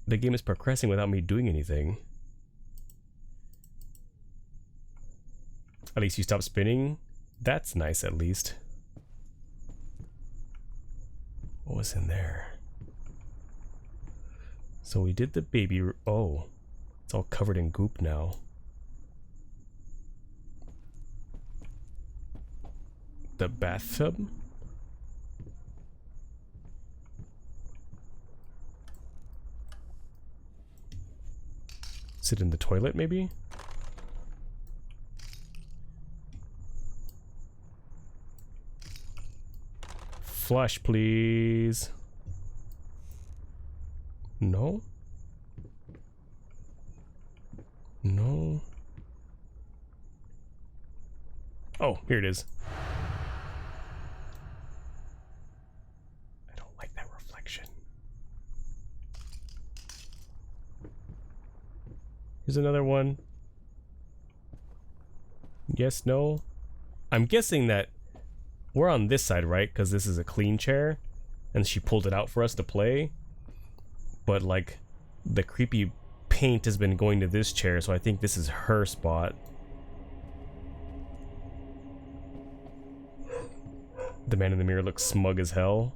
The game is progressing without me doing anything. At least you stop spinning. That's nice, at least. What was in there? So we did the baby. Oh, it's all covered in goop now. The bathtub? Sit in the toilet, maybe? Flush, please. No? No? Oh, here it is. I don't like that reflection. Here's another one. Yes, no? I'm guessing that we're on this side, right? Because this is a clean chair. And she pulled it out for us to play. But, like, the creepy paint has been going to this chair, so I think this is her spot. The man in the mirror looks smug as hell.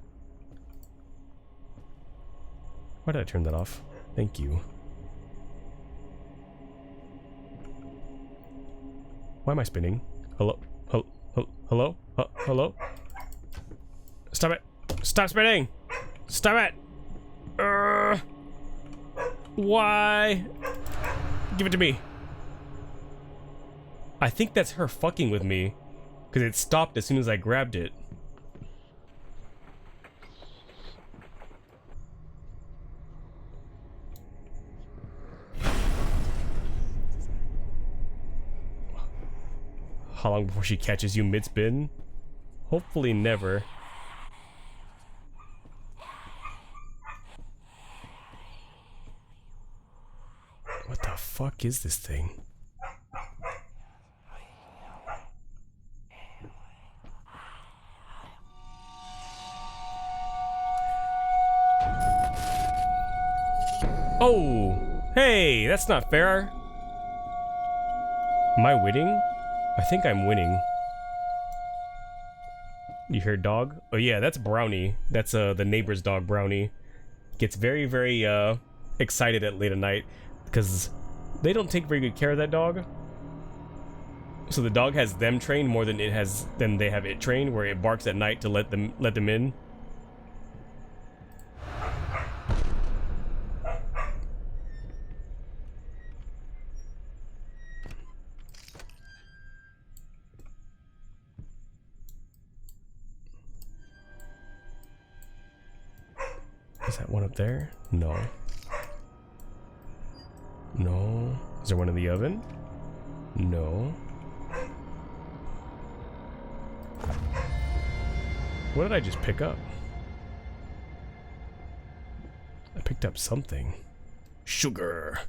Why did I turn that off? Thank you. Why am I spinning? Hello? Hello? Hello? Stop it! Stop spinning! Stop it! Why? Give it to me. I think that's her fucking with me. Because it stopped as soon as I grabbed it. How long before she catches you mid-spin? Hopefully never. What the fuck is this thing? Oh! Hey, that's not fair. Am I winning? I think I'm winning. You hear dog? Oh yeah, that's Brownie. That's the neighbor's dog, Brownie. Gets very, very excited at late at night because they don't take very good care of that dog. So the dog has them trained more than they have it trained, where it barks at night to let them in. Is that one up there? No. No. Is there one in the oven? No. What did I just pick up? I picked up something. Sugar.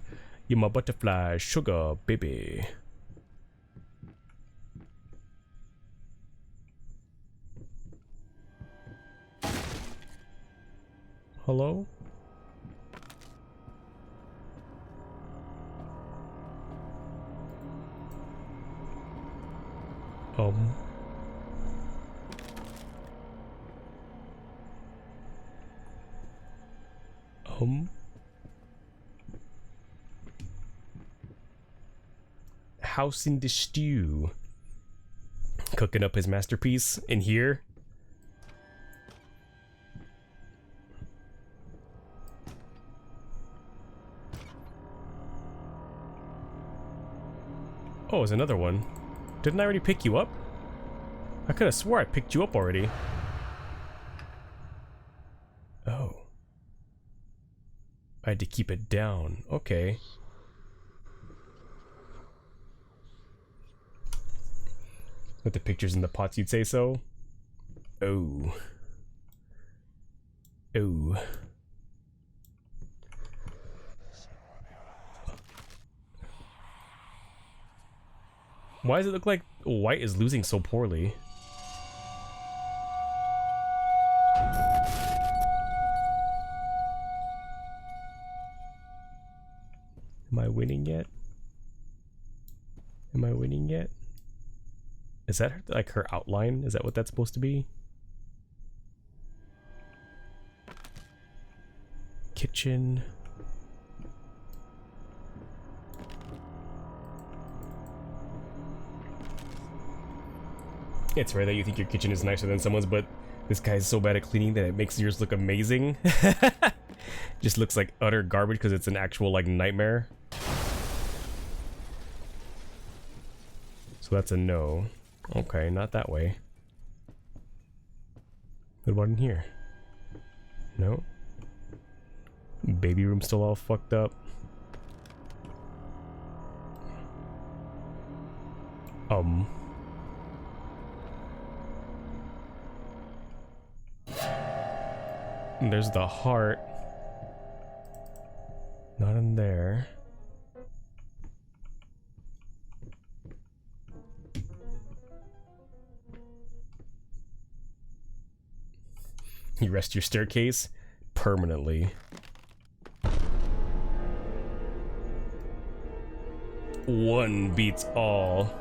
You're my butterfly, sugar, baby. Hello? House in the stew. Cooking up his masterpiece in here. Oh, there's another one. Didn't I already pick you up? I could have swore I picked you up already. Oh. I had to keep it down. Okay. With the pictures in the pots, you'd say so? Oh. Oh. Why does it look like white is losing so poorly? Am I winning yet? Am I winning yet? Is that like her outline? Is that what that's supposed to be? Kitchen. It's rare that you think your kitchen is nicer than someone's, but this guy's so bad at cleaning that it makes yours look amazing. Just looks like utter garbage because it's an actual like nightmare. So that's a no. Okay, not that way. What about in here? No. Baby room still all fucked up. There's the heart. Not in there. You rest your staircase permanently. One beats all.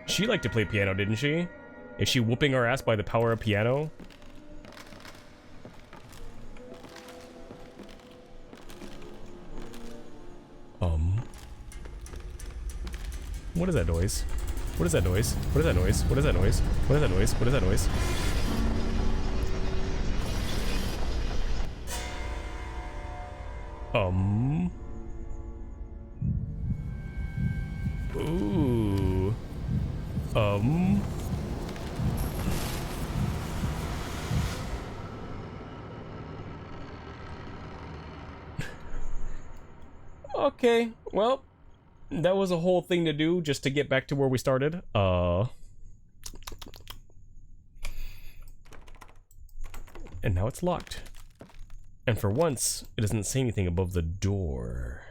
She liked to play piano, didn't she? Is she whooping our ass by the power of piano? What is that noise? What is that noise? What is that noise? What is that noise? What is that noise? What is that noise? Ooh. Okay, well, That was a whole thing to do just to get back to where we started. And now it's locked. And for once, it doesn't say anything above the door.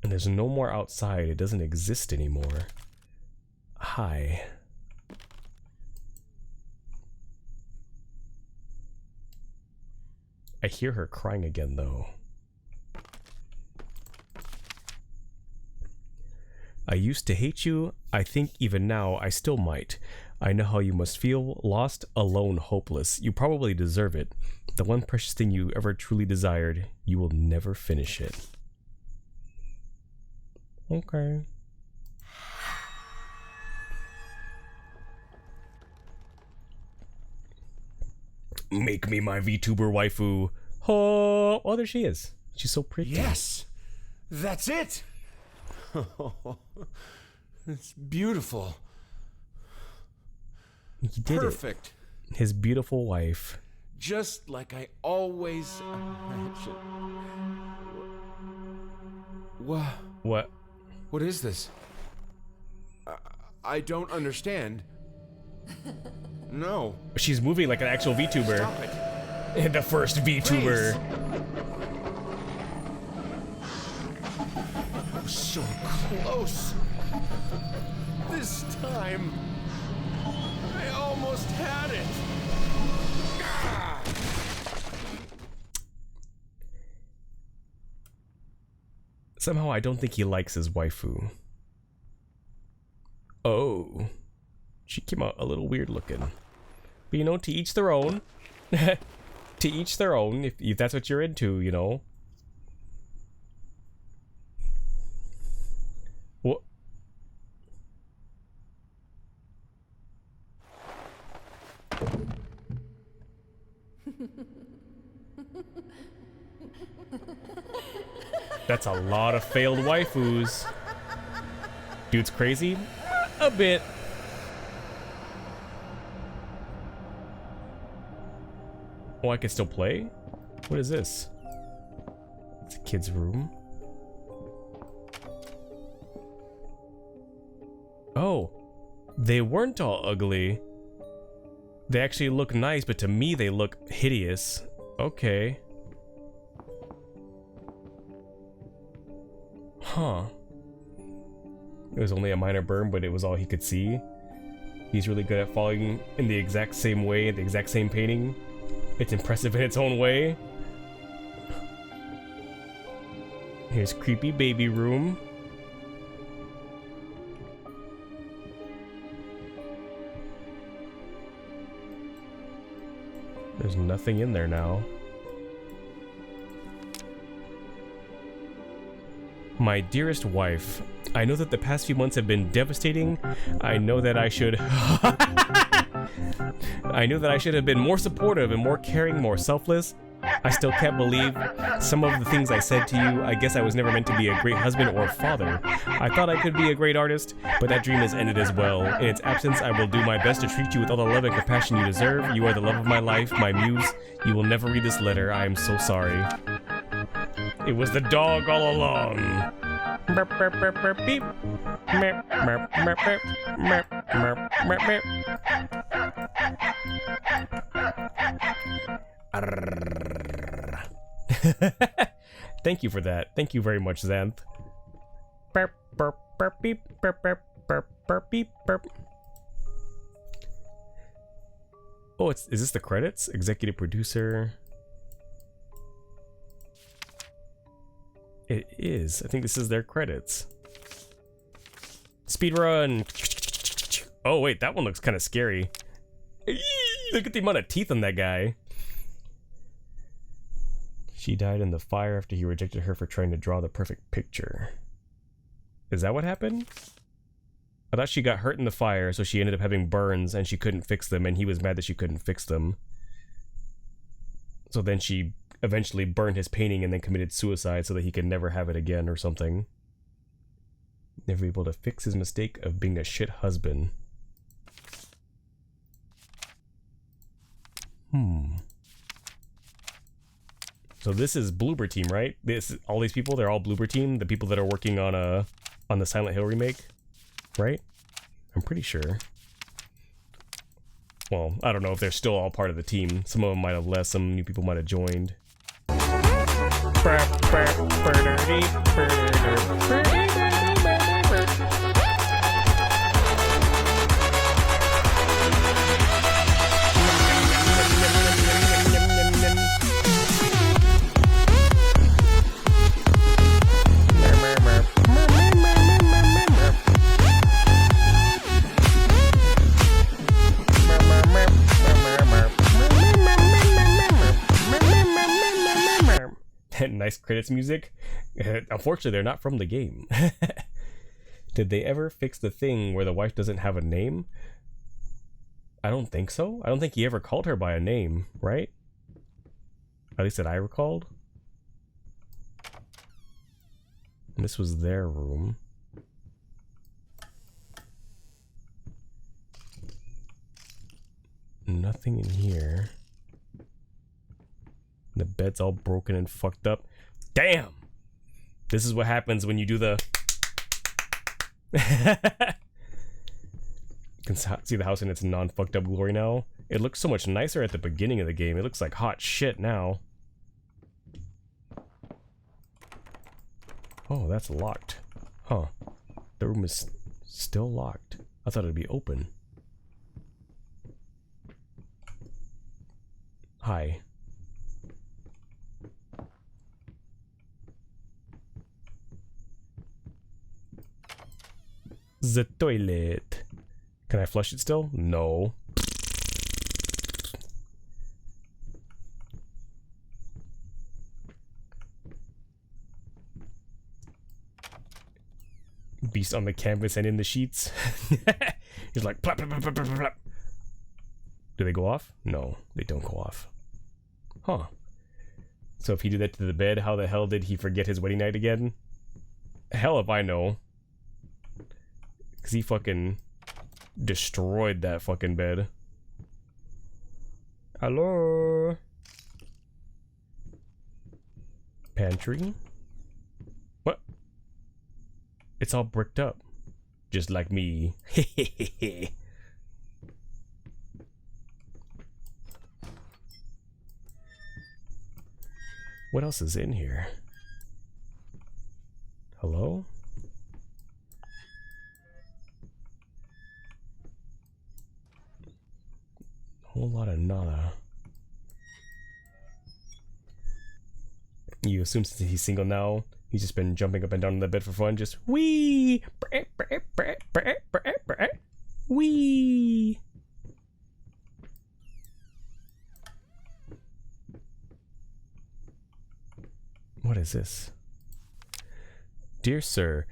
And there's no more outside. It doesn't exist anymore. Hi. I hear her crying again, though. I used to hate you. I think even now I still might. I know how you must feel, lost, alone, hopeless. You probably deserve it. The one precious thing you ever truly desired, you will never finish it. Okay. Make me my VTuber waifu. Oh, there she is. She's so pretty. Yes, that's it. It's beautiful. He did Perfect. It. His beautiful wife. Just like I always imagined. What? What is this? I don't understand. No. She's moving like an actual VTuber. Stop it. The first VTuber. Oh, so close. This time, I almost had it. Ah! Somehow I don't think he likes his waifu. Oh. She came out a little weird looking. But you know, to each their own. To each their own, if that's what you're into, you know. What? That's a lot of failed waifus. Dude's crazy? A bit. Oh, I can still play? What is this? It's a kid's room. Oh, they weren't all ugly. They actually look nice, but to me they look hideous. Okay. Huh. It was only a minor burn, but it was all he could see. He's really good at following in the exact same way, the exact same painting. It's impressive in its own way. Here's creepy baby room. There's nothing in there now. My dearest wife, I know that the past few months have been devastating. I know that I should... I knew that I should have been more supportive and more caring, more selfless. I still can't believe some of the things I said to you. I guess I was never meant to be a great husband or father. I thought I could be a great artist, but that dream has ended as well. In its absence, I will do my best to treat you with all the love and compassion you deserve. You are the love of my life, my muse. You will never read this letter. I am so sorry. It was the dog all along. Burp, burp, burp, burp, beep. Merp, merp, merp, merp, merp, merp, merp, merp. Thank you for that. Thank you very much, Xanth. Burp, burp, burp, beep, burp, burp, burp, burp, beep, burp. Oh, is this the credits? Executive producer. It is. I think this is their credits. Speedrun. Oh, wait, that one looks kind of scary. Look at the amount of teeth on that guy. She died in the fire after he rejected her for trying to draw the perfect picture. Is that what happened? I thought she got hurt in the fire, so she ended up having burns and she couldn't fix them, and he was mad that she couldn't fix them. So then she eventually burned his painting and then committed suicide so that he could never have it again or something. Never able to fix his mistake of being a shit husband. So this is Bloober Team, right? All these people, they're all Bloober Team, the people that are working on the Silent Hill remake, right? I'm pretty sure. Well, I don't know if they're still all part of the team. Some of them might have left, some new people might have joined. Nice credits music. Unfortunately, they're not from the game. Did they ever fix the thing where the wife doesn't have a name? I don't think so. I don't think he ever called her by a name, right? At least that I recalled. And this was their room. Nothing in here. The bed's all broken and fucked up. Damn! This is what happens when you do the... You can see the house in its non-fucked up glory now. It looks so much nicer at the beginning of the game. It looks like hot shit now. Oh, that's locked. Huh. The room is still locked. I thought it'd be open. Hi. The toilet. Can I flush it still? No. Beast on the canvas and in the sheets. He's like plap, plap, plap, plap, plap, plap. Do they go off? No, they don't go off. Huh. So if he did that to the bed, how the hell did he forget his wedding night again? Hell if I know. Because he fucking destroyed that fucking bed. Hello? Pantry? What? It's all bricked up. Just like me. What else is in here? Hello? Whole lot of nada. You assume since he's single now, he's just been jumping up and down on the bed for fun, just wee, wee. What is this? Dear sir,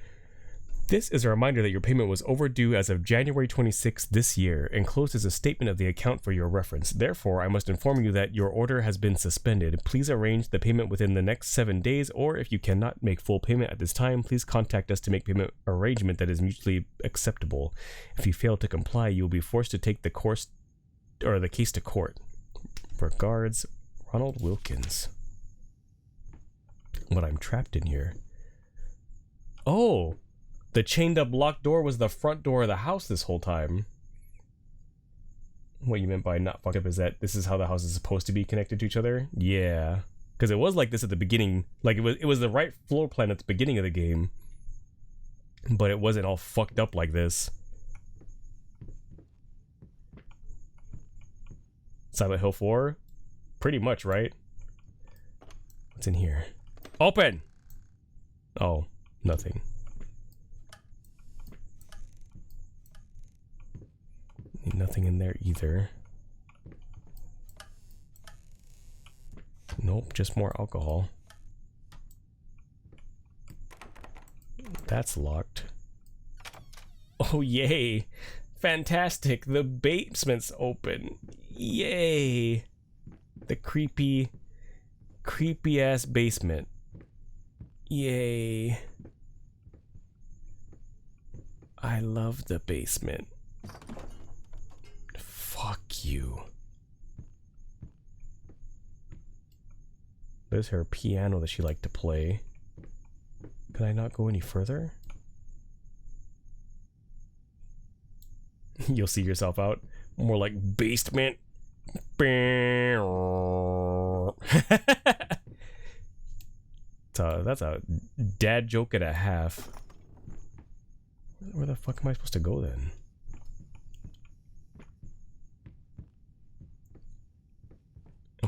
this is a reminder that your payment was overdue as of January 26th this year, enclosed as a statement of the account for your reference. Therefore, I must inform you that your order has been suspended. Please arrange the payment within the next 7 days, or if you cannot make full payment at this time, please contact us to make payment arrangement that is mutually acceptable. If you fail to comply, you will be forced to take the case to court. Regards, Ronald Wilkins. But I'm trapped in here. Oh! The chained up locked door was the front door of the house this whole time. What you meant by not fucked up is that this is how the house is supposed to be connected to each other? Yeah. Because it was like this at the beginning. Like it was the right floor plan at the beginning of the game. But it wasn't all fucked up like this. Silent Hill 4? Pretty much, right? What's in here? Open! Oh, nothing. Nothing in there either. Nope, just more alcohol. That's locked. Oh, yay. Fantastic. The basement's open. Yay. The creepy ass basement. Yay. I love the basement. Fuck you. There's her piano that she liked to play. Can I not go any further? You'll see yourself out. More like basement. That's a dad joke and a half. Where the fuck am I supposed to go then?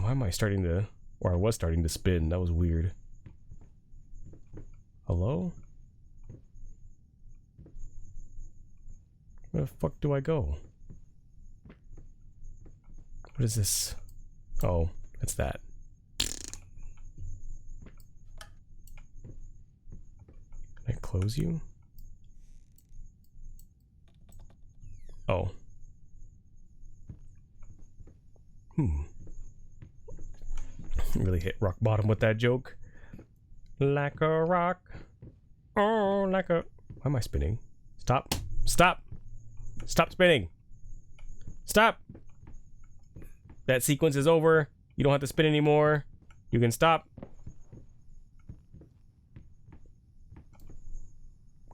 Why am I starting to... Or I was starting to spin. That was weird. Hello? Where the fuck do I go? What is this? Oh, it's that. Can I close you? Oh. Really hit rock bottom with that joke. Like a rock. Oh, like a... Why am I spinning? Stop. Stop. Stop spinning. Stop. That sequence is over. You don't have to spin anymore. You can stop.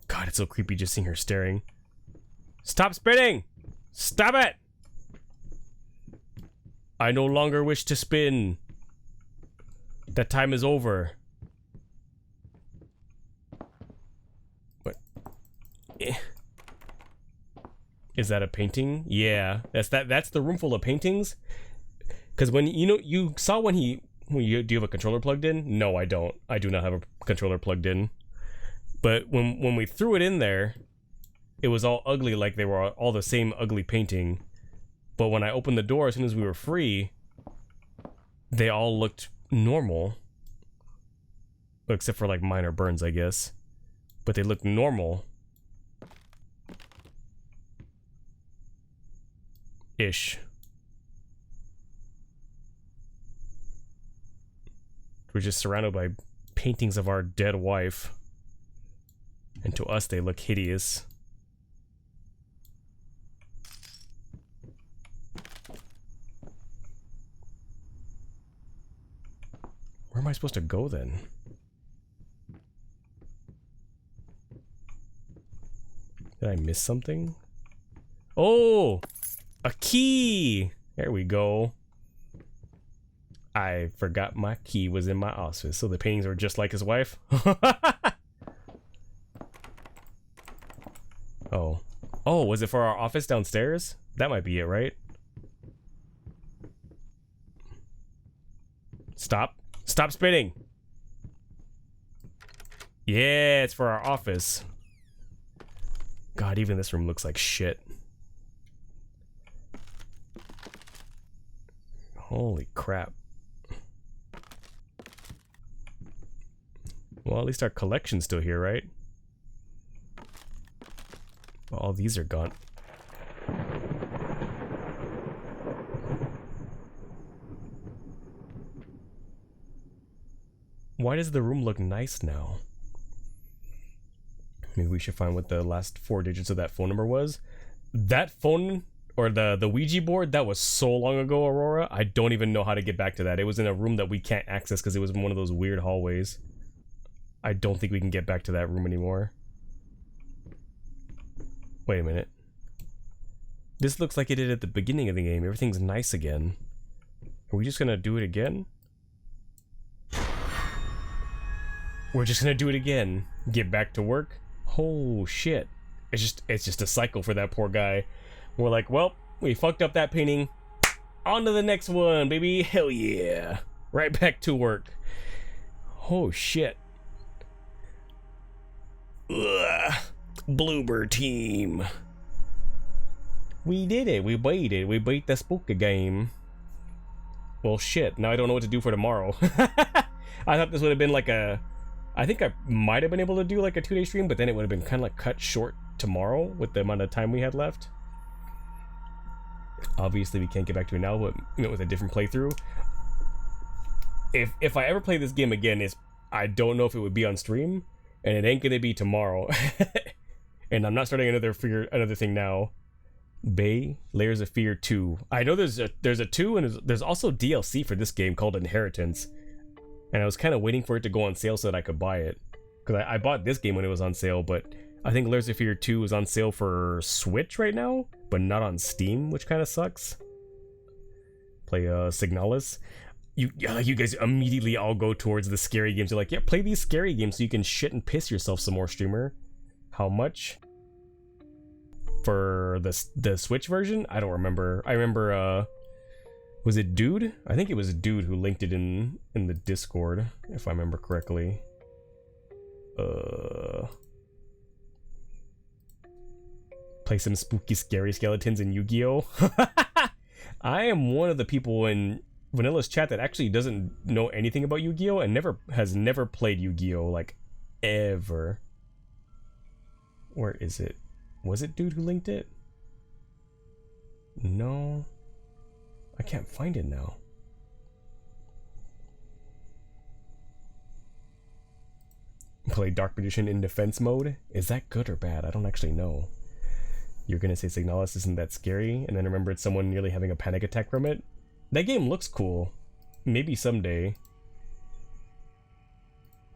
God, it's so creepy just seeing her staring. Stop spinning! Stop it! I no longer wish to spin. That time is over. What? Is that a painting? Yeah, that's the room full of paintings. Because when you saw when do you have a controller plugged in? No, I don't. I do not have a controller plugged in. But when we threw it in there, it was all ugly, like they were all the same ugly painting. But when I opened the door as soon as we were free, they all looked normal. Except for like minor burns, I guess. But they looked normal. Ish. We're just surrounded by paintings of our dead wife. And to us, they look hideous. Where am I supposed to go then? Did I miss something? Oh! A key! There we go. I forgot my key was in my office, so the paintings are just like his wife. Oh. Oh, was it for our office downstairs? That might be it, right? Stop. Stop spinning! Yeah, it's for our office. God, even this room looks like shit. Holy crap. Well, at least our collection's still here, right? All these are gone. Why does the room look nice now? Maybe we should find what the last 4 digits of that phone number was. That phone, or the Ouija board, that was so long ago, Aurora. I don't even know how to get back to that. It was in a room that we can't access because it was in one of those weird hallways. I don't think we can get back to that room anymore. Wait a minute. This looks like it did at the beginning of the game. Everything's nice again. Are we just gonna do it again? We're just gonna do it again. Get back to work? Oh shit. It's just a cycle for that poor guy. We're like, well, we fucked up that painting. On to the next one, baby. Hell yeah. Right back to work. Oh shit. Ugh. Bloober team. We did it. We beat it. We beat the spooky game. Well shit. Now I don't know what to do for tomorrow. I thought this would have been like a... I think I might have been able to do like a 2-day stream, but then it would have been kind of like cut short tomorrow with the amount of time we had left. Obviously we can't get back to it now, but with a different playthrough. If I ever play this game again, I don't know if it would be on stream, and it ain't gonna be tomorrow. And I'm not starting another thing now. Bay Layers of Fear 2. I know there's a 2, and there's also DLC for this game called Inheritance. and I was kind of waiting for it to go on sale so that I could buy it. Because I bought this game when it was on sale, but I think Layers of Fear 2 is on sale for Switch right now, but not on Steam, which kind of sucks. Play Signalis. You guys immediately all go towards the scary games. You're like, yeah, play these scary games so you can shit and piss yourself some more, streamer. How much? For the Switch version? I don't remember. I remember, was it Dude? I think it was Dude who linked it in the Discord, if I remember correctly. Play some spooky, scary skeletons in Yu-Gi-Oh! I am one of the people in Vanilla's chat that actually doesn't know anything about Yu-Gi-Oh! And has never played Yu-Gi-Oh! Like, ever. Where is it? Was it Dude who linked it? No. I can't find it now. Play Dark Magician in defense mode? Is that good or bad? I don't actually know. You're gonna say Signalis isn't that scary, and then remembered someone nearly having a panic attack from it? That game looks cool. Maybe someday.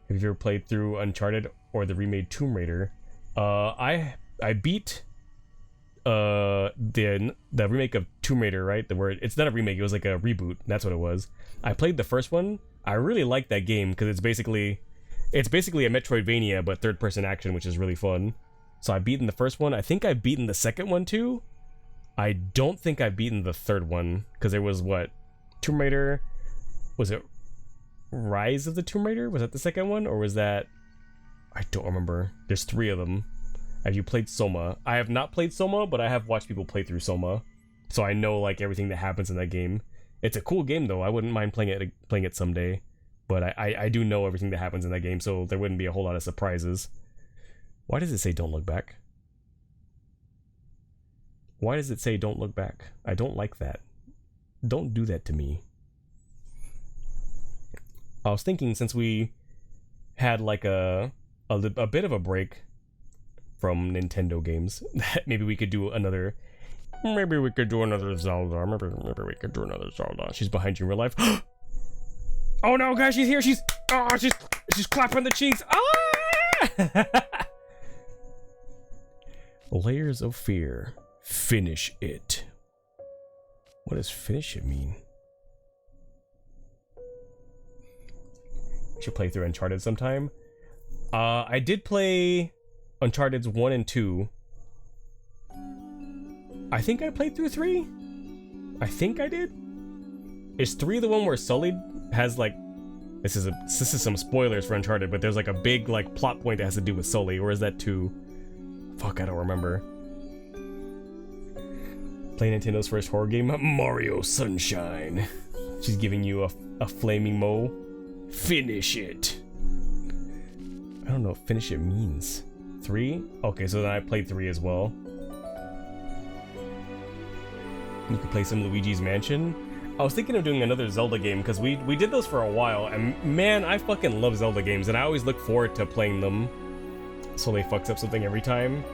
Have you ever played through Uncharted or the remade Tomb Raider? I beat the remake of Tomb Raider, right? It's not a remake, it was like a reboot. That's what it was. I played the first one. I really liked that game because it's basically a Metroidvania but third-person action, which is really fun. So I've beaten the first one. I think I've beaten the second one too. I don't think I've beaten the third one because there was what? Tomb Raider? Was it Rise of the Tomb Raider? Was that the second one? Or was that... I don't remember. There's 3 of them. Have you played Soma? I have not played Soma, but I have watched people play through Soma. So I know like everything that happens in that game. It's a cool game though. I wouldn't mind playing it someday. But I do know everything that happens in that game, so there wouldn't be a whole lot of surprises. Why does it say don't look back? Why does it say don't look back? I don't like that. Don't do that to me. I was thinking since we had like a bit of a break from Nintendo games, that maybe we could do another... Maybe we could do another Zelda. Maybe we could do another Zelda. She's behind you in real life. Oh no, guys, she's here. She's clapping the cheeks. Ah! Layers of Fear. Finish it. What does finish it mean? Should play through Uncharted sometime. I did play Uncharted's 1 and 2. I think I played through 3. I think I did. Is 3 the one where Sully has like... This is some spoilers for Uncharted, but there's like a big like plot point that has to do with Sully, or is that 2? Fuck, I don't remember. Play Nintendo's first horror game, Mario Sunshine. She's giving you a flaming mo. Finish it. I don't know what finish it means. 3? Okay, so then I played 3 as well. You could play some Luigi's Mansion. I was thinking of doing another Zelda game because we did those for a while, and man, I fucking love Zelda games, and I always look forward to playing them. So they fucks up something every time.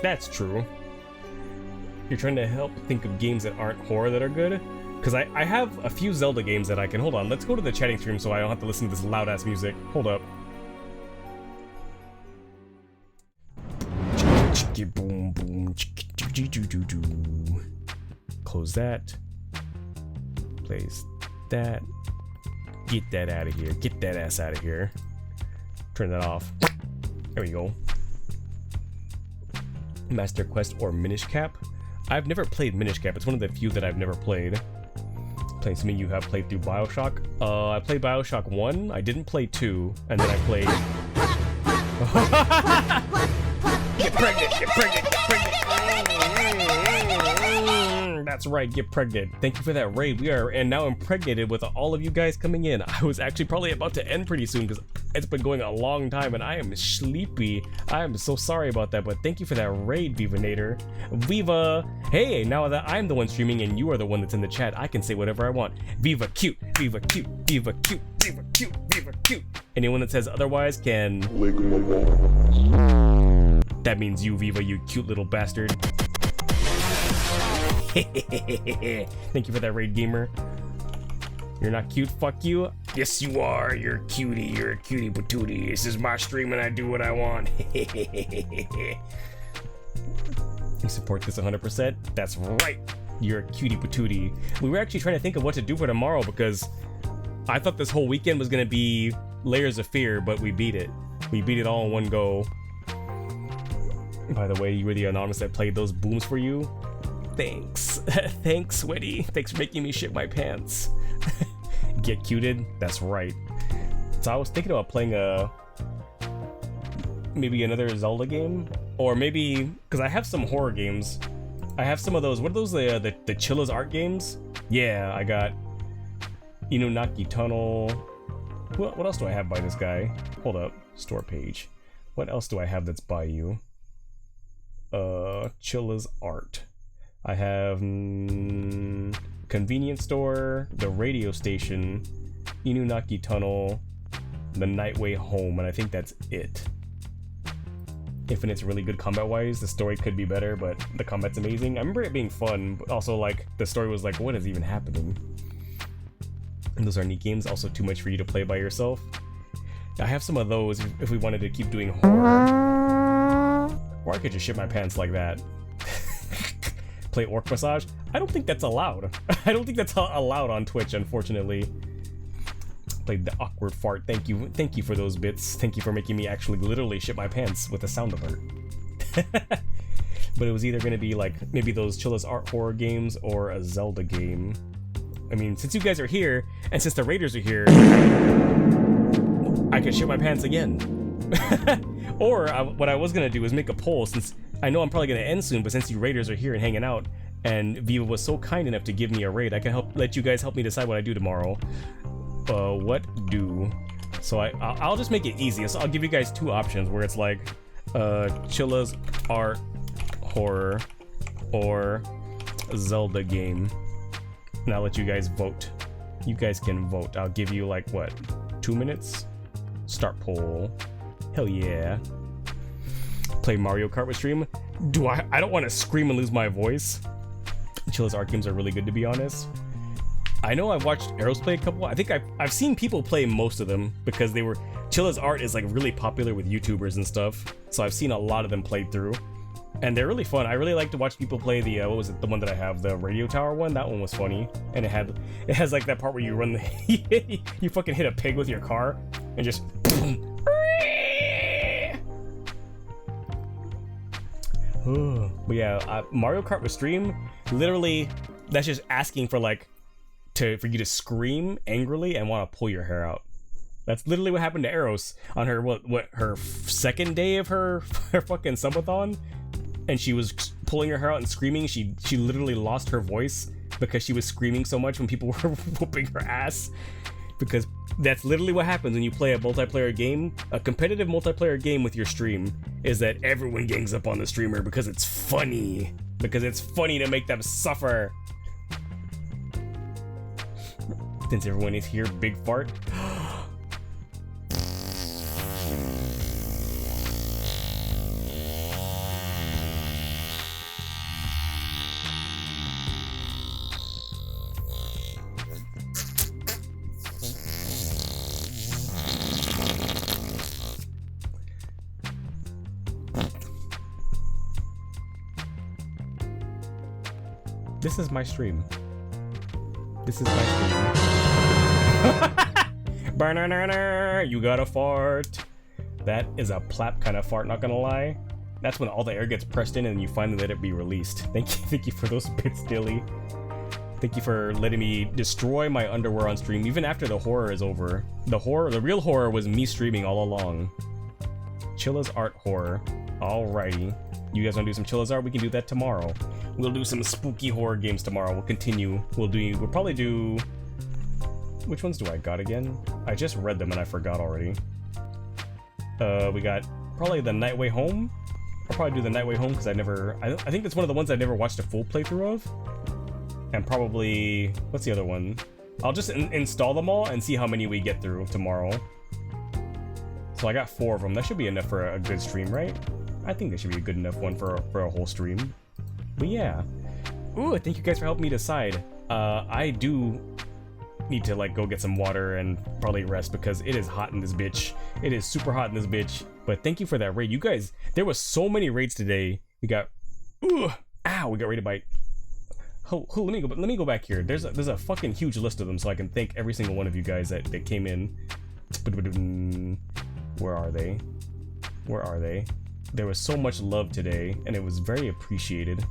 That's true. You're trying to help think of games that aren't horror that are good? Because I have a few Zelda games that I can... Hold on, let's go to the chatting stream so I don't have to listen to this loud-ass music. Hold up. Boom, boom. Close that. Place that. Get that out of here. Get that ass out of here. Turn that off. There we go. Master Quest or Minish Cap. I've never played Minish Cap. It's one of the few that I've never played. Playing something you have played through Bioshock. I played Bioshock 1. I didn't play 2. And then I played... Get pregnant! Get pregnant! Get pregnant! That's right, get pregnant. Thank you for that raid. We are now impregnated with all of you guys coming in. I was actually probably about to end pretty soon because it's been going a long time and I am sleepy. I am so sorry about that, but thank you for that raid, Vivanator. Viva! Hey, now that I'm the one streaming and you are the one that's in the chat, I can say whatever I want. Viva cute, Viva cute, Viva cute, Viva cute, Viva cute. Anyone that says otherwise can... That means you, Viva, you cute little bastard. Thank you for that raid, gamer. You're not cute, fuck you. Yes, you are. You're a cutie. You're a cutie patootie. This is my stream and I do what I want. You support this 100%? That's right. You're a cutie patootie. We were actually trying to think of what to do for tomorrow because I thought this whole weekend was going to be Layers of Fear, but we beat it. We beat it all in one go. By the way, you were the anonymous that played those booms for you. Thanks. Thanks, Sweaty. Thanks for making me shit my pants. Get cuted? That's right. So I was thinking about playing maybe another Zelda game, or maybe because I have some horror games. I have some of those. What are those? The Chilla's art games? Yeah, I got Inunaki Tunnel. What else do I have by this guy? Hold up, store page. What else do I have that's by you? Chilla's art. I have convenience store, the radio station, Inunaki Tunnel, the Nightway Home, and I think that's it. Infinite's really good combat-wise. The story could be better, but the combat's amazing. I remember it being fun, but also like the story was like, what is even happening? And those are neat games. Also too much for you to play by yourself. I have some of those if we wanted to keep doing horror. Or I could just shit my pants like that. Play Orc Massage? I don't think that's allowed. I don't think that's allowed on Twitch, unfortunately. Played the awkward fart. Thank you for those bits. Thank you for making me actually literally shit my pants with the sound alert. But it was either going to be like maybe those Chilla's art horror games or a Zelda game. I mean, since you guys are here and since the Raiders are here, I can shit my pants again. Or what I was going to do is make a poll, since I know I'm probably going to end soon, but since you Raiders are here and hanging out and Viva was so kind enough to give me a raid, I can let you guys help me decide what I do tomorrow. What do? So I'll just make it easy. So I'll give you guys two options where it's like Chilla's art horror or Zelda game, and I'll let you guys vote. You guys can vote. I'll give you like what, 2 minutes? Start poll. Hell yeah. Play Mario Kart with stream. I don't want to scream and lose my voice. Chilla's art games are really good, to be honest. I know I've watched Arrows play a couple. I think I've seen people play most of them because Chilla's art is like really popular with YouTubers and stuff. So I've seen a lot of them played through, and they're really fun. I really like to watch people play the what was it? The one that I have, the radio tower one. That one was funny, and it has like that part where you run you fucking hit a pig with your car and just. But yeah, Mario Kart with stream, literally, that's just asking for like for you to scream angrily and want to pull your hair out. That's literally what happened to Eros on her her second day of her fucking subathon, and she was pulling her hair out and screaming. She literally lost her voice because she was screaming so much when people were whooping her ass. Because that's literally what happens when you play a multiplayer game. A competitive multiplayer game with your stream is that everyone gangs up on the streamer because it's funny. Because it's funny to make them suffer. Since everyone is here, big fart. This is my stream. This is my stream. You got a fart. That is a plap kind of fart, not gonna lie. That's when all the air gets pressed in and you finally let it be released. Thank you for those bits, Dilly. Thank you for letting me destroy my underwear on stream, even after the horror is over. The real horror was me streaming all along. Chilla's art horror. Alrighty. You guys wanna do some Chilla's art? We can do that tomorrow. We'll do some spooky horror games tomorrow. We'll continue. We'll probably do... Which ones do I got again? I just read them and I forgot already. We got probably the Nightway Home. I'll probably do the Nightway Home because I think that's one of the ones I never watched a full playthrough of. And probably... What's the other one? I'll just install them all and see how many we get through tomorrow. So I got 4 of them. That should be enough for a good stream, right? I think that should be a good enough one for a whole stream. But yeah. Ooh, thank you guys for helping me decide. I do need to like go get some water and probably rest because it is hot in this bitch. It is super hot in this bitch. But thank you for that raid. You guys, there was so many raids today. We got, we got raided by. Let me go back here. There's a fucking huge list of them, so I can thank every single one of you guys that came in. Where are they? Where are they? There was so much love today, and it was very appreciated.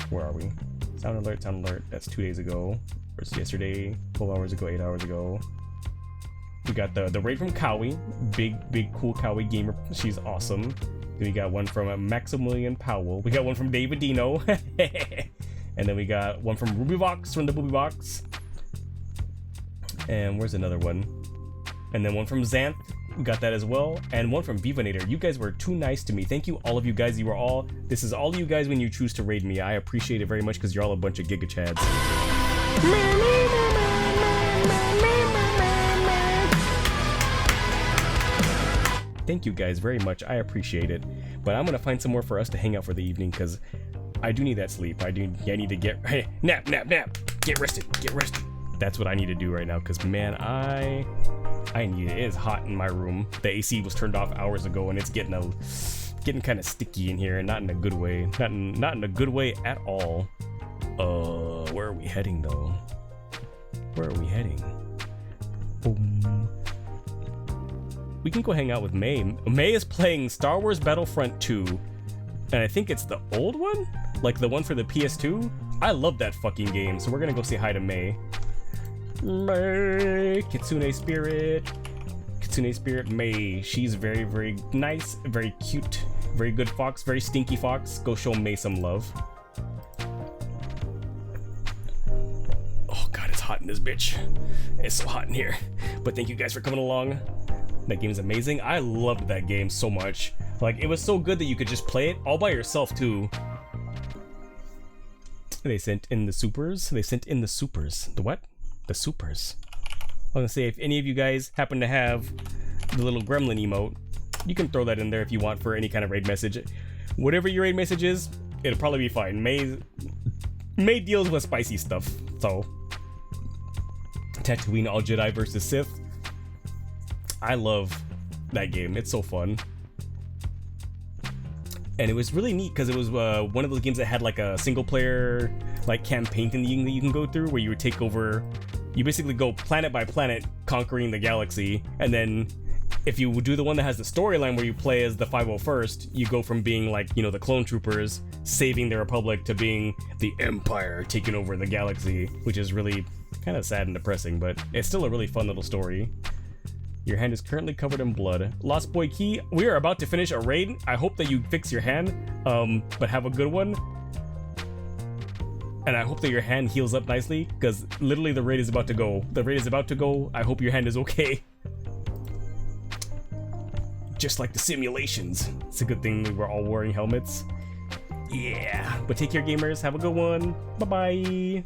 Where are we? Sound alert. That's 2 days ago. Versus yesterday, 12 hours ago, 8 hours ago. We got the raid from Cowie. Big cool Cowie gamer. She's awesome. Then we got one from Maximilian Powell. We got one from David Dino. And then we got one from Rubybox from the Booby Box. And where's another one? And then one from Xanth. We got that as well. And one from Vivanator. You guys were too nice to me. Thank you, all of you guys. You were all... This is all you guys when you choose to raid me. I appreciate it very much because you're all a bunch of Giga Chads. Thank you guys very much. I appreciate it. But I'm going to find somewhere for us to hang out for the evening because I do need that sleep. I need to get... Hey, nap. Get rested. That's what I need to do right now because, man, I need it. It is hot in my room. The AC was turned off hours ago, and it's getting kind of sticky in here, and not in a good way. Not in a good way at all. Where are we heading though? Where are we heading? Boom. We can go hang out with May. May is playing Star Wars Battlefront 2, and I think it's the old one, like the one for the PS2. I love that fucking game, so we're gonna go say hi to May. May, Kitsune Spirit May. She's very, very nice, very cute, very good fox, very stinky fox. Go show May some love. Oh god, it's hot in this bitch. It's so hot in here. But thank you guys for coming along. That game is amazing. I loved that game so much. Like, it was so good that you could just play it all by yourself too. They sent in the supers. The what? The supers. I was gonna say, if any of you guys happen to have the little gremlin emote, you can throw that in there if you want for any kind of raid message. Whatever your raid message is, it'll probably be fine. May deals with spicy stuff, so. Tatooine All Jedi versus Sith. I love that game. It's so fun. And it was really neat because it was one of those games that had like a single player like campaign thing that you can go through where you would take over, you basically go planet by planet conquering the galaxy, and then if you do the one that has the storyline where you play as the 501st, you go from being like, you know, the clone troopers saving the Republic to being the Empire taking over the galaxy, which is really kind of sad and depressing, but it's still a really fun little story. Your hand is currently covered in blood. Lost Boy Key, we are about to finish a raid. I hope that you fix your hand, but have a good one. And I hope that your hand heals up nicely, because literally the raid is about to go. I hope your hand is okay. Just like the simulations. It's a good thing we were all wearing helmets. Yeah, but take care, gamers. Have a good one. Bye-bye.